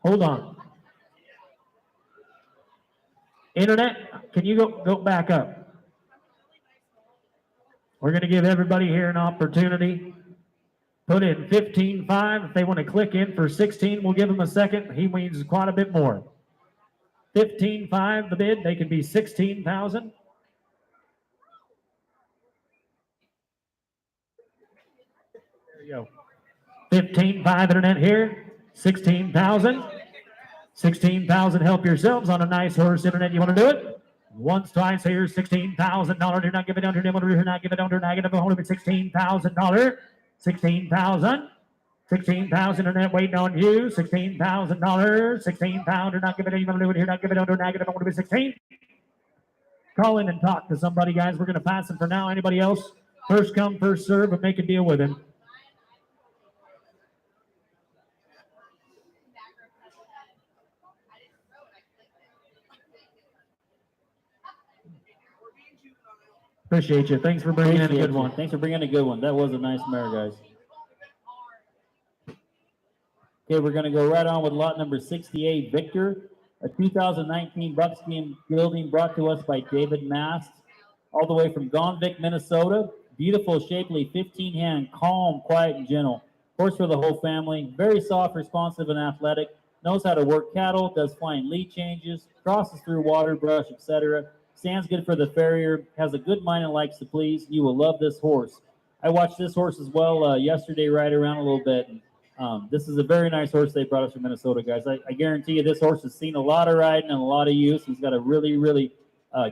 Hold on. Internet, can you go back up? We're going to give everybody here an opportunity. Put in 15.5. If they want to click in for 16, we'll give them a second. He means quite a bit more. 15.5 the bid. They can be 16,000. There you go. 15.5 internet here. 16,000. 16,000, help yourselves on a nice horse internet. You want to do it? Once, twice, here, $16,000. You're not giving under, you're not giving under, negative, hold it, $16,000. 16,000. 16,000 internet waiting on you. $16,000. 16,000. You're not giving anyone to do it. You're not giving under, negative, hold it, 16. Call in and talk to somebody, guys. We're going to pass him for now. Anybody else? First come, first serve, but make a deal with him. Appreciate you. Thanks for bringing in a good one. Thanks for bringing in a good one. That was a nice mare, guys. Okay, we're going to go right on with lot number 68, Victor, a 2019 buckskin gelding brought to us by David Mast, all the way from Gonvick, Minnesota. Beautiful, shapely, 15-hand, calm, quiet, and gentle. Horse for the whole family. Very soft, responsive, and athletic. Knows how to work cattle, does flying lead changes, crosses through water, brush, etc. Stands good for the farrier, has a good mind and likes to please. You will love this horse. I watched this horse as well yesterday, ride around a little bit. This is a very nice horse they brought us from Minnesota, guys. I guarantee you this horse has seen a lot of riding and a lot of use. He's got a really, really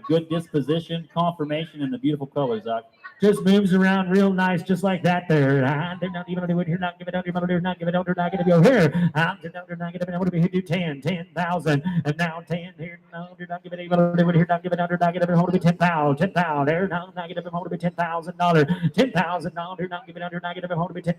good disposition, conformation, and the beautiful colors, Zach. Just moves around real nice, just like that there. They're not even doing it here, not giving under, not giving under, not giving go here. Under, not giving under, we do 10,000, and now 10 here. No, you're not giving even under here, not giving under, not giving hold of 10,000, 10,000 there. Now, not giving hold of $10,000, $10,000. You're not giving under, not giving hold of 10,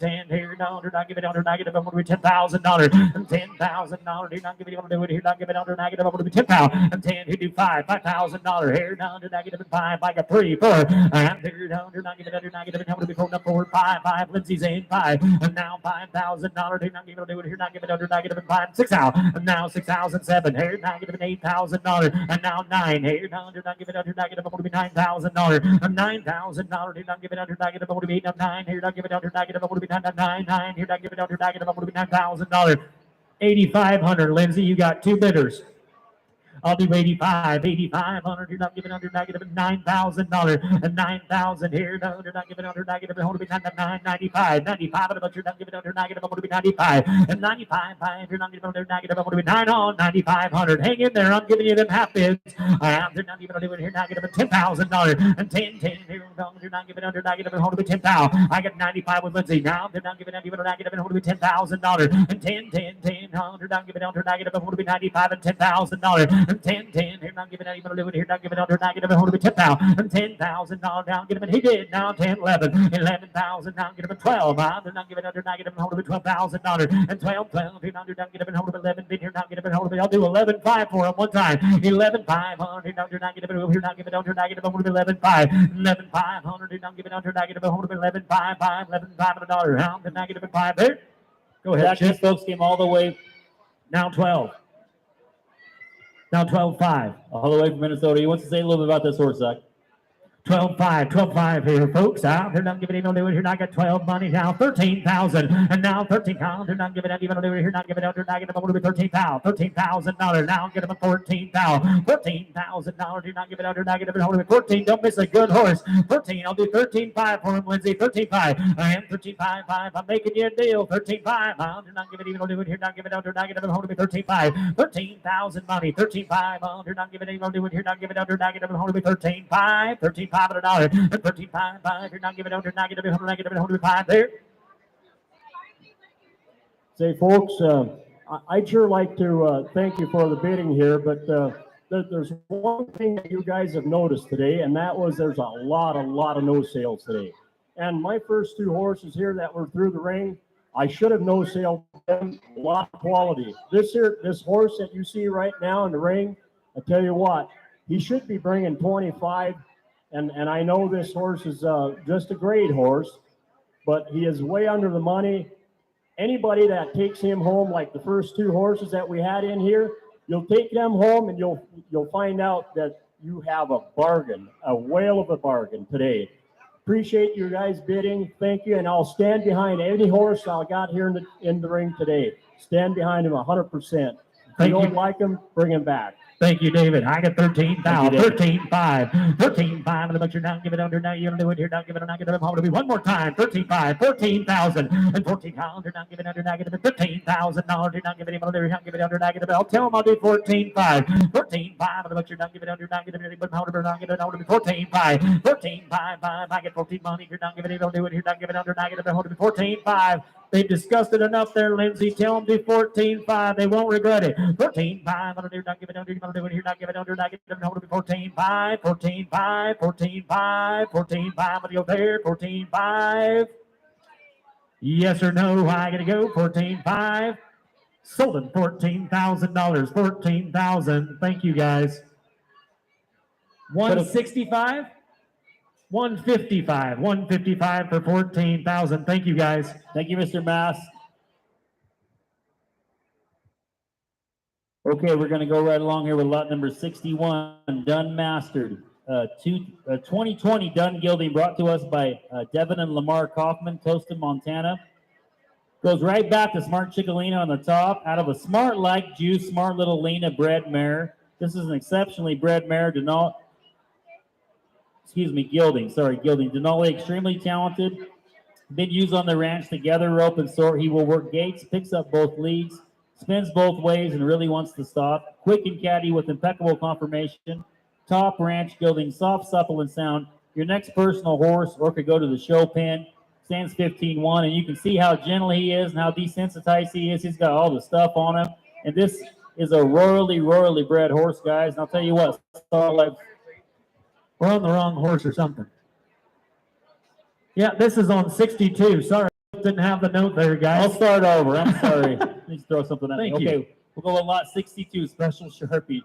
10 here. No, you're not giving under, not giving hold of $10,000, $10,000. You're not giving under here, not giving under, not giving hold of 10,000, and 10 here do $5,000 here. Now, you're not giving 5, like a 3, 4. You're not giving under, not giving hold of it, up forward 5, Lindsay's in 5, and now $5,000. You're not giving under, here, not giving under, not giving 5, 6 out, and now 6,007 here, not giving $8,000, and now 9 here. Now you're not giving under, not giving hold of $9,000, and $9,000. You're not giving under, not giving hold of 8, 9 here, not giving under, not giving hold of 9, here, not giving under, not giving hold of $9,000. 8,500, Lindsay, you got two bidders. I'll do 8,500. You're not giving under negative $9,000 and 9,000 here. No, you're not giving under negative. Hold to be 995. 95, but you're not giving under negative. I'm going to be 95 and 95. You're not giving under negative. I'm going to be 9 on 9,500. Hang in there. I'm giving you them half bids. They're not giving under here negative $10,000 and 10 here. No, you're not giving under negative. Hold to be 10,000. I got 95 with Lindsay. Now they're not giving under negative. Hold to be $10,000 and 10. You're not giving under negative. Hold to be 95 and $10,000. 10, here, not giving out, even here, not giving under negative, hold of $10,000, and $10,000 down, get him, and he did, now 10, 11,000, now get him a 12, they're not giving under negative, and hold of $12,000, and 12, here, not get him, and hold of 11, here, not get him, and hold of, I'll do 11,500 for him one time, 11,500, now you're not giving it, here, not giving under negative, hold of 11,500, 11,500, you're not giving under negative, hold of 11,500, $11,500, now the negative 5 there. Go ahead, These folks came all the way, now 12. Now 12.5. all the way from Minnesota. He wants to say a little bit about this horse, Zach. 12-5, 12-5 here, folks. They're not giving even do it here. Not got 12 money now, 13,000, and now 13 pounds. They're not giving it even do it here. Not giving it. They're not giving it 13,000, $13,000. Now get them a $14,000, $14,000. Do not give it out. They're not giving it 14. Don't miss a good horse. 13. I'll do 13.5 for him, Lindsay. 13.5. I am 13.5. I'm making you a deal. 13.5. They're not giving it even do it here. Not giving it out. They're not giving it 13.5. 13,000 money. 13.5. They're not giving it even do it here. Not giving it out. They're not giving it 13.5. 13.5 $500 and 13.5. You're not giving out. You're not giving it. Not giving it 105 there. Say, folks, I'd sure like to thank you for the bidding here, but there's one thing that you guys have noticed today, and that was there's a lot of no sales today. And my first two horses here that were through the ring, I should have no sale them. A lot of quality. This horse that you see right now in the ring, I tell you what, he should be bringing 25. And I know this horse is just a great horse, but he is way under the money. Anybody that takes him home, like the first two horses that we had in here, you'll take them home and you'll find out that you have a bargain, a whale of a bargain today. Appreciate you guys bidding. Thank you. And I'll stand behind any horse I got here in the ring today. Stand behind him 100%. If you don't like him, bring him back. Thank you, David. I got 13,000, 13.5, 13.5, and the bunch you're not giving under now. You're gonna do it here, not giving it, not giving it. Hold me one more time. 13.5, 14,000, and 14,000. You're not giving under, not giving it. $15,000. You're not giving it under, you're not giving it under, not giving it. I'll tell them I'll do 14.5, 14.5, and the bunch you're not giving under, not giving it. But hold me, not giving it. Hold me 14.5, 14.5. I get 14 money. You're not giving it. Don't do it. You're not giving it under, not giving it. Hold me 14.5. They've discussed it enough there, Lindsay. Tell them do 14.5. They won't regret it. 14.5. You're not giving it under. You're not giving it. You're not giving it under. Not giving it under. 14.5. 14.5. 14.5. 14.5. What do you there? 14.5. Yes or no? I gotta go. 14.5. Sold him $14,000. 14,000. Thank you, guys. 165. 155. 155 for 14,000. Thank you, guys. Thank you, Mr. Mass. Okay, we're going to go right along here with lot number 61, Dun Mastered. 2020 Dun Gilding brought to us by Devin and Lamar Kaufman, Toston, Montana. Goes right back to Smart Chickalina on the top, out of a Smart Like Juice, Smart Little Lena bred mare. This is an exceptionally bred mare. Gilding. Denali, extremely talented. Been used on the ranch to gather rope and sort. He will work gates, picks up both leads, spins both ways, and really wants to stop. Quick and catty with impeccable conformation. Top ranch gilding, soft, supple, and sound. Your next personal horse, or could go to the show pen. Stands 15-1, and you can see how gentle he is and how desensitized he is. He's got all the stuff on him. And this is a royally bred horse, guys. And I'll tell you what, we're on the wrong horse or something. Yeah, this is on 62. Sorry, didn't have the note there, guys. I'll start over. I'm sorry. Let's throw something at me. Thank you. Okay, we'll go with lot 62, Special Sharpie.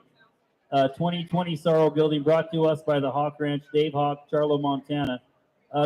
2020 Sorrow Gilding brought to us by the Hawk Ranch, Dave Hawk, Charlo, Montana.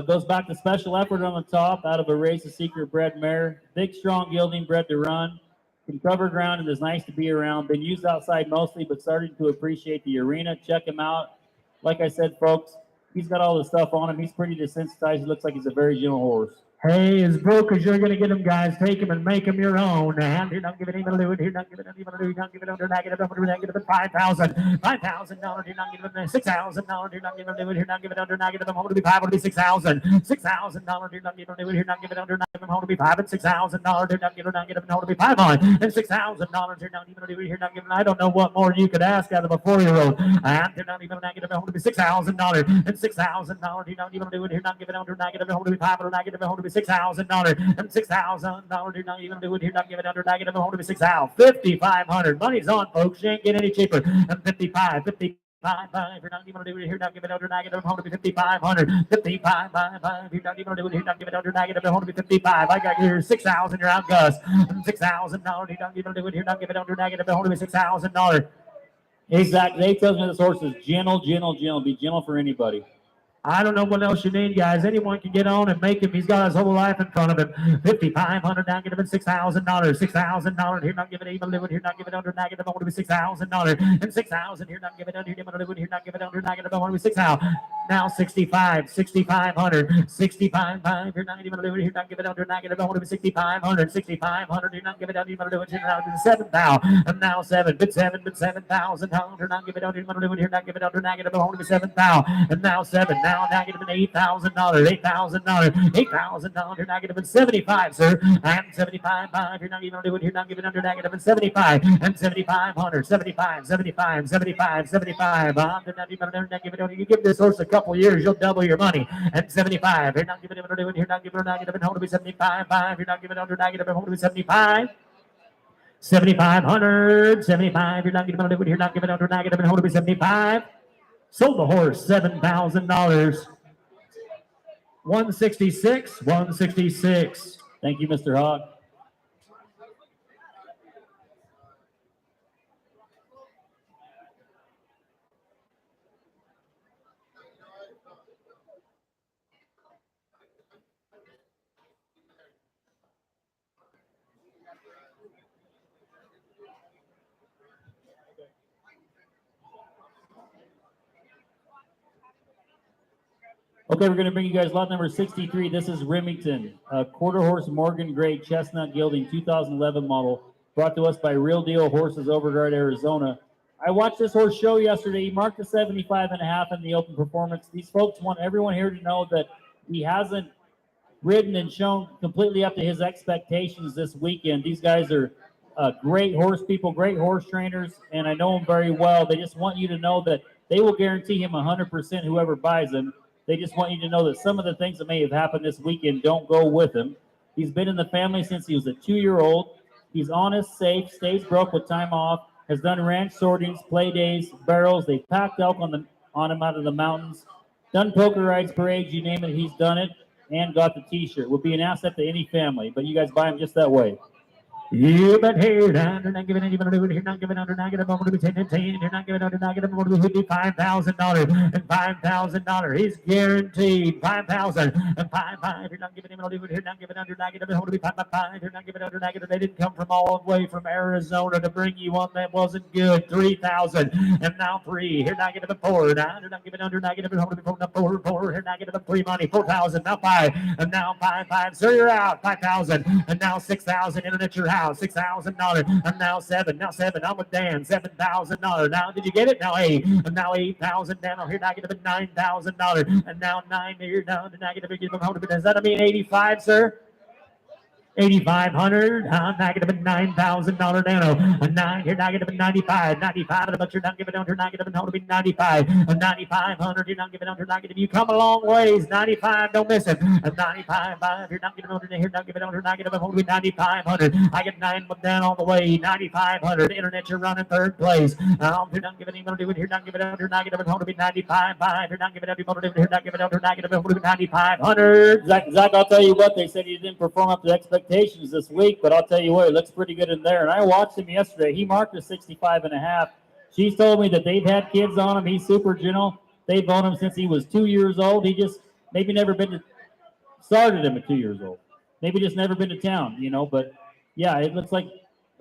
Goes back to Special Effort on the top, out of a Race of Secret bred mare. Big, strong gilding, bred to run. Can cover ground and is nice to be around. Been used outside mostly, but starting to appreciate the arena. Check him out. Like I said, folks, he's got all the stuff on him. He's pretty desensitized. He looks like he's a very gentle horse. Hey, as broke as you're going to get them, guys, take them and make them your own. And you're not giving him a do. You're not giving him a do. You're not giving him a negative. You're not giving him $5,000. $5,000. You're not giving him $6,000. You're not giving him a do. You're not giving him under negative. I'm going to be $5. Be $6,000. $6,000. You're not giving him a do. You're not giving him under negative. I'm going to be $5 and $6,000. You're not giving him a do. Be $500 and $6,000. You're not even a do. You're not giving. I don't know what more you could ask out of a 4-year-old. And you're not even a negative. I'm going to be $6,000 and $6,000. You're not even a do. You're not giving under negative. I'm going to be $5 negative. I'm going to be $6,000. And $6,000. You're not even do it. You're not giving under negative. I'm going to be $6,000. $5,500. Money's on, folks. You ain't getting any cheaper. And 55. You're not even do it. You're not giving under negative. I'm going to be 5,500. 55. You're not even do it. You're not giving under negative. I'm going to be 55. I got your $6,000. You're out, Gus. And $6,000. You're not even do it. You're not giving under negative. I'm going to be $6,000. Exactly. They tells me this horse is gentle. Be gentle for anybody. I don't know what else you need, guys. Anyone can get on and make him. He's got his whole life in front of him. $5,500 down, get him $6,000. $6,000 here, not giving even living here, not giving under negative. I want to be $6,000 and 6,000 here, not giving under here, here, not giving under negative. I want to be 6,000. Now 65, 6,500, 65, you're not even living here, not giving under negative. I want to be 6,500, 6,500, you're not giving under even living here, not giving 7,000. And now 7,000. You're not giving under even living here, not giving under negative. I want to be 7,000. And now 7. Now negative $8,000, $8,000, you're not giving 75, sir. And 75, you're not even doing, you're not giving under negative and 75, and 7,500, 75. You give this horse a couple years, you'll double your money. And 75, you're not giving under doing, you're not giving under negative and hold to be 75, you're not giving under negative and hold to be 75. 7,500, 75, you're not giving under, you're not giving under negative and hold to be 75. Sold the horse $7,000. 166. Thank you, Mr. Hogg. Okay, we're going to bring you guys lot number 63. This is Remington, a quarter horse Morgan Gray Chestnut Gelding 2011 model, brought to us by Real Deal Horses Overguard, Arizona. I watched this horse show yesterday. He marked a 75.5 in the open performance. These folks want everyone here to know that he hasn't ridden and shown completely up to his expectations this weekend. These guys are great horse people, great horse trainers, and I know them very well. They just want you to know that they will guarantee him 100% whoever buys him. They just want you to know that some of the things that may have happened this weekend don't go with him. He's been in the family since he was a 2-year-old. He's honest, safe, stays broke with time off, has done ranch sortings, play days, barrels. They've packed elk on him out of the mountains, done poker rides, parades, you name it, he's done it, and got the T-shirt. Would be an asset to any family, but you guys buy him just that way. You but here, you're not giving anybody to you're not giving under negative. I'm going to be 10 and 10. You're not giving under negative. I'm going to be $5,000 and $5,000. He's guaranteed 5,000 and 5. You're not giving him under. You're not giving under negative. I'm going to be 5. You're not giving under negative. They didn't come from all the way from Arizona to bring you one that wasn't good. 3,000 and now 3. You're not giving him 4. Now you're not giving under negative. I'm going to be 4. You're not giving him free money. 4,000 now 5 and now 5. Sir, you're out. 5,000 and now 6,000. Internet your house. $6,000 and now 7. Now 7. I'm with Dan. $7,000. Now did you get it? Now 8. And now 8,000. Now here negative $9,000 and now 9. You're down to negative. Does that mean 85, sir? 8,500, negative $9,000 down. And 9, you're negative 95, but you're not giving under negative and hold to be 95. And 9,500, you're not giving under negative. You come a long ways. 95, don't miss it. And 95, you're not giving under here, not giving under negative and hold to be 9,500. I get 9 down all the way. 9,500. Internet, you're running third place. You're not giving even do it here, not giving under negative and hold to be 95. You're not giving under here, not giving under negative and hold to be 9,500. Zach, I'll tell you what, they said he didn't perform up to expectations this week, but I'll tell you what, it looks pretty good in there. And I watched him yesterday. He marked a 65.5. She's told me that they've had kids on him. He's super gentle. They've owned him since he was 2 years old. He just maybe never started him at 2 years old. Maybe just never been to town, but yeah, it looks like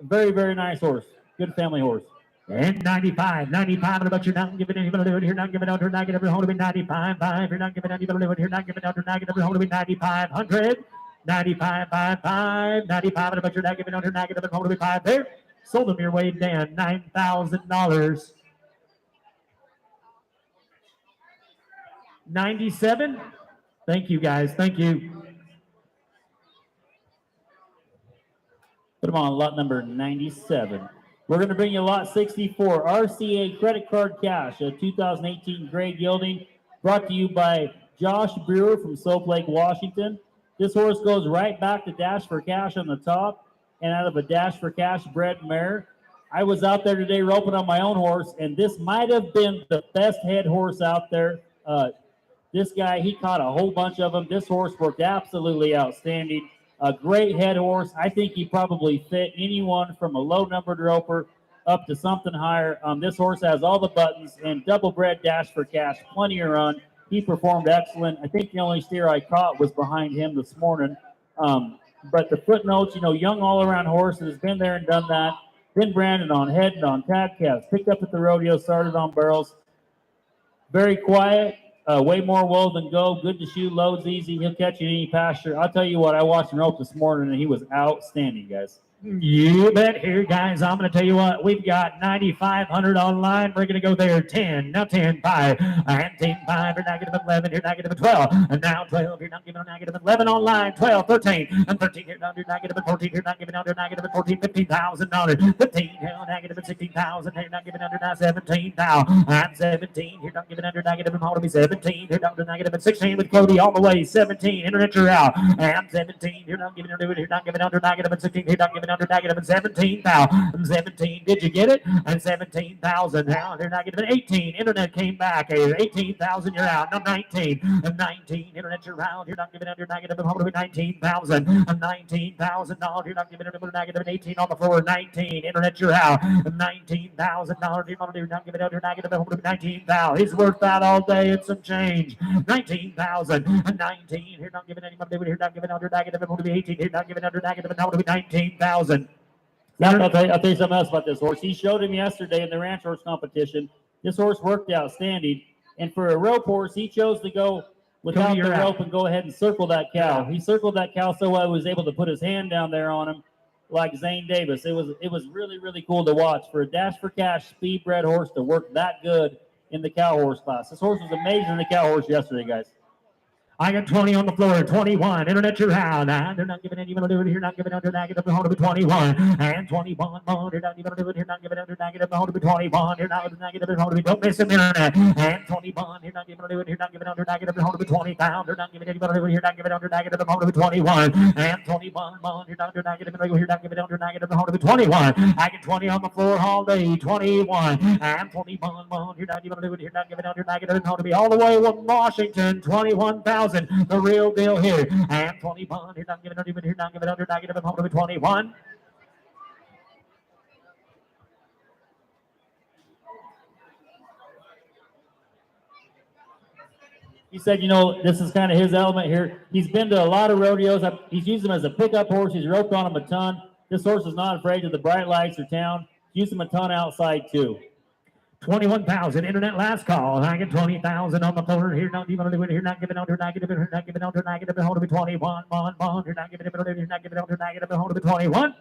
a very, very nice horse. Good family horse. And 95, but you're not giving anybody to it. You're not giving under negative. You're holding me 95. You're not giving anybody to it. You're not giving under negative. You're holding me 9,500. 95, 95, but you're not giving under negative and hold to be 5 there. Sold them your way down, $9,000. 97. Thank you, guys. Thank you. Put them on lot number 97. We're going to bring you lot 64, RCA Credit Card Cash, a 2018 Gray Gelding, brought to you by Josh Brewer from Soap Lake, Washington. This horse goes right back to Dash for Cash on the top and out of a Dash for Cash bred mare. I was out there today roping on my own horse, and this might have been the best head horse out there. This guy, he caught a whole bunch of them. This horse worked absolutely outstanding. A great head horse. I think he probably fit anyone from a low-numbered roper up to something higher. This horse has all the buttons and double bred Dash for Cash, plenty of run. he performed excellent. I think the only steer I caught was behind him this morning. But the footnotes, young all-around horse that has been there and done that. Been branded on head and on tag calves. Picked up at the rodeo, started on barrels. Very quiet, way more woe than go. Good to shoot, loads easy. He'll catch you in any pasture. I'll tell you what, I watched him rope this morning, and he was outstanding, guys. You bet. Here, guys, I'm going to tell you what. We've got 9,500 online. We're going to go there. 10. Now 10, 5. And 10, 5. You're negative 11. You're negative 12. And now 12. You're not giving a negative 11 online. 12, 13. And 13. You're down. You're negative 14. You're not giving under negative 14. $15,000. 15. You're negative 16,000. You're not giving under 17,000. And 17. You're not giving under negative. I'm going to be 17. You're down to negative 16 with Cody all the way. 17. Internet, you're out. And 17. You're not giving under. You're not giving under negative 16. You're not giving under negative 17,000. 17. Did you get it? And 17,000. Now they're not giving 18. Internet came back. 18,000. You're out. No 19. And 19. Internet, you're out. You're not giving under negative. I'm going to be 19,000. And $19,000. You're not giving under negative 18 on the floor. 19. Internet, you're out. $19,000. You're not giving under negative. I'm going to be 19,000. He's worth that all day. It's some change. 19,000. And 19. You're not giving any money. You're not giving under negative. I'm going to be 18. You're not giving under negative. And I'm going to be 19,000. I'll tell you something else about this horse. He showed him yesterday in the ranch horse competition. This horse worked outstanding. And for a rope horse, he chose to go without the rope and go ahead and circle that cow. He circled that cow so I was able to put his hand down there on him like Zane Davis. It was really, really cool to watch. For a Dash for Cash speed bred horse to work that good in the cow horse class. This horse was amazing in the cow horse yesterday, guys. I got 20 on the floor, 21. Internet, you're out. And they're not giving any money. You're not giving under negative. I'm going to be 21. And 21 more. You're not giving under. You're not giving under negative. I'm going to be 21. You're not negative. I'm going to be. Don't miss him. Internet. And 21. You're not giving under. You're not giving under negative. I'm going to be 20 pounds. You're not giving any money. You're not giving under negative. I'm going to be 21. And 21 more. You're not under negative. You're not giving under negative. I'm going to be 21. I get 20 on the floor all day. 21. And 21 more. You're not giving under. You're not giving under negative. I'm going to be all the way with Washington. 21,000. The real deal here. And 21. You're not giving under. You're not giving under negative. I'm going to be 21. He said, this is kind of his element here. He's been to a lot of rodeos. He's used him as a pickup horse. He's roped on him a ton. This horse is not afraid of the bright lights or town. He's used him a ton outside, too. 21,000. Internet, last call. I get 20,000 on the floor. Here, not even under. You're not giving under negative. You're not giving under negative. I'm going to be 21. You're not giving under. You're not giving under negative. I'm going to be 21.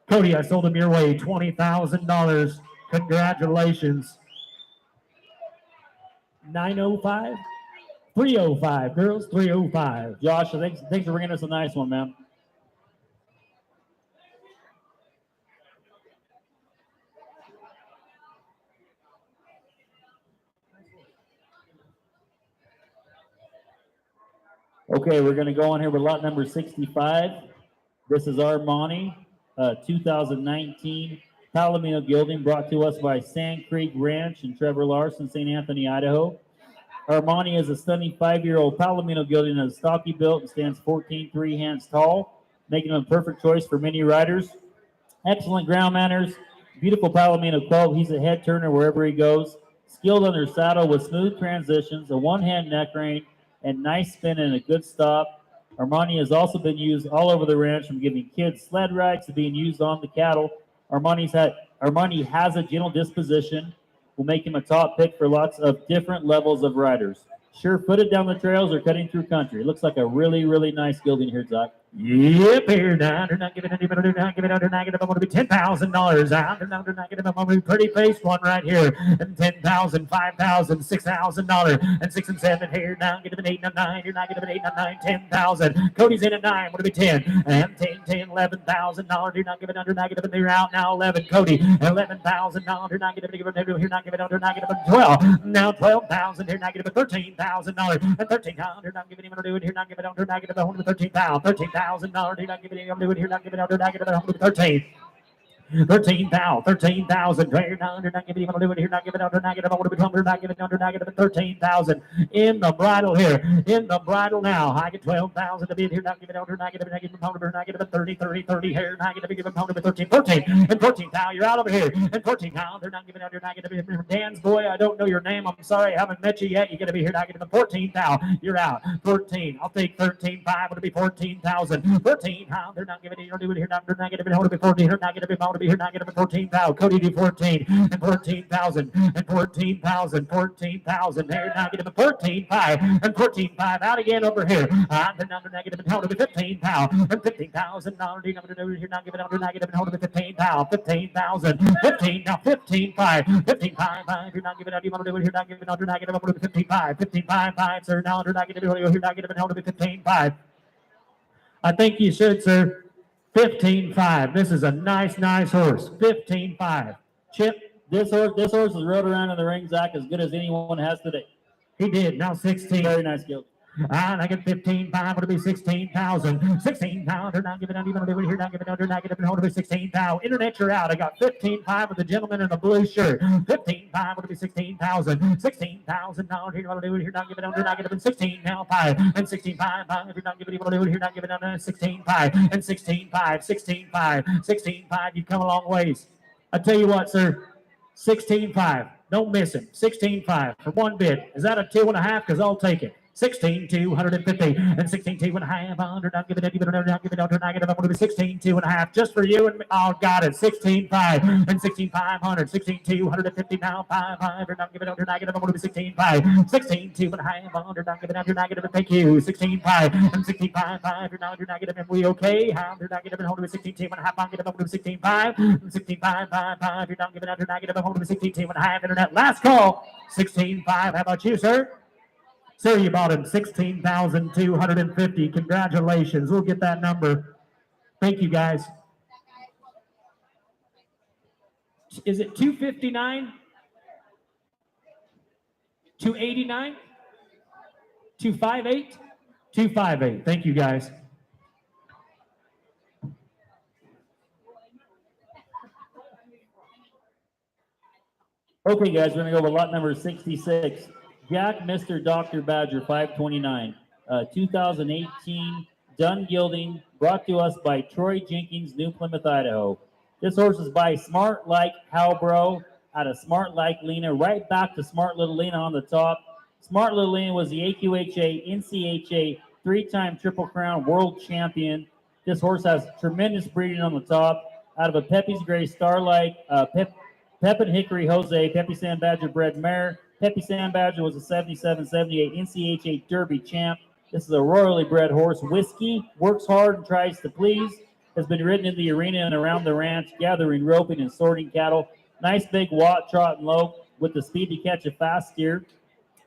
Cody, I sold him your way. $20,000. Congratulations. 905. 305, girls, 305. Josh, thanks for bringing us a nice one, man. Okay, we're going to go on here with lot number 65. This is Armani, 2019 Palomino Gelding, brought to us by Sand Creek Ranch and Trevor Larson, St. Anthony, Idaho. Armani is a stunning 5-year-old Palomino gelding that is stocky built and stands 14.3 hands tall, making him a perfect choice for many riders. Excellent ground manners, beautiful Palomino colt. He's a head turner wherever he goes. Skilled under saddle with smooth transitions, a one-hand neck rein, and nice spin and a good stop. Armani has also been used all over the ranch, from giving kids sled rides to being used on the cattle. Armani has a gentle disposition. Will make him a top pick for lots of different levels of riders. Sure-footed down the trails or cutting through country. It looks like a really, really nice gelding here, Zach. Yep, here now. They're not giving anybody. They're not giving under negative. I'm going to be $10,000 out. They're not giving. I'm going to be pretty faced one right here. And $10,000, $5,000, $6,000, and 6 and 7 here now. Get him an 8 and a 9. You're not giving an 8 and a 9. 10,000. Cody's in at 9. I'm going to be 10 and 10, $11,000. You're not giving under negative, and they're out now. 11. Cody, $11,000. You're not giving negative. You're not giving under negative. 12. Now 12,000. You're not giving $13,000 and 13,000. You're not giving him under. You're not giving under negative. I'm going to be $13,000. $13,000. You're not giving him under. You're not giving under negative. I'm going to be 13. 13,000. You're not giving it, do it. You're not giving it under negative. I want to become not giving under negative 13,000 in the bridle here. In the bridle now. I get 12,000 to bid here. Not giving it under negative. Negative component negative 30 here. Negative give component 13 and 14 now. You're out over here. And 14 now. They're not giving under negative. Dan's boy, I don't know your name. I'm sorry, I haven't met you yet. You're gonna be here. Negative 14 now. You're out. 14. I'll take 13,500. It'll be 14,000. 13 now. They're not giving it. You don't do it here. Not negative. It hold to be 14. Here negative. It to be here. Negative 14,000. Cody do 14 and 14,000 and 14,000. 14,000. Here negative 14,500 and 14,500. Out again over here. They're not negative. It hold to be 15,000 and 15,000. Now do here. Not giving under negative. It hold to be 15,000. 15,000. 15 now. 15,500. 15,500. You're not giving out. You want to do it here. Not giving under negative. I'm going to be 15,500. 15,500. Sir, now under negative. You're not giving it hold to be 15,500. I think you should, sir. 15,500. This is a nice horse. 15,500. Chip, This horse has rode around in the ring, Zach, as good as anyone has today. he did. Now 16. Very nice, Gil. And I get 15,500. It'll be 16,000. 16,000. Not giving under negative. Here. Not giving under negative. And hold to be 16,000. Internet, you're out. I got 15,500 with the gentleman in the blue shirt. 15,500 would be 16,000. 16,000 dollars. Here. What do it here? Not giving under negative. And 16 now 5 and 16,500. If you're not giving what do it here? Not giving under 16,500 and 16,500. 16,500. 16,500. You've come a long ways. I tell you what, sir. 16,500. Don't miss it. 16,500 for one bid. Is that a 2.5? Because I'll take it. 16,250 and 16,250. Not giving it. Not giving it under negative. I'm going to be 16,250 just for you and me. Oh, got it. 16,500 and 16,500. 16,250 now. 500. Not giving it under negative. I'm going to be 16,500. 16,250. Not giving it under negative. Thank you. 16,500 and 16,500. Now you're negative. And we okay? They're negative and hold to be 16,250. I'm going to be 16,500. 16,500. You're not giving it under negative. I'm going to be 16,250. Internet. Last call. 16,500. How about you, sir? Sir, you bought him 16,250. Congratulations. We'll get that number. Thank you, guys. Is it 259? 289? 258? 258. Thank you, guys. Okay, guys, we're going to go with lot number 66. Jack Mr. Dr. Badger 529, 2018 Dun Gilding, brought to us by Troy Jenkins, New Plymouth, Idaho. This horse is by Smart Like Howbro out of Smart Like Lena, right back to Smart Little Lena on the top. Smart Little Lena was the AQHA, NCHA, 3-time Triple Crown world champion. This horse has tremendous breeding on the top out of a Pepe's Gray Starlight, Pepin Hickory Jose, Pepe San Badger bred mare. Pepe San Badger was a 77-78 NCHA Derby champ. This is a royally bred horse. Whiskey, works hard and tries to please. Has been ridden in the arena and around the ranch, gathering, roping, and sorting cattle. Nice big walk, trot, and lope with the speed to catch a fast steer.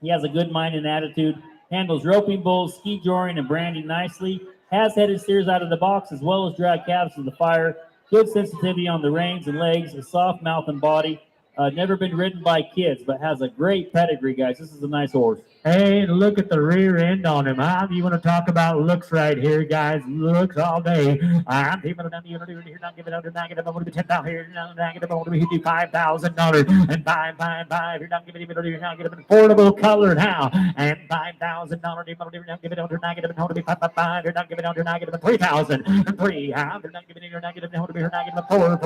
He has a good mind and attitude. Handles roping bulls, ski joring, and branding nicely. Has headed steers out of the box as well as drag calves to the fire. Good sensitivity on the reins and legs, a soft mouth and body. Never been ridden by kids, but has a great pedigree, guys. This is a nice horse. Hey, look at the rear end on him. You want to talk about looks right here, guys. Looks all day. I'm people down here. You're not giving under negative. I'm going to be 10,000 here. Negative. I'm going to be $5,000 and 5. You're not giving it. You're not giving it affordable color now. And $5,000. You're not giving it under negative. And hold to be 5. You're not giving it under negative. And 3,000 and 3. They're not giving it your negative. And hold to be your negative. 4.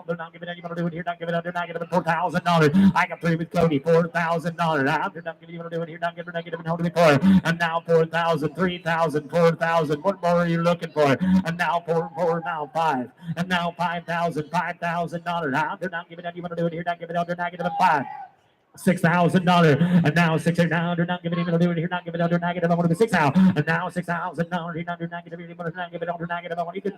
They're not giving it. You want to do it. You're not giving it under negative. $4,000. I got 3 with Cody. $4,000. They're not giving you want to do it. You're not giving negative and hold it 4. And now 4,000, 3,000, 4,000. What more are you looking for? And now 4, now 5. And now $5,000, $5,000. They're not giving it. You want to do it. You're not giving it under negative and 5. $6,000 and now $6,000. You're not giving it. Do it. You're not giving it under negative. I want to be $6,000 and now $6,000. You're not negative. You want to give it under negative. I want you to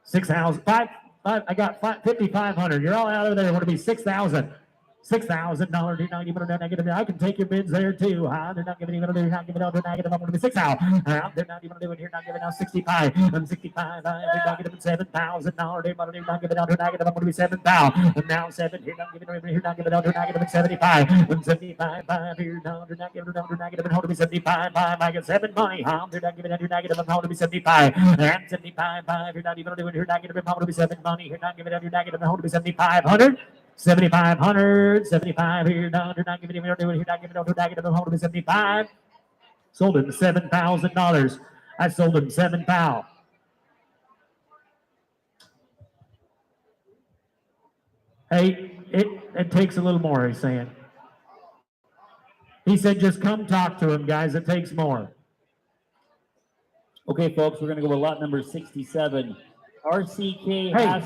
6,000. 5. I got 5,500. You're all out of there. I want to be 6,000. $6,000. They're not giving it a negative. I can take your bids there too. They're not giving even. They're not giving out a negative. I'm going to be 6 out. They're not even doing here. Not giving out 65. I'm 65. They're not giving $7,000. They're not giving out a negative. I'm going to be 7,000. And now 7. Here not giving. Here not giving out a negative. 75. I'm 75. Here now they're not giving out a negative. I'm going to be 75. I get 7 money. They're not giving out a negative. I'm going to be 75. And 75. You're not even doing here. Not giving. I'm going to be 7 money. Here not giving out a negative. I'm going to be 7,500. 7,500, 75 here, down, you're not giving him, you're not giving him, negative, I'm holding 75. Sold him $7,000. I sold him 7 pow. Hey, it takes a little more, he's saying. He said, just come talk to him, guys, it takes more. Okay, folks, we're going to go with lot number 67. RCK Hey, has...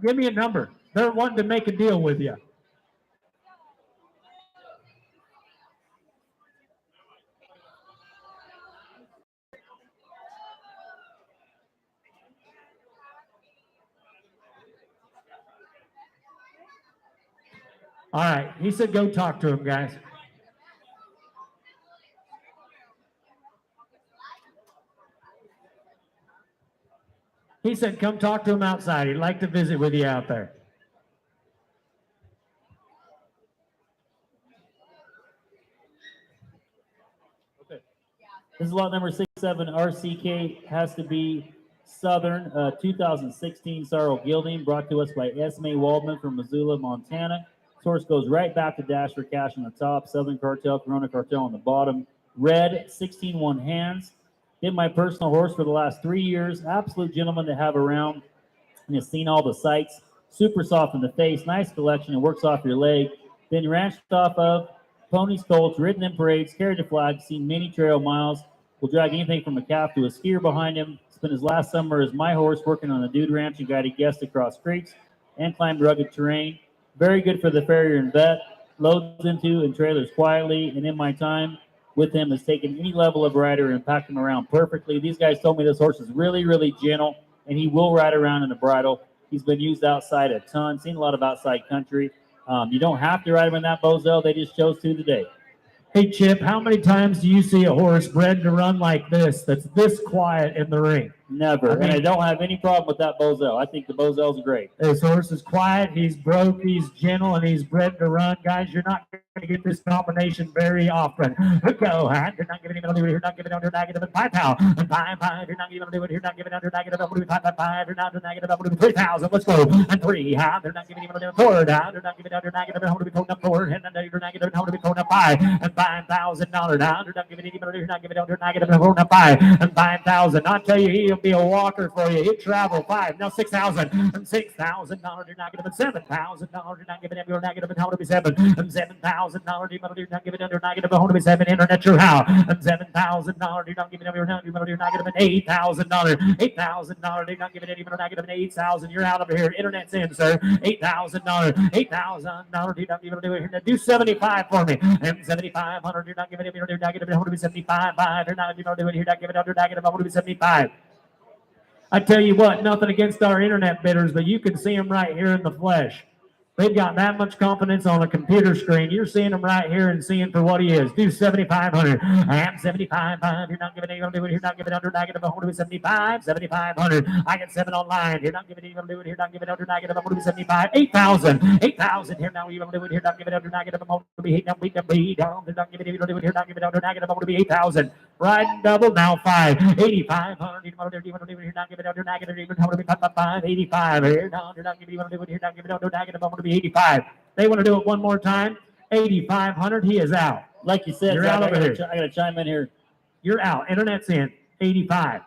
give me a number. They're wanting to make a deal with you. All right. He said go talk to him, guys. He said come talk to him outside. He'd like to visit with you out there. This is lot number 67. RCK has to be Southern 2016 Sorrow Gilding, brought to us by Esme Waldman from Missoula, Montana. Source goes right back to Dash for Cash on the top, Southern Cartel, Corona Cartel on the bottom. Red, 16-1 hands. Been my personal horse for the last 3 years. Absolute gentleman to have around. And has seen all the sights. Super soft in the face, nice collection, and works off your leg. Been ranched off of ponies, colts, ridden in parades, carried a flag, seen many trail miles. Will drag anything from a calf to a skier behind him. Spent his last summer as my horse working on the dude ranch and guided guests across creeks and climbed rugged terrain. Very good for the farrier and vet. Loads into and trailers quietly, and in my time with him has taken any level of rider and packed him around perfectly. These guys told me this horse is really, really gentle, and he will ride around in a bridle. He's been used outside a ton, seen a lot of outside country. You don't have to ride him in that Bozell. They just chose to today. Hey, Chip, how many times do you see a horse bred to run like this that's this quiet in the ring? Never. I mean, and I don't have any problem with that Bozell. I think the Bozell's great. This horse is quiet, he's broke, he's gentle, and he's bred to run. Guys, you're not going to get this combination very often. Go, huh? You're not giving him under, you're not giving under negative and 5 pound. And 5, you're not giving under, you're not giving under negative. I'm going to be 5, you're not under negative. I'm going to be 3,000. Let's go. And 3, huh? They're not giving him under 4, huh? They're not giving under negative. I'm going to be going up 4, and then you're negative. I'm going to be going up 5, and $5,000. Now they're not giving any under, you're not giving under negative. I'm going up 5, and 5,000. I'll tell you, he'll be a walker for you. He'll travel 5. Now 6,000, and $6,000. You're not giving $7,000. You're not giving him your negative. And how to be 7, and $7,000. You're not giving under negative. I want to be 7. Internet, your how, and $7,000. You're not giving him your negative. You're not giving $8,000. $8,000. You're not giving any negative. 8,000. You're out over here. Internet's in, sir. $8,000. $8,000. You're not giving it. Do 75 for me. And 7,500. You're not giving him your negative. I want to be 75. You're not doing it. You're not giving under negative. I want to be 75. I tell you what, nothing against our internet bidders, but you can see them right here in the flesh. They've got that much confidence on a computer screen. You're seeing him right here and seeing for what he is. Do 7,500. I am 75. You're not giving it. You're not giving under negative. I'm going to be 75. 7,500. I get 7 online. You're not giving it. You're not giving under negative. I'm going to be 75. 8,000. 8,000. Here now. You're going to do it. You're not giving under negative. I'm going to be 8. You're not giving it. You're not giving under negative. I'm going to be 8,000. Riding double now 5. 8,500. You're not giving under negative. You're going to be 5. 85. Here now. You're not giving it. You're not giving under negative. I'm going to be 85. They want to do it one more time. 8,500. He is out. Like you said, you're out over here. I got to chime in here. You're out. Internet's in. 85.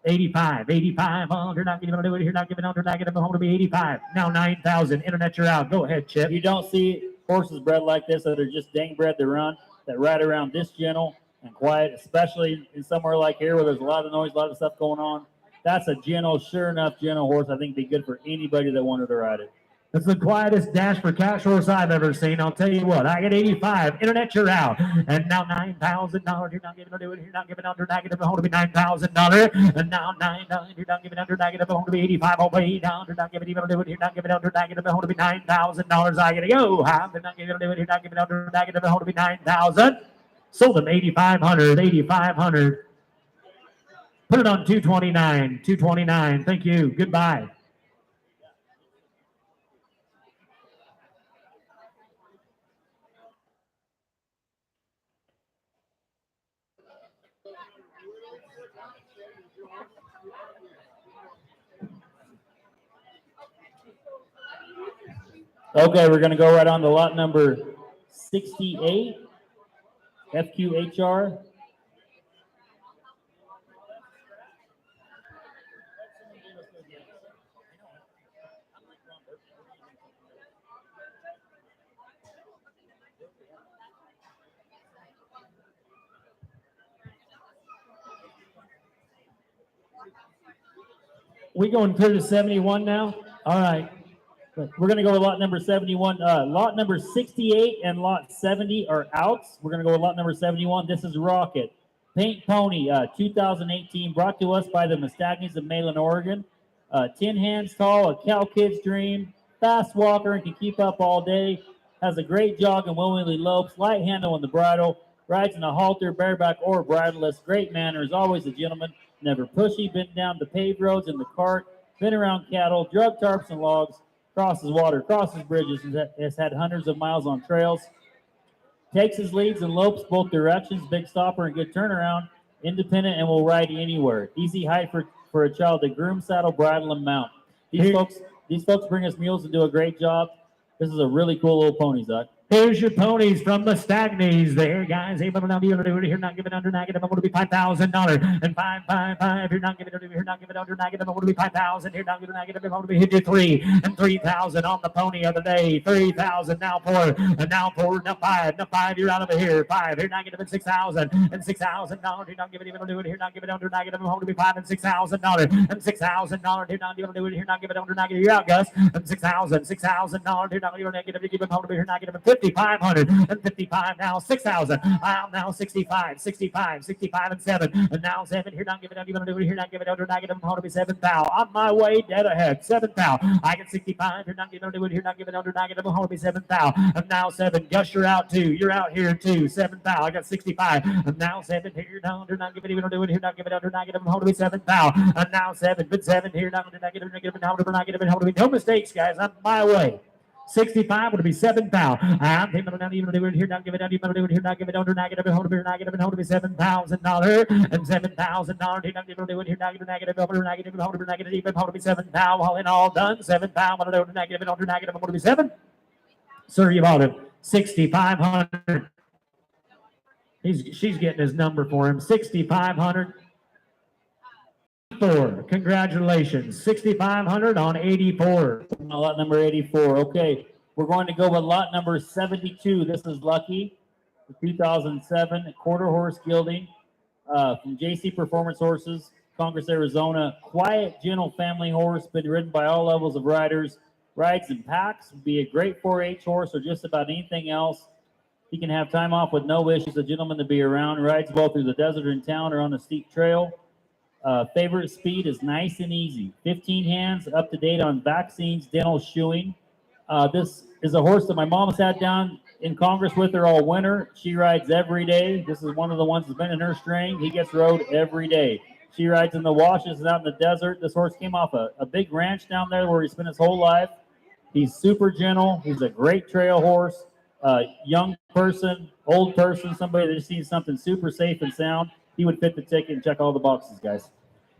85. 85. Oh, you're not going to do it. You're not giving under negative. I'm going to be 85. Now 9,000. Internet, you're out. Go ahead, Chip. You don't see horses bred like this that are just dang bred to run, that ride around this gentle and quiet, especially in somewhere like here where there's a lot of noise, a lot of stuff going on. That's a gentle, sure enough gentle horse. I think be good for anybody that wanted to ride it. It's the quietest dash for cash horse I've ever seen. I'll tell you what, I get 85. Internet, you're out. And now $9,000. You're not giving it. You're not giving under negative. Home to be $9,000. And now $9,000. You're not giving under negative. Home to be 85. Home to be down. You're not giving even do it. You're not giving under negative. Home to be $9,000. I gotta go. You're not giving do it. You're not giving under negative. Home to be 9,000. Sold them 8,500. 8,500. Put it on 229. 229. Thank you. Goodbye. Okay, we're going to go right on to lot number 68, FQHR. We going clear to 71 now? All right. We're going to go with lot number 71. Lot number 68 and lot 70 are outs. We're going to go with lot number 71. This is Rocket. Paint Pony, 2018, brought to us by the Mustagnies of Malin, Oregon. 10 hands tall, a cow kid's dream, fast walker and can keep up all day. Has a great jog and willingly lopes, light handle on the bridle, rides in a halter, bareback, or bridleless. Great manners, always a gentleman, never pushy, been down the paved roads in the cart, been around cattle, drug tarps and logs, crosses water, crosses bridges, has had hundreds of miles on trails. Takes his leads and lopes both directions, big stopper and good turnaround, independent and will ride anywhere. Easy height for a child to groom, saddle, bridle, and mount. These folks bring us mules and do a great job. This is a really cool little pony, Zach. Here's your ponies from the Stagneys there, guys. Able to now be able to do it. You're not giving under negative. I'm going to be $5,000 and 5. You're not giving under. You're not giving under negative. I'm going to be 5,000. You're not giving negative. I'm going to be hit you 3 and 3,000 on the pony of the day. 3,000 now 4 and now 4 now 5 now 5. You're out of here 5. You're not giving $6,000 and $6,000. You're not giving even do it. You're not giving under negative. I'm going to be $5 and $6,000 and $6,000. You're not giving do it. You're not giving under negative. You're out, Gus. And $6,000. You're not giving negative. You're giving home to be. You're not giving 5,500 and 55 now 6,000. I'm now 65 and 7 and now 7. You're not giving out. You're gonna do it. You're not giving under negative. I'm going to be 7,000 on my way dead ahead. 7,000. I get 65. You're not giving do it. You're not giving under negative. I'm going to be 7,000. I'm now 7. Gus, you're out too. You're out here too. 7,000. I got 65. I'm now 7 here. Now you're not giving even do it. You're not giving under negative. I'm going to be 7,000. I'm now 7. But 7 here. Not under negative. Negative. Now under negative. And how to be no mistakes, guys. On my way. 65 would be 7,000. I'm taking it down even do it here, not give it down, even do it here, not give it under negative, and hold to be negative, and hold to be $7,000 and $7,000. Here, not give it do it here, not give it negative, over negative, and hold to be negative, even hold to be 7,000. All in all done, 7,000 under negative, and under negative, and hold to be 7. Sir, you bought him 6,500. She's getting his number for him, 6,500. Congratulations, 6,500 on 84. Lot number 84. Okay, we're going to go with lot number 72. This is Lucky, the 2007 quarter horse gelding from JC Performance Horses, Congress, Arizona. Quiet, gentle family horse, been ridden by all levels of riders. Rides in packs, would be a great 4-H horse or just about anything else. He can have time off with no issues. A gentleman to be around. Rides both through the desert and town or on a steep trail. Favorite speed is nice and easy. 15 hands, up to date on vaccines, dental shoeing. This is a horse that my mom sat down in Congress with her all winter. She rides every day. This is one of the ones that's been in her string. He gets rode every day. She rides in the washes and out in the desert. This horse came off a big ranch down there where he spent his whole life. He's super gentle. He's a great trail horse. Young person, old person, somebody that just needs something super safe and sound. He would fit the ticket and check all the boxes, guys.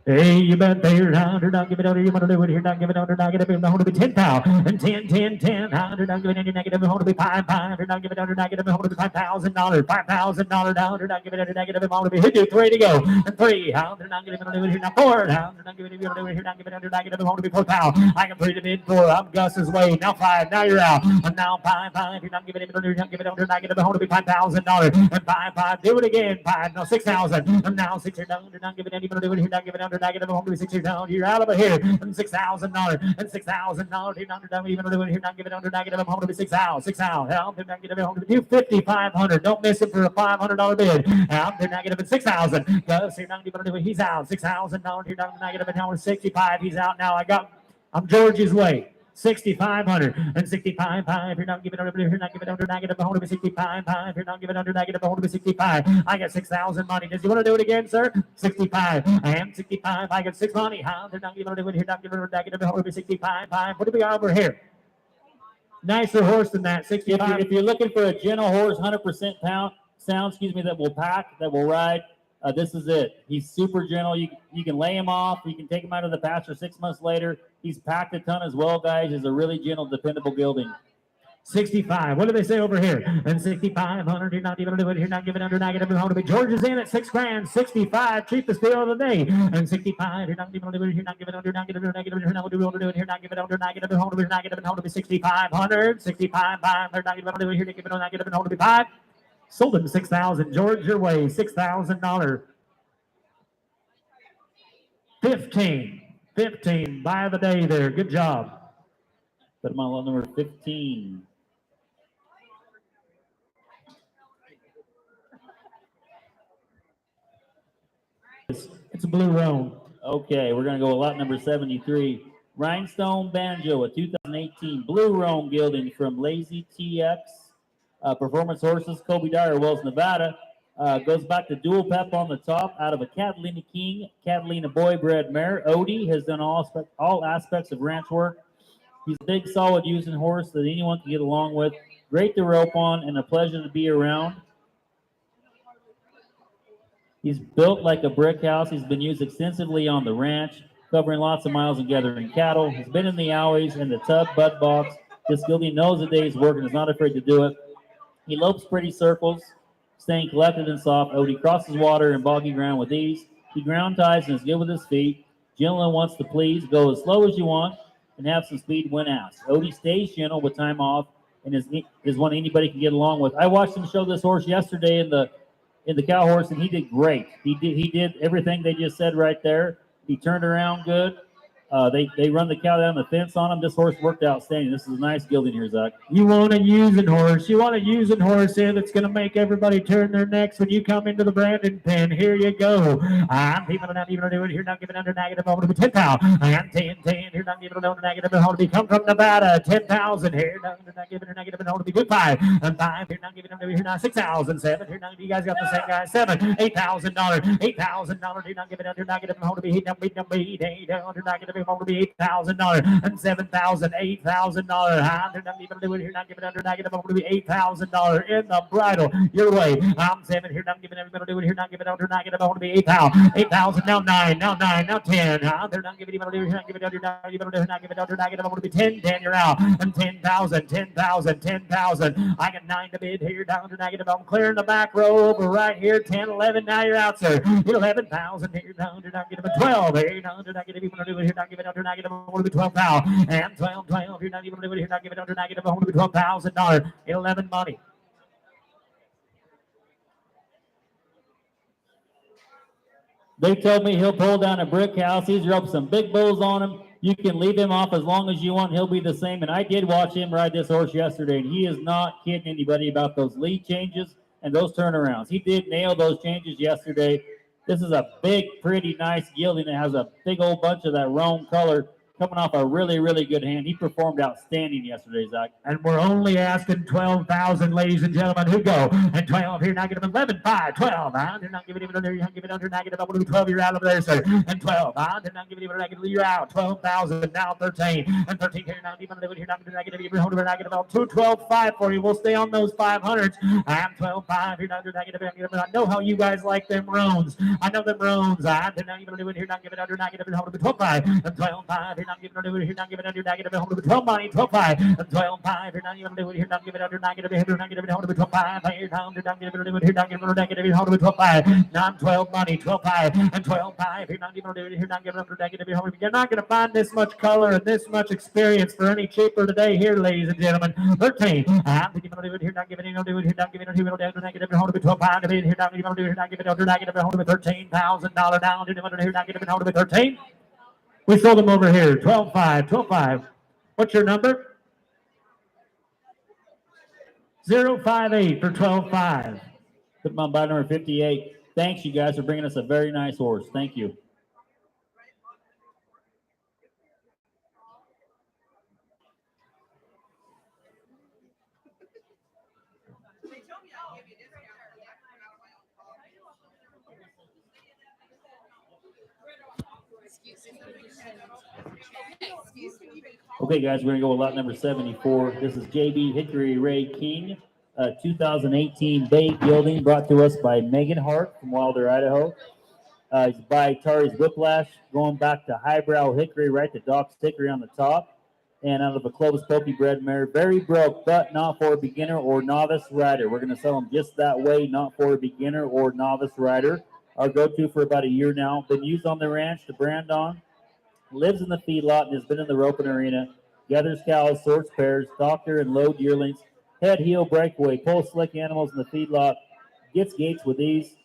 Hey, you bet there, $100, not give it under, you want to do it here, not give it under, negative, I'm going to be 10,000, and 10, $100, not give it under, negative, I'm going to be 500, not give it under, negative, I'm going to be $5,000, $5,000, not give it under, negative, I'm going to be hit you, 3 to go, and 300, not give it under, here, not 400, not give it under, here, not give it under, negative, I'm going to be 4,000, I can 3 to mid 4, I'm Gus's way, now 5, now you're out, and now 5, you're not giving it under, not give it under, negative, I'm going to be $5,000, and 5, do it again, 5, now 6,000, and now 600, not give it under, here, not give it under, under negative, home to be 60 down. You're out of it here. And $6,000 and $6,000 here under down. Even here, not give it under negative, home to be 6,000, 6,000. Out there negative, home to be 5,500. Don't miss it for a $500 bid. Out there negative and 6,000. Goes here, not give it. He's out. $6,000 here down to negative and now 65. He's out now. I'm George's way. 6,500 and 65. You're not giving under. You're not giving under negative. I want to be 65. You're not giving under negative. I want to be 65. I got 6,000 money. Does you want to do it again, sir? 65. I am 65. I got 6 money. They're not giving under. You're not giving under negative. I want to be 65. What do we got over here? Nicer horse than that. 65. If you're looking for a gentle horse, 100% sound, that will pack, that will ride, this is it. He's super gentle. You can lay him off. You can take him out of the pasture 6 months later. He's packed a ton as well, guys. He's a really gentle, dependable gelding. 65. What do they say over here? And 6,500. You're not even doing it. You're not giving under negative. George is in at $6,000. 65. Cheapest deal of the day. And 65. You're not even doing it. You're not giving under negative. You're not giving under negative. You're not giving under negative. Hold to be negative. And hold to be 6,500. 65. They're not even doing it. You're not giving under negative. And hold to be 5. Sold him 6,000. George, your way. $6,000. 15. Buy of the day there. Good job. Put him on lot number 15. It's a blue roan. Okay, we're going to go with lot number 73. Rhinestone Banjo, a 2018 Blue Roan gelding from Lazy TX. Performance Horses, Kobe Dyer, Wells, Nevada. Goes back to dual pep on the top out of a Catalina King, Catalina boy bred mare. Odie has done all aspects of ranch work. He's a big, solid using horse that anyone can get along with. Great to rope on and a pleasure to be around. He's built like a brick house. He's been used extensively on the ranch, covering lots of miles and gathering cattle. He's been in the owies and the tub bud box. This gelding knows the day's work and is not afraid to do it. He lopes pretty circles, staying collected and soft. Odie crosses water and boggy ground with ease. He ground ties and is good with his feet. Gentleman wants to please. Go as slow as you want and have some speed when asked. Odie stays gentle with time off and is one anybody can get along with. I watched him show this horse yesterday in the cow horse, and he did great. He did everything they just said right there. He turned around good. They run the cow down the fence on him. This horse worked outstanding. This is a nice gelding here, Zach. You want a using horse. You want a using horse here that's going to make everybody turn their necks when you come into the Brandon pen. Here you go. I'm people not even doing it. You're not giving under negative. I want to be 10,000. I am 10. You're not giving under negative. I want to be come from Nevada. 10,000 here. Not giving under negative. I want to be 5. And 5. You're not giving under. You're not 6,000. 7. You're not. You guys got the same guy. 7. $8,000. $8,000. You're not giving under negative. I want to be 8. Under negative. I want to be $8,000 and $7,000, $8,000. They're not even doing here, not giving under negative. I'm going to be $8,000 in the bridle. Your way. I'm 7 here, not giving everybody doing here, not giving under negative. I want to be 8,000. 8,000 now 9, now 9, now 10. They're not giving even under here, not giving under not giving under negative. I'm going to be 10, 10. You're out. And 10,000, 10,000, 10,000. I got 9 to bid here, down to negative. I'm clearing the back row over right here. 10, 11. Now you're out, sir. 11,000 here, down to negative. 12 here, down to negative. Even under here, not giving under negative. I want to be 12 now. And 12. You're not even doing it. You're not giving under negative. I want to be $12,000. 11 money. They told me he'll pull down a brick house. He's roped some big bulls on him. You can leave him off as long as you want. He'll be the same. And I did watch him ride this horse yesterday, and he is not kidding anybody about those lead changes and those turnarounds. He did nail those changes yesterday. This is a big, pretty nice gelding that has a big old bunch of that roan color coming off a really, really good hand. He performed outstanding yesterday, Zach. And we're only asking 12,000, ladies and gentlemen, who go. And 12 here, not giving 11, 5, 12. They're not giving even under, you're not giving under negative. I want to be 12, you're out over there, sir. And 12, they're not giving even negative, you're out. 12,000, now 13. And 13 here, not even under, you're not giving negative, you're holding negative. 2, 12, 5 for you. We'll stay on those 500s. I'm 12, 5, you're not under negative. I know how you guys like them roans. I know them roans. They're not even doing here, not giving under negative, and holding 12, 5. And 12, 5, you're not giving under it, here, not giving under, not giving hold of it, 12 money, 12-5, 12-5, here, not giving under it, here, not giving under, not giving here, not giving hold of it, 12-5, here, down, here, not giving under it, here, not giving under, not giving hold of it, 12-5, 9-12 money, 12-5, and 12-5, here, not giving under it, here, not giving under, not giving hold of it. You're not going to find this much color and this much experience for any cheaper today here, ladies and gentlemen. 13, I'm giving under it, here, not giving under it, here, not giving under it, not giving hold of it, 12-5, here, not giving under it, here, not giving under, not giving hold of it, $13,000 down, here, not giving hold of it, 13. We sold them over here, 12-5, 12-5. What's your number? 058 for 12-5. Put them on by number 58. Thanks, you guys, for bringing us a very nice horse. Thank you. Okay, guys, we're going to go with lot number 74. This is JB Hickory Ray King, 2018 Bay Gilding, brought to us by Megan Hart from Wilder, Idaho. It's by Tari's Whiplash, going back to highbrow hickory, right to Doc's Hickory on the top, and out of a Clovis Pokey bred mare. Very broke, but not for a beginner or novice rider. We're going to sell them just that way, not for a beginner or novice rider. Our go-to for about a year now. Been used on the ranch to brand on. Lives in the feedlot and has been in the roping arena. Gathers cows, sorts pairs, doctor and load yearlings. Head, heel, breakaway, pull slick animals in the feedlot. Gets gates with ease.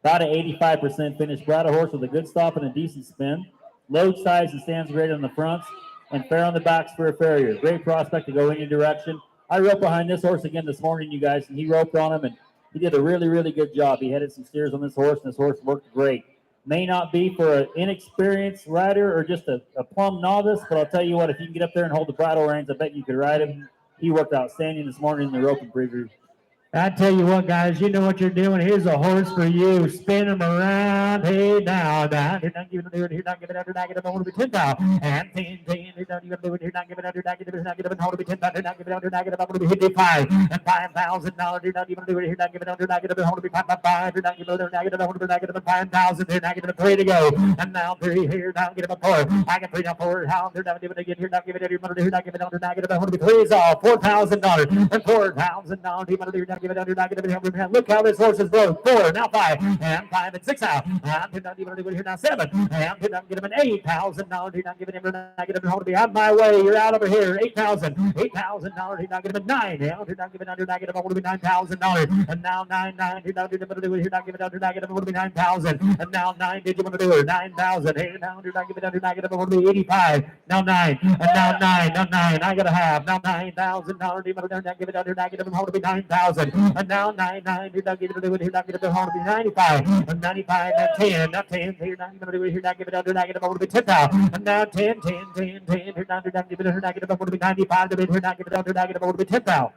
About an 85% finish. Brought a horse with a good stop and a decent spin. Load size and stands great on the fronts. And fair on the backs for a farrier. Great prospect to go any direction. I roped behind this horse again this morning, you guys, and he roped on him, and he did a really, really good job. He headed some steers on this horse, and this horse worked great. May not be for an inexperienced rider or just a plumb novice, but I'll tell you what, if you can get up there and hold the bridle reins, I bet you could ride him. He worked outstanding this morning in the roping preview. I tell you what, guys, you know what you're doing. Here's a horse for you. Spin him around. Hey, now, down. You're not giving it. You're not giving it under. Not giving it over to 10 now. And 10. You're not even doing. You're not giving it under. Not giving it. Not giving it over to 10. You're not giving it under. Not giving it over to 55 and $5,000. You're not even doing. You're not giving it under. Not giving it over to 5. You're not giving it under. Not giving it over to. Not giving it 5,000. You're not giving it 3 to go. And now 3 here. Now give it a 4. I can 3 now 4. How? You're not giving it again. You're not giving it. You're not giving it under. Not giving it over to 3 is all. $4,000 and $4,000. You're not giving it under. Not giving it. Look how this horse is broke. 4, now 5, and 5 and 6 now. And not even here now 7, and did not get him an $8,000. Did not give him not get him hold to be out of my way. You're out over here. $8,000. $8,000. Did not get him a 9. Now did not give it under. Not get him hold to be $9,000. And now 9. Did not give him do it. Here not give it under. Not get him hold to be 9,000. And now 9. Did you want to do it? 9,000. Here now did not give it under. Not get him hold to be 85. Now 9. And now 9. Now 9. I gotta have now $9,000. Did not give it under. Not get him hold to be 9,000. And now 9. You're not giving it to it. You're not giving it to be 95. And 95. Now 10. Now 10. You're not giving it to it. You're not giving it under. Not giving it to be 10 now. And now 10. You're not giving it. You're not giving it to be 95. You're not giving it under. Not giving it to be 10 now.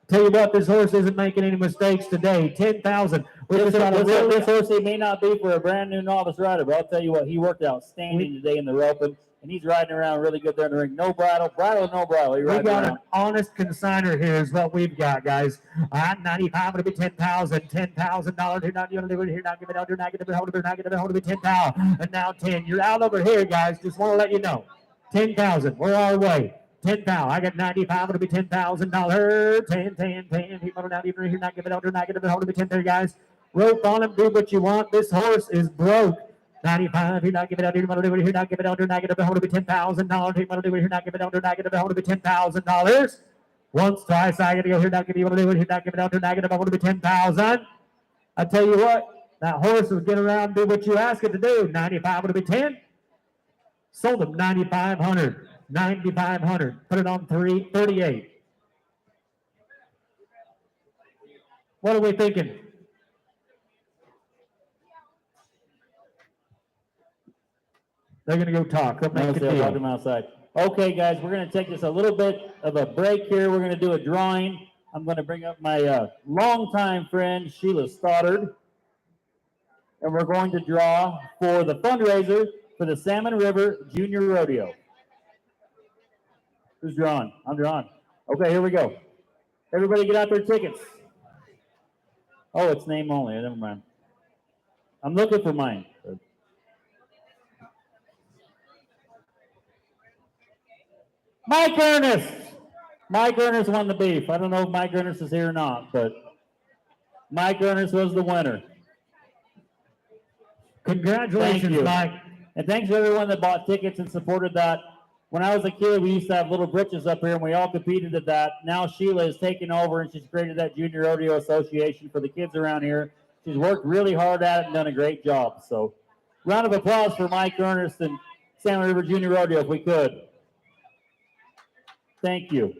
Tell you what, this horse isn't making any mistakes today. 10,000. This horse, he may not be for a brand new novice rider, but I'll tell you what, he worked outstanding today in the roping, and he's riding around really good there in the ring. No bridle, no bridle. We got an honest consigner here is what we've got, guys. 95 would be 10,000. $10,000. You're not giving it. You're not giving it under. Not giving it hold. Not giving it hold to be 10,000. And now 10. You're out over here, guys. Just want to let you know. 10,000. We're our way. 10,000. I got 95. It'll be $10,000. 10. People not even here. Not giving it under. Not giving it hold to be 10 there, guys. Rope on him. Do what you want. This horse is broke. 95. You're not giving it under. You're not giving it under. Not giving it hold to be $10,000. You're not giving it under. Not giving it hold to be $10,000. Once, twice. I gotta go here. Not giving it under. You're not giving it under. Not giving it hold to be 10,000. I tell you what. That horse will get around and do what you ask it to do. 95 would be 10. Sold him 9,500. 9,500. Put it on 338. What are we thinking? They're going to go talk. They'll make a deal. Talk them outside. Okay, guys, we're going to take just a little bit of a break here. We're going to do a drawing. I'm going to bring up my longtime friend, Sheila Stoddard. And we're going to draw for the fundraiser for the Salmon River Junior Rodeo. Who's drawing? I'm drawing. Okay, here we go. Everybody get out their tickets. Oh, it's name only. Never mind. I'm looking for mine. Mike Ernest. Mike Ernest won the beef. I don't know if Mike Ernest is here or not, but Mike Ernest was the winner. Congratulations, Mike. And thanks to everyone that bought tickets and supported that. When I was a kid, we used to have little britches up here, and we all competed at that. Now Sheila is taking over, and she's created that Junior Rodeo Association for the kids around here. She's worked really hard at it and done a great job. So, round of applause for Mike Ernest and Salmon River Junior Rodeo, if we could. Thank you.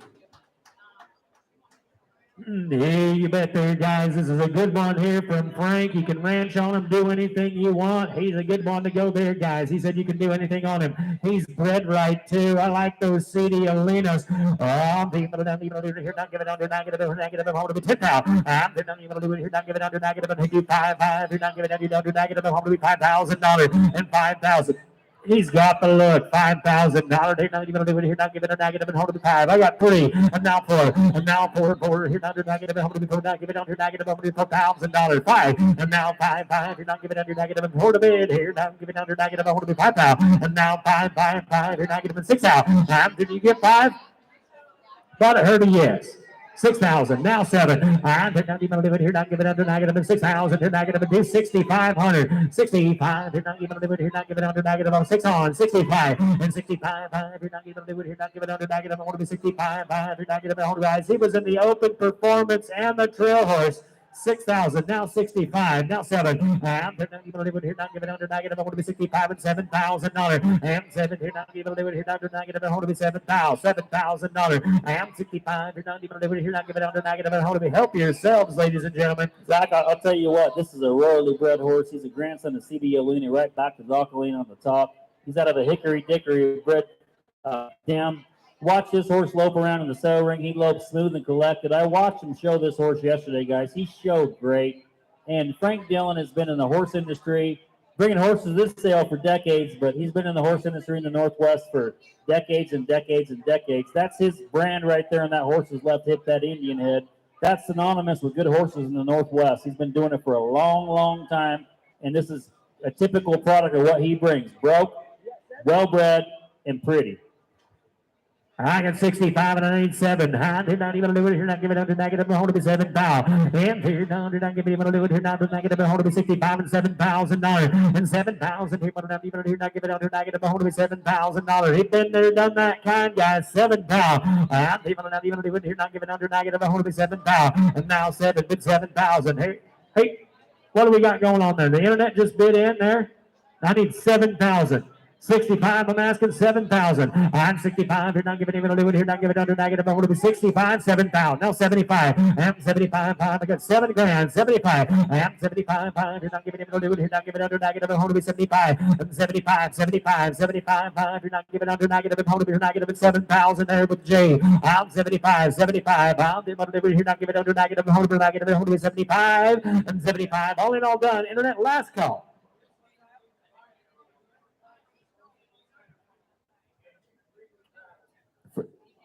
Hey, you bet there, guys. This is a good one here from Frank. You can ranch on him, do anything you want. He's a good one to go there, guys. He said you can do anything on him. He's bred right, too. I like those CD Alinas. I'm people down, people here, not give it under negative, negative, hold to be 10 now. I'm not even do it here, not give it under negative, and do 5, you're not giving it under negative, hold to be $5,000 and 5,000. He's got the look. $5,000. They're not even do it here. Not giving a negative and hold it 5. I got 3. And now 4. And now 4. Here under negative and hold it 4. Not give it under negative. Hold it $4,000. 5. And now 5. You're not giving under negative and hold a bid here. Not giving under negative and hold it 5 now. And now 5. You're not giving 6 out. Did you get 5? Thought I heard a yes. 6,000, now 7. They're not even living here, not giving under negative, and 6,000. They're not going to do 6,500. 65, they're not even living here, not giving under negative, on 6 on 65. And 65, they're not even living here, not giving under negative. I want to be 65. They're not giving under guys. He was in the open performance and the trail horse. 6,000, now 65, now 7. They're not even living here, not giving under negative. I want to be 65 and $7,000. And 7, they're not even living here, not under negative. I want to be $7,000. I'm 65, they're not even living here, not giving under negative. I want to be help yourselves, ladies and gentlemen. Zach, I'll tell you what, this is a royally bred horse. He's a grandson of C.B. Olini, right back to Zoccolini on the top. He's out of a Hickory Dickory bred dam. Watch this horse lope around in the saddle ring. He lopes smooth and collected. I watched him show this horse yesterday, guys. He showed great. And Frank Dillon has been in the horse industry, bringing horses this sale for decades, but he's been in the horse industry in the Northwest for decades and decades and decades. That's his brand right there on that horse's left hip, that Indian head. That's synonymous with good horses in the Northwest. He's been doing it for a long, long time, and this is a typical product of what he brings. Broke, well-bred, and pretty. I got 65 and I need 7. They're not even doing it here, not giving under negative. I want to be 7 now. And here, no, they're not giving even do it here, not negative. I want to be 65 and $7,000. And 7,000 people not even here, not giving under negative. I want to be $7,000. He's been there, done that kind, guys. 7 pounds. And people not even doing it here, not giving under negative. I want to be 7 pounds. And now 7, bid 7,000. Hey, what do we got going on there? The internet just bid in there. I need 7,000. 65, I'm asking 7,000. I'm 65, you're not giving even a do it here, not giving under negative. I want to be 65, 7,000. Now 75. I'm 75, I got 7 grand, 75. I'm 75, you're not giving even a do it here, not giving under negative. I want to be 75. I'm 75, 75, 75, you're not giving under negative. I want to be negative at 7,000 there with Jay. I'm 75, 75. I'm here, not giving under negative. I want to be negative. I want to be 75 and 75. All in all done. Internet last call.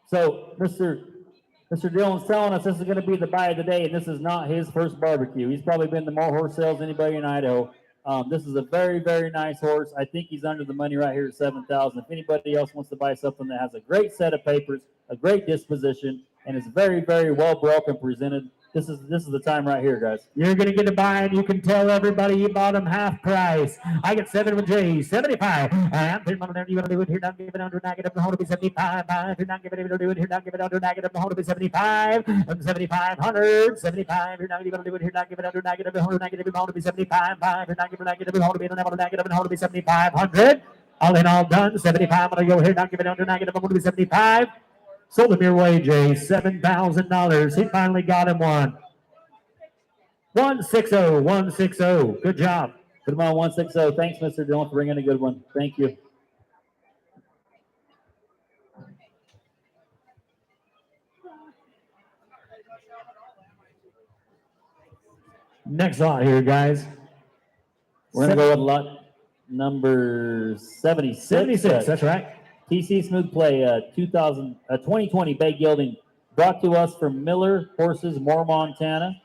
So Mr. Dillon's telling us this is going to be the buy of the day, and this is not his first barbecue. He's probably been to more horse sales than anybody in Idaho. This is a very, very nice horse. I think he's under the money right here at 7,000. If anybody else wants to buy something that has a great set of papers, a great disposition, and is very, very well broken presented, this is the time right here, guys. You're going to get a buy, and you can tell everybody you bought them half price. I get 7 with J, 75. I'm you're going to do it here, not give it under negative. The whole to be 75. You're not giving it, do it here, not give it under negative. The whole to be 75. I'm 7,500. 75. You're not going to do it here, not give it under negative. The whole negative. The whole to be 75. You're not giving negative. The whole to be under negative. The whole to be 7,500. All in all done. 75. I'm going to go here, not give it under negative. I'm going to be 75. Sold him your way, Jay. $7,000. He finally got him one. 160, 160. Good job. Put him on 160. Thanks, Mr. Dillon, for bringing a good one. Thank you. Next lot here, guys. We're going to go with lot number 76. 76, that's right. TC Smooth Play 2020 Bay Gelding, brought to us from Miller Horses, Moore, Montana.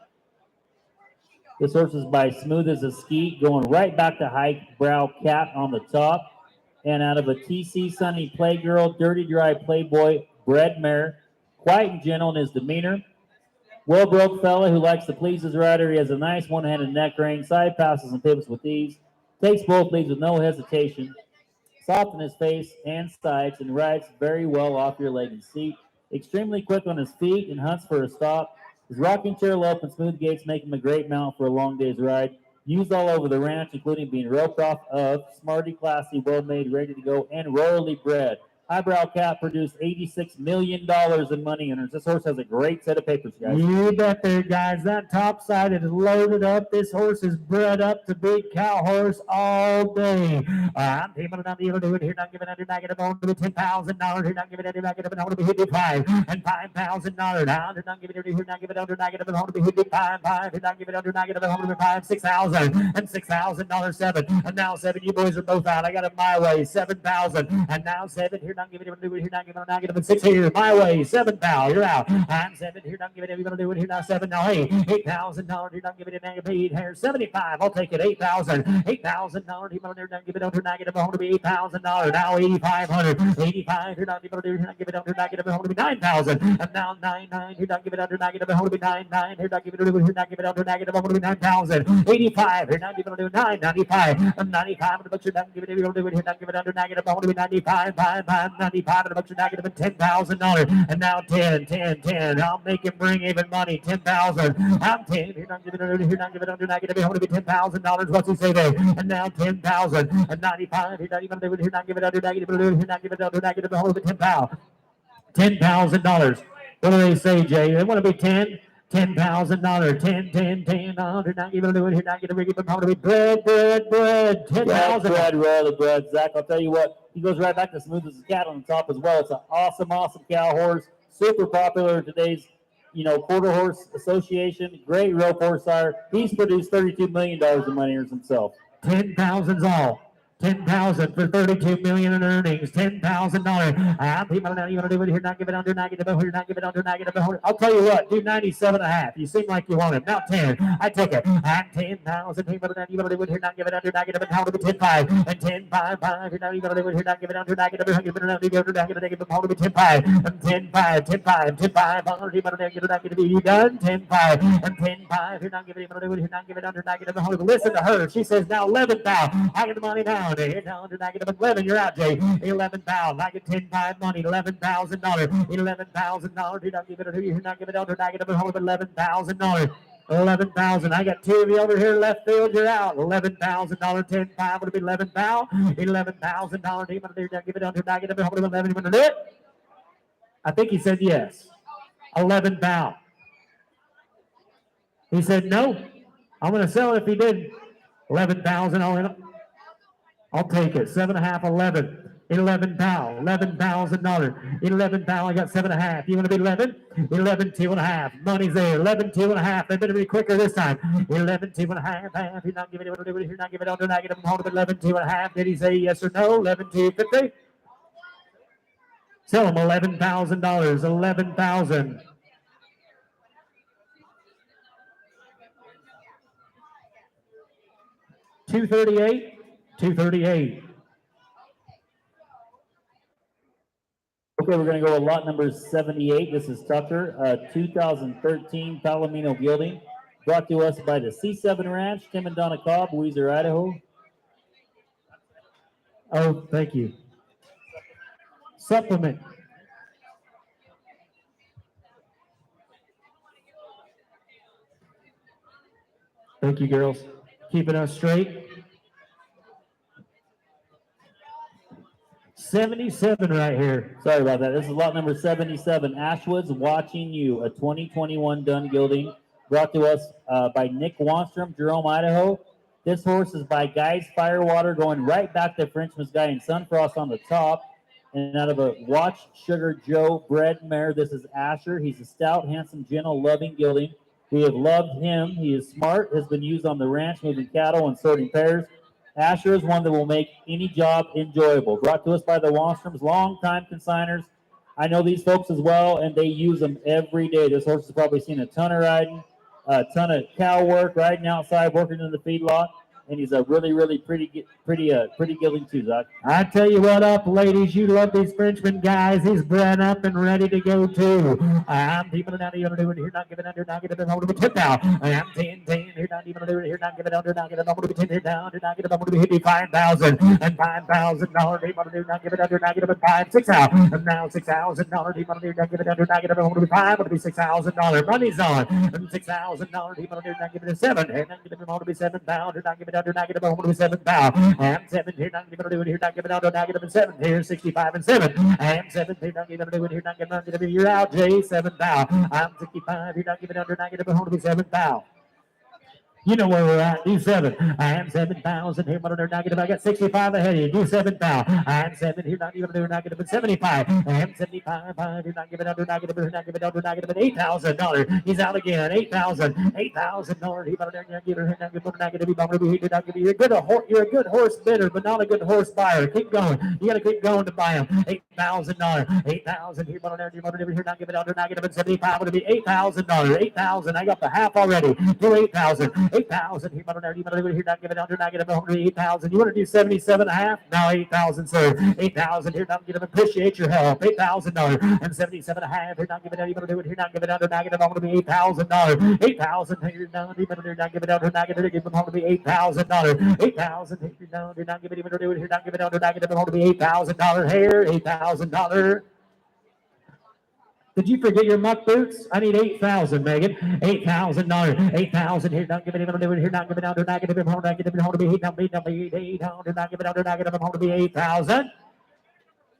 This horse is by Smooth as a Skeet, going right back to High Brow Cat on the top. And out of a TC Sunny Playgirl, Dirty Dry Playboy, bred mare, quiet and gentle in his demeanor. Well-broke fella who likes to please his rider. He has a nice one-handed neck rein, side passes and pivots with ease, takes both leads with no hesitation, soft in his face and sides, and rides very well off your leg and seat. Extremely quick on his feet and hunts for a stop. His rocking chair lope and smooth gaits make him a great mount for a long day's ride. Used all over the ranch, including being roped off of, smarty, classy, well-made, ready to go, and royally bred. Highbrow Cat produced $86 million in money earners. This horse has a great set of papers, guys. You bet there, guys. That top side is loaded up. This horse is bred up to big cow horse all day. I'm people not able to do it here. Not giving under negative on to $10,000. Here, not giving under negative and on to be hit $5 and $5,000. Now, they're not giving it here. Not giving under negative and on to be hit $5. Here, not giving under negative and on to be $5, $6,000 and $6,000 7. And now 7. You boys are both out. I got it my way. 7,000 and now 7 here. Not giving it here. Not giving it negative and 6 here. My way. 7,000. You're out. I'm 7 here. Not giving it. You're gonna do it here. Now 7. Now hey, $8,000. You're not giving it negative 8 here. 75. I'll take it. $8,000. $8,000. You're gonna not give it under negative. I want to be $8,000. Now 8,500. 85. You're not giving it. You're not giving it under negative. I want to be 9,000. And now 99. You're not giving it under negative. I want to be 99. You're not giving it. You're not giving it under negative. I want to be 9,000. 85. You're not giving it. 995. And 95. The books are not giving it. You're not giving it under negative. I want to be 95. 95. The books are not giving $10,000. And now 10. I'll make him bring even money. 10,000. I'm 10. You're not giving it. You're not giving it under negative. I want to be $10,000. What's he say there? And now 10,000. And 95. You're not even doing it. You're not giving it under negative. You're not giving it under negative. I want to be $10,000. $10,000. What do they say, Jay? They want to be 10. $10,000. 10. You're not even doing it. You're not giving it. I want to be bread. 10,000. Bread. Zach, I'll tell you what, he goes right back to smooth as a cat on the top as well. It's an awesome cow horse. Super popular in today's, quarter horse association. Great rope horse sire. He's produced $32 million in money earners himself. 10,000's all. 10,000 for $32 million in earnings. $10,000. People now you want to do it here, not give it under negative. Here, not give it under negative. I'll tell you what, do 97.5. You seem like you want it. Now 10. I take it. And 10,000 people now you want to do it here, not give it under negative. And how to be 10.5 and 10.5. You're not even going to do it here, not give it under negative. Give it under negative. How to be 10.5 and 10.5. People now you not give it. You done 10.5 and 10.5. You're not giving it here, not give it under negative. Listen to her. She says now 11,000. I get the money now. Here down to negative 11. You're out, Jay. 11,000. I get 10.5 money. $11,000. $11,000. You're not giving it here. You're not giving it under negative. $11,000. 11,000. I got 2 of you over here left field. You're out. $11,000. 10.5 would be 11,000. $11,000. You're not give it under negative. 11. You want to do it? I think he said yes. 11,000. He said no. I'm going to sell it if he did. 11,000. I'll take it. 7.5, 11. 11 pound, $11,000. 11 pound, I got 7.5. You want to be 11? 11, 2.5. Money's there. 11, 2.5. They better be quicker this time. 11, 2.5. You're not giving it. You're not giving it. You're not giving it. 11, 2.5. Did he say yes or no? 11, 250. Sell him $11,000. 11,000. $238. $238. Okay, we're going to go with lot number 78. This is Tucker, 2013 Palomino Gelding, brought to us by the C7 Ranch, Tim and Donna Cobb, Weiser, Idaho. Oh, thank you. Supplement. Thank you, girls. Keeping us straight. 77 right here. Sorry about that. This is lot number 77. Ashwood's Watching You, a 2021 dun gelding, brought to us by Nick Wanstrom, Jerome, Idaho. This horse is by Guys Firewater, going right back to Frenchman's Guy and Sunfrost on the top. And out of a Watch Sugar Joe bred mare, this is Asher. He's a stout, handsome, gentle, loving gelding. We have loved him. He is smart, has been used on the ranch, moving cattle and sorting pairs. Asher is one that will make any job enjoyable. Brought to us by the Wanstroms, longtime consigners. I know these folks as well, and they use them every day. This horse has probably seen a ton of riding, a ton of cow work, riding outside, working in the feedlot. and he's a really pretty gelding too, Zach. I tell you what up, ladies, you love these Frenchman guys. He's bred up and ready to go too. I'm deep down here, doing here, not giving under, not giving hold of a tip now. I'm 10, here, not even doing here, not giving under, not giving hold of a 10 here down, here, not giving hold of a hit me $5,000 and $5,000. He want to do, not give it under, not give it 5, 6 out, and now $6,000. He want to do, not give it under, not give it hold of a 5, would be $6,000. Money's on, and $6,000. He want to do, not give it a 7, and not give it hold of a 7 pound, or not give it under, not give it hold of a 7 pound. And 7 here, not give it do it here, not give it under, not give it 7 here, 65 and 7. And 7 here, not give it do it here, not give it under, you're out, Jay, 7 pound. I'm 65 here, not give it under, not give it hold of a 7 pound. You know where we're at. Do 7. I am 7,000 here, but they're negative. I got 65 ahead of you. Do 7 now. I am 7 here, not even doing negative, but 75. I am 75. You're not giving under negative, not giving under negative, but $8,000. He's out again. $8,000. $8,000. He better not give her negative. You're a good horse bidder, but not a good horse buyer. Keep going. You got to keep going to buy him. $8,000. 8,000 here, but you're not giving under negative, and 75 would be $8,000. 8,000. I got the half already. Do 8,000. 8,000. He want to not give it under negative 8,000. You want to do 77 and a half? No, 8,000, sir. 8,000. Here, not give it. Appreciate your help. $8,000 and 77 and a half. Here, not give it. You want to do it here, not give it under negative. I'm going to be $8,000. 8,000. Here, not give it under negative. Give them to be $8,000. 8,000. Here, no, do not give it. Even do it here, not give it under negative. I'm going to be $8,000 here. $8,000. Did you forget your muck boots? I need 8,000, Megan. $8,000. 8,000 here. Don't give it even do it here. Not give it under negative. I'm home to give it home to be 800. Not give it under negative. I'm home to be 8,000.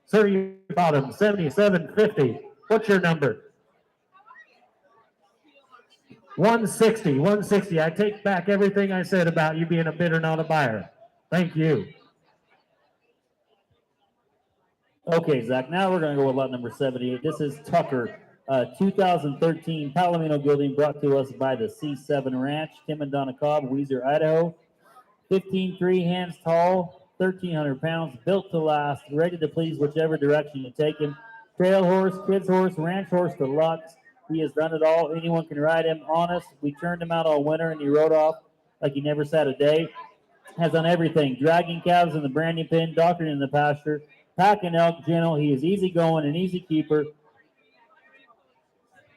Sir, you bottom 77.50. What's your number? 160. 160. I take back everything I said about you being a bidder, not a buyer. Thank you. Okay, Zach, now we're going to go with lot number 78. This is Tucker, 2013 Palomino gelding brought to us by the C7 Ranch, Tim and Donna Cobb, Weiser, Idaho. 15.3 hands tall, 1,300 pounds, built to last, ready to please whichever direction you take him. Trail horse, kids horse, ranch horse deluxe. He has done it all. Anyone can ride him. Honest, we turned him out all winter and he rode off like he never sat a day. Has done everything, dragging calves in the branding pen, doctoring in the pasture. Packing elk, gentle. He is easy going, an easy keeper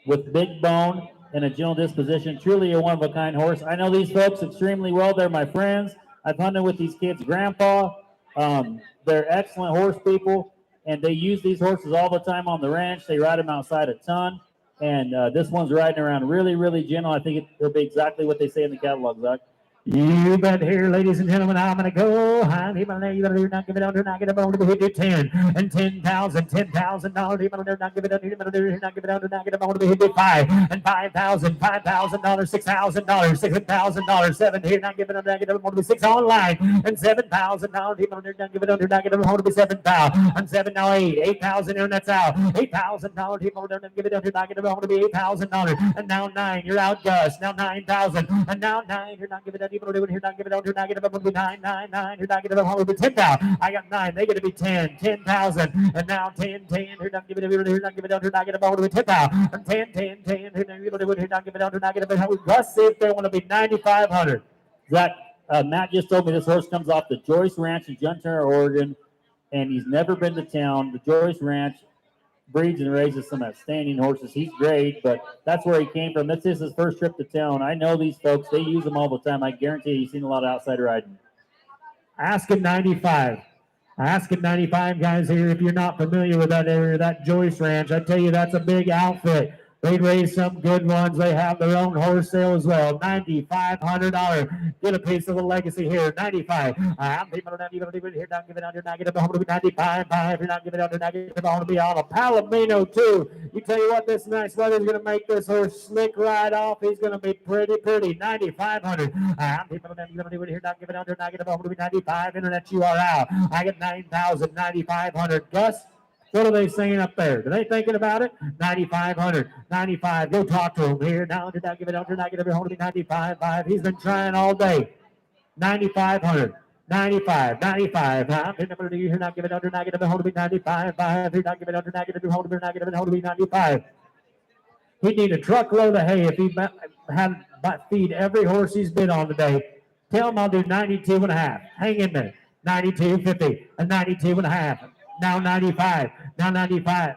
with big bone and a gentle disposition. Truly a one-of-a-kind horse. I know these folks extremely well. They're my friends. I've hunted with these kids' grandpa. They're excellent horse people, and they use these horses all the time on the ranch. They ride them outside a ton, and this one's riding around really gentle. I think it'll be exactly what they say in the catalog, Zach. You bet here, ladies and gentlemen, I'm going to go. You better not give it under, not give it under, hit you 10 and $10,000, $10,000. You better not give it under, you better not give it under, not give it under, hit you 5 and $5,000, $5,000, $6,000, $6,000, 7 here, not give it under, not give it under, 6 online and $7,000. You better not give it under, not give it under, 7,000 and 7 now 8,000 here, and that's out. $8,000. You better not give it under, not give it under, $8,000 and now 9. You're out, Gus. Now 9,000 and now 9. You're not giving it. People do it here, not give it out, not give it up, be 9, 9, 9. You're not giving it up, be 10 now. I got 9. They get to be 10, 10,000, and now 10, 10. You're not giving it here, not give it out, not give it up, be 10 now. And 10, 10, 10. People do it here, not give it out, not give it up. Let's see if they want to be 9,500. Zach, Matt just told me this horse comes off the Joyce Ranch in Junta, Oregon, and he's never been to town. The Joyce Ranch breeds and raises some outstanding horses. He's great, but that's where he came from. This is his first trip to town. I know these folks. They use them all the time. I guarantee you've seen a lot of outside riding. Asking 95. Asking 95, guys, here. If you're not familiar with that area, that Joyce Ranch, I tell you, that's a big outfit. They raise some good ones. They have their own horse sale as well. $9,500. Get a piece of the legacy here. 95. People are not even here. Not giving out. You're not getting home to be 95. You're not giving out. You're not getting home to be on a Palomino too. You tell you what, this nice weather's going to make this horse slick right off. He's going to be pretty. 9,500. People are not even here. Not giving out. You're not getting home to be 95. Internet, you are out. I get 9,000. 9,500. Gus. What are they saying up there? Are they thinking about it? 9,500, 95. Go talk to him here. Now, did not give it up. Did not get it home to be 95. He's been trying all day. 9,500, 95. You're not giving it under, not get it home to be 95. You're not giving it under, not get it home to be 95. Not give it home to be 95. He'd need a truckload of hay if he had feed every horse he's been on today. Tell them I'll do 92 and a half. Hang in there. 92.50 and 92 and a half. Now 95. Now 95.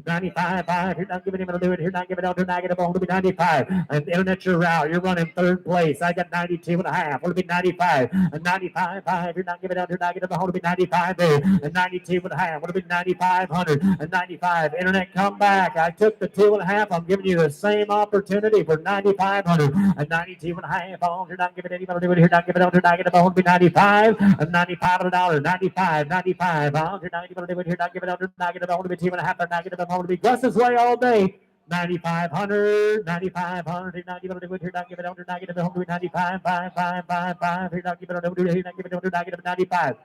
95, 5. You're not giving him to do it. You're not giving it to negative. I want to be 95. And the internet, you're out. You're running third place. I got 92 and a half. I want to be 95. And 95, 5. You're not giving it to negative. I want to be 95 there. And 92 and a half. I want to be 9,500 and 95. Internet, come back. I took the 2 and a half. I'm giving you the same opportunity for 9,500 and 92 and a half. You're not giving anybody to do it. You're not giving it to negative. I want to be 95 and $95. 95, 95. You're not giving it to do it. You're not giving it to negative. I want to be 2 and a half or negative. I'm going to be Gus's way all day. 9,500, 9,500. You're not giving it to, you're not giving it to negative. I'm going to be 95, 5, 5, 5, 5. You're not giving it to, you're not giving it to negative 95.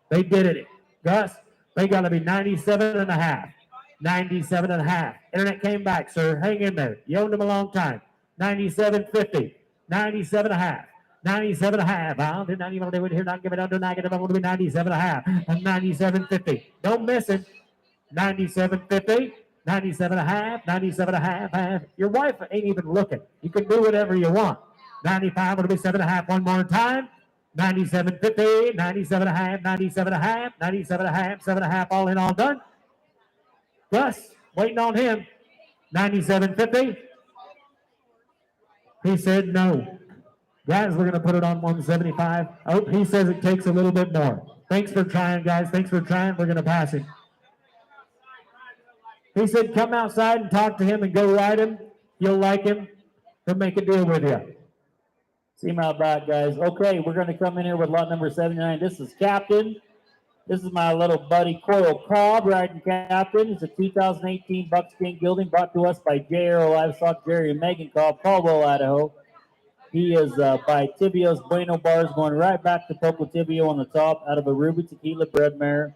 They did it. Gus, they got to be 97 and a half. 97 and a half. Internet came back, sir. Hang in there. You owned them a long time. 97.50. 97 and a half. 97 and a half. I'm not even do it here. Not giving it to negative. I'm going to be 97 and a half. And 97.50. Don't miss it. 97.50, 97 and a half, 97 and a half. Your wife ain't even looking. You can do whatever you want. 95 will be 7 and a half one more time. 97.50, 97 and a half, 97 and a half, 97 and a half, 7 and a half, all in, all done. Gus, waiting on him. 97.50. He said no. Guys, we're going to put it on 175. Oh, he says it takes a little bit more. Thanks for trying, guys. Thanks for trying. We're going to pass it. He said, come outside and talk to him and go ride him. You'll like him. He'll make a deal with you. See him out back, guys. Okay, we're going to come in here with lot number 79. This is Captain. This is my little buddy Coral Cobb riding Captain. It's a 2018 buckskin gelding brought to us by J. Arrow Livestock, Jerry and Megan Cobb, Caldwell, Idaho. He is by Tibio's Bueno Bars, going right back to Poco Tibio on the top, out of a Ruby Tequila bred mare.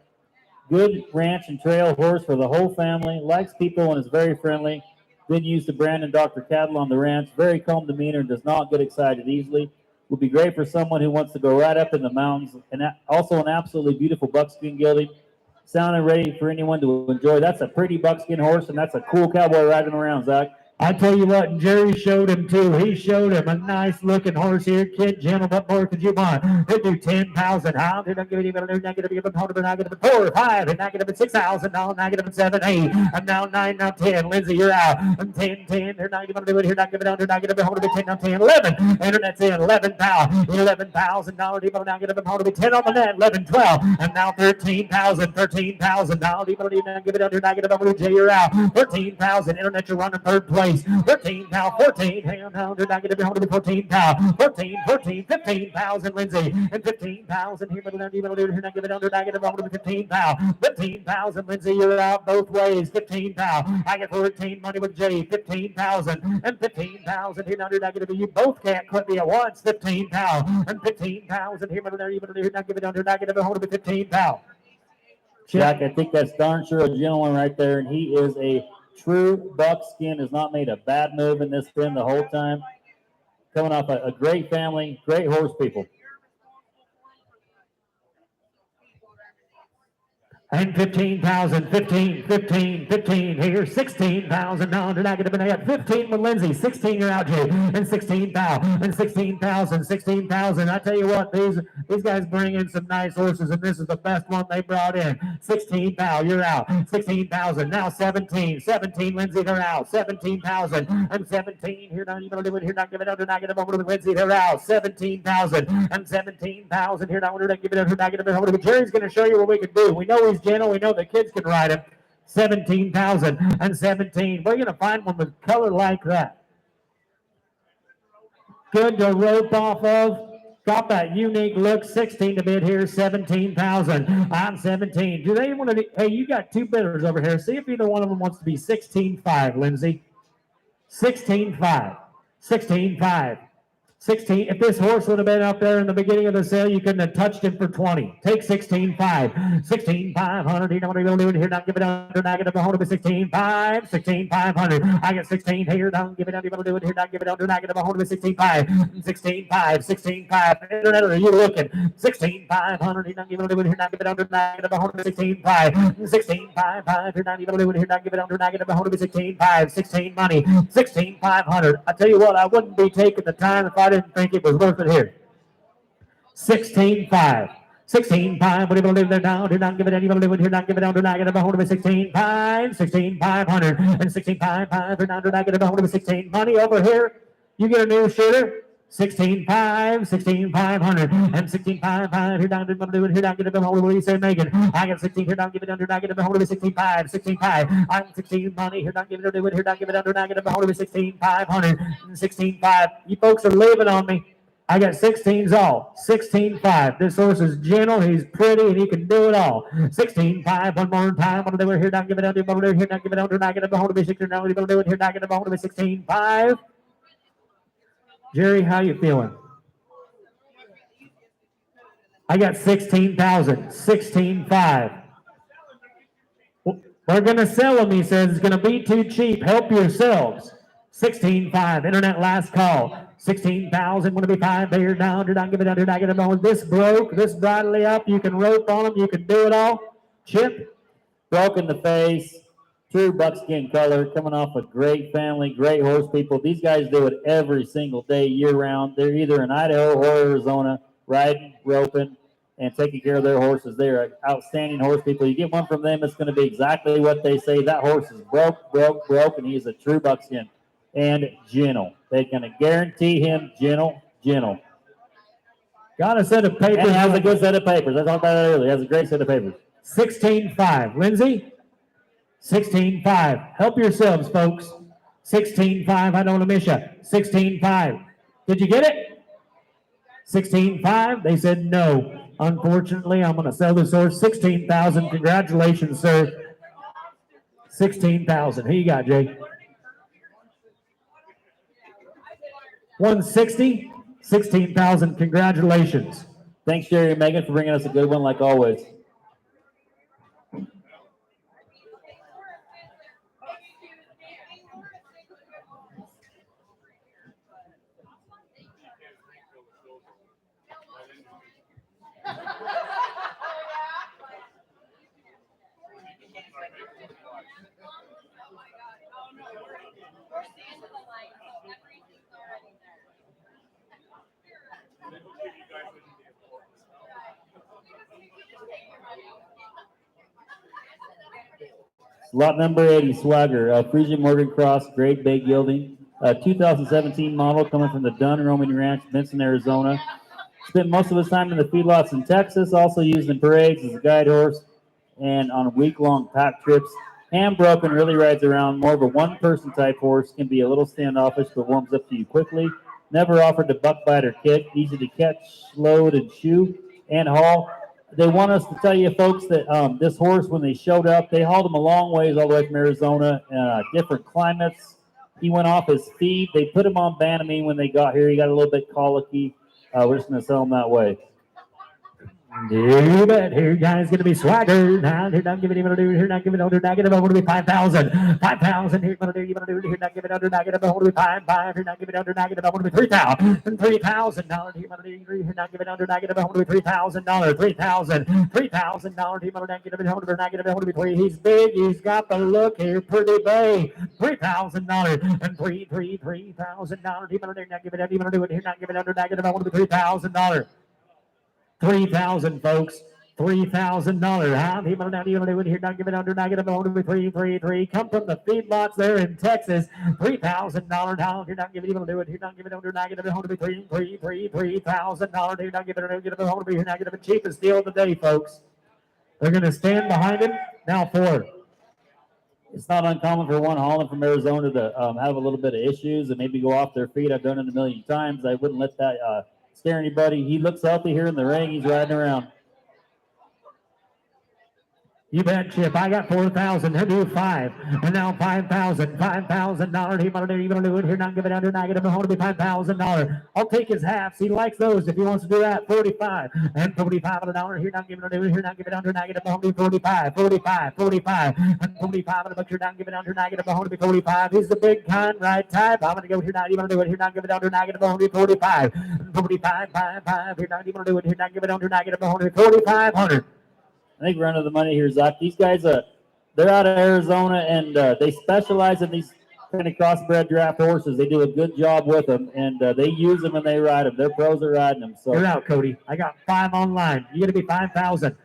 Good ranch and trail horse for the whole family. Likes people and is very friendly. Been used to Brandon Dr. Cattle on the ranch. Very calm demeanor and does not get excited easily. Would be great for someone who wants to go right up in the mountains. And also an absolutely beautiful buckskin gelding. Sounding ready for anyone to enjoy. That's a pretty buckskin horse, and that's a cool cowboy riding around, Zach. I tell you what, Jerry showed him too. He showed him a nice looking horse here, kid, gentle. What more could you want? He'll do 10,000. How? They're not giving him a negative, give him negative 4, 5, and negative 6,000. Now negative 7, 8, and now 9, now 10. Lindsay, you're out. And 10, 10. They're not going to do it here. Not giving it negative. Hold to be 10, now 10, 11. Internet's in 11,000. $11,000. People now give him hold to be 10 on the net. 11, 12, and now 13,000. 13,000. Now people not give it under negative. Hold to Jay, you're out. 13,000. Internet, you're running third place. 13 now, 14, hang on now, they're not going to be able to be 14 now, 14, 15,000, Lindsay, and 15,000 here, but you're not giving under negative, able to be 15,000, Lindsay, you're out both ways, 15,000, I get 14 money with Jay, 15,000, and 15,000 here, under negative, you both can't quit me at once, 15,000, and 15,000 here, but you're not giving under negative, able to be 15,000. Jack, I think that's darn sure a gentleman right there, and he is a true buckskin. Has not made a bad move in this pen the whole time. Coming off a great family, great horse people. And 15,000, 15 here, 16,000, no, they're not going to be 15 with Lindsay, 16 you're out, Jay, and 16,000, and 16,000. I tell you what, these guys bring in some nice horses, and this is the best one they brought in. 16,000, you're out, 16,000, now 17, Lindsay, they're out, 17,000, and 17, here, not even do it, here, not give it up, they're not going to over to Lindsay, they're out, 17,000, and 17,000, here, not going to give it up, they're not going to over to Jerry's going to show you what we can do. We know he's gentle. We know the kids can ride him. 17,000 and 17. We're going to find one with color like that. Good to rope off of. Got that unique look. 16 to bid here. 17,000. I'm 17. Do they want to? Hey, you got two bidders over here. See if either one of them wants to be 16.5, Lindsay. 16.5. 16.5. 16. If this horse would have been up there in the beginning of the sale, you couldn't have touched him for 20. Take 16.5. 16,500. You know what I'm doing here? Not give it under. Not give it hold of 16.5. 16,500. I get 16 here. Don't give it under. You do it here. Not give it under. Not give it hold of 16.5. 16.5. 16.5. Internet, are you looking? 16,500. You don't give it over here. Not give it under. Not give it hold of 16.5. 16.5. You're not even over here. Not give it under. Not give it hold of 16.5. 16 money. 16,500. I tell you what, I wouldn't be taking the time if I didn't think it was worth it here. 16-5. 16-5. What are you going to do there now? Do not give it any. You're going to do it here. Not give it down. Do not get it. Hold of it. 16-5. 16-500. And 16-5. Do not get it. Hold of it. 16. Money over here. You get a new shooter. 16-5, 16-500, and 16-5, here down, going to do it, here down, get it, hold of it, you say, Megan. I got 16, here down, give it under, not get it, hold of it, 16-5, 16-5, I'm 16 money, here down, give it, do it, here down, give it under, not get it, hold of it, 16-500, and 16-5. You folks are leaving on me. I got 16s all, 16-5. This horse is gentle, he's pretty, and he can do it all. 16-5, one more time, I'm going to do it, here down, give it under, here down, give it under, not get it, hold of it, 16, now we're going to do it, here down, get it, hold of it, 16-5. Jerry, how you feeling? I got 16,000, 16.5. We're going to sell them, he says. It's going to be too cheap. Help yourselves. 16.5, internet last call. 16,000, want to be 5 there down. Do not give it under, not get it on. This broke, this bridle up. You can rope on them. You can do it all. Chip. Broke in the face. True buckskin color, coming off a great family, great horse people. These guys do it every single day, year round. They're either in Idaho or Arizona, riding, roping, and taking care of their horses. They're outstanding horse people. You get one from them, it's going to be exactly what they say. That horse is broke, and he is a true buckskin and gentle. They're going to guarantee him gentle. Got a set of papers. And he has a good set of papers. I talked about that earlier. He has a great set of papers. 16.5. Lindsay? 16.5. Help yourselves, folks. 16.5. I don't want to miss you. 16.5. Did you get it? 16.5. They said no. Unfortunately, I'm going to sell this horse. 16,000. Congratulations, sir. 16,000. Who you got, Jay? 160. 16,000. Congratulations. Thanks, Jerry and Megan, for bringing us a good one like always. Lot number 80, Swagger, Frisian Morgan Cross, grade bay gilding, 2017 model coming from the Dunn Roaming Ranch, Benson, Arizona. Spent most of his time in the feedlots in Texas, also used in parades as a guide horse and on week-long pack trips. Hand broken, really rides around, more of a one-person type horse, can be a little standoffish but warms up to you quickly. Never offered to buck, bite, or kick, easy to catch, load, and shoe, and haul. They want us to tell you, folks, that this horse, when they showed up, they hauled him a long ways all the way from Arizona, different climates. He went off his feed. They put him on Banamine when they got here. He got a little bit colicky. We're just going to sell him that way. You bet. Here, guys, going to be Swagger. Now, here, not giving him under, here, not giving under, not giving over to be 5,000. 5,000. Here, going to do, you want to do, here, not giving under, not giving over to be 5. Here, not giving under, not giving over to be 3,000. $3,000. Here, going to do, here, not giving under, not giving over to be $3,000. $3,000. $3,000. Here, going to give it over to, not giving over to be 3. He's big. He's got the look here. Pretty bay. $3,000. And $3,000. Here, going to do, not give it under, even do it. Here, not giving under, not giving over to be $3,000. 3,000, folks. $3,000. How people now you do it here? Not give it under. Not get over to 333. Come from the feedlots there in Texas. $3,000. How you're not giving it do it here? Not give it under. Not get it over to $3,000. Here not give it under. Get it over here. Not get it cheapest deal of the day, folks. They're going to stand behind him now. 4. It's not uncommon for one hauling from Arizona to have a little bit of issues and maybe go off their feet. I've done it a million times. I wouldn't let that scare anybody. He looks healthy here in the ring. He's riding around. You bet, Chip. I got 4,000. He'll do 5. And now 5,000. $5,000. He want to do, you want to do it here? Not give it under. Not get him home to be $5,000. I'll take his halves. He likes those. If he wants to do that, 45. And $45 here. Not give it under. Here, not give it under. Not get him home to be 45. 45. 45. And 45. But you're not giving under. Not get him home to be 45. He's the big kind, right type. I'm going to go here. Not even do it here. Not give it under. Not get him home to be 45. 45. 5. Here, not even do it here. Not give it under. Not get him home to be 4,500. I think we're under the money here, Zach. These guys, they're out of Arizona, and they specialize in these kind of crossbred draft horses. They do a good job with them, and they use them and they ride them. They're pros at riding them. So You're out, Cody. I got 5 online. You're going to be 5,000.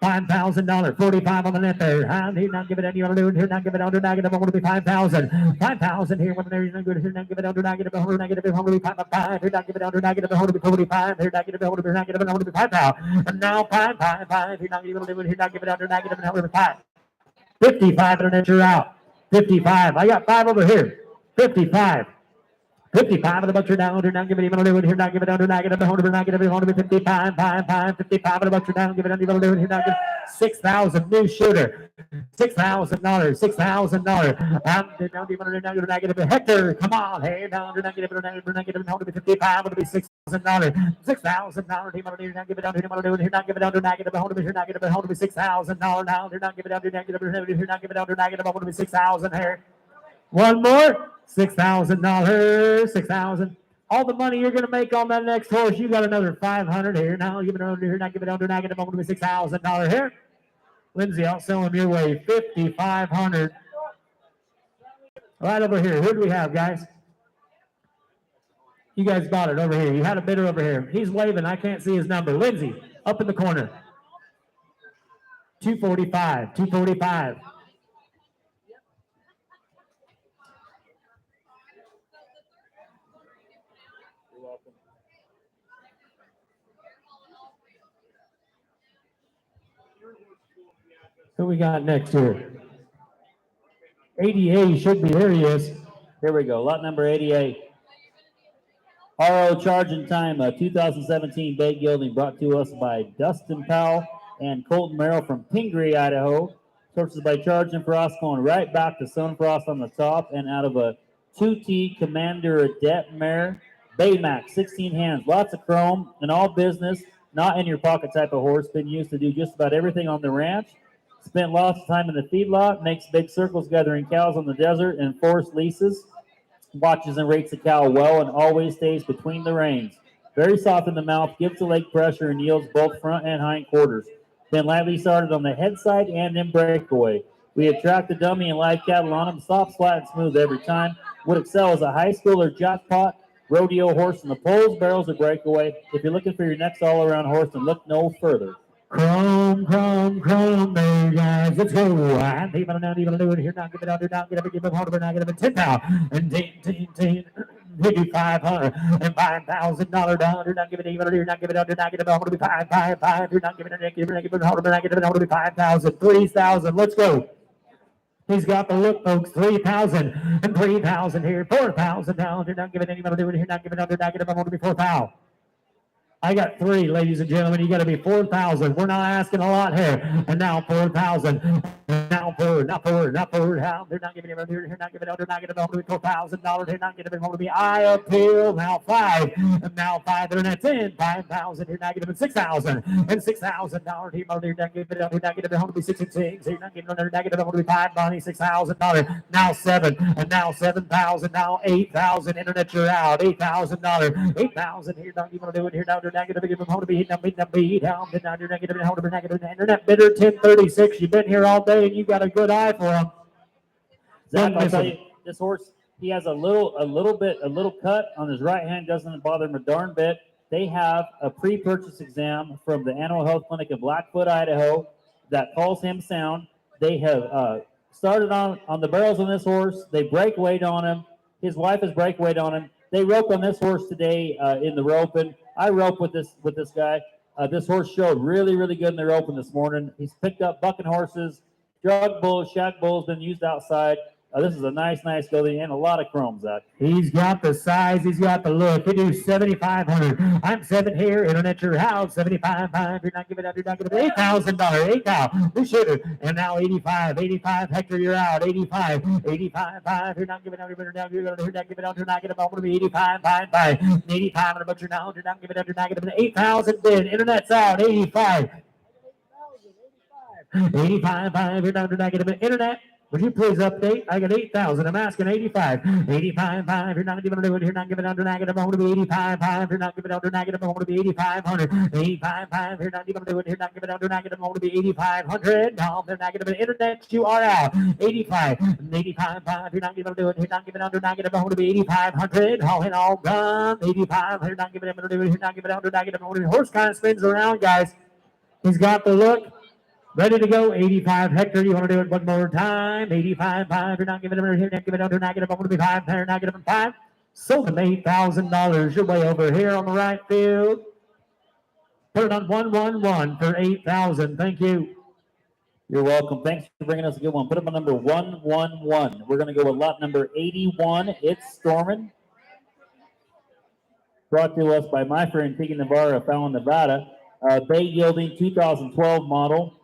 $5,000, 45 on the net there. He's not giving it any other dude. He's not giving it under negative. I'm going to be 5,000. 5,000 here. When there's no good, he's not giving it under negative. I'm going to be 5. He's not giving it under negative. I'm going to be 45. He's not giving it under negative. I'm going to be 5,000. And now 5. He's not giving it. He's not giving it under negative. I'm going to be 5. 55 and then you're out. 55. I got 5 over here. 55. 55 and a bunch are down. You're not giving even a little. You're not giving under negative. The holder negative. You want to be 55, 55 and a bunch are down. Give it under even a little. You're not giving 6,000. New shooter. $6,000. $6,000. I'm down even negative. Hector, come on. Hey, down. You're not giving negative. Hold to be 55. It'll be $6,000. $6,000. You're not giving under. You're not giving under negative. Hold to be negative. Hold to be $6,000. Now you're not giving under negative. You're not giving under negative. Hold to be 6,000 here. One more. $6,000. 6,000. All the money you're going to make on that next horse, you got another 500 here. Now give it under here. Not give it under negative. I'm going to be $6,000 here. Lindsay, I'll sell him your way. 5,500. Right over here. Who do we have, guys? You guys got it over here. You had a bidder over here. He's waving. I can't see his number. Lindsay, up in the corner. 245. 245. Who we got next here? 88 should be. There he is. here we go. Lot number 88. RO Charging Time, 2017 bay gelding brought to us by Dustin Powell and Colton Merrill from Pingree, Idaho. Sources by Charging Frost going right back to Sunfrost on the top and out of a 2T Commander Adept mare. Baymax, 16 hands, lots of chrome, and all business, not in your pocket type of horse. Been used to do just about everything on the ranch. Spent lots of time in the feedlot, makes big circles gathering cows on the desert and forced leases. Watches and rates the cow well and always stays between the reins. Very soft in the mouth, gives the leg pressure and yields both front and hind quarters. Been lightly started on the head side and in breakaway. We attract the dummy and live cattle on him. Soft, flat, and smooth every time. Would excel as a high schooler jackpot, rodeo horse in the poles, barrels, or breakaway. If you're looking for your next all-around horse, then look no further. Chrome, there, guys. Let's go. And even now, even do it here. Not give it under, not give it, give it, hold it, not give it 10 now. And 10. We do 500 and $5,000 down. You're not giving it even. You're not giving it under. Not giving it. Hold it. 5. You're not giving it. Hold it. Not giving it. Hold it. 5,000. 3,000. Let's go. He's got the look, folks. 3,000 and 3,000 here. 4,000 down. You're not giving anyone to do it. You're not giving under. Not giving. Hold it. 4,000. I got 3, ladies and gentlemen. You got to be 4,000. We're not asking a lot here. And now 4,000. Now 4. Not 4. How? They're not giving him. They're not giving under. Not giving $4,000. They're not giving him. Hold to be eye appeal. Now 5. And now 5. They're not 10. 5,000. You're not giving 6,000. And $6,000. You're not giving it. You're not giving it. Hold to be 6 and 6. You're not giving under. Not giving it. Hold to be 5. Bonnie. $6,000. Now 7. And now 7,000. Now 8,000. Internet, you're out. $8,000. 8,000. Here, don't even do it. Here, don't. Negative, give him hold to be down, down, you're negative, hold to be negative, internet bidder 1036. You've been here all day and you got a good eye for him. Zach, I'll tell you, this horse, he has a little cut on his right hand, doesn't bother him a darn bit. They have a pre-purchase exam from the Animal Health Clinic in Blackfoot, Idaho, that calls him sound. They have started on the barrels on this horse. They break weight on him. His wife has break weight on him. They roped on this horse today in the roping. I roped with this guy. This horse showed really, really good in the roping this morning. He's picked up bucking horses, drug bulls, shack bulls, been used outside. This is a nice gelding and a lot of chrome, Zach. He's got the size. He's got the look. We do 7,500. I'm 7 here. Internet your house. 75. You're not giving up. You're not giving it. $8,000. 8,000. We should have. And now 85. 85. Hector, you're out. 85. 85. You're not giving up. You're not giving up. You're not giving up. You're not giving up. We're going to be 85. 85. But you're now. You're not giving up. You're not giving it. 8,000 bid. Internet's out. 85. 85. You're not giving it. Internet. Would you please update? I got 8,000. I'm asking 85. 85, 5. You're not giving it. You're not giving under negative. I'm going to be 85, 5. You're not giving under negative. I'm going to be 8,500. 85, 5. You're not giving it. You're not giving under negative. I'm going to be 8,500. No, they're negative. Internet, you are out. 85. 85, 5. You're not giving it. You're not giving under negative. I'm going to be 8,500. All in all done. 85. You're not giving it. You're not giving under negative. I'm going to be horse kind of spins around, guys. He's got the look. Ready to go, 85. Hector, you want to do it one more time? 85, 5. You're not giving it, you're not giving it under negative. I'm going to be 5. They're negative 5. Sold him $8,000. You're way over here on the right field. Put it on 111 for 8,000. Thank you. You're welcome. Thanks for bringing us a good one. Put up on number 111. We're going to go with lot number 81. It's Stormin'. Brought to us by my friend Tegan Navarro of Fallon, Nevada. Bay Yielding 2012 model.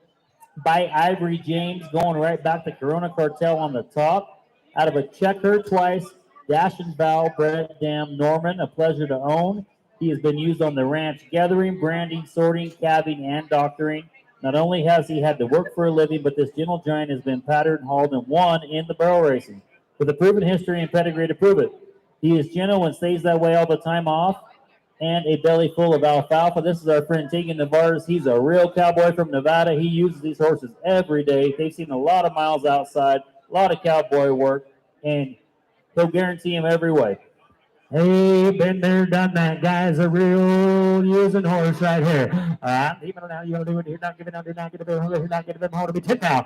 By Ivory James, going right back to Corona Cartel on the top. Out of a Check Her Twice, Dash and Val, Brett Dam Norman, a pleasure to own. He has been used on the ranch, gathering, branding, sorting, calving, and doctoring. Not only has he had to work for a living, but this gentle giant has been patterned, hauled, and won in the barrel racing, with a proven history and pedigree to prove it. He is gentle and stays that way all the time off, and a belly full of alfalfa. This is our friend Tegan Navarez. He's a real cowboy from Nevada. He uses these horses every day. They've seen a lot of miles outside, a lot of cowboy work, and he'll guarantee him every way. Hey, been there, done that. Guy's a real using horse right here. Even now, you want to do it. You're not giving under negative. You're not giving them home to be 10 now.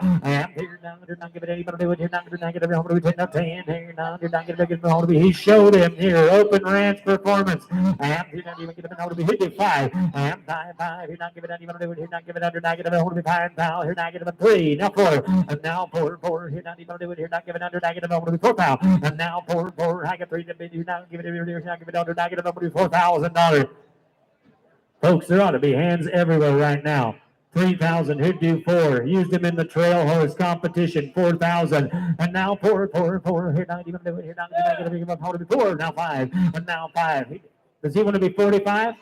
You're not giving anybody do it. You're not giving negative home to be 10 now. 10 here now. You're not giving home to be. He showed him here. Open ranch performance. You're not even giving home to be 55. 5, 5. You're not giving anyone to do it. You're not giving under negative home to be 5 now. You're not giving 3. Now 4. And now 4. 4. You're not even do it. You're not giving under negative home to be 4 now. And now 4. 4. I got 3 to be. You're not giving it. You're not giving under negative. I'm going to be $4,000. Folks, there ought to be hands everywhere right now. 3,000. He'd do 4. Used him in the trail horse competition. 4,000. And now 4. Here not even do it. Here not going to give up. How to be 4. Now 5. And now 5. Does he want to be 45?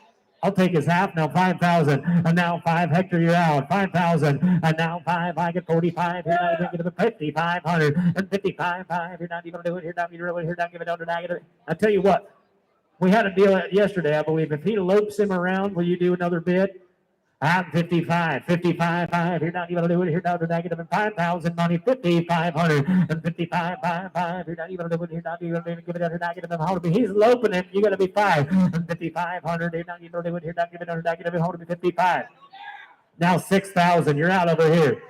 I'll take his half now. 5,000. And now 5. Hector, you're out. 5,000. And now 5. I get 45. You're not even going to 5,500. And 55. 5. You're not even going to do it. You're not giving it under negative. I tell you what. We had a deal yesterday, I believe. If he lopes him around, will you do another bid? I'm 55. 55, 5. You're not even going to do it. You're down to negative and 5,000 money. 5,500 and 55, 5, 5. You're not even going to do it. You're not even going to give it under negative and how to be. He's loping it. You're going to be 5 and 5,500. You're not even going to do it. You're not giving it under negative and how to be 55. Now 6,000. You're out over here.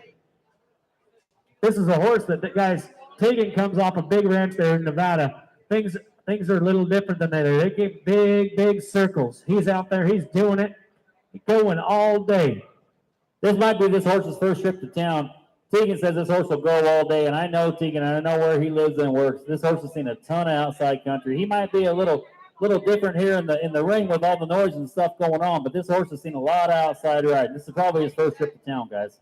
This is a horse that guys, Tegan comes off a big ranch there in Nevada. Things are a little different than that. They give big circles. He's out there. He's doing it. He's going all day. This might be this horse's first trip to town. Tegan says this horse will go all day, and I know Tegan. I know where he lives and works. This horse has seen a ton of outside country. He might be a little different here in the ring with all the noise and stuff going on, but this horse has seen a lot of outside riding. This is probably his first trip to town, guys.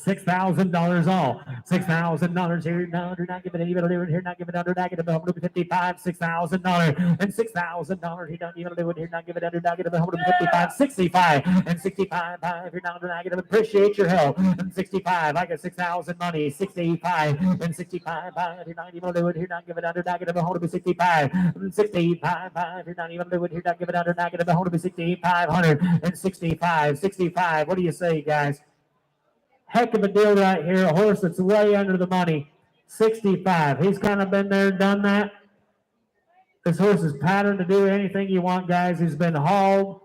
$6,000 all. $6,000 here. No, you're not giving it even do it here. Not giving it under negative. I'm going to be 55. $6,000 and $6,000. You're not even do it here. Not giving it under negative. I'm going to be 55. 65 and 65. You're not under negative. Appreciate your help. And 65. I got 6,000 money. 65 and 65. You're not even do it here. Not giving it under negative. I'm going to be 65 and 65. You're not even do it here. Not giving it under negative. I'm going to be 6,500 and 65. 65. What do you say, guys? Heck of a deal right here. A horse that's way under the money. 65. He's kind of been there, done that. This horse is patterned to do anything you want, guys. He's been hauled.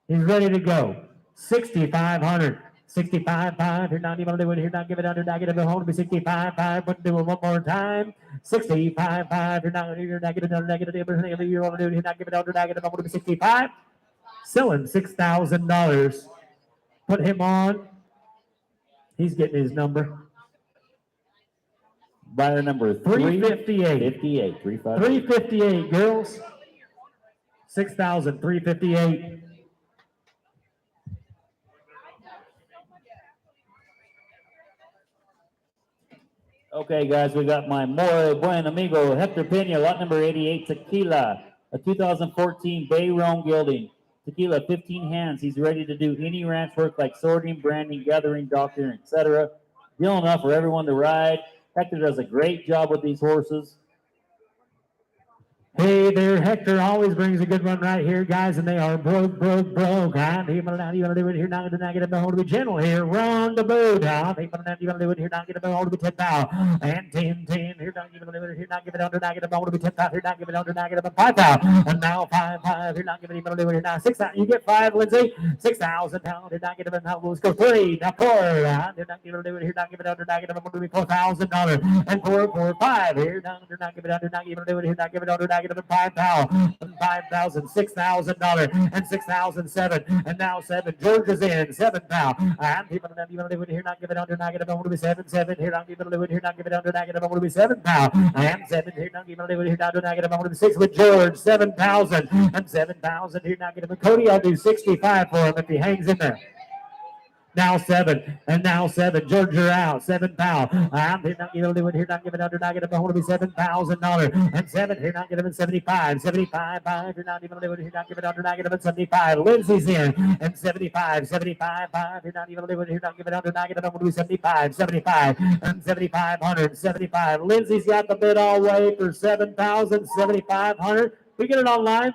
He's ready to go. 6,500. 65, 5. You're not even going to do it. You're not giving it under negative. I'm going to be 65, 5. But do it one more time. 65, 5. You're not giving it under negative. Everything you want to do, you're not giving it under negative. I'm going to be 65. Selling $6,000. Put him on. He's getting his number. Buyer number 358. 358, girls. 6,358. Okay, guys, we got my More Buen Amigo Hector Pena, lot number 88, Tequila, a 2014 Bay Rome Gelding. Tequila, 15 hands. He's ready to do any ranch work like sorting, branding, gathering, doctoring, etc. Deal enough for everyone to ride. Hector does a great job with these horses. Hey there, Hector always brings a good one right here, guys, and they are broke. And you want to do it here, not going to get a hold to be gentle here. Run the boot, huh? You want to do it here, not get a hold to be 10 pound. And 10, here, not give it a here, not give it under, not get a hold to be 10 pound. Here, not give it under, not get a 5 pound. And now 5, here, not give it even do it here, now 6,000. You get 5, Lindsay. 6,000 pound. Here, not get a now let's go 3. Now 4. Here, not give it do it here, not give it under, not get a hold to be $4,000. And 4, 5 here, not give it under, not give it do it here, not give it under, not get a 5 pound. 5,000, $6,000, and 6,007, and now 7. George is in 7 pound. And people you want to do it here, not give it under, not get a hold to be 7. Here, not give it do it here, not give it under, not get a hold to be 7 pound. And 7 here, not give it do it here, not get a hold to be 6 with George 7,000, and 7,000 here, not get a Cody. I'll do 65 for him if he hangs in there. Now 7, and now 7. George, you're out. 7 pound. I'm here, not going to do it here, not give it under, not get a hold of me $7,000. And 7 here, not get him 75. 75, 5. You're not even do it here, not give it under, not get him 75. Lindsay's in. And 75, 75, 5. You're not even do it here, not give it under, not get him hold of me 75. 75, and 7,500. 75. Lindsay's got the bid all the way for 7,000, 7,500. We get it online.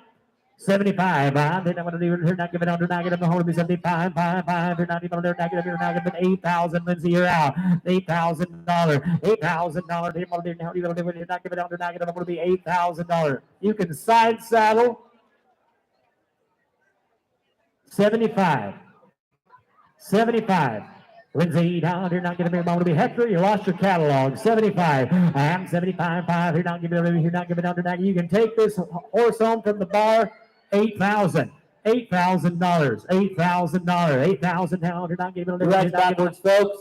75, they're not going to do it here, not give it under, not get a hold of me 75, 5, you're not even there, not get it, 8,000, Lindsay, you're out. $8,000, $8,000, they're going to do it, not give it under, not get a hold of me $8,000. You can side saddle. 75, 75. Lindsay, down here, not going to be Hector. You lost your catalog. 75. I'm 75, 5. Here, not give it over. Here, not give it under. You can take this horse home from the bar. $8,000. $8,000. $8,000. $8,000 now. You're not giving it Right backwards, folks.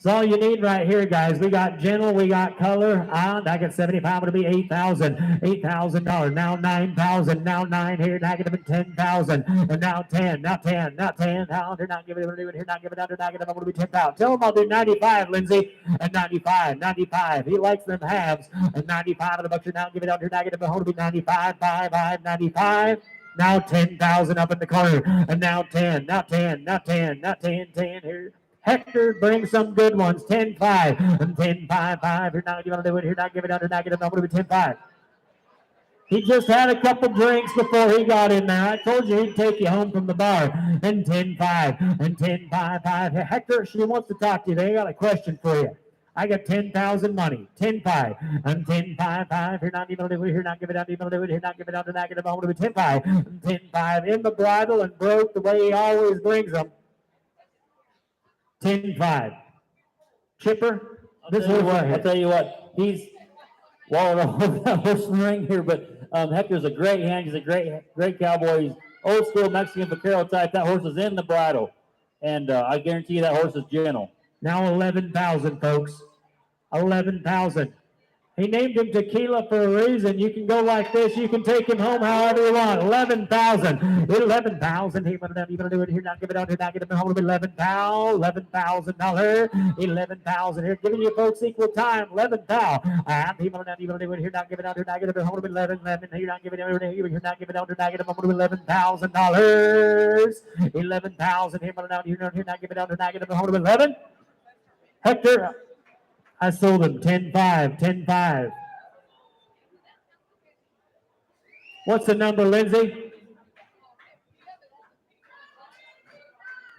That's all you need right here, guys. We got gentle, we got color. And I got 75. It'll be 8,000. $8,000. Now 9,000. Now 9 here. Now give it 10,000. And now 10. Now 10. Now 10. Now they're not giving it here. Not giving it under. Not giving it. I'm going to be 10,000. Tell him I'll do 95, Lindsay. And 95. 95. He likes them halves. And 95 of the bucks are now give it under. Not giving it. Hold to be 95. 5. 95. Now 10,000 up in the corner. And now 10. Now 10. Now 10. Now 10. 10 here. Hector brings some good ones. 10-5 and 10-5. You're not going to do it here. Not give it under. Not get it. I'm going to be 10-5. He just had a couple drinks before he got in there. I told you he'd take you home from the bar. And 10-5 and 10-5. Hector, she wants to talk to you. They got a question for you. I got 10,000 money. 10-5 and 10-5. You're not even going to do it here. Not give it under. You're going to do it here. Not give it under. Not get it. I'm going to be 10-5 and 10-5 in the bridle and broke the way he always brings them. 10-5. Chipper, I'll tell you what, he's walling that horse in the ring here, but Hector's a great hand. He's a great cowboy. He's old school Mexican vaquero type. That horse is in the bridle, and I guarantee you that horse is gentle. Now 11,000, folks. 11,000. He named him Tequila for a reason. You can go like this. You can take him home however you want. 11,000. 11,000. He want to do it here. Not give it under. Not get him home. $11,000. $11,000. 11,000. Here, giving you folks equal time. 11,000. And he want to do it here. Not give it under. Not get him home. $11,000. Here, not give it under. Here, not give it under. Not get him home. $11,000. 11,000. He want to do here. Not give it under. Not get him home. 11. Hector. I sold him 10-5, 10-5. What's the number, Lindsay?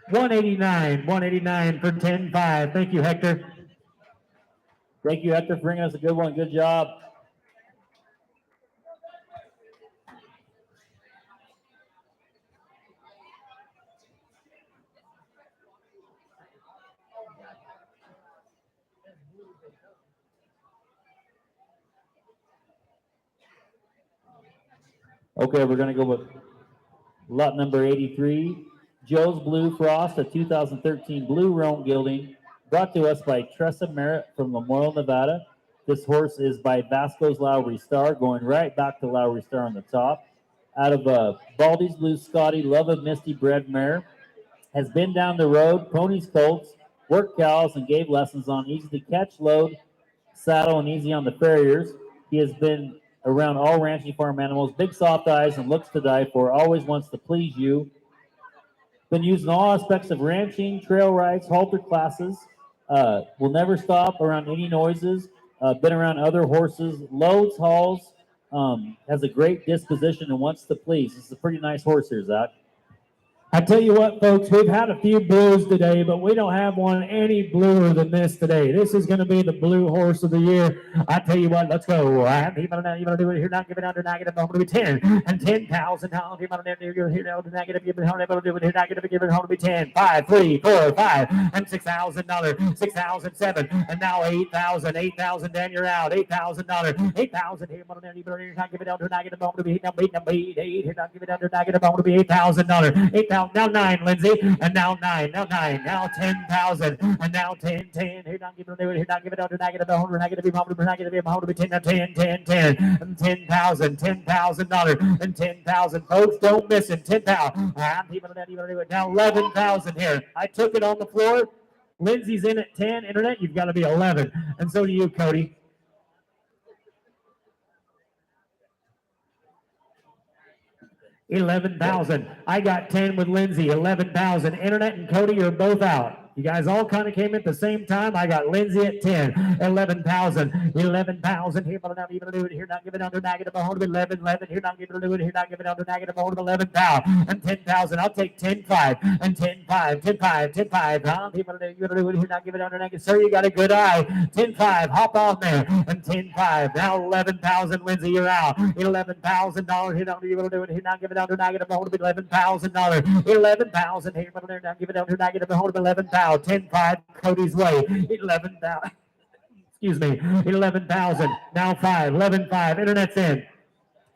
189, 189 for 10-5. Thank you, Hector. Thank you, Hector, for bringing us a good one. Good job. Okay, we're going to go with lot number 83, Joe's Blue Frost, a 2013 Blue Roan Gelding, brought to us by Tressa Merritt from Lamoille, Nevada. This horse is by Vasco's Lowry Star, going right back to Lowry Star on the top. Out of Baldy's Blue Scotty, Love of Misty bred mare, has been down the road, ponies, colts, worked cows, and gave lessons on easy to catch, load, saddle, and easy on the farriers. He has been around all ranching farm animals, big soft eyes, and looks to die for, always wants to please you. Been used in all aspects of ranching, trail rides, halter classes. Will never stop around any noises. Been around other horses, loads, hauls. Has a great disposition and wants to please. This is a pretty nice horse here, Zach. I tell you what, folks, we've had a few blues today, but we don't have one any bluer than this today. This is going to be the blue horse of the year. I tell you what, let's go. You're going to do it here, not give it under negative. I'm going to be 10 and 10,000. You're going to do it here, now, negative. You're going to do it here, negative. Give it home to be 10, 5, 3, 4, 5, and $6,000, 6,007, and now 8,000, 8,000. Then you're out, $8,000, 8,000. Here, you're not give it under negative. I'm going to be 8, here, not give it under negative. I'm going to be $8,000, 8,000. Now 9, Lindsay, and now 9, now 9, now 10,000, and now 10, 10. Here, not give it, here, not give it under negative, negative, negative, negative, 10, now 10, 10, 10, and 10,000, $10,000, and 10,000. Folks, don't miss it, 10,000. Now 11,000 here. I took it on the floor. Lindsay's in at 10. Internet, you've got to be 11, and so do you, Cody. $11,000. I got 10 with Lindsay. 11,000. Internet and Cody are both out. You guys all kind of came at the same time. I got Lindsay at 10. 11,000. 11,000. Here, but not even do it. Here, not give it under negative. A hold of 11. 11. Here, not give it do it. Here, not give it under negative. A hold of 11,000 and 10,000. I'll take 10,5 and 10,5. 10,5. 10,5. Huh? People do it. Here, not give it under negative. Sir, you got a good eye. 10,5. Hop on there. And 10,5. Now 11,000. Lindsay, you're out. $11,000. Here, not give it do it. Here, not give it under negative. A hold of $11,000. 11,000. Here, but not give it under negative. A hold of 11,000. 10,5 Cody's way. 11,000. Excuse me. 11,000. Now 5. 11,5. Internet's in.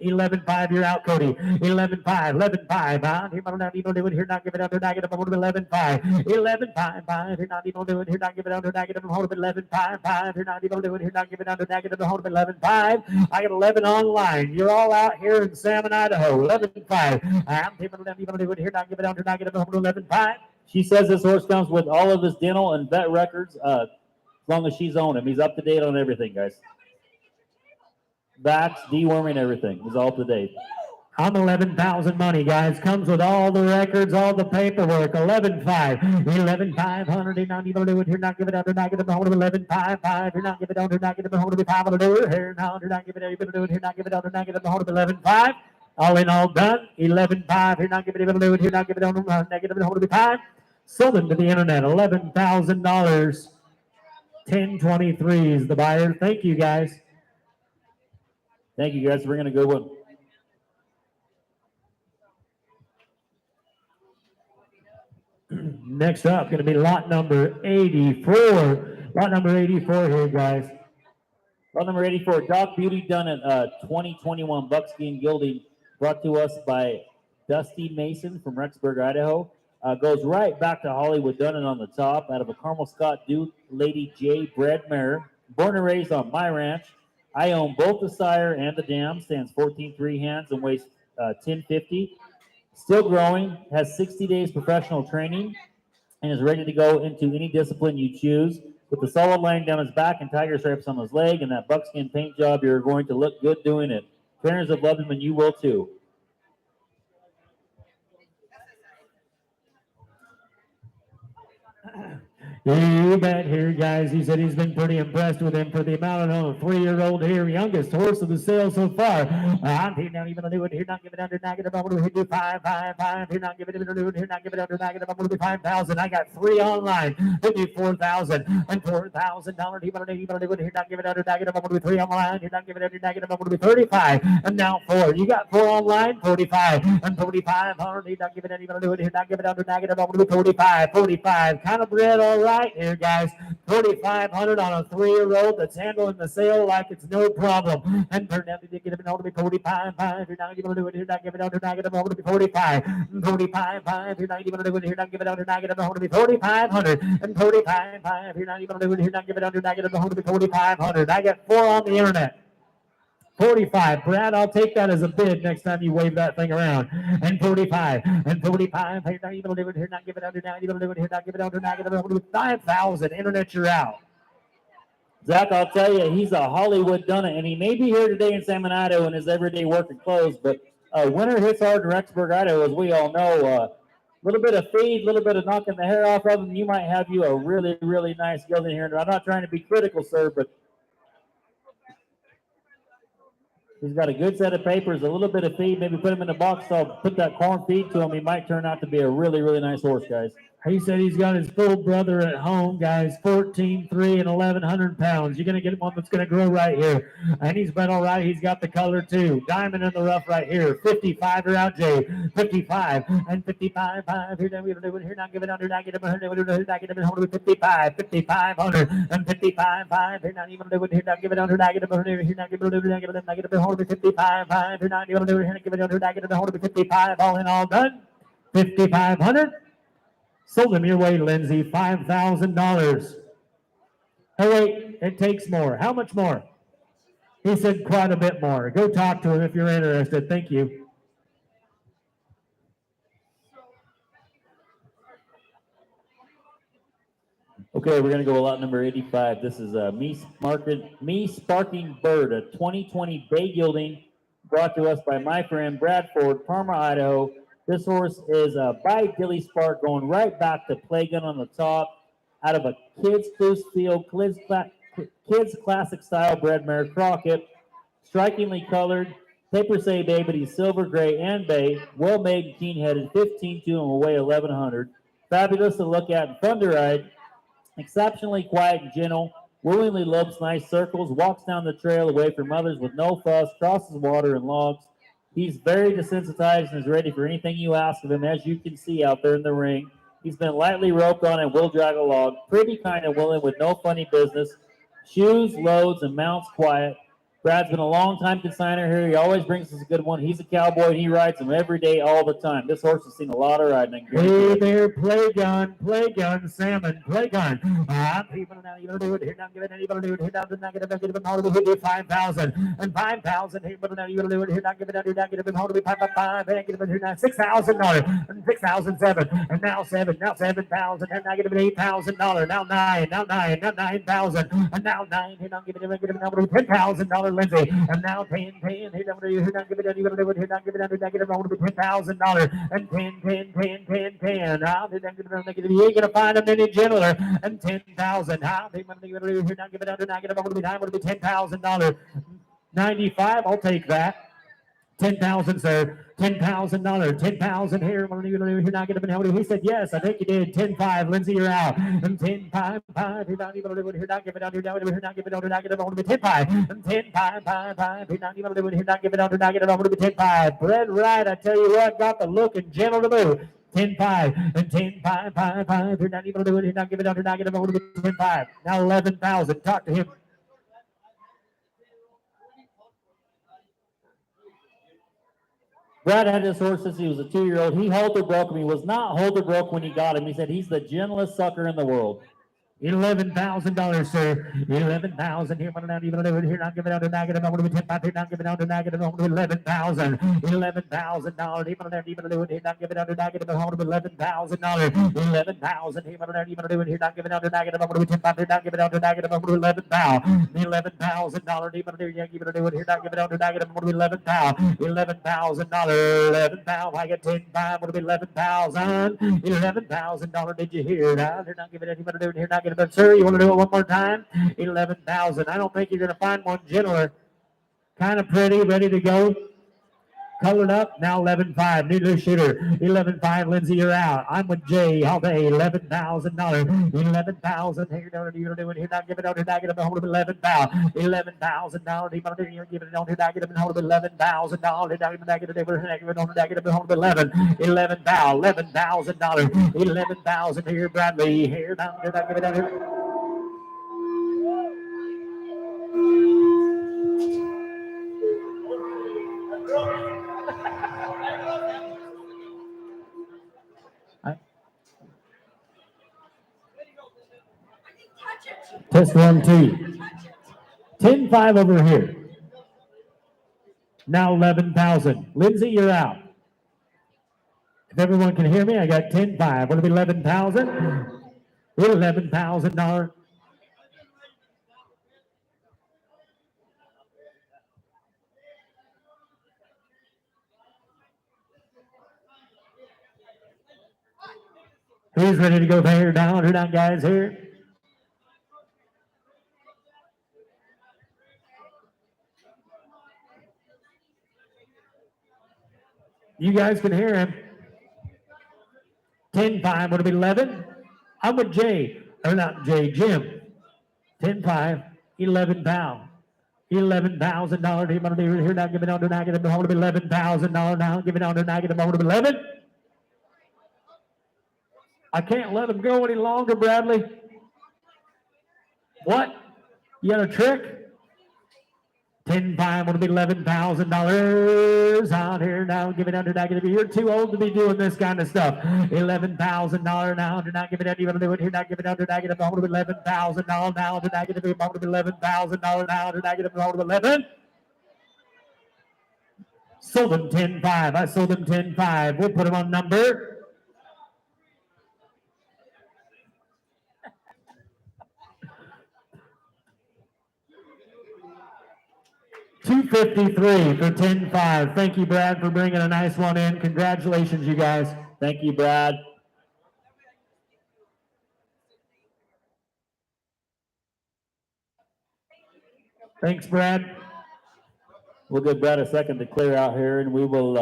11,5. You're out, Cody. 11,5. 11,5. Huh? Here, not even do it. Here, not give it under negative. I'm going to 11,5. 11,5. 5. Here, not even do it. Here, not give it under negative. I'm holding 11,5. 5. Here, not even do it. Here, not give it under negative. I'm holding 11,5. I got 11 online. You're all out here in Salmon, Idaho. 11,5. I'm people not even do it. Here, not give it under negative. I'm holding 11,5. She says this horse comes with all of his dental and vet records, as long as she's owned him. He's up to date on everything, guys. Backs, deworming, everything. He's all up to date. I'm 11,000 money, guys. Comes with all the records, all the paperwork. 11,5. 11,500. You're not even do it. Here, not give it under negative. Hold of 11,500. You're not give it under negative. Hold of 500. Here, now, you're not give it. You're going to do it. Here, not give it under negative. Hold of 11,500. All in, all done. 11,500. Here, not give it. Able to do it. Here, not give it under negative. Hold of 5. Sold to the internet. $11,000. 1023 is the buyer. Thank you, guys. Thank you, guys, for bringing a good one. Next up, going to be lot number 84. Lot number 84 here, guys. Lot number 84, Doc Beauty done at 2021 Buckskin Gilding, brought to us by Dusty Mason from Rexburg, Idaho. Goes right back to Hollywood Dunn on the top, out of a Carmel Scott Duke Lady J bred mare. Born and raised on my ranch. I own both the sire and the dam. Stands 14.3 hands and weighs 1050. Still growing. Has 60 days professional training and is ready to go into any discipline you choose. With the solid line down his back and tiger stripes on his leg and that buckskin paint job, you're going to look good doing it. Trainers have loved him and you will too. You bet here, guys. He said he's been pretty impressed with him for the amount of a 3-year-old here, youngest horse of the sale so far. I'm not even do it here, not give it under negative. I'm going to do 5, 5, 5. Here, not give it under here, not give it under negative. I'm going to be 5,000. I got 3 online. It'll be 4,000 and $4,000. He want to do it here, not give it under negative. I'm going to be 3 online. Here, not give it under negative. I'm going to be 35 and now 4. You got 4 online, 45 and 4,500. He not give it any. Do it here, not give it under negative. I'm going to be 45, 45. Kind of bred all right. Here, guys, 4,500 on a 3-year-old that's handling the sale like it's no problem. And turn out to get it to be 45, 5. You're not going to do it here, not give it under negative. I'm going to be 45, 45, 5. You're not even going to do it here, not give it under negative. I'm going to be 4,500 and 45, 5. You're not even going to do it here, not give it under negative. I'm going to be 4,500. I got 4 on the internet. 45. Brad, I'll take that as a bid next time you wave that thing around. And 45. And 45. Hey, not even do it here, not give it under now. You don't do it here, not give it under now. 5,000. Internet, you're out. Zach, I'll tell you, he's a Hollywood done it, and he may be here today in Salmon, Idaho in his everyday work and clothes, but winter hits hard in Rexburg, Idaho, as we all know. little bit of feed, a little bit of knocking the hair off of them, you might have you a really, really nice gelding here. And I'm not trying to be critical, sir, but he's got a good set of papers, a little bit of feed, maybe put him in the box. So I'll put that corn feed to him. He might turn out to be a really, really nice horse, guys. He said he's got his full brother at home, guys, 14, 3, and 1,100 pounds. You're going to get one that's going to grow right here. And he's been all right. He's got the color, too. Diamond in the rough right here. 55 are out, Jay. 55 and 55. 5. Here, now, we're doing here. Now, give it under. Now, get him. Here, now, get him. Hold it 55. 5,500 and 55. 5. Here, now, even do it. Here, now, give it under. Now, get him. Here, now, give it under. Now, get him. Now, get him. Hold it 55. 5. Here, now, even do it. Here, now, give it under. Now, get him. Hold it 55. All in, all done. 5,500. Sold him your way, Lindsay, $5,000. Oh, wait, it takes more. How much more? He said quite a bit more. Go talk to him if you're interested. Thank you. Okay, we're going to go a lot number 85. This is Me Sparking Bird, a 2020 bay gelding brought to us by my friend Brad Ford, Parma, Idaho. This horse is by Dilly Spark, going right back to Playgun on the top, out of a Kids Loose Field, Kids Classic Style bred mare Crockett, strikingly colored. Papers say bay, but he's silver gray and bay, well made and keen headed, 15-2 and will weigh 1,100. Fabulous to look at and fun to ride. Exceptionally quiet and gentle, willingly loves nice circles, walks down the trail away from others with no fuss, crosses water and logs. He's very desensitized and is ready for anything you ask of him, as you can see out there in the ring. He's been lightly roped on and will drag a log. Pretty kind of willing with no funny business. Shoes, loads, and mounts quiet. Brad's been a long time consigner here. He always brings us a good one. He's a cowboy, and he rides them every day, all the time. This horse has seen a lot of riding. Hey there, Playgun, Salmon, Playgun. People now, you do it here, now give it anybody do it here, now do not get it, give it all to be 5,000 and 5,000 here, but now you do it here, now give it under, now get it all to be 5,500 and get it here now $6,000 and 6,007 and now 7,000 and now get it $8,000 now 9,000 and now 9 here now give it now $10,000 Lindsay and now 10 here now give it here now give it under, now get it all to be $10,000 and 10. You ain't gonna find them any gentler. And 10,000. Now give it under. Now get it over to be $10,000. 95. I'll take that. 10,000, sir. $10,000. 10,000 here. Here now get him. He said yes. I think you did. 10,500. Lindsay, you're out. And 10,500. Here now give it under. Now give it under. Here now give it under. Now get it over to be 10,500. And 10,500. Here now give it under. Here now give it under. Now get it over to be 10,500. Bred right. I tell you what, got the look and gentle to move. 10,500 and 10,500. You're not even doing it. You're not giving it under. Not giving it over to 10,500. Now 11,000. Talk to him. Brad had this horse since he was a 2-year-old. He halter broke him. He was not halter broke when he got him. He said he's the gentlest sucker in the world. $11,000, sir. 11,000 here. Now even here. Not giving out a negative. I'm going to be 10,500. Here. Not giving out a negative. I'm going to be 11,000. $11,000. Even do it here. Not giving out a negative. I'm going to be $11,000. 11,000 here. Even do it here. Not giving out a negative. I'm going to be 10,500. Not giving out a negative. I'm going to be $11,000. $11,000. Even do it here. Not giving out a negative. I'm going to be $11,000. $11,000. 11,000. I get 10,500. I'm going to be $11,000. $11,000. Did you hear that? They're not giving anybody do it here. Not but sir, you want to do it one more time? 11,000. I don't think you're going to find one gentler. Kind of pretty, ready to go. Colored up. Now 11,500. Needle shooter. 11,500. Lindsay, you're out. I'm with Jay all day. $11,000. 11,000. Here, don't you do it here? Not give it out. Not get it. Hold of 11,000. $11,000. You're giving it on here. Not get it. Hold of $11,000. Not get it. Not get it. Hold of 11. $11,000. 11,000 here, Bradley. Here, now give it out here. Test 1, 2. 10,500 over here. Now 11,000. Lindsay, you're out. If everyone can hear me, I got 10,500. What will be 11,000? $11,000. Who's ready to go there down? Who down, guys? Here. You guys can hear him. 10-5 would have been 11. I'm with Jay, or not Jay, Jim. 10-5, 11 pound. $11,000 team on the here now, giving on to negative, hold of $11,000 now, giving on to negative, hold of 11. I can't let him go any longer, Bradley. What? You got a trick? 10-5 would be $11,000 out here now, giving under negative. You're too old to be doing this kind of stuff. $11,000 now, do not give it under. You want to do it here, not give it under negative. Hold of $11,000 now, to negative. Hold of $11,000 now, to negative. Hold of 11. Sold them 10-5. I sold them 10-5. We'll put them on number. $253 for 10-5. Thank you, Brad, for bringing a nice one in. Congratulations, you guys. Thank you, Brad. Thanks, Brad. We'll give Brad a second to clear out here, and we will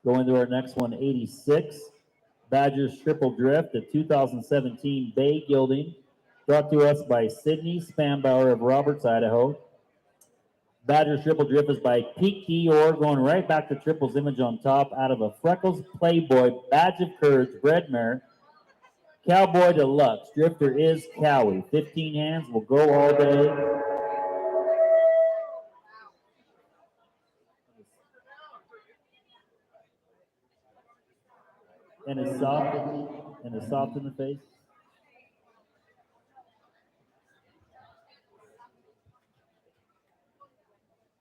go into our next one, 86. Badgers Triple Drift, the 2017 Bay Gilding, brought to us by Sydney Spanbauer of Roberts, Idaho. Badgers Triple Drift is by Pete Dior, going right back to Triple's image on top, out of a Freckles Playboy Badge of Courage bred mare. Cowboy Deluxe. Drifter is Cowie. 15 hands will go all day. And is soft in the face.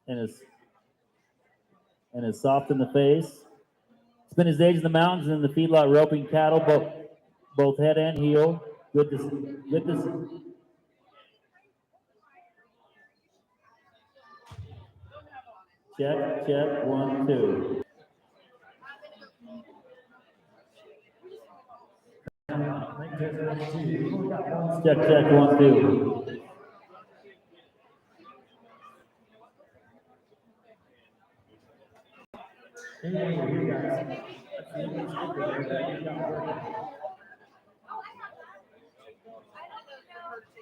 And is soft in the face. Spent his days in the mountains and in the feedlot roping cattle, both head and heel. Good to see. Check, 1, 2. Check, 1, 2.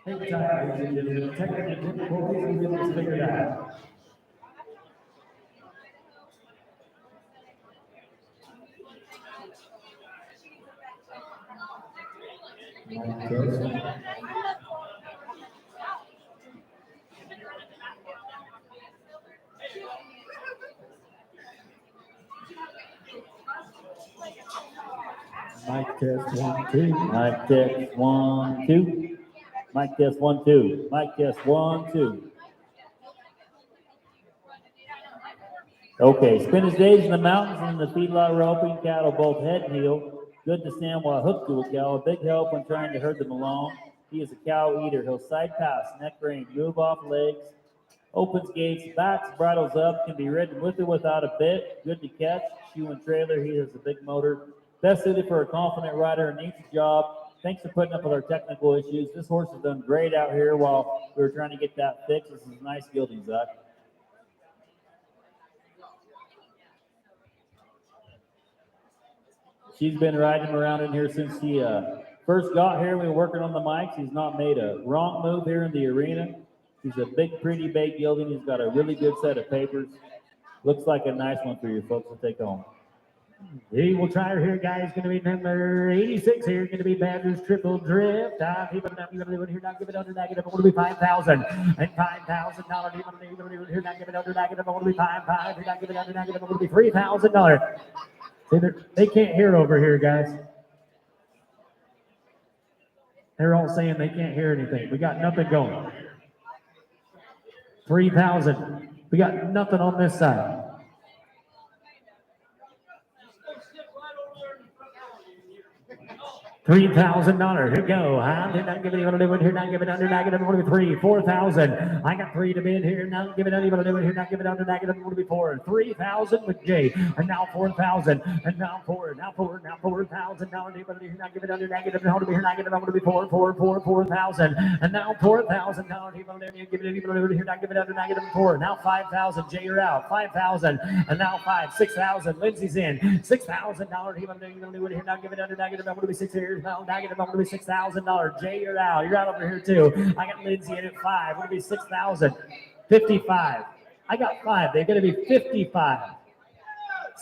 Take time, ladies and gentlemen. Technical difficulties, and get this figured out. Mic test 1, 2. Mic test 1, 2. Mic test 1, 2. Mic test 1, 2. Okay, spent his days in the mountains and in the feedlot roping cattle, both head and heel. Good to stand while hooked to a cow. A big help when trying to herd them along. He is a cow eater. He'll side pass, neck rein, move off legs, opens gates, backs, bridles up, can be ridden with or without a bit. Good to catch. Shoe and trailer. He has a big motor. Best suited for a confident rider and needs a job. Thanks for putting up with our technical issues. This horse has done great out here while we were trying to get that fixed. This is a nice gelding, Zach. She's been riding him around in here since he first got here. We were working on the mics. He's not made a wrong move here in the arena. He's a big, pretty bay gelding. He's got a really good set of papers. Looks like a nice one for you folks to take home. He will try her here, guys. Going to be number 86 here. Going to be Badgers Triple Drift. People not going to do it here. Not give it under negative. I'm going to be 5,000 and $5,000. People going to do it here. Not give it under negative. I'm going to be 5,500. Here, not give it under negative. I'm going to be $3,000. See, they can't hear over here, guys. They're all saying they can't hear anything. We got nothing going. 3,000. We got nothing on this side. $3,000. Here we go. I'm not giving you to do it here. Not giving under negative. I'm going to be 3. 4,000. I got 3 to bid here. Not giving anyone to do it here. Not giving under negative. I'm going to be 4. 3,000 with Jay. And now 4,000. And now 4. Now 4. Now $4,000. Not giving under negative. I'm going to be here. Not giving. I'm going to be 4,000. And now $4,000. Give it here. Not giving under negative. 4. Now 5,000. Jay, you're out. 5,000. And now 5. 6,000. Lindsay's in. $6,000. He will do it here. Not giving under negative. I'm going to be 6 here. Now negative. I'm going to be $6,000. Jay, you're out. You're out over here too. I got Lindsay in at 5. I'm going to be 6,000. 55. I got 5. They're going to be 55.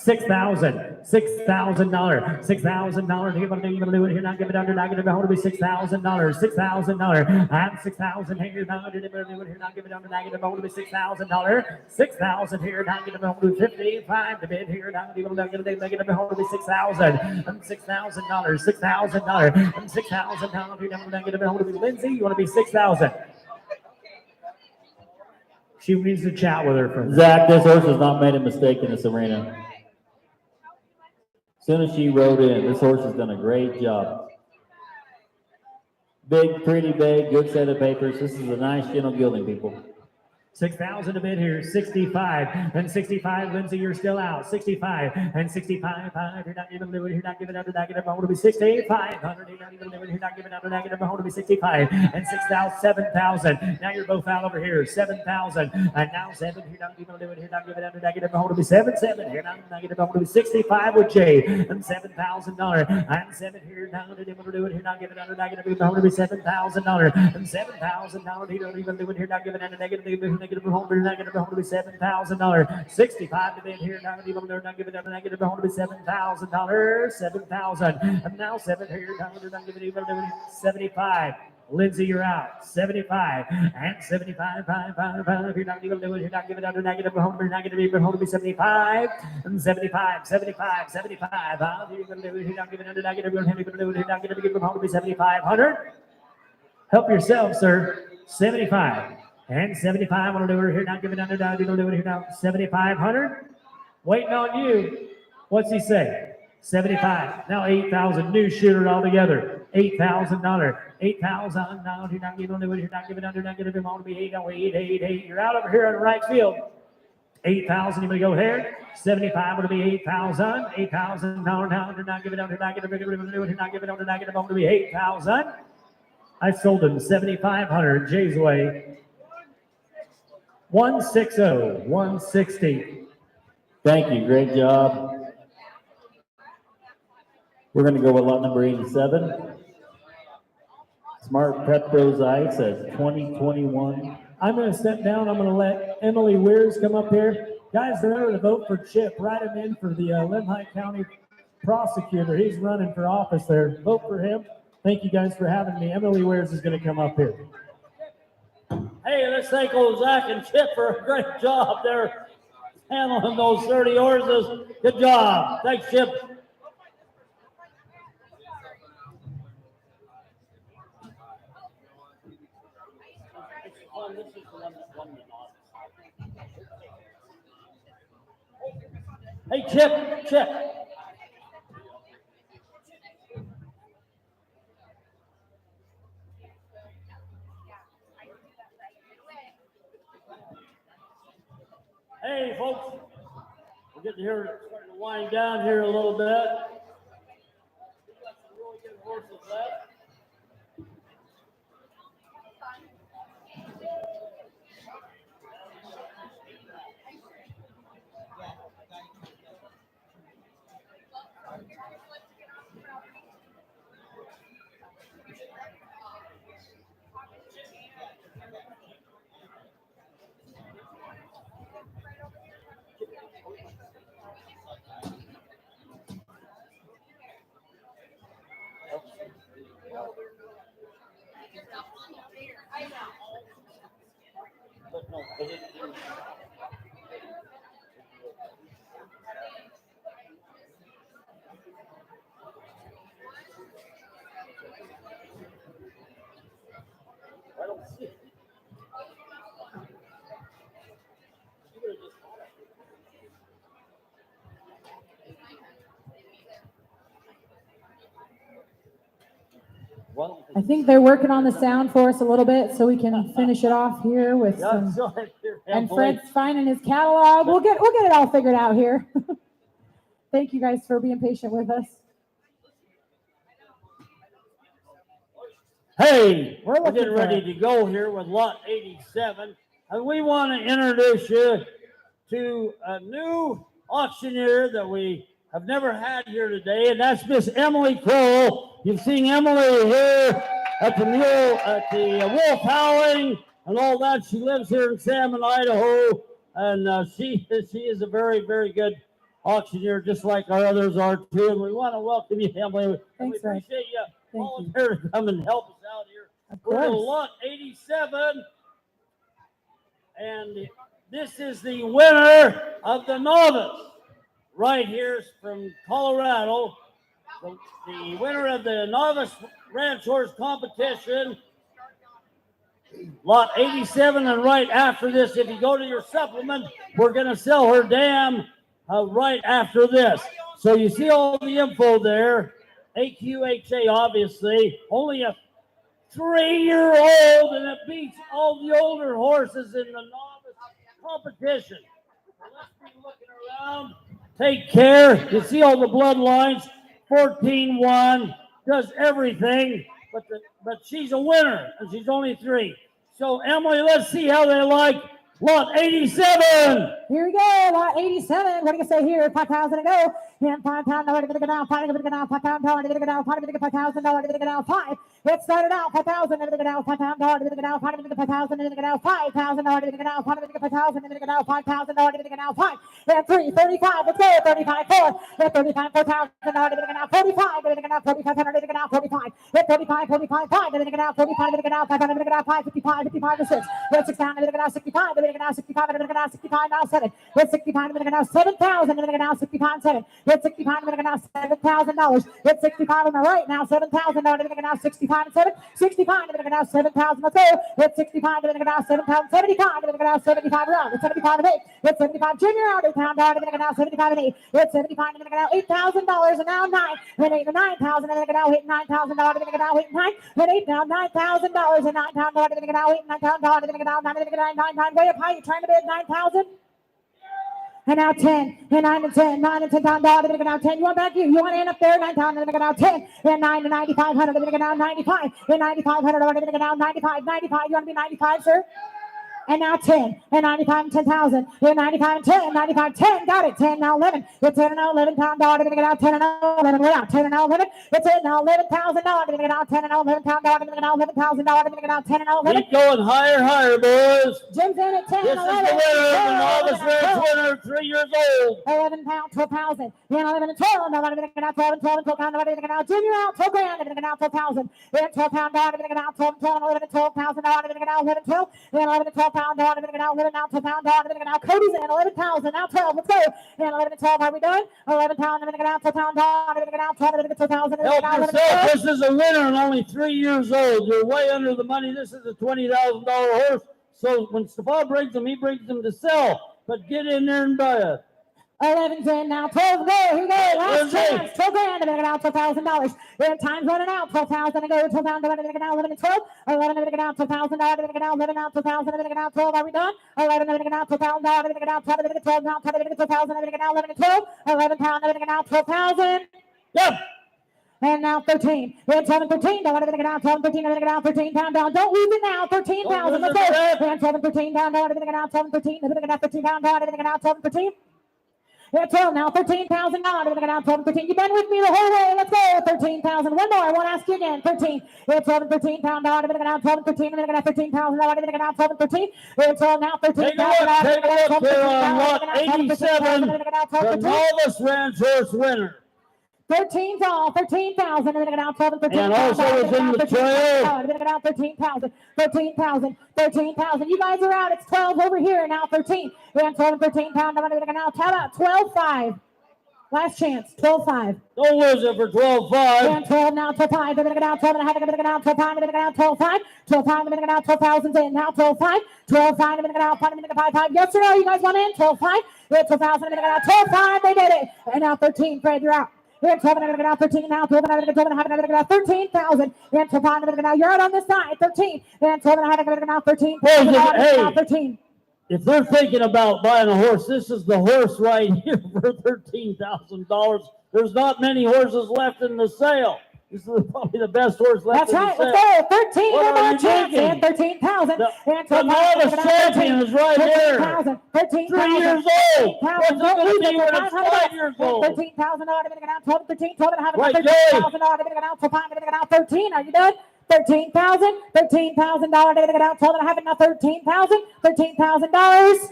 $6,000. $6,000. $6,000. You're going to do it here. Not give it under negative. I'm going to be $6,000. $6,000. I'm 6,000 here. Not give it here. Not give it under negative. I'm going to be $6,000. 6,000 here. Not give it. I'm going to be 55 to bid here. Not give it negative. I'm going to be 6,000. I'm $6,000. $6,000. I'm $6,000. You're not negative. I'm going to be Lindsay. You want to be 6,000. She needs to chat with her friend. Zach, this horse has not made a mistake in this arena. As soon as she rode in, this horse has done a great job. Big, pretty big, good set of papers. This is a nice, gentle gelding, people. 6,000 to bid here. 65 and 65. Lindsay, you're still out. 65 and 65. You're not even doing it. You're not giving under negative. I want to be 6500. You're not even doing it. You're not giving under negative. I want to be 65 and 6,000. 7,000. Now you're both out over here. 7,000 and now 7. You're not even doing it. You're not giving under negative. I want to be 7,7. You're not negative. I want to be 65 with Jay and $7,000. I'm 7 here. Now you're not do it. You're not giving under negative. I want to be $7,000 and $7,000. You don't even do it. You're not giving under negative. Negative home, negative home to be $7,000. 65 to bid here. Now even they're not giving up a negative home to be $7,000. 7,000. And now 7 here. Now they're not giving even 75. Lindsay, you're out. 75 and 75. 5. You're not even doing. You're not giving under negative home to negative even home to be 75 and 75. 75. 75. You're not giving under negative. You're not going to give home to be 7,500. Help yourself, sir. 75. And 75, I'm going to do it here. Not giving under down. You're going to do it here now. 7,500. Waiting on you. What's he say? 75. Now 8,000. New shooter altogether. $8,000. 8,000. Now you're not giving under. You're not giving under. Not giving. I'm going to be 8. You're out over here on the right field. 8,000. You going to go here? 75 would be 8,000. 8,000. Now you're not giving under. Not giving. You're not giving under. Not giving. I'm going to be 8,000. I sold him 7,500. Jay's way. 160, 160. Thank you. Great job. We're going to go with lot number 87. Smart Petro's Ice at 2021. I'm going to step down. I'm going to let Emily Weirs come up here. Guys, remember to vote for Chip. Write him in for the Lehigh County prosecutor. He's running for office there. Vote for him. Thank you guys for having me. Emily Weirs is going to come up here. Hey, let's thank old Zach and Chip for a great job there handling those 30 horses. Good job. Thanks, Chip. Hey, Chip. Hey, folks, we're getting here, starting to wind down here a little bit. We've got some really good horses left. I don't see it. I think they're working on the sound for us a little bit so we can finish it off here with Yeah, some. so And Fred's finding his catalog. We'll get it all figured out here. Thank you guys for being patient with us. Hey, We're we're looking getting for ready it. to go here with lot 87, and we want to introduce you to a new auctioneer that we have never had here today, and that's Miss Emily Kroll. You've seen Emily here at the wolf howling and all that. She lives here in Salmon, Idaho, and she is a very, very good auctioneer, just like our others are too. And we want to welcome you, Emily. Thanks, we Ray. appreciate you Thank you. volunteering to come and help us out here. Of We're in course. lot 87, and this is the winner of the novice right here from Colorado. The winner of the novice ranch horse competition, lot 87, and right after this, if you go to your supplement, we're going to sell her dam right after this. So you see all the info there. AQHA, obviously, only a 3-year-old, and it beats all the older horses in the novice competition. So let's be looking around. Take care. You see all the bloodlines. 14-1, does everything, but she's a winner, and she's only 3. So, Emily, let's see how they like lot 87. Here we go, lot 87. What do you say here? 5,000 to go. And $5,000 to go down. $5,000 to go down. $5,000 to go down. $5,000 to go down. 5. It started out $5,000 to go down. $5,000 to go down. $5,000 to go down. $5,000 to go down. $5,000 to go down. $5,000 to go down. $5,000 to go down. 5 and 3. 35. Let's go. 35. 4. At 35. $4,000 to go down. 45. To go down. 4,500 to go down. 45. At 35. 45. 5 to go down. 45 to go down. 500 to go down. 5. 55. 55 to 6. At 6,000 to go down. 65 to go down. 65 to go down. 65 now 7. At 65 to go down. 7,000 to go down. 65 7. At 65 to go down. $7,000. At 65 on the right now. $7,000 to go down. 65 and 7. 65 to go down. 7,000. Let's go. At 65 to go down. 7,000. 75 to go down. 75 round. At 75 and 8. At 75 junior out. $8,000 to go down. 75 and 8. At 75 to go down. $8,000 and now 9. And 8 and $9,000 to go down. $9,000 to go down. 8 and 9. And 8 now $9,000 and $9,000 to go down. $9,000 to go down. 9 to go down. 9 way up high. You're trying to bid 9,000. And now 10, and 9 and 10, 9 and $10,000 to go down 10. You want back you? You want to end up there? 9,000 to go down 10, and 9 to 9,500 to go down 95, and $9,500 to go down 95, 95. You want to be 95, sir? And now 10, and 95 and 10,000, and 95 and 10, 95, 10, got it, 10, now 11, it's 10 and now $11,000 to get out, 10 and now 11, we're out, 10 and now 11, it's 10 now $11,000 to get out, 10 and now $11,000 to get out, $11,000 to get out, 10 and now 11. Keep going higher, higher, boys. Jim's in at 10 This and 11. is the winner, the novice ranch winner, 3 years old. 11 pounds, 12,000. Then 11 and 12. Now, to get out 12 and 12 and 12 pounds. To get out junior out, 12 grand. To get out 12,000. Then 12 pound down. To get out 12 and 12 and 11 and 12,000. To get out 11 and 12. Then 11 and 12 pound down. To get out 11 now 12 pound down. To get out Cody's in 11,000. Now 12. Let's go. Then 11 and 12. Are we done? 11 pound. To get out 12 pound down. To get out 12. To get 12,000. Help yourself. This is a winner and only 3 years old. You're way under the money. This is a $20,000 horse. So when Stefan brings them, he brings them to sell. But get in there and buy it. 11 10 now 12 go. Here we go. Last chance. 12 grand to get out $12,000. Then time's running out. 12,000 to go. 12,000 to get out 11 and 12. 11 to get out $12,000 to get out 11 out 12,000 to get out 12. Are we done? 11 to get out $12,000 to get out 12 to get 12 now 12 to get 12,000 to get out 11 and 12. 11 pound to get out 12,000. Yep. And now 13. Then 12 and 13. Now to get out 12 and 13. To get out 13 pound down. Don't lose it now. 13,000. Let's go. And 12 and 13 down. To get out 12 and 13. To get out 13 pound down. To get out 12 and 13. Yeah, 12 now, $13,000. We're going to 12 and 13. You've been with me the whole way. Let's go. 13,000. One more. I want to ask you again. 13. Yeah, 12 and 13 pound down. We're going to 12 and 13. We're going to $13,000. We're going to 12 and 13. Yeah, 12 now, 13,000. Take a look here on lot 87. The novice ranch horse winner. 13 all, 13,000. We're going to 12 and 13. And also it's in the trail. We're going to 13,000. 13,000. 13,000. You guys are out. It's 12 over here. Now 13. We're 12 and 13 pound. We're going to now tell about 12-5. Last chance. 12-5. Don't lose it for 12-5. And 12 now, 12-5. We're going to get out 12 and a half. We're going to get out 12 5. We're going to get out 12-5. 12-5. We're going to get out 12,000 in. Now 12-5. 12-5. We're going to get out 5. We're going to get 5-5. Yes or no? You guys want in? 12-5. Yeah, 12,000. We're going to get out 12-5. They did it. And now 13. Fred, you're out. And 12 and now 13 now. 12 and 12 and now 13,000. And 12 and now you're out on this side. 13 and 12 and now 13. Hey. 13. If they're thinking about buying a horse, this is the horse right here for $13,000. There's not many horses left in the sale. This is probably the best horse left That's in right. the sale. Let's go. 13 What and are more you chance. thinking? And 13,000. And The novice champion is right here. 13,000. 13,000. 3 years old. What's it going to be when it's 5 years old? 13,000 odd. 12, 13, 12 and a half. Right, 13,000 odd. 13. Are you done? 13,000. $13,000. 12 and a half. Now 13,000. $13,000.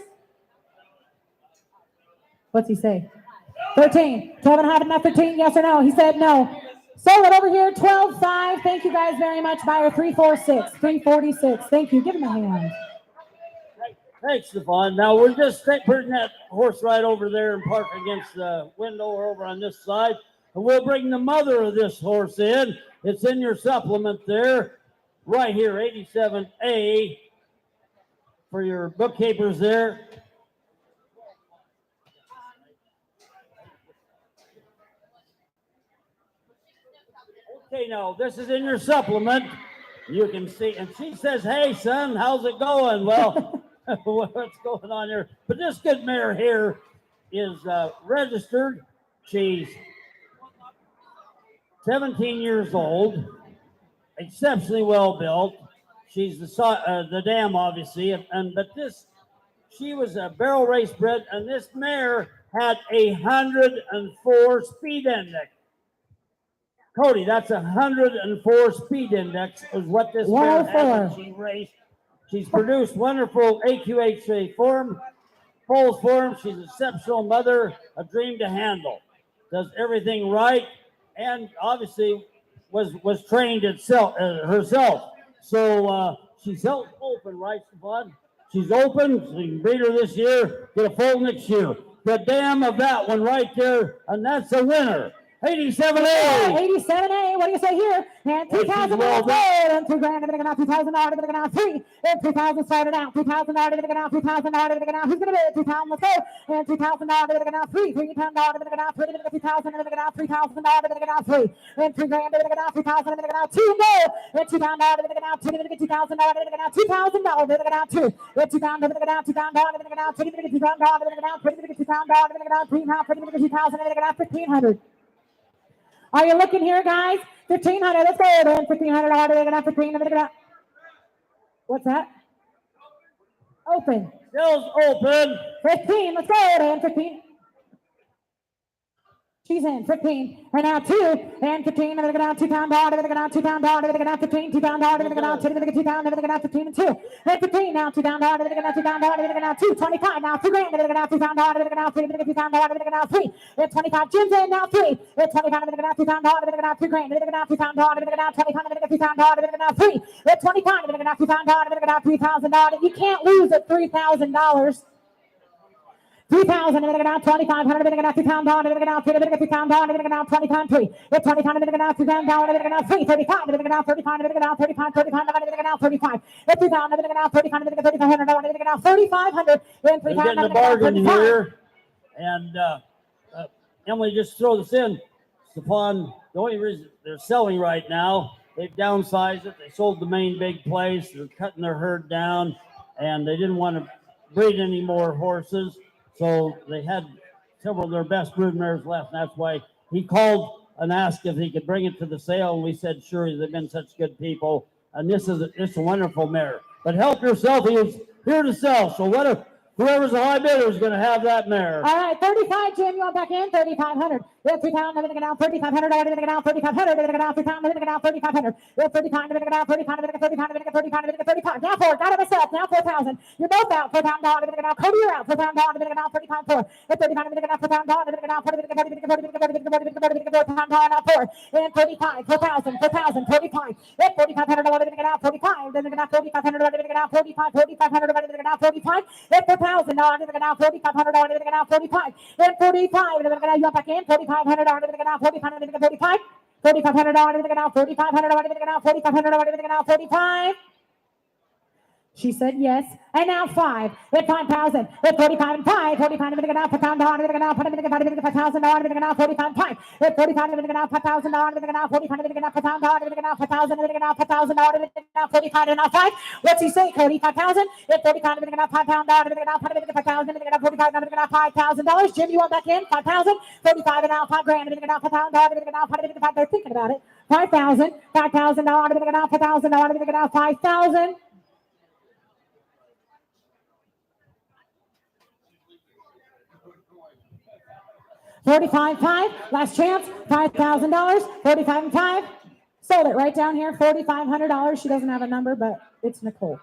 What's he say? 13. 12 and a half. Now 13. Yes or no? He said no. Sold it over here. 12.5. Thank you guys very much. Buyer 346. 346. Thank you. Give him a hand. Thanks, Stefan. Now we're just putting that horse right over there and park against the window or over on this side. And we'll bring the mother of this horse in. It's in your supplement there, right here, 87A for your bookkeepers there. Okay, now this is in your supplement. You can see, and she says, "Hey, son, how's it going?" Well, what's going on here? But this good mare here is registered. She's 17 years old, exceptionally well built. She's the dam, obviously, but she was a barrel race bred, and this mare had 104 speed index. Cody, that's 104 speed index is what this mare had when she raced. She's produced wonderful AQHA foals for him. She's an exceptional mother, a dream to handle. Does everything right, and obviously was trained herself. So she's held open, right, Stefan? She's open. So you can breed her this year, get a foal next year. The dam of that one right there, and that's a winner. 87A. 87A. What do you say here? And 2,000 gold and $2,000. 2,000 3 and 2,000 started out. 2,000 2,000 who's gonna bid? 2,000 let's go. And 2,000 3 3,000 2,000 3,000 3 and $3 2,000 2 go and 2,000 2,000 $2,000 Are you looking here, guys? 1,500. Let's go then. 1,500. 15. What's that? Open. Bill's open. 15. Let's go then. 15. She's in 15, and now 2, and 15, and down $2,000, 15, $2,000, 15, and 2, and 15, now $2,000, now 2, 25, now $2,000, now 3, and 25, Jim's in, now 3, and 25, now $2,000, now $2,000, now 25, now 3, and 25, now $2,000, you can't lose at $3,000. 3,000, 2,500, 2,000, 23, 3, 35, 35, 3,500, We're getting a bargain here, and Emily, just throw this in. Stefan, the only reason they're selling right now, they've downsized it. They sold the main big place. They're cutting their herd down, and they didn't want to breed any more horses. So they had several of their best brood mares left. And that's why he called and asked if he could bring it to the sale. And we said, sure, they've been such good people. And it's a wonderful mare. But help yourself. He was here to sell. So whoever's a high bidder is going to have that mare. All right, 35, Jim, you want back in? 3,500. Yeah, 3,000, $3,500, $3,500, $3,500. Yeah, 35, now 4, got it myself, now 4,000. You're both out, $4,000, Cody, you're out, $4,000, 35, 4. Yeah, 35, and 35, 4,000, 35. Yeah, $4,500, 45, then $4,500, 45, yeah, $4,000, now $4,500, 45, and 45, you want back in? $4,500, 45, $4,500, $4,500, $4,500, $45. She said yes. And now 5 at 5,000 at 45 and 5. 45 and now $5,000. $5,000. 45 and 5 at 45 and now $5,000. 45 and now $5,000. $5,000. 45 and now 5. What's he say, Cody? 5,000 at 45 and now $5,000. 45 and now $5,000. Jim, you want back in? 5,000. 45 and now $5,000. $5,000. They're thinking about it. 5,000. $5,000. $5,000. 5,000. 45.5, last chance, $5,000, 45 and 5. Sold it right down here, $4,500. She doesn't have a number, but it's Nicole.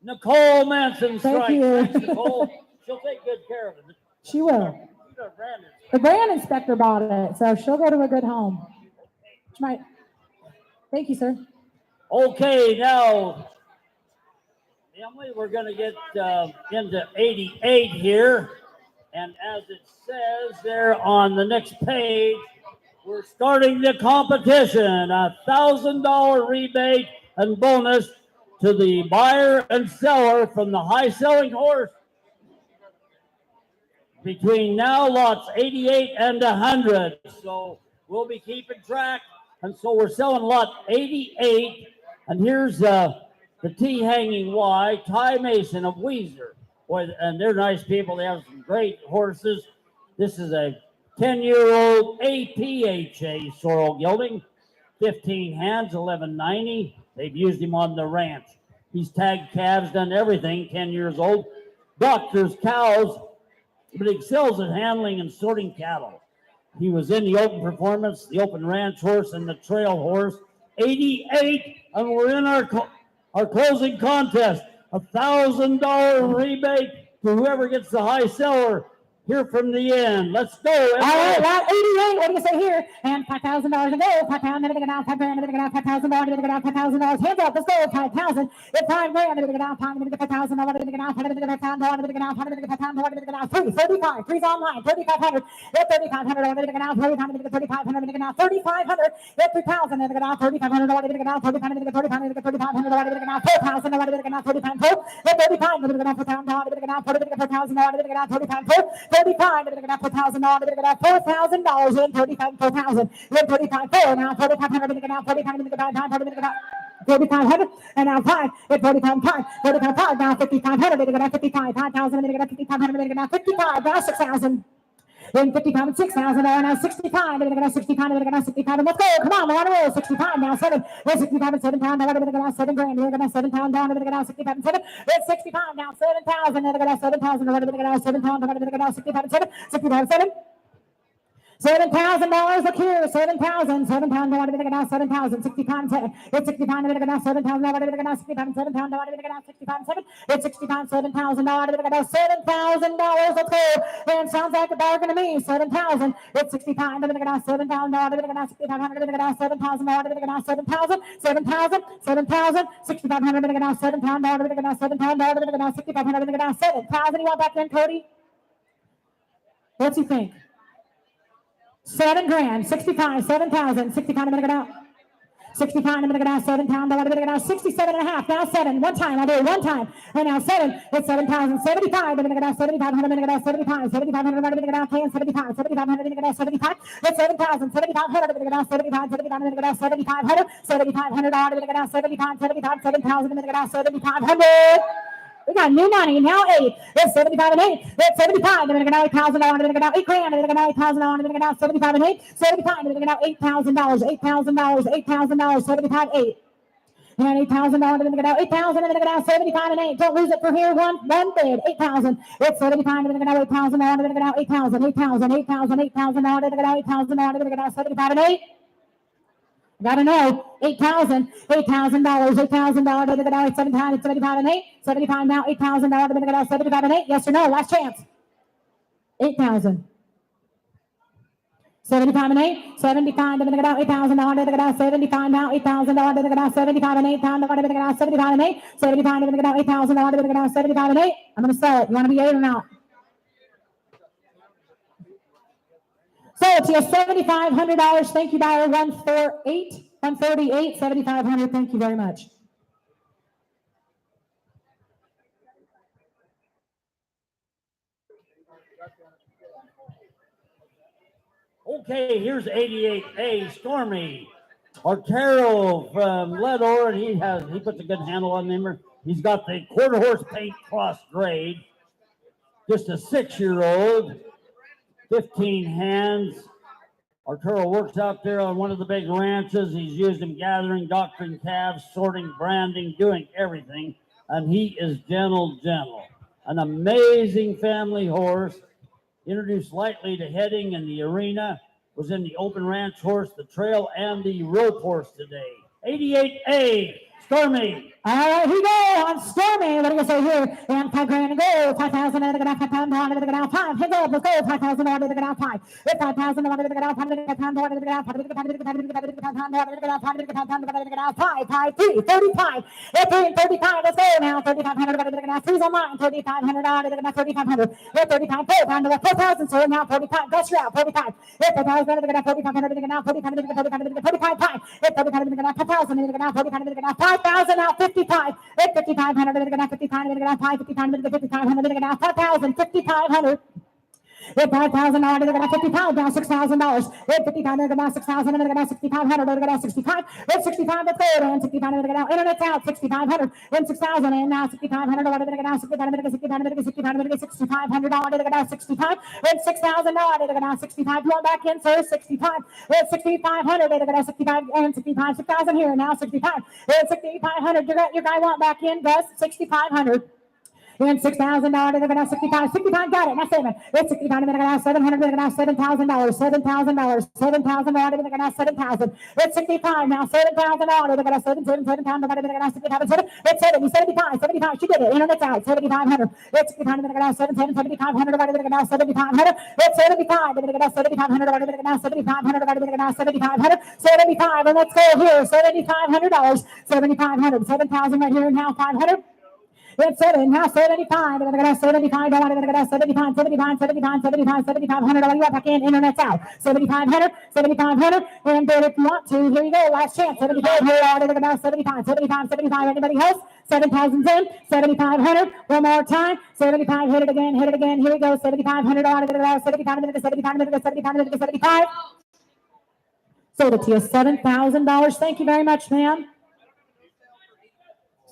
Nicole Manson Thank strikes. you. Thanks, Nicole. She'll take good care of it. She will. The brand inspector bought it, so she'll go to a good home. She might. Thank you, sir. Okay, now, Emily, we're going to get into 88 here. And as it says there on the next page, we're starting the competition. $1,000 rebate and bonus to the buyer and seller from the high-selling horse between now lots 88 and 100. So we'll be keeping track. And so we're selling lot 88. And here's the T hanging Y, Ty Mason of Weezer. Boy, and they're nice people. They have some great horses. This is a 10-year-old APHA sorrel gelding, 15 hands, 1190. They've used him on the ranch. He's tagged calves, done everything, 10 years old. Doctors cows, but excels at handling and sorting cattle. He was in the open performance, the open ranch horse, and the trail horse. 88, and we're in our closing contest. $1,000 rebate to whoever gets the high seller here from the end. Let's go. All right, lot 88. What do you say here? And $5,000 to go. $5,000. $5,000. Hands up. Let's go. 5,000. It's $5,000. $5,000. 35. Three's online. 3,500. At 3,500. 3,500. 3,500. At 3,000. 3,500. 35, $4,000, $4,000 in 35, 4,000 in 35, 4 now 4,500 now 4,500 and now 5 at 45, 5 45, 5 now 5,500 55, 5,000 5,500 55 now 6,000. In 55 and 6,000 now 65, 65, and let's go. Come on, we're on a roll. 65 now 7. We're 65 and 7 pounds. Now 7 grand. We're gonna 7 pounds down. We're gonna 65 and 7. It's 65 now 7,000. We're gonna 7,000. We're gonna 7 pounds. We're gonna 65 and 7. 65 and 7. $7,000. Look here, 7,000. 7 pounds. We're gonna 7,000. 65 and 7. It's 65. We're gonna 7,000. We're gonna 65 and 7 pounds. We're gonna 65 and 7. It's 65. $7,000. We're gonna $7,000. Let's go. And sounds like a bargain to me. 7,000. It's 65. We're gonna 7,000. We're gonna 6,500. We're gonna 7,000. We're gonna 7,000. 7,000. 7,000. 6,500. We're gonna 7 pounds. We're gonna 7 pounds. We're gonna 6,500. We're gonna 7,000. You want back in, Cody? What's he think? 7 grand, 65, 7,000, 65, I'm gonna go down. 65, I'm gonna go down, 7 pounds, I'm gonna go down, 67 and a half, now 7, one time, I'll do it one time, and now 7, it's 7,000, 75, I'm gonna go down, 7,500, I'm gonna go down, 75, 7,500, I'm gonna go down, 10, 75, 7,500, I'm gonna go down, 75, it's 7,000, 7,500, I'm gonna go down, 75, 7,500, I'm gonna go down, 7,500, 7,500, I'm gonna go down, 75, 75, 7,000, I'm gonna go down, 7,500. We got new money, now 8. It's 75 and 8. It's 75. I'm going to go now $8,000. I'm going to go now 8 grand. I'm going to go now $8,000. I'm going to go now 75 and 8. 75. I'm going to go now $8,000. $8,000. $8,000. 75, 8. And $8,000. I'm going to go now 8,000. I'm going to go now 75 and 8. Don't lose it for here. One bid. 8,000. It's 75. I'm going to go now 8,000. I'm going to go now 8,000. 8,000. 8,000. 8,000. I'm going to go now 8,000. I'm going to go now 75 and 8. Gotta know, $8,000, $8,000, $8,000, they're gonna go 7 times, 75 and 8, 75 now, $8,000, they're gonna go 75 and 8, yes or no, last chance, 8,000, 75 and 8, 75, they're gonna go $8,000, they're gonna go 75 now, $8,000, they're gonna go 75 and 8, they're gonna go 75 and 8, 75, they're gonna go $8,000, they're gonna go 75 and 8, I'm gonna sell it, you wanna be 8 or not? So it's your $7,500. Thank you, buyer. 148, 148, 7,500. Thank you very much. Okay, here's 88A Stormy. Artero from Ledor, and he puts a good handle on him. He's got the quarter horse paint cross grade. Just a 6-year-old, 15 hands. Arturo works out there on one of the big ranches. He's used him gathering, doctoring calves, sorting, branding, doing everything. And he is gentle. An amazing family horse. Introduced lightly to heading in the arena. Was in the open ranch horse, the trail, and the rope horse today. 88A, Stormy. All right, here we go on Stormy. What do you say here? And $5 grand to go. 5,000 to get out. 5,000 to get out. 5. Hit go. Let's go. 5,000 to get out. 5. It's 5,000 to get out. 5 to get out. 5 to get out. 5 to get out. 5 to get out. 5 to get out. 5. 5. 3. 35. It's 3 and 35. Let's go now. 3,500 to get out. 3's on line. 3,500 to get out. 3,500. It's 35. 4 down to the 4,000. So now 45. Best route. 45. It's 4,000 to get out. 4,500 to get out. 4,500 to get out. 45. 5. It's 4,500 to get out. 5,000 to get out. 4,500 to get out. 5,000 out. 55. It's 5,500 to get out. 5,500 to get out. 5,500 to get 5,500 to get out. 5,000. 5,500. It's $5,000 to get out. 55 now. $6,000. It's 55 to get out. 6,000 to get out. 6,500 to get out. 65. It's 65 to third and 65 to get out. Internet's out. 6,500 and 6,000 and now 6,500 to get out. 6,500 to get 6,500 to get 6,500 to get $6,500 to get out. 65 and $6,000 to get out. 65. Come on back in, sir. 65. It's 6,500 to get out. 65 and 65. 6,000 here now. 65. It's 6,500. Your guy want back in, Gus. 6,500. And $6,000 to get out. 65. 65 got it. Now 7. It's 65 to get out. 700 to get out. $7,000. $7,000. $7,000 to get out. 7,000. It's 65 now. $7,000 to get out. 7,000 to get out. 65. 7. It's 70. 75. 75. She did it. Internet's out. 7,500. It's 65 to get out. 7,500 to get out. 7,500. It's 75 to get out. 7,500 to get out. 7,500 to get out. 7,500. 75. And let's go here. $7,500. 7,500. 7,000 right here now. 500. It's 7 now. 75. We're gonna 75. We're gonna 75. 75. 75. 75. 7,500. You got back in. Internet's out. 7,500. 7,500. And then if you want to, here you go. Last chance. 75. Here we're gonna 75. 75. 75. Anybody else? 7,010. 7,500. One more time. 75. Hit it again. Hit it again. Here we go. 7,500. 7,500. 7,500. 7,500. 75. Sold it to you. $7,000. Thank you very much, ma'am.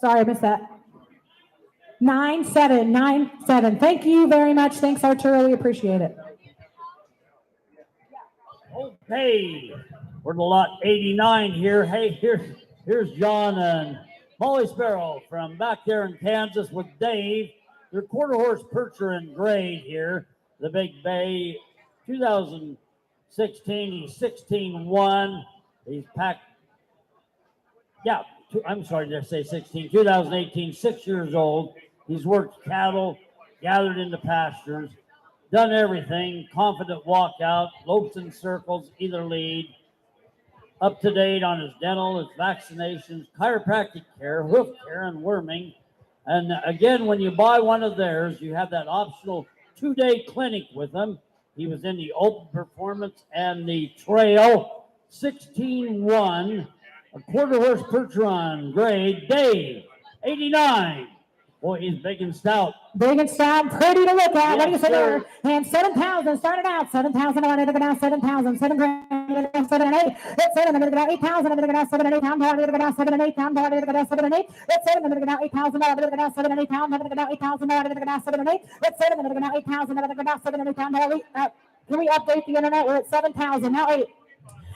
Sorry, I missed that. 9797. Thank you very much. Thanks, Arturo. We appreciate it. Okay, we're in the lot 89 here. Hey, here's John and Molly Sparrow from back there in Kansas with Dave. Their quarter horse Percher in grade here. The Big Bay 2016. He's 16-1. He's packed. Yeah, I'm sorry, did I say 16? 2018, 6 years old. He's worked cattle, gathered into pastures, done everything, confident walkout, lopes and circles, either lead, up to date on his dental, his vaccinations, chiropractic care, hoof care, and worming. And again, when you buy one of theirs, you have that optional 2-day clinic with them. He was in the open performance and the trail, 16-1, a quarter horse Percheron grade, Dave, 89. Boy, he's big and stout. Big and stout, pretty to look at. Yes, What do you say sir. there? And 7,000 started out. 7,000. I wanted to go down. 7,000. 7 grand. 7 and 8. It's 7. I'm going to go down 8,000. I'm going to go down 7 and 8 pounds. I'm going to go down 7 and 8 pounds. I'm going to go down 7 and 8. It's 7. I'm going to go down 8,000. I'm going to go down 7 and 8 pounds. I'm going to go down 8,000. I'm going to go down 7 and 8. It's 7. I'm going to go down 8,000. I'm going to go down 7 and 8 pounds. Can we update the internet? We're at 7,000 now. 8.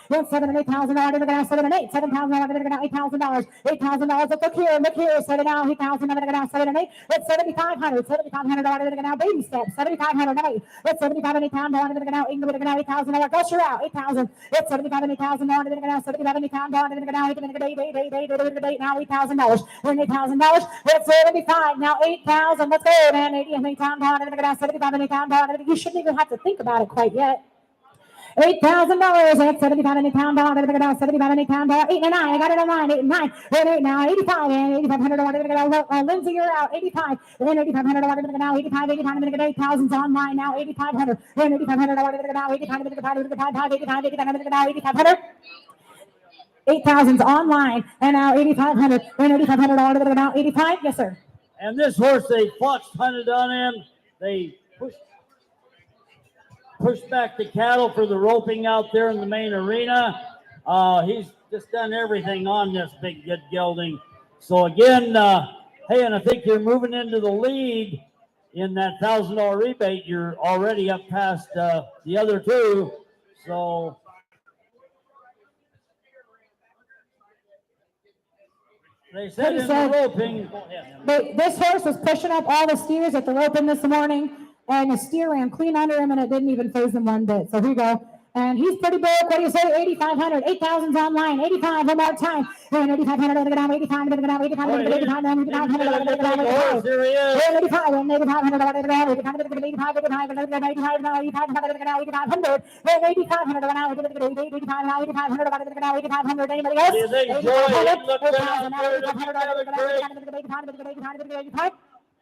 It's 7 and 8,000. I'm going to go down 7 and 8. 7,000. I'm going to go down $8,000. $8,000. Look here. Look here. 7 now. 8,000. I'm going to go down 7 and 8. It's 7,500. 7,500. I'm going to go down baby steps. 7,500. It's 75 and 8 pounds. I'm going to go down 8,000. Go sure out. 8,000. It's 75 and 8,000. I'm going to go down 75 and 8 pounds. I'm going to go down 8 now $8,000. And $8,000. It's 75 now 8,000. Let's go, man. 80 and 8 pounds. I'm going to go down 75 and 8 pounds. You shouldn't even have to think about it quite yet. $8,000 at 75 and 8 pounds. I'm going to go down 75 and 8 pounds. 8 and 9. I got it on 9. 8 and 9. And 8 now. 85 and 8,500. I'm going to go down. Lindsay, you're out. 85 and 8,500. I'm going to go down. 85. 85. I'm going to get 8,000's online now. 8,500 and 8,500. I'm going to go down. 85. 85. 85. 85. 85. I'm going to go down. 8,500. 8,000's online. And now 8,500 and 8,500. I'm going to go down. 85. Yes, sir. And this horse, they fox hunted on him. They pushed push back the cattle for the roping out there in the main arena. He's just done everything on this big good gelding. So again, hey, and I think you're moving into the lead in that $1,000 rebate. You're already up past the other two. So they said in the roping. This horse was pushing up all the steers at the roping this morning, and the steer ran clean under him, and it didn't even phase him one bit. So here you go. And he's pretty big. What do you say? 8,500. 8,000's online. 85 one more time. And 8,500 to go down. 85 to go down. 85 to go down. 85 to go down. 85 to go down. 85. There he is. 85 and 8,500 to go down. 85 to go down. 85 to go down. 85 to go down. 85 now. 8,500 to go down. 8,500. And 8,500 to go down. 85 now. 8,500 to go down. 8,500. Anybody else? What do you think, Joy? 8,500 now. 8,500 to go down. 85.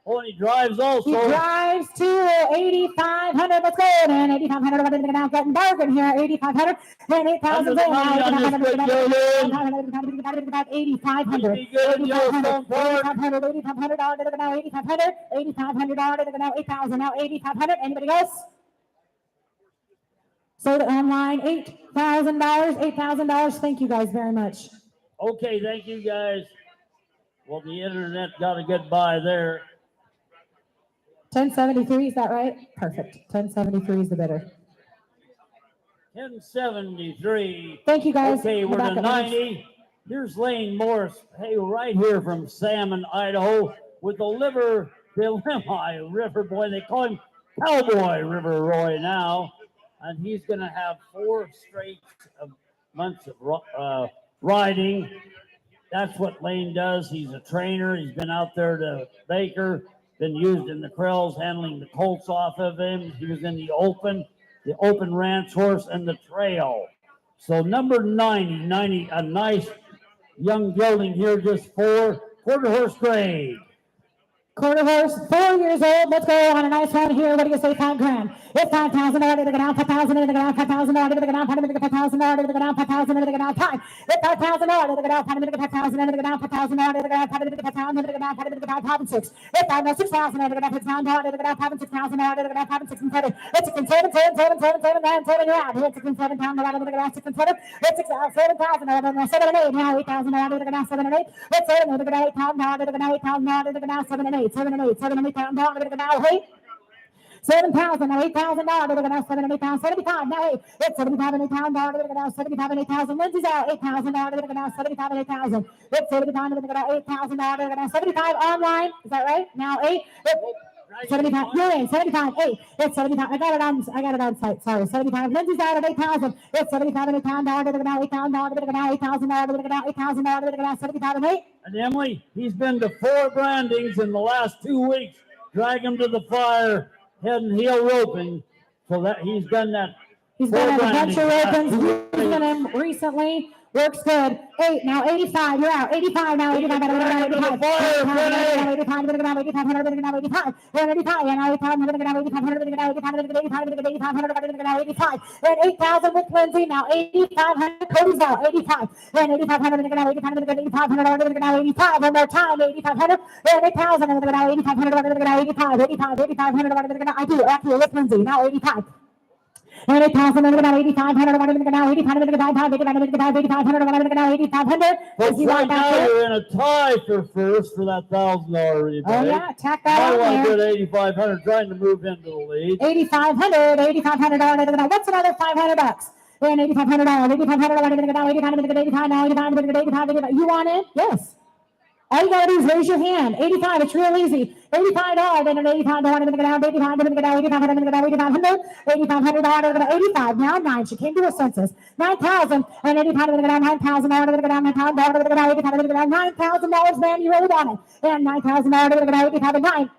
Oh, and he drives also. He drives to 8,500. Let's go. And 8,500. We're going to get getting bargain here. 8,500 and 8,000. 8,500. 8,500. 8,500. 8,500. 8,000. Now 8,500. Anybody else? Sold it online. $8,000. $8,000. Thank you guys very much. Okay, thank you guys. Well, the internet got a good buy there. 1073, is that right? Perfect. 1073 is the bidder. 1073. Thank you guys. Okay, we're to 90. Here's Lane Morris. Hey, right here from Salmon, Idaho, with the Lemi River Boy. They call him Cowboy River Roy now. And he's going to have 4 straight months of riding. That's what Lane does. He's a trainer. He's been out there to Baker, been used in the Krells, handling the colts off of him. He was in the open ranch horse, and the trail. So number 90, a nice young gelding here, just 4 quarter horse grade. Quarter horse, 4 years old. Let's go on a nice one here. What do you say? $5,000. It's $5,000. To go down. 5,000. To go down. 5,000. To go down. 5,000. To go down. 5,000. To go down. 5. It's $5,000. To go down. 5,000. To go down. 5,000. To go down. 5,000. To go down. 5,000. To go down. 5,000. To go down. 5,000. To go down. 5 and 6. It's 6,000. To go down. 6,000. To go down. 5 and 6,000. To go down. 5 and 6 and 7. It's 6 and 7, 7, 7, 7, 7, 9, 7. You're out. It's 6 and 7 pounds. To go down. 6 and 7. It's 7,000. 7 and 8. Now 8,000. To go down. 7 and 8. It's 7. To go down. 8,000. To go down. 8,000. To go down. 7 and 8. 7 and 8. 7 and 8. $7,000 now, $8,000 to go down, 7 and 8,000, 75 now, it's 75 and $8,000 to go down, 75 and 8,000, Lindsay's out, $8,000 to go down, 75 and 8,000, it's 75 to go down, $8,000 to go down, 75 online, is that right? Now 8, 75, you're in, 75, 8, it's 75, I got it on site, sorry, 75, Lindsay's out at 8,000, it's 75 and $8,000 to go down, $8,000 to go down, $8,000 to go down, $8,000 to go down, 75 and 8. And Emily, he's been to 4 brandings in the last 2 weeks. Drag him to the fire, head and heel roping. So that he's done that. He's been at a bunch of ropings, using him recently. Works good. 8 now, 85. You're out. 85 now. 85. 85. 85. 85. 85. And 8,000 with Lindsay now. 8,500. Cody's out. 85. And 8,500. 8,500. 85. One more time. 8,500. And 8,000. 8,500. 85. 85. 8,500. I do. Actually, with Lindsay now. 85. And 8,000, and 8,500, 8,500. Folks, right now you're in a tie for first for that $1,000 rebate. Oh yeah, tack that on I there. want 8,500, trying to move into the lead. $8,500. What's another $500? And $8,500. 8,500. You want it? Yes. All you gotta do is raise your hand. 85, it's real easy. $85, and an $85 to go down, 85 to go down, 8,500 to go down, 8,500, $8,500 to go down, 85, now 9, she came to a census. 9,000, and 85 to go down, $9,000 to go down, $9,000 to go down, 85 to go down, $9,000, man, you rolled on it. And $9,000 to go down, 85 and 9.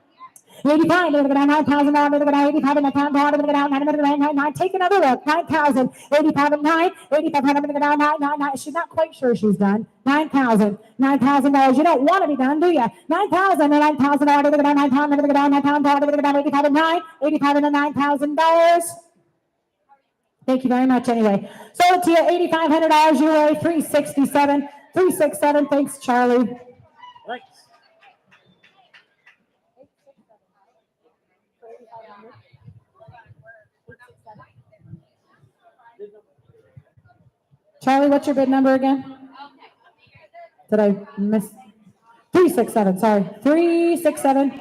85, to go down, $9,000 to go down, 85 and $9,000 to go down, 9, take another look, 9,000, 85 and 9, 8,500 to go down, 9, she's not quite sure she's done, 9,000, $9,000, you don't want to be done, do you? 9,000 and $9,000 to go down, 9,000 to go down, 9,000 to go down, 85 and 9, 85 and $9,000. Thank you very much anyway. So to you, $8,500, you weigh 367, thanks Charlie. Thanks. Charlie, what's your bid number again? Did I miss? 367, sorry. 367,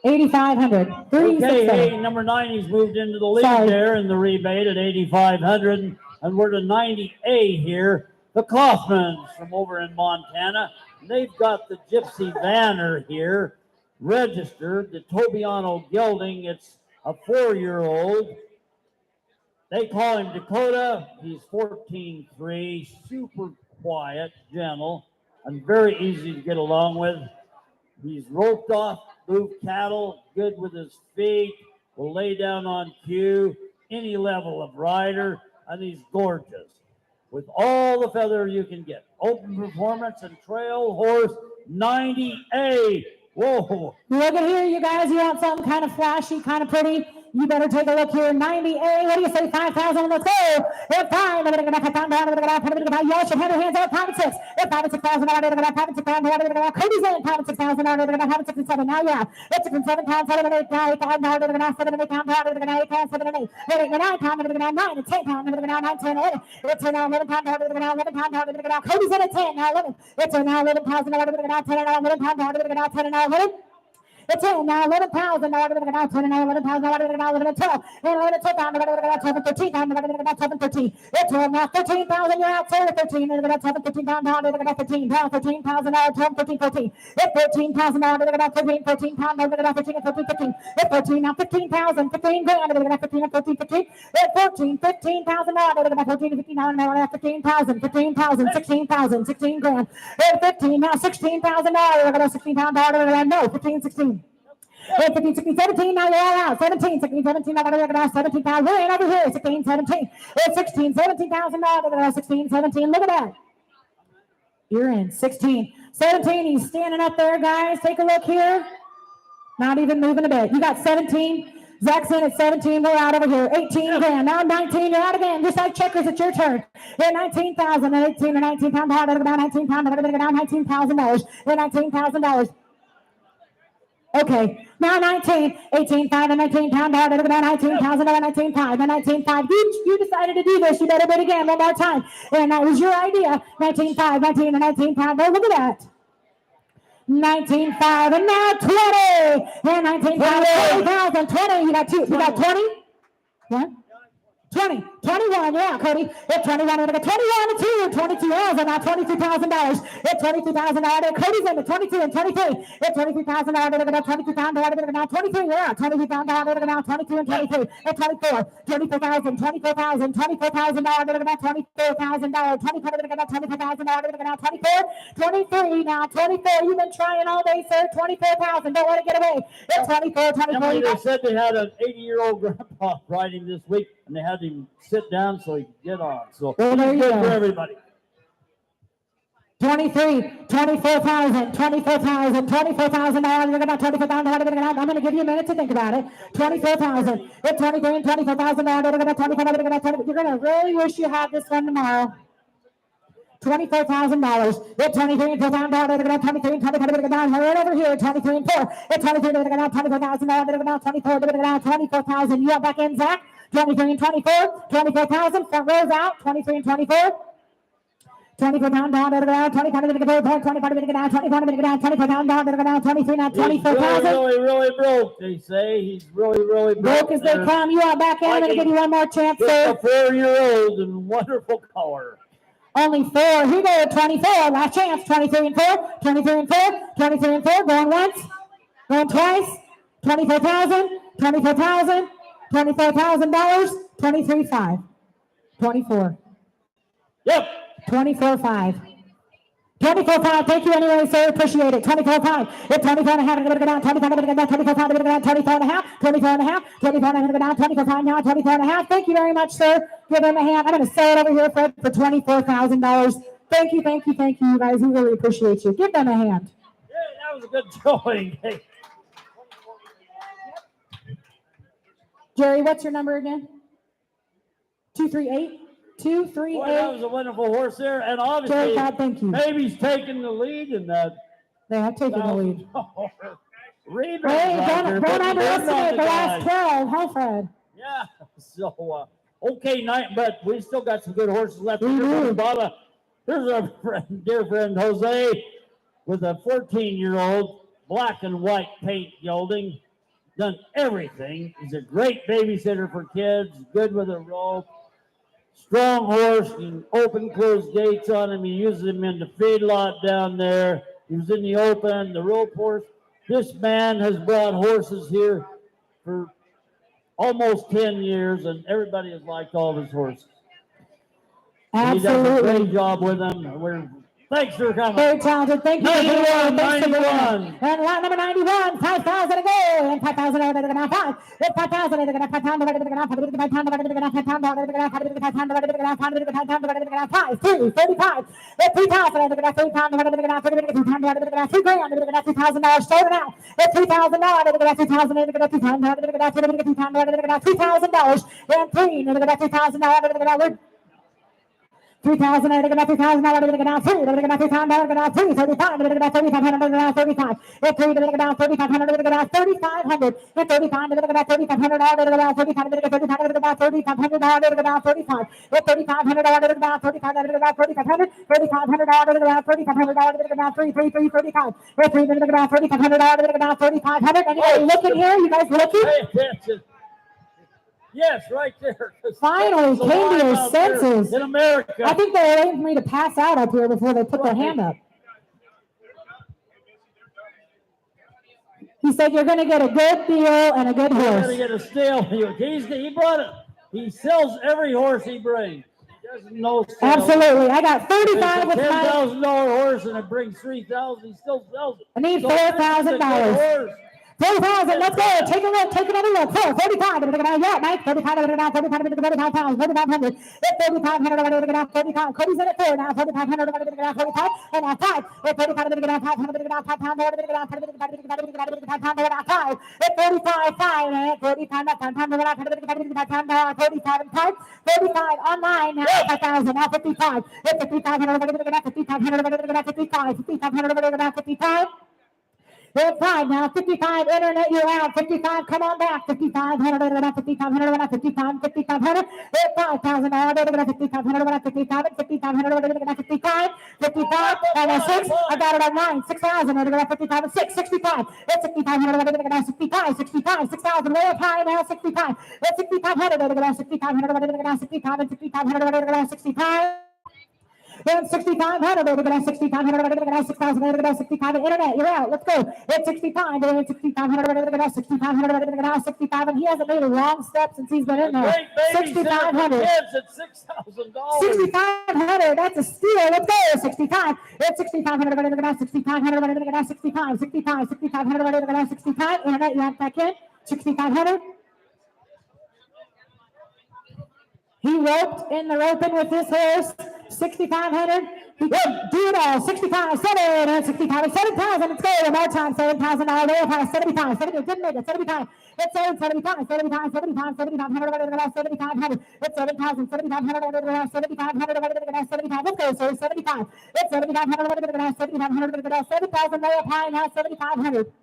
8,500. Okay, 367. hey, number 9, he's moved into the lead Sorry. there in the rebate at 8,500. And we're to 90A here. The Kaufmans from over in Montana. They've got the Gypsy Vanner here registered, the Tobiano Gelding. It's a 4-year-old. They call him Dakota. He's 14-3, super quiet, gentle, and very easy to get along with. He's roped off, moved cattle, good with his feet, will lay down on cue, any level of rider, and he's gorgeous. With all the feather you can get. Open performance and trail horse 90A. Whoa. Look at here, you guys. You want something kind of flashy, kind of pretty? You better take a look here. 90A. What do you say? 5,000. Let's go. It's time. Y'all should have your hands up. 5 and 6. It's 5 and 6,000. 5 and 6,000. Cody's in. 5 and 6,000. 5 and 6 and 7. Now yeah. It's 6 and 7 pounds. 7 and 8 pounds. 7 and 8 pounds. 8 pounds. 7 and 8. 8 and 9 pounds. 9 and 10 pounds. 9, 10, 11. It's now 11 pounds. 11 pounds. Cody's in at 10. Now 11. It's now 11 pounds. 10 and 11 pounds. 10 and 11. It's in now 11,000. Now 10 and 11 pounds. Now 11 and 12. And 11 and 12 pounds. 12 and 13 pounds. 12 and 13. It's in now 13,000. You're out. 13 and 7, 13 pounds. 13 pounds. 13,000. 12, 13, 14. It's 13,000. 13, 14 pounds. 13 and 14, 15. It's 14 now 15,000. 15 grand. 15 and 14, 15. It's 14, 15,000. 14 and 15 now 15,000. 15,000. 16,000. 16 grand. It's 15 now 16,000. 16 pounds. No, 15, 16. 15, 16, 17, now you're all out. 17, 16, 17, now 17,000. We're in over here. 16, 17. It's 16, 17,000. 16, 17. Look at that. You're in. 16, 17. He's standing up there, guys. Take a look here. Not even moving a bit. You got 17. Zach's in at 17. We're out over here. 18 grand. Now 19. You're out again. Just like checkers, it's your turn. You're 19,000. 18 or 19 pounds. 19 pounds. $19,000. You're $19,000. Okay, now 19, 18, 5, and 19 pounds, 19,000, 19, 5, and 19, 5. You decided to do this. You better bid again one more time. And that was your idea. 19, 5, 19, and 19 pounds. Oh, look at that. 19, 5, and now 20. And 19, 5, 20,000, 20. You got 2. You got 20? What? 20, 21, yeah, Cody. It's 21, and 21 and 2, 22,000, now $22,000. It's $22,000. Cody's in the 22 and 23. It's $23,000. Now 23, yeah, $22,000. Now 22 and 23. It's 24, $24,000, $24,000, $24,000. $24,000. $24,000. Now 24, 23. Now 24. You've been trying all day, sir. 24,000. Don't let it get away. It's 24, 24. Emily, they said they had an 80-year-old grandpa riding this week, and they had him sit down so he could get on. So well, there you good go. for everybody. 23, 24,000, 24,000, $24,000. You're going to 24,000. I'm going to give you a minute to think about it. 24,000. It's 23 and 24,000. You're going to really wish you had this one tomorrow. $24,000. It's 23 and 4,000. 23 and 24,000. Right over here. 23 and 4. It's 23 and 24,000. 24,000. You have back in, Zach. 23 and 24. 24,000. Front rows out. 23 and 24. 24 pound down, 24 minutes ago, 24 minutes ago, 24 minutes ago, 24 pound down, 23 now, 24,000. Really broke, they say. He's really broke. Broke as they come. You are back in. I'm going to give you one more chance, sir. A 4-year-old in wonderful color. Only 4. Here you go, 24. Last chance. 23 and 4. 23 and 4. 23 and 4. Going once. Going twice. 24,000. 24,000. $24,000. 23,500. 24. Yep. 24,500. 24,500. Thank you anyway, sir. Appreciate it. 24,500. It's 24 and a half. I'm going to go down. 24 and a half. 24 and a half. 24 and a half. 24 and a half. I'm going to go down. 24,500 now. 24 and a half. Thank you very much, sir. Give him a hand. I'm going to sell it over here, Fred, for $24,000. Thank you, thank you, thank you, you guys. We really appreciate you. Give them a hand. Yeah, that was a good showing. Hey. Jerry, what's your number again? 238? 238. Boy, that was a wonderful horse there, and obviously, Jerry, thank you. Maybe he's taking the lead in that. They have taken the lead. Reed, hey, don't underestimate the last 12, huh, Fred? Yeah, so okay night, but we still got some good horses left. We do. Bubba. Here's our friend, dear friend Jose with a 14-year-old black and white paint gelding. Done everything. He's a great babysitter for kids, good with a rope. Strong horse, you can open, close gates on him. He uses him in the feedlot down there. He was in the open, the rope horse. This man has brought horses here for almost 10 years, and everybody has liked all of his horses. And he does a Absolutely. great job with them. Thanks for coming. Very talented. Thank you. 91, Thanks for bringing it. 91. And line number 91, 5,000 to go. And 5,000 over to the 5. It's 5,000 over to the 5,000 over to the 5,000 over to the 5,000 over to the 5,000 over to the 5,000 over to the 5,000 over to the 5,000 over to the 5,000 over to the 5, 2, 35. It's 3,000 over to the 3,000 over to the 3,000 over to the 2,000 over to the 2 grand over to the $2,000 sold out. It's $3,000 over to the 2,000 over to the 2,000 over to the 2,000 over to the 2,000 over to the $3,000 and 3 over to the $2,000 over to the 3,000 over to the 2,000 over to the 3 over to the 2,000 over to the 3, 35 over to the 3,500 over to the 35. It's 3 over to the 3,500 over to the 3,500. It's 35 over to the 3,500 over to the 35 over to the 35 over to the 3,500 over to the 35. It's 3,500 over to the 35 over to the 3,500. 3,500 over to the 3,500 over to the 3,335. It's 3 over to the 3,500 over to the 3,500. Anybody looking here? You guys looking? Pay attention. Yes, right there. Finally There's a came to line your out there senses. in America. I think they arranged me to pass out up here before they put their hand up. He said you're going to get a good deal and a good You're horse. gonna get a stale. He brought it. He sells every horse he brings. He doesn't know. Absolutely. I got 35 with my. $10,000 horse and it brings 3,000. He still sells it. I need So this is a good $4,000. horse. 4,000. Let's go. Take a look. Take another look. 45. Yeah, Mike. 35. 35 pounds. 4,500. It's 3,500. 35. Cody's in it 4 now. 4,500. 45. And now 5. It's 35. 500. 5 pounds. 5 pounds. 5. It's 35. 5. And 45. 5 pounds. 45 and 5. 35 online now. 5,000. Now 55. It's 5,500. 5,500. 55. 5,500. 55. It's 5 now, 55, internet, you're out, 55, come on back, 5,500, 5,500, 5,500, 5,500, it's 5,000, 5,500, 55, 5,500, 55, 55, and a 6, I got it on 9, 6,000, 55, and 6, 65, it's 6,500, 65, 65, 6,000, way up high now, 65, it's 6,500, 6,500, 65, and 6,500, 65. It's 6,500 over the 6,500 over the 6,000 over the 65 internet. You're out. Let's go. It's 65 over 6,500 over the 6,500 over the 65, and he hasn't made a wrong step since he's been in there. 6,500. Kids at $6,000. 6,500. That's a steal. Let's go. 65. It's 6,500 over the 6,500 over the 65. 65. 6,500 over the 65. Internet. You have back in. 6,500. He roped in the roping with this horse, 6,500. He did do it all, 65, 7, 65, 7,000. Let's go one more time, $7,000. 75, 70, didn't make it, 75. It's 775, 75, 75, 7,500, 7,500. It's 7,000, 7,500, 7,500, 75. Let's go, sir, 75. It's 7,500, 7,500, 7,000 way up high now, 7,500.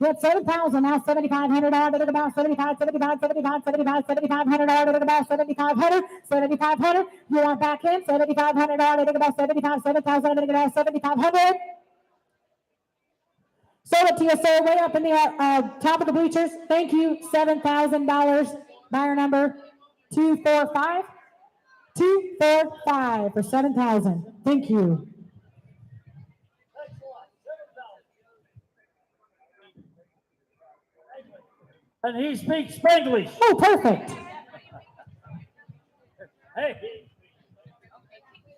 It's 7,000 now, 7,500 out of about 75, 75, 75, 75, 7,500 out of about 7,500, 7,500. You want back in? 7,500 out of about 75, 7,000 out of about 7,500. Sold it to you, sir, way up in the top of the bleachers. Thank you, $7,000. Buyer number 245. 245 for 7,000. Thank you. And he speaks Spanglish. Oh, perfect. Hey.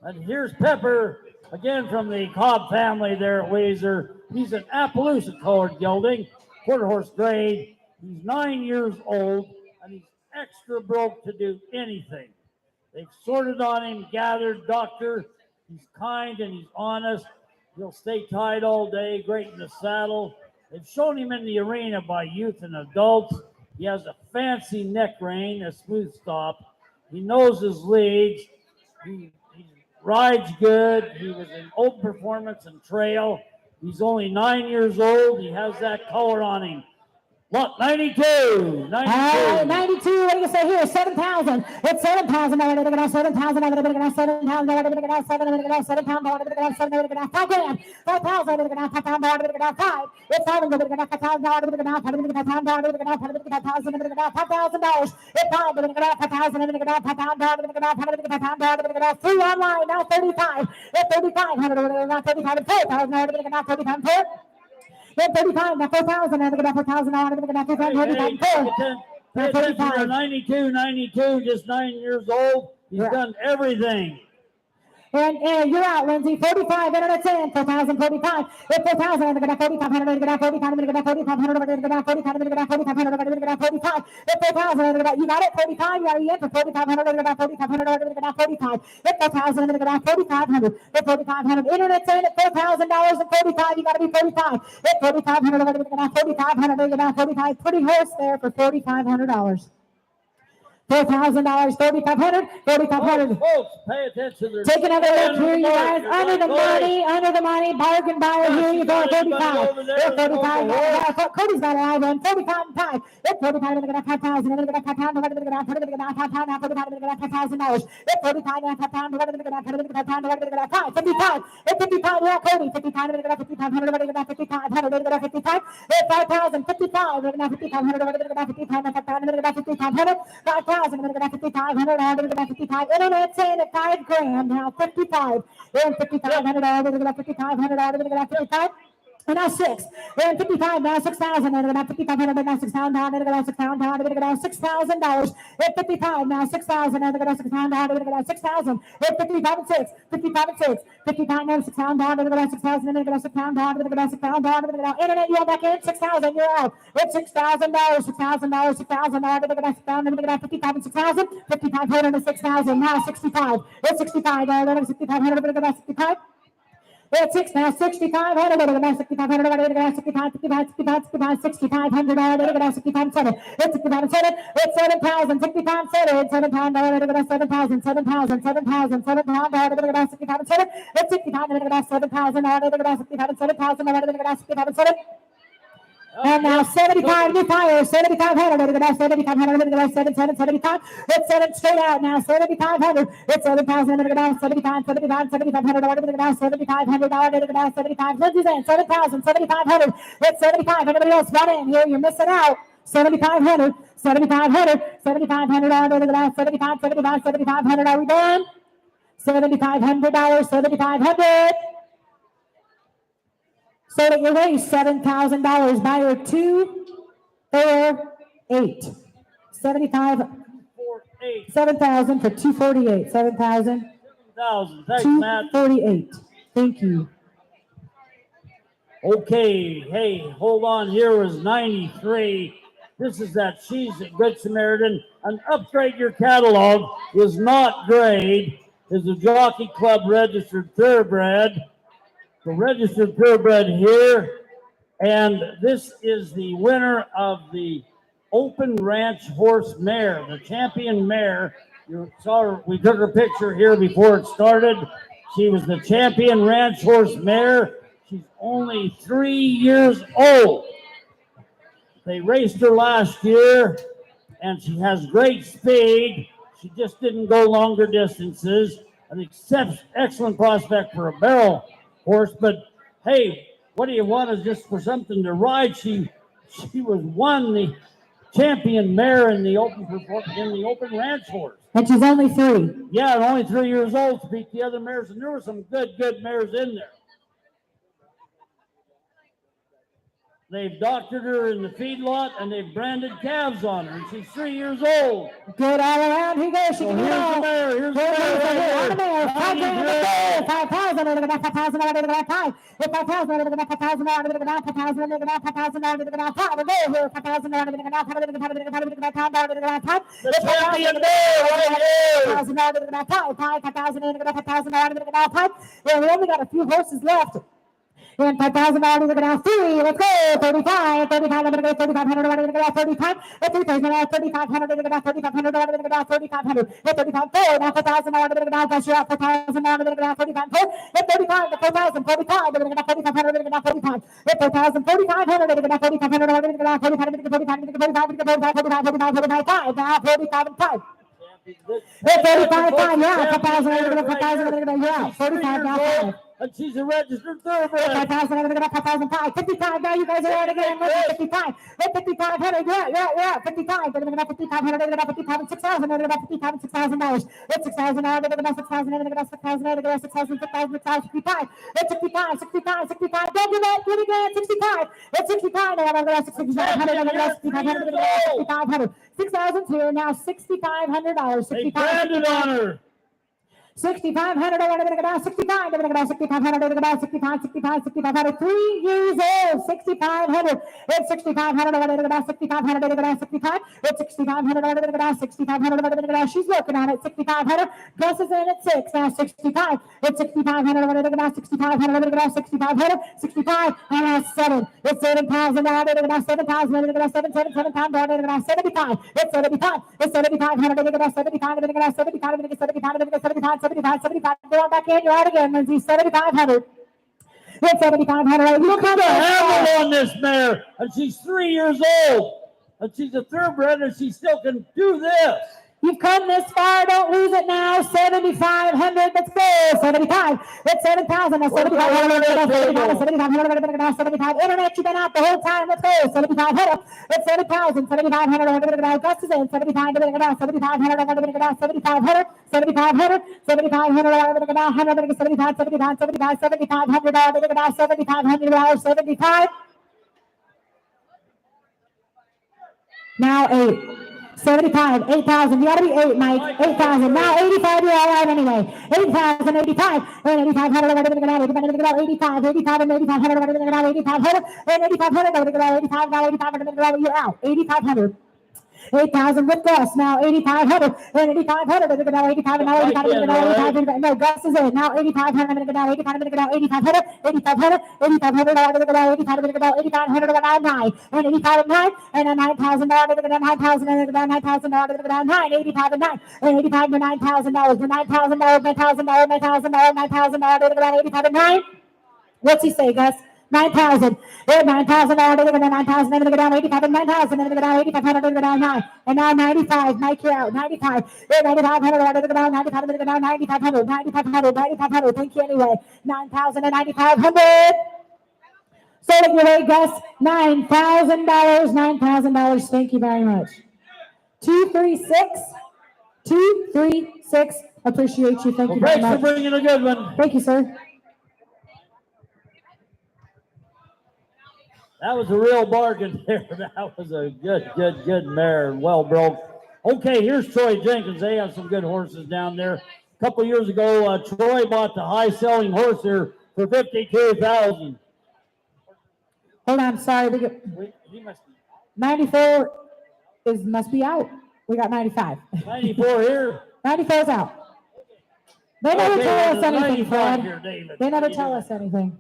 And here's Pepper, again from the Cobb family there at Weiser. He's an Appaloosa colored gelding, quarter horse grade. He's 9 years old, and he's extra broke to do anything. They've sorted on him, gathered, doctor. He's kind and he's honest. He'll stay tied all day, great in the saddle. They've shown him in the arena by youth and adults. He has a fancy neck rein, a smooth stop. He knows his leads. He rides good. He was in old performance and trail. He's only 9 years old. He has that color on him. Lot 92. 92. All right, 92, what do you say here? 7,000. It's 7,000. Now, we're going to go 7,000. Now, we're going to go 7,000. Now, we're going to go 7. We're going to go 7 pounds. Now, we're going to go 7. We're going to go 5 grand. 5,000. We're going to go 5 pounds. Now, we're going to go 5. It's 7. We're going to go 5,000. Now, we're going to go 5. We're going to go 5 pounds. Now, we're going to go 5. We're going to go 5,000. We're going to go $5,000. It's 5. We're going to go 5,000. We're going to go 5 pounds. Now, we're going to go 5. We're going to go 5 pounds. Now, we're going to go 3 online. Now, 35. It's 3,500. We're going to go 35 and 4,000. Now, we're going to go 35 and 4. Then 35, now 4,000, now we're going to 4,000, now we're going to 4,000, Pay attention to 92, just 9 years old. He's done everything. And you're out, Lindsay. 45, internet's in. 4,000, 45. It's 4,000, I'm going to 4,500, I'm going to 4,500, I'm going to 4,500, I'm going to 4,500, I'm going to 4,500, I'm going to 45. It's 4,000, I'm going to, you got it? 45, you got it for 4,500, I'm going to 4,500, I'm going to 45. It's 4,000, I'm going to 4,500. It's 4,500. Internet's in at $4,000 and 45. You got to be 45. It's 4,500, I'm going to 4,500, I'm going to 45. Pretty horse there for $4,500. $4,000, 4,500, 4,500. Folks, pay attention. Take another look here, you guys. Under the money, bargain buyer. Here you go, 35. It's 35. Cody's got an eye run. 45 and 5. It's 45. I'm going to 5,000. I'm going to 5,000. I'm going to 5,000. I'm going to 5,000. I'm going to $5,000. It's 45. I'm 5,000. I'm going to 5,000. I'm going to 5. 55. It's 55. Yeah, Cody. 55. I'm going to 5,500. I'm going to 5,500. I'm going to 55. It's 5,000. 55. I'm going to 5,500. I'm going to 5,500. I'm going to 5,500. 5,000. I'm going to go 5,500. I'm going to go 55. Internet's in at 5 grand. Now 55. And 5,500. I'm going to go 5,500. I'm going to go 55. And now 6. And 55. Now 6,000. I'm going to go 5,500. And now 6,000. I'm going to go 6,000. I'm going to go $6,000. And 55. Now 6,000. I'm going to go 6,000. I'm going to go 6,000. And 55 and 6. 55 and 6. 55 now 6,000. I'm going to go 6,000. I'm going to go 6,000. I'm going to go 6,000. I'm going to go internet. You're back in 6,000. You're out. It's $6,000. $6,000. 6,000. I'm going to go 6,000. I'm going to go 55 and 6,000. 5,500 and 6,000. Now 65. It's 65. I'm going to go 6,500. I'm going to go 65. It's 6 now, 6,500. I'm going to go 6,500. I'm going to go 65, 65, 65, 65, 6,500. I'm going to go 65, 7. It's 65, 7. It's 7,000, 65, 7. 7,000. I'm going to go 7,000, 7,000, 7,000, 7,000. I'm going to go 65, 7. It's 65. I'm going to go 7,000. I'm going to go 65, 7,000. I'm going to go 65, 7. And now 75 new fire, 7,500. I'm going to go 7,500. I'm going to go 7,75. It's 7 straight out now, 7,500. It's 7,000. I'm going to go 75, 75, 7,500. I'm going to go 7,500. I'm going to go 75. Lindsay's in 7,000, 7,500. It's 75. Anybody else run in here? You're missing out. 7,500, 7,500, 7,500. I'm going to go 75, 75, 7,500. Are we done? $7,500, 7,500. So that you raise $7,000. Buyer 2, 4, 8. 75. 7,000 for 248. 7,000. 7,000. Thanks, Matt. 248. Thank you. Okay, hey, hold on. Here is 93. This is that She's a Good Samaritan. An Upgrade Your Catalog is not grade. Is a Jockey Club registered thoroughbred. The registered thoroughbred here, and this is the winner of the Open Ranch Horse Mare, the champion mare. You saw her, we took her picture here before it started. She was the champion ranch horse mare. She's only 3 years old. They raced her last year, and she has great speed. She just didn't go longer distances. An excellent prospect for a barrel horse, but hey, what do you want is just for something to ride? She was won the champion mare in the open ranch horse. And she's only 3. Yeah, and only 3 years old to beat the other mares, and there were some good mares in there. They've doctored her in the feedlot, and they've branded calves on her, and she's 3 years old. Good all around. Here goes. She So can here's go. the mare. Here's the mare right here. 5,000. I'm going to go 5,000. I'm going to go 5. It's 5,000. I'm going to go 5,000. I'm going to go 5,000. I'm going to go 5,000. I'm going to go 5. I'm going to go 5,000. I'm going to go 5. I'm going to go 5. I'm going to go 5. I'm going to go 5. The champion mare right here. 5,000. I'm going to go 5. 5,000. I'm going to go 5,000. I'm going to go 5. Well, we only got a few horses left. And $5,000 to go down 3. Let's go. 35. 35. I'm going to go 3,500. I'm going to go down 35. At 3,000. 3,500. I'm going to go down 3,500. I'm going to go down 3,500. At 35. 4. Now 4,000. I'm going to go down. That's your 4,000. I'm going to go down 35. 4. At 35. To 4,000. 45. I'm going to go down 4,500. I'm going to go down 45. At 4,000. 4,500. I'm going to go down 4,500. I'm going to go down 45. I'm going to go 45. I'm going to go 45. 45. 45. 45. 45. 5. Now 45 and 5. At 35. 5. Yeah. 4,000. I'm going to go 4,000. I'm going to go down. 45 now 5. And she's a registered thoroughbred. 5,000, I'm going to go 5,005. 55, now you guys are out again. 55. Hit 5,500, yeah. 55, I'm going to go 5,500, I'm going to go 55 and 6,000, I'm going to go 55 and $6,000. Hit 6,000, I'm going to go 6,000, I'm going to go 6,000, I'm going to go 6,000, 6,000, 65. Hit 65, 65, 65, don't do that, do it again, 65. Hit 65, now I'm going to go 6,500, I'm going to go 6,500, I'm going to go 6,500. 6,002, now $6,500. They branded on her. 6,500, I'm going to go down 65, I'm going to go down 6,500, I'm going to go down 65, 6,500, 3 years old, 6,500, it's 6,500, I'm going to go down 6,500, I'm going to go down 65, it's 6,500, I'm going to go down 6,500, I'm going to go down, she's working on it, 6,500, Gus is in at 6, now 65, it's 6,500, I'm going to go down 6,500, I'm going to go down 6,500, 65, and now 7, it's 7,000, now I'm going to go down 7,000, I'm going to go down 7,000, I'm going to go down 75, it's 75, it's 7,500, I'm going to go down 75, I'm going to go down 75, I'm going to go 75, I'm going to go 75, 75, go on back in, you're out again, Lindsay, 7,500. It's 7,500. Look at the handle on this mare, and she's 3 years old, and she's a thoroughbred, and she still can do this. You've come this far, don't lose it now. 7,500, let's go. 75, it's 7,000. Now 7,500, 7,500, 75. Internet, you've been out the whole time, let's go. 7,500, it's 7,000, 7,500, Gus is in, 75, 7,500, 7,500, 7,500, 7,500, 7,500, 100, 75, 75, 75, 7,500, 7,500, 75. Now 8. 75, 8,000. You got to be 8, Mike. 8,000. Now 85. You're all right anyway. 8,000, 85, and 8,500. 85, 85, and 8,500. 8,500, and 8,500. 85, now 8,500. You're out. 8,500. 8,000 with Gus, now 8,500, and 8,500, I'm going to go down 85, and now 85, no, Gus is in, now 8,500, I'm going to go down 85, I'm going to go down 8,500, 8,500, 8,500, I'm going to go down 85, I'm going to go down 8,500, I'm going to go down 9, and 85 and 9, and then 9,000, I'm going to go down 9,000, and I'm going to go down 9,000, I'm going to go down 9, 85 and 9, and 85 to $9,000, to $9,000, $9,000, $9,000, $9,000, I'm going to go down 85 and 9. What's he say, Gus? 9,000. 9,000. I'm going to go down 9,000. I'm going to go down 85 and 9,000. I'm going to go down 8,500. I'm going to go down 9. And now 95. Mike, you're out. 95. 9,500. I'm going to go down 95. I'm going to go down 9,500. 9,500. 9,500. Thank you anyway. 9,000 and 9,500. So take your way, Gus. $9,000. $9,000. Thank you very much. 236. 236. Appreciate you. Thank you very much. Thanks for bringing a good one. Thank you, sir. That was a real bargain there. That was a good mare and well broke. Okay, here's Troy Jenkins. They have some good horses down there. A couple years ago, Troy bought the high-selling horse here for $52,000. Hold on, sorry. He must be 94 must be out. We got 95. 94 here. 94 is out. They never tell us anything, Fred. Here, David. They never tell us anything.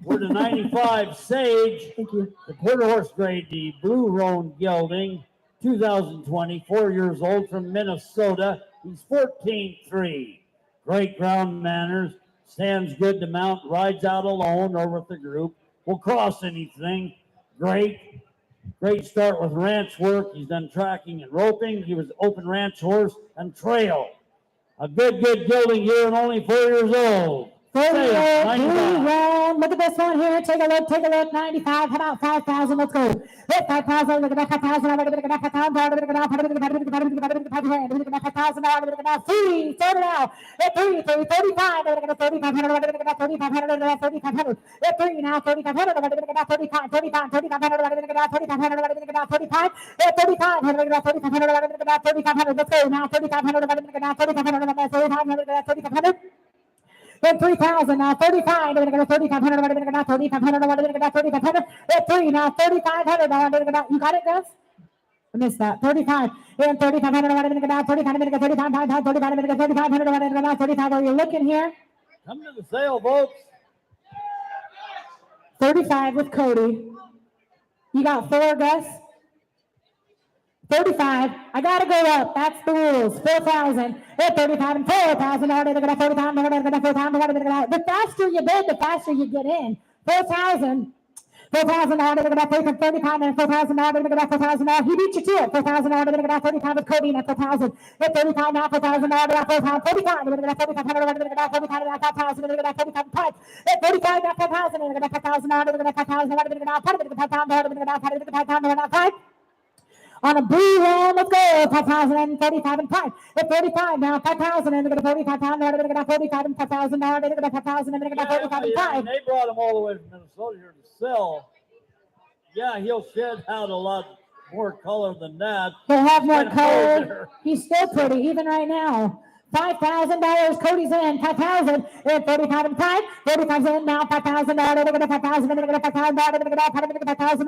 We're the 95 Sage. Thank you. The quarter horse grade, the Blue Roan Gelding, 2020, 4 years old from Minnesota. He's 14-3. Great ground manners, stands good to mount, rides out alone or with the group, will cross anything. Great start with ranch work. He's done tracking and roping. He was open ranch horse and trail. A good gelding here and only 4 years old. Blue Roan. Look at this one here. Take a look. 95. How about 5,000? Let's go. Hit 5,000. Look at that 5,000. I'm going to get 5,000. I'm going to get 5,000. I'm going to get 3. Start it out. Hit 3. 35. I'm going to get 3,500. I'm going to get 3,500. I'm going to get 3,500. Hit 3 now. 3,500. I'm going to get 35. 3,500. I'm going to get 3,500. I'm going to get 35. Hit 35. I'm going to get 3,500. I'm going to get 3,500. Let's go now. 3,500. I'm going to get 3,500. I'm going to get 3,500. Then 3,000 now, 35. I'm going to go 3,500. I'm going to go 3,500. I'm going to go 3,500. At 3 now, 3,500. I'm going to go. You got it, Gus? I missed that. 35. Then 3,500. I'm going to go 35. I'm going to go 35. 35. I'm going to go 3,500. I'm going to go 35. Are you looking here? Come to the sale, folks. 35 with Cody. You got 4, Gus? 35. I gotta go up. That's the rules. 4,000. 35 and 4,000. The faster you bid, the faster you get in. 4,000. 4,000 35 and 4,000 he beat you to it. 4,000 35 with Cody and 4,000. 35 now 4,000 45 45 on a blue round, let's go. 5,000 and 35 and 5. At 35 now, 5,000 and 45 pounds. 45 and 5,000 now. 5,000 and 45 and 5. They brought him all the way from Minnesota here to sell. Yeah, he'll shed out a lot more color than that. He'll have more color. He's still pretty, even right now. $5,000. Cody's in. 5,000. 35 and 5. 45's in now. 5,000. 5,000. 5,000. 5,000. 5,000.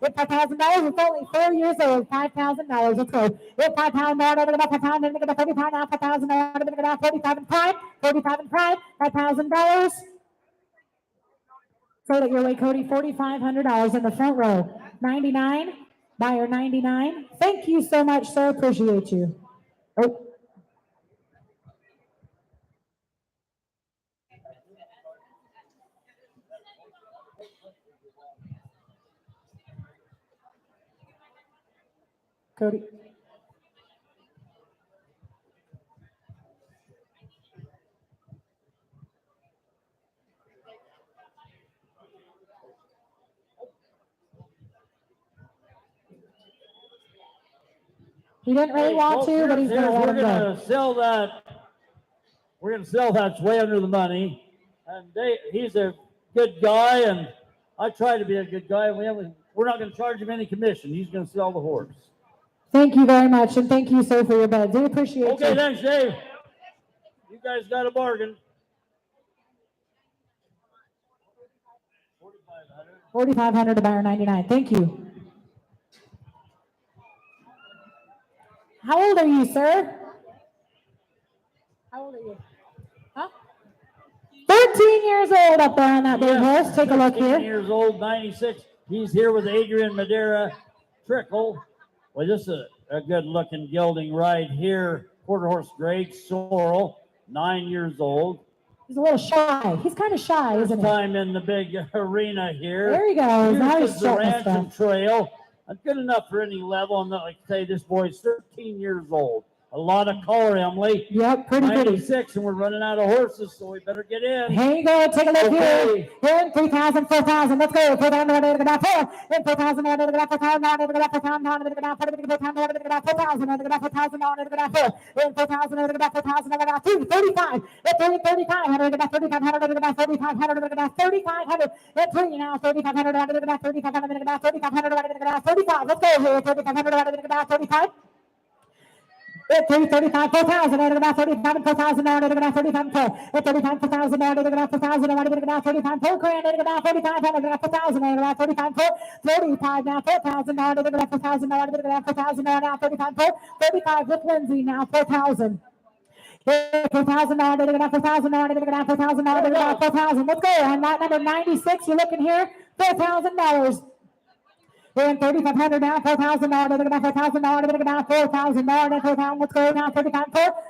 $5,000. It's only 4 years old. $5,000. Let's go. 5,000. 35 now. 5,000. 45 and 5. 45 and 5. $5,000. Throw it your way, Cody. $4,500 in the front row. 99. Buyer 99. Thank you so much, sir. Appreciate you. Oh. Cody. He didn't really want to, but he's going to let him go. We're going to sell that. We're going to sell that. It's way under the money. And he's a good guy, and I try to be a good guy. We're not going to charge him any commission. He's going to sell the horse. Thank you very much, and thank you, sir, for your bids. We appreciate it. Okay, thanks, Dave. You guys got a bargain. 4,500 to buyer 99. Thank you. How old are you, sir? How old are you? Huh? 13 years old up there on that big horse. Take a look here. 13 years old, 96. He's here with Adrian Madeira Trickle. Well, this is a good-looking gelding right here. Quarter horse grade, Sorrel, 9 years old. He's a little shy. He's kind of shy, isn't he? Time in the big arena here. There he goes. Now he's the starting ranch and trail. Good enough for any level. I'm not like to say this boy's 13 years old. A lot of color, Emily. Yep, pretty good. 96, and we're running out of horses, so we better get in. Here you go. Take a look here. Here, 3,000, 4,000. Let's go. 4,000, 4,000, 4,000, 4,000, 35, 4,000, 35, 4,000, 35, 4, 35, 4,000, 35, 4,000, 4 grand, 45, 4,000, 35, 4, 35 now, 4,000, 4,000, 4,000 now, 35, 4, 35 with Lindsay now, 4,000. 4,000, 4,000, 4,000, 4,000. Let's go. On lot number 96, you're looking here, $4,000. We're in 3,500 now, 4,000 now, 4,000 now, 4,000 now, 4,000. Let's go now, 35,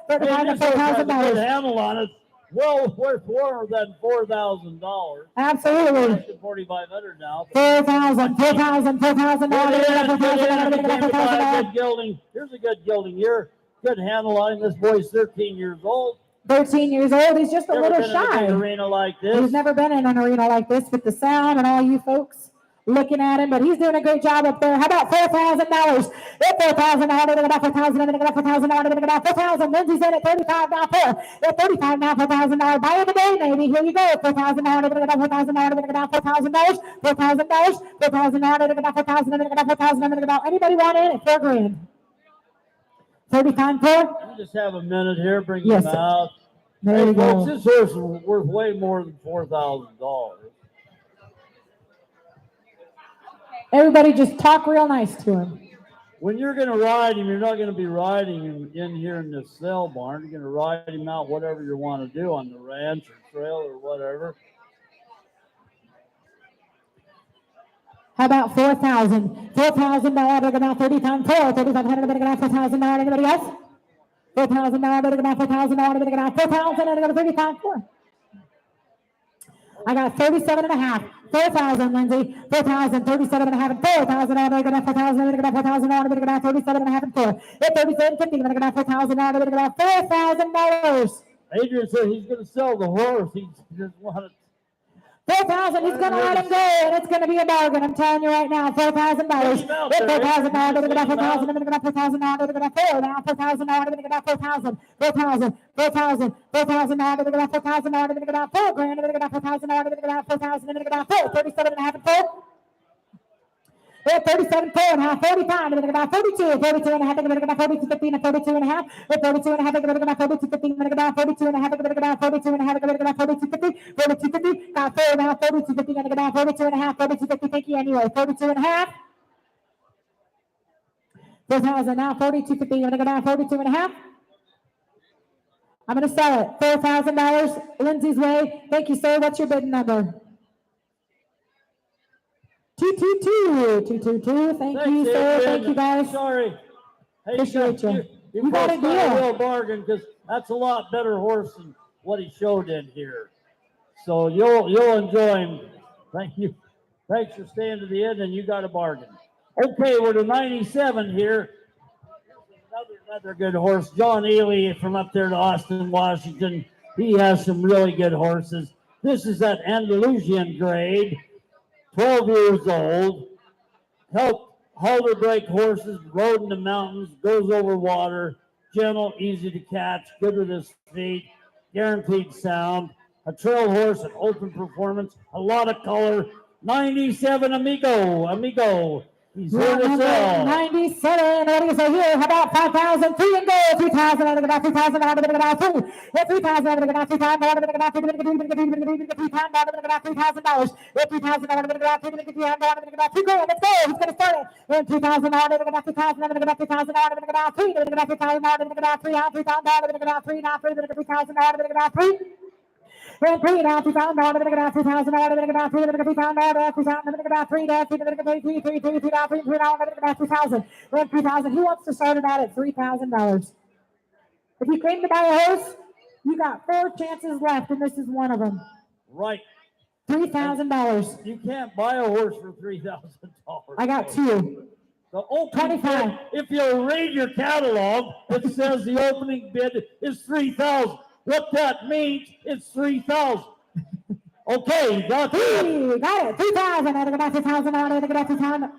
35 and $4,000. Handle on it. Well, worth more than $4,000. Absolutely. 4,500 now. 4,000, 4,000, 4,000 now, 4,000. Good gelding. Here's a good gelding here. Good handle on him. This boy's 13 years old. 13 years old. He's just a little shy. In an arena like this. He's never been in an arena like this with the sound and all you folks looking at him, but he's doing a great job up there. How about $4,000? 4,000 now, 4,000, 4,000. Lindsay's in at 35 now, 35 now, $4,000. Buy of the day, maybe. Here you go. 4,000 now, 4,000 now, $4,000, $4,000, 4,000 now, 4,000. Anybody want in at $4 grand? 35 4. You just have a minute here. Bring him out. There you go. This horse is worth way more than $4,000. Everybody just talk real nice to him. When you're going to ride him, you're not going to be riding him in here in this sale barn. You're going to ride him out whatever you want to do on the ranch or trail or whatever. How about 4,000? $4,000, we're gonna 30 times 4, 3,500, we're gonna $4,000. Anybody else? $4,000, we're gonna $4,000, we're gonna 4,000, and we're gonna 30 times 4. I got 37 and a half. 4,000, Lindsay. 4,000, 37 and a half, and 4,000. We're gonna 4,000, we're gonna 4,000, we're gonna 37 and a half, and 4. At 37.50, we're gonna 4,000, we're gonna $4,000. Adrian said he's gonna sell the horse. He just wanted. 4,000, he's gonna let him go, and it's gonna be a bargain. I'm telling you right now, $4,000. $4,000, we're gonna 4,000, we're gonna 4,000, we're gonna 4 now. 4,000, we're gonna 4,000, 4,000, 4,000, 4,000, we're gonna 4,000, we're gonna 4 grand, we're gonna 4,000, we're gonna 4,000, we're gonna 4, 37 and a half, and 4. We're at 37, 4 and a half, 45, we're gonna 42, 42 and a half, we're gonna 42, 15, and 42 and a half. We're 42 and a half, we're gonna 42, 15, we're gonna 42 and a half, we're gonna 42 and a half, we're gonna 42, 50, 42, 50, got 4 now, 42, 50, and we're gonna 42 and a half, 42, 50, thank you anyway, 42 and a half. 4,000 now, 42, 50, we're gonna 42 and a half. I'm gonna sell it, $4,000, Lindsay's way. Thank you, sir. What's your bidding number? 222, 222. Thank you, sir. Thank you, guys. Sorry. Hey, Appreciate you. You got a a deal. real bargain because that's a lot better horse than what he showed in here. So you'll enjoy him. Thank you. Thanks for staying to the end, and you got a bargain. Okay, we're to 97 here. Another good horse, John Ely from up there to Austin, Washington. He has some really good horses. This is that Andalusian grade, 12 years old. Helped halter break horses, rode in the mountains, goes over water, gentle, easy to catch, good with his feet, guaranteed sound. A trail horse, an open performance, a lot of color. 97 Amigo. He's here to sell. 97. What do you say here? How about 5,000? 3 and go. 3,000. I'm gonna 3,000. I'm gonna 2. 3,000. I'm gonna 3,000. I'm gonna 3,000. I'm gonna $3,000. 3,000. I'm gonna 2 grand. Let's go. Who's gonna start it? 3,000. I'm gonna 3,000. I'm gonna 3,000. I'm gonna 3. I'm gonna 3,000. I'm gonna 3. I'm 3,000. I'm gonna 3. Now 3. I'm gonna 3,000. I'm gonna 3. We're 3 now, 2,000, I'm going to get 2,000, I'm going to get 3, I'm going to get 3,000, I'm going to get 3, I'm going to get 3, 3, 3, 3, now, 3, 3, now, I'm going to get 2,000. We're 3,000. Who wants to start it out at $3,000? If you came to buy a horse, you got 4 chances left, and this is one of them. Right. $3,000. You can't buy a horse for $3,000. I got 2. The opening 25. bid, if you read your catalog, it says the opening bid is $3,000. What that means, it's 3,000. Okay, got it. Got it. 3,000. I'm going to get 2,000. I'm going to get 2,000.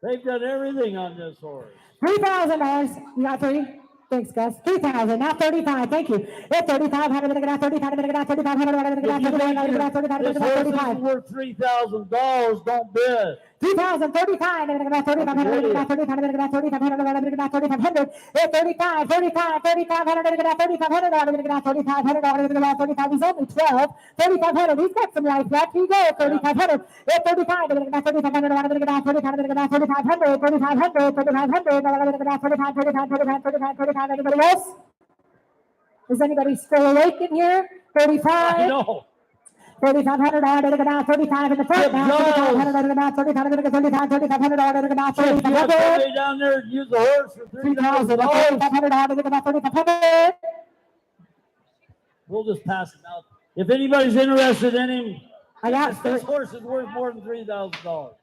They've done everything on this horse. $3,000. You got 3? Thanks, Gus. 3,000. Now 35. Thank you. It's 3,500. I'm going to get 35. I'm going to get 3,500. I'm going to get 35. This horse is worth $3,000. Don't bid. 2,000, 35, and I'm going to 3,500, I'm going to 3,500, I'm going to 3,500, I'm going to 3,500, 35, 35, 3,500, I'm going to 3,500, I'm going to 3,500, I'm going to 35, he's only 12, 3,500, he's got some life left, here you go, 3,500, 35, I'm going to 3,500, I'm going to 3,500, I'm going to 3,500, 3,500, 3,500, I'm going to 35, 35, 35, 35, 35, anybody else? Is anybody still awake in here? 35? I know. 3,500, I'm going to go 35 in the front now. 3,500, I'm going to go 3,500, 3,500, I'm going to go 3,500. Down there and use a horse for $3,000. 3,500, I'm going to go 3,500. We'll just pass him out. If anybody's interested in him, I got this horse is worth more than $3,000.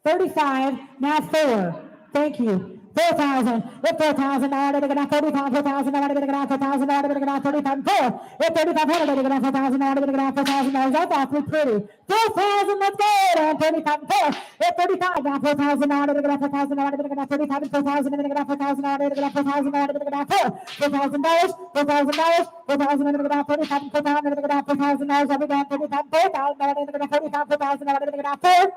35, now 4. Thank you. 4,000. With 4,000, I'm going to go 35, 4,000, I'm going to go 4,000, I'm going to go 35, 4. With 3,500, I'm going to go 4,000, I'm going to go 4,000. That's awfully pretty. 4,000, let's go. And 35, 4. With 35, now 4,000, I'm going to go 4,000, I'm going to go 35, and 4,000, I'm going to go 4,000, I'm going to go 4,000, I'm going to go 4. $4,000, $4,000, 4,000, I'm going to go 35, and 4,000, I'm going to go $4,000. I'll be down 35, 4,000, I'm going to go 35, 4,000, I'm going to go 4.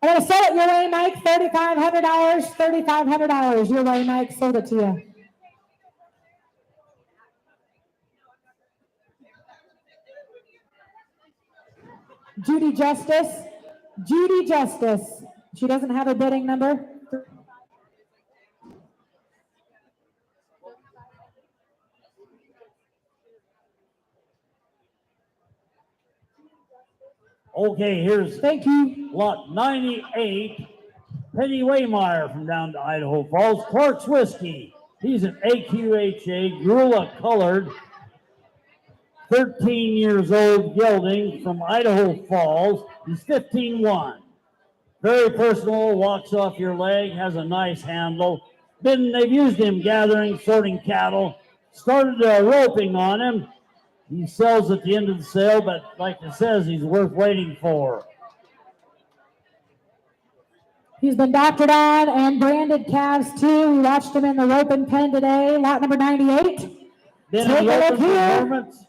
I'm going to sell it your way, Mike. $3,500. $3,500 your way, Mike. Sold it to you. Judy Justice. Judy Justice. She doesn't have a bidding number. Okay, here's Thank you. lot 98. Penny Waymeyer from down to Idaho Falls. Clark's Whiskey. He's an AQHA Grula colored. 13 years old gelding from Idaho Falls. He's 15-1. Very personal, walks off your leg, has a nice handle. They've used him gathering, sorting cattle. Started roping on him. He sells at the end of the sale, but like it says, he's worth waiting for. He's been doctored on and branded calves too. We watched him in the roping pen today. Lot number 98. Then Take a the look open here. performance.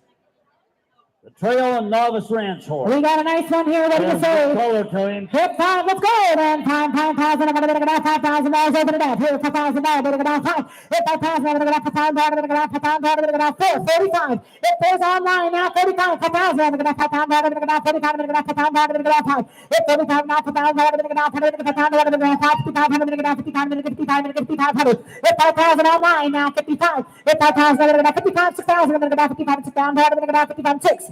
The Trail and Novice Ranch horse. We got a nice one here. What do you There's say? the color to him. Hit 5, let's go. And $5,000. I'm going to get it $5,000. Open it up. Here, $5,000. I'm going to get 5. Hit $5,000. I'm going to get $5,000. I'm going to get $5,000. I'm going to get 45. It goes online now. 45. $5,000. I'm going to get $5,000. I'm going to get 45. I'm going to get $5,000. I'm going to get 5. Hit 45 now. $5,000. I'm going to get $5,000. I'm going to get 5,000. I'm going to get 55. I'm going to get 55. I'm going to get 55. I'm going to get 55. Hit 5,000 online now. 55. Hit 5,000. I'm going to get 55. 6,000. I'm going to get 55. 6,000. I'm going to get 55. 6.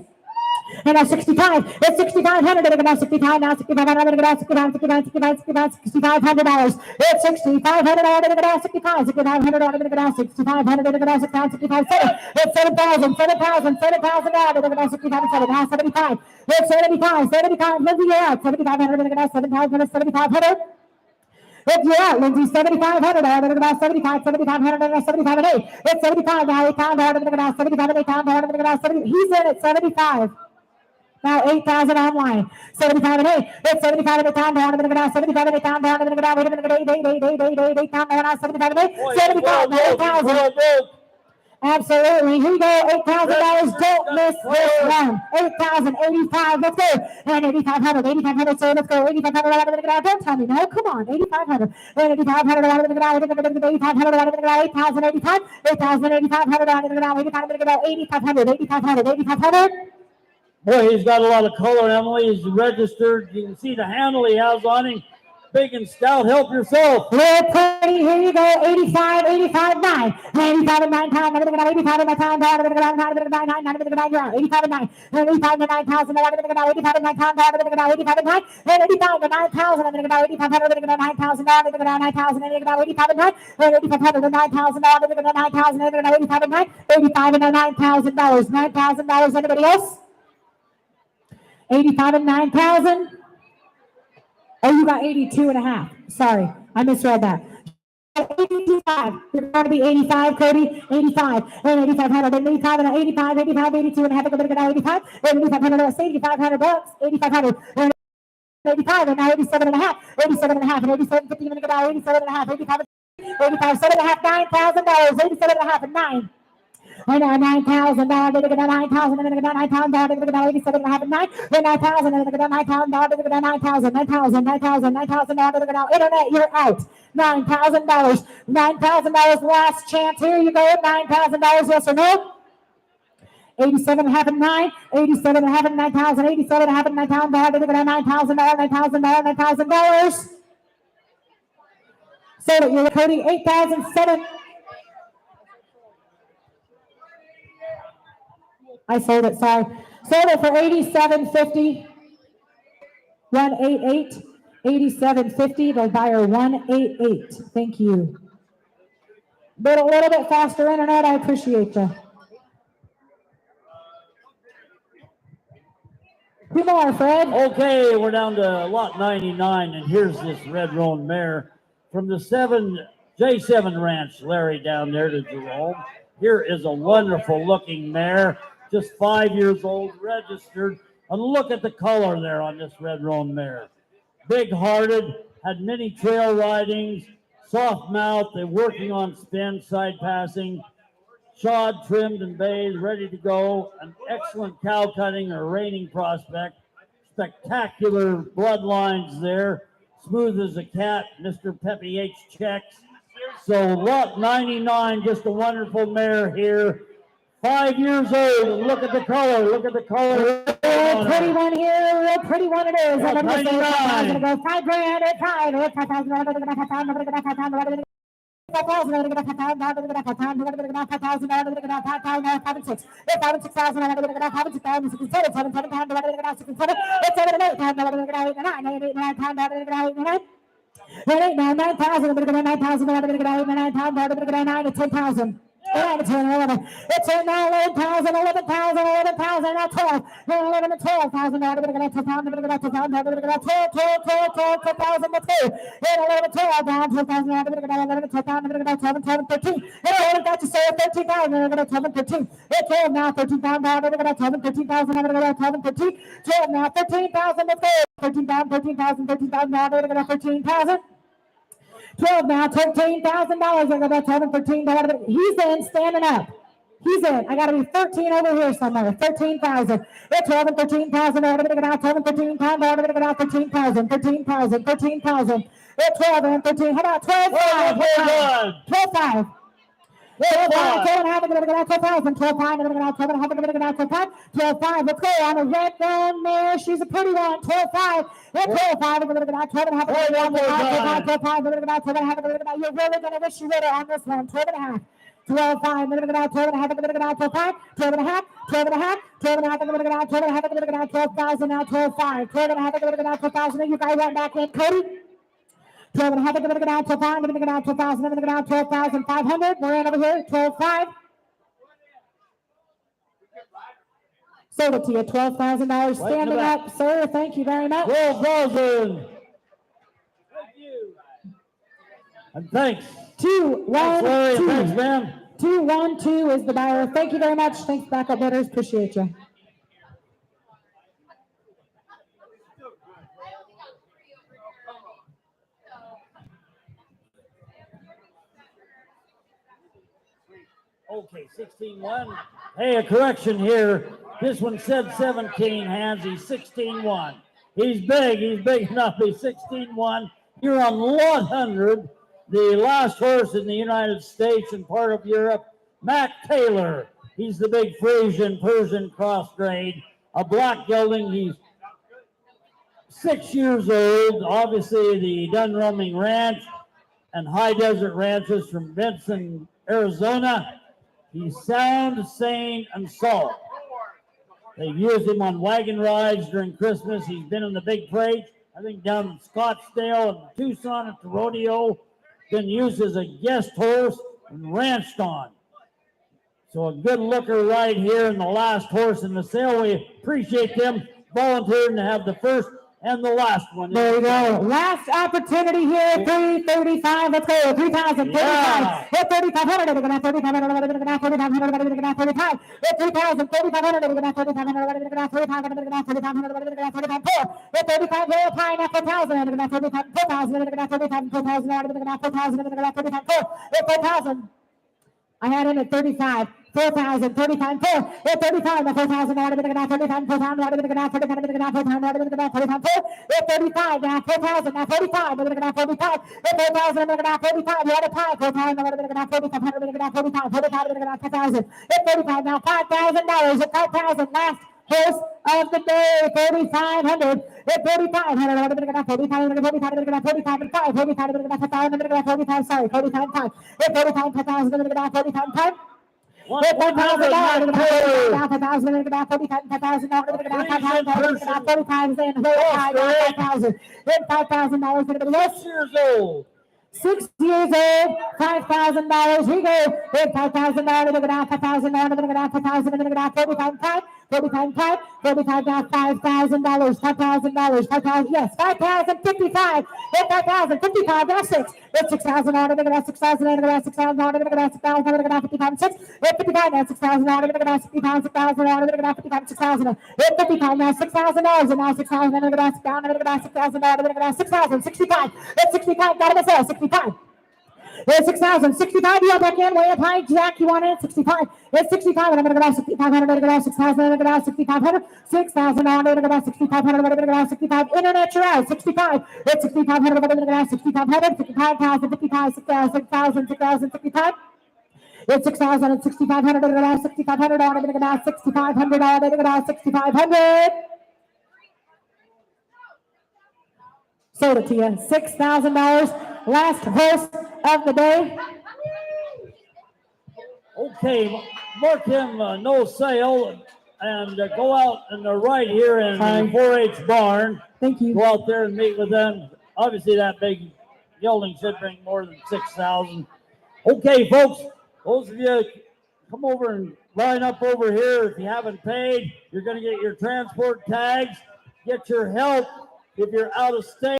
And now 65. It's 6,500. I'm going to get 65 now. 6,500. I'm going to get 65. 6,500 dollars. It's 6,500. I'm going to get 65. 6,500. I'm going to get 6,500. I'm going to get 65. 7. It's 7,000. 7,000. 7,000 dollars. I'm going to get 65. 7. Now 75. It's 75. 75. Lindsay, you're out. 7,500. I'm going to get 7,000. 7,500. If you're out, Lindsay, 7,500. I'm going to get 75. 7,500. I'm going to get 75 and 8. It's 75 now. 8,000. I'm going to get 75 and 8,000. I'm going to get 70. He's in at 75. Now 8,000 online. 75 and 8. It's 75 and 8,000 down. I'm going to go down. 75 and 8,000 down. I'm going to go down. Wait a minute. 8,000 down. 75 and 8. 75 and 8,000. Absolutely. Here we go. $8,000. Don't miss this one. 8,000. 85. Let's go. And 8,500. 8,500. So let's go. 8,500. I'm going to go down. Don't tell me no. Come on. 8,500. And 8,500. I'm going to go down. 8,500. I'm going to go down. 8,085. 8,000. 8,500. I'm going to go down. 8,500. I'm going to go down. 8,500. 8,500. 8,500. Boy, he's got a lot of color, Emily. He's registered. You can see the handle he has on him. Big and stout. Help yourself. Real pretty. Here you go. 85, 85, 9. 85 and 9 times. I'm going to go 85 and 9 times. I'm going to go 9. I'm going to go 9. I'm going to go 9. You're out. 85 and 9. 85 and 9,000. I'm going to go 85 and 9 times. I'm going to go 85 and 9. And 85 and 9,000. I'm going to go 8,500. I'm going to go 9,000. I'm going to go 9,000. I'm going to go 85 and 9. And 8,500 and 9,000. I'm going to go 9,000. I'm going to go 85 and 9. 85 and $9,000. $9,000. Anybody else? 85 and 9,000. Oh, you got 82 and a half. Sorry, I misread that. 85. You're going to be 85, Cody. 85 and 8,500 and 85 and 85, 85, 82 and a half. I'm going to get 85 and 8,500. That's $8,500. 8,500 and 85 and now 87 and a half. 87 and a half and 87, 50. I'm going to get 87 and a half. 85, 85, 7 and a half. $9,000. 87 and a half and 9. And now $9,000. I'm going to get 9,000. I'm going to get 9,000. I'm going to get 87 and a half and 9. And 9,000. I'm going to get 9,000. I'm going to get 9,000. 9,000. 9,000. 9,000. I'm going to get internet. You're out. $9,000. $9,000. Last chance. Here you go. $9,000. Yes or no? 87 and a half and 9. 87 and a half and 9,000. 87 and a half and 9,000. I'm going to get $9,000. $9,000. $9,000. So that you're coding 8,007. I sold it, sorry. Sold it for $87.50. 188. $87.50. The buyer 188. Thank you. But a little bit faster internet. I appreciate you. Two more, Fred. Okay, we're down to lot 99, and here's this red roan mare from the J7 Ranch, Larry, down there to Jerome. Here is a wonderful looking mare. Just 5 years old, registered. And look at the color there on this red roan mare. Big-hearted, had many trail ridings, soft mouth. They're working on spin, side passing, shod, trimmed, and bathed, ready to go. An excellent cow cutting or reining prospect. Spectacular bloodlines there. Smooth as a cat, Mr. Peppy H. checks. So lot 99, just a wonderful mare here. 5 years old, and look at the color, look at the color. Real pretty one here, real pretty one it is. Yeah, I'm going to say $99. $5,000 to go. $5,000 at $5,000. 5,000, I'm gonna get 5,000, I'm gonna get 5,000, I'm gonna get 5,000, I'm gonna get 5,000, 5 and 6. 5 and 6,000, I'm gonna get 5 and 6,000, 6 and 7, 7, 7, 7, I'm gonna get 6 and 7, 8, 7 and 8, I'm gonna get 8 and 9, 8, 8, 9, I'm gonna get 8 and 9. 8, 9, 9,000, I'm gonna get 9,000, I'm gonna get 8 and 9, I'm gonna get 9 and 10,000. 11, 10, 11. It's in now 11,000, 11,000, 11,000, now 12. 11 and 12,000. Now we're going to get 12,000. We're going to get 12,000. We're going to get 12, 12, 12, 12, 12,000. Let's go. 11, 12, down 12,000. Now we're going to get 11, 12,000. We're going to get 12, 12, 13. 11, got you, sir. 13,000. We're going to get 12 and 13. 12 now, 13,000. Now we're going to get 12 and 13,000. Now we're going to get 12 and 13. 12 now, 13,000. Let's go. 13,000, 13,000, 13,000. Now we're going to get 13,000. 12 now, $13,000. I'm going to tell him $13. He's in, standing up. He's in. I got to be 13 over here somewhere. 13,000. It's 12 and 13,000. I'm going to get out 12 and 13,000. I'm going to get out 13,000. 13,000. 13,000. It's 12 and 13. How about 12? 12, 5. 12, 5. 12 and a half. I'm going to get out 12,000. 12, 5. I'm going to get out 12 and a half. I'm going to get out 12, 5. 12, 5. Let's go. On a red down there. She's a pretty one. 12, 5. It's 12, 5. I'm going to get out 12 and a half. 12, 5. I'm going to get out 12 and a half. I'm going to get out. You're really going to wish you would have on this one. 12 and a half. 12, 5, I'm going to get out 12 and a half, I'm going to get out 12, 5, 12 and a half, 12 and a half, 12 and a half, I'm going to get out 12 and a half, I'm going to get out 12,000 now, 12, 5, 12 and a half, I'm going to get out 12,000, and you guys went back in, Cody. 12 and a half, I'm going to get out 12, 5, I'm going to get out 12,000, I'm going to get out 12,500, we're in over here, 12, 5. Sold it to you, $12,000, standing up, sir, thank you very much. 12,000. And thanks. 2, 1, 2. Thanks, man. 2, 1, 2 is the buyer. Thank you very much. Thanks, backup bidders. Appreciate you. Okay, 16-1. Hey, a correction here. This one said 17 hands. He's 16-1. He's big enough. He's 16-1. You're on 100. The last horse in the United States and part of Europe, Mac Taylor. He's the big Frisian Persian cross grade, a black gelding. He's 6 years old. Obviously, the Dunrumming Ranch and High Desert Ranches from Benson, Arizona. He's sound, sane, and salt. They've used him on wagon rides during Christmas. He's been in the big parades, I think down in Scottsdale and Tucson at the rodeo. Been used as a guest horse and ranched on. So a good looker right here in the last horse in the sale. We appreciate them volunteering to have the first and the last one. There we go. Last opportunity here, 335. Let's go. 3,000, 35. Yeah. 3,500. We're going to have 3,500. We're going to have 3,500. We're going to have 35. 3,000, 3,500. We're going to have 3,500. We're going to have 3,500. We're going to have 3,500. We're going to have 35. 35. We're applying at 4,000. We're going to have 35. 4,000. We're going to have 35. 4,000. We're going to have 4,000. We're going to have 35. 4,000. I had him at 35. 4,000, 35, 4, 35, 4,000, now we're going to have 35, 4,000, now we're going to have 35, we're going to have 4,000, now we're going to have 35, 35, now 4,000, now 45, we're going to have 45, 4,000, we're going to have 45, we had a pie, 4,000, now we're going to have 4,500, we're going to have 45, 45, we're going to have 5,000, 45, now $5,000, at 5,000, last horse of the day, 4,500, at 4,500, we're going to have 45, we're going to have 45, we're going to have 45, and 5, 45, we're going to have 5,000, we're going to have 45, sorry, 45, 5, at 45, 5,000, we're going to have 45, 5, 1,000 dollars. We're going to have 5,000. We're going to have 45,000. We're going to have 5,000. We're going to have 45,000. Then 5,000. Then $5,000. We're going to 6 years old. 6 years old. $5,000. Here we go. Then $5,000. We're going to have 5,000. We're going to have 5,000. We're going to have 45,000. 45,000. 45 now $5,000. $5,000. 5,000. Yes, 5,000. 55. Then 5,000. 55 now 6. Then 6,000. We're going to have 6,000. We're going to have 6,000. We're going to have 6,000. We're going to have 55 6. Then 55 now 6,000. We're going to have 65 6,000. We're going to have 55 6,000. Then 55 now $6,000. And now 6,000. We're going to have 6,000. We're going to have 6,000. We're going to have 6,000. 65. Then 65. Got him as well. 65. There's 6,000. 65. You back in. Way up high. Jack, you want it? 65. It's 65. And I'm going to go down 6,500. I'm going to go down 6,000. I'm going to go down 6,500. 6,000. I'm going to go down 6,500. I'm going to go down 65. Internet, you're out. 65. It's 6,500. I'm going to go down 6,500. 55,000. 55. 6,000. 6,000. 6,000. 65. It's 6,000 and 6,500. I'm going to go down 6,500. I'm going to go down 6,500. I'm going to go down 6,500. Sold it to you. $6,000. Last horse of the day. Okay, mark him no sale and go out on the right here in Hi. the 4-H barn. Thank you. Go out there and meet with them. Obviously, that big gelding should bring more than 6,000. Okay, folks, those of you come over and line up over here. If you haven't paid, you're going to get your transport tags. Get your help if you're out of state.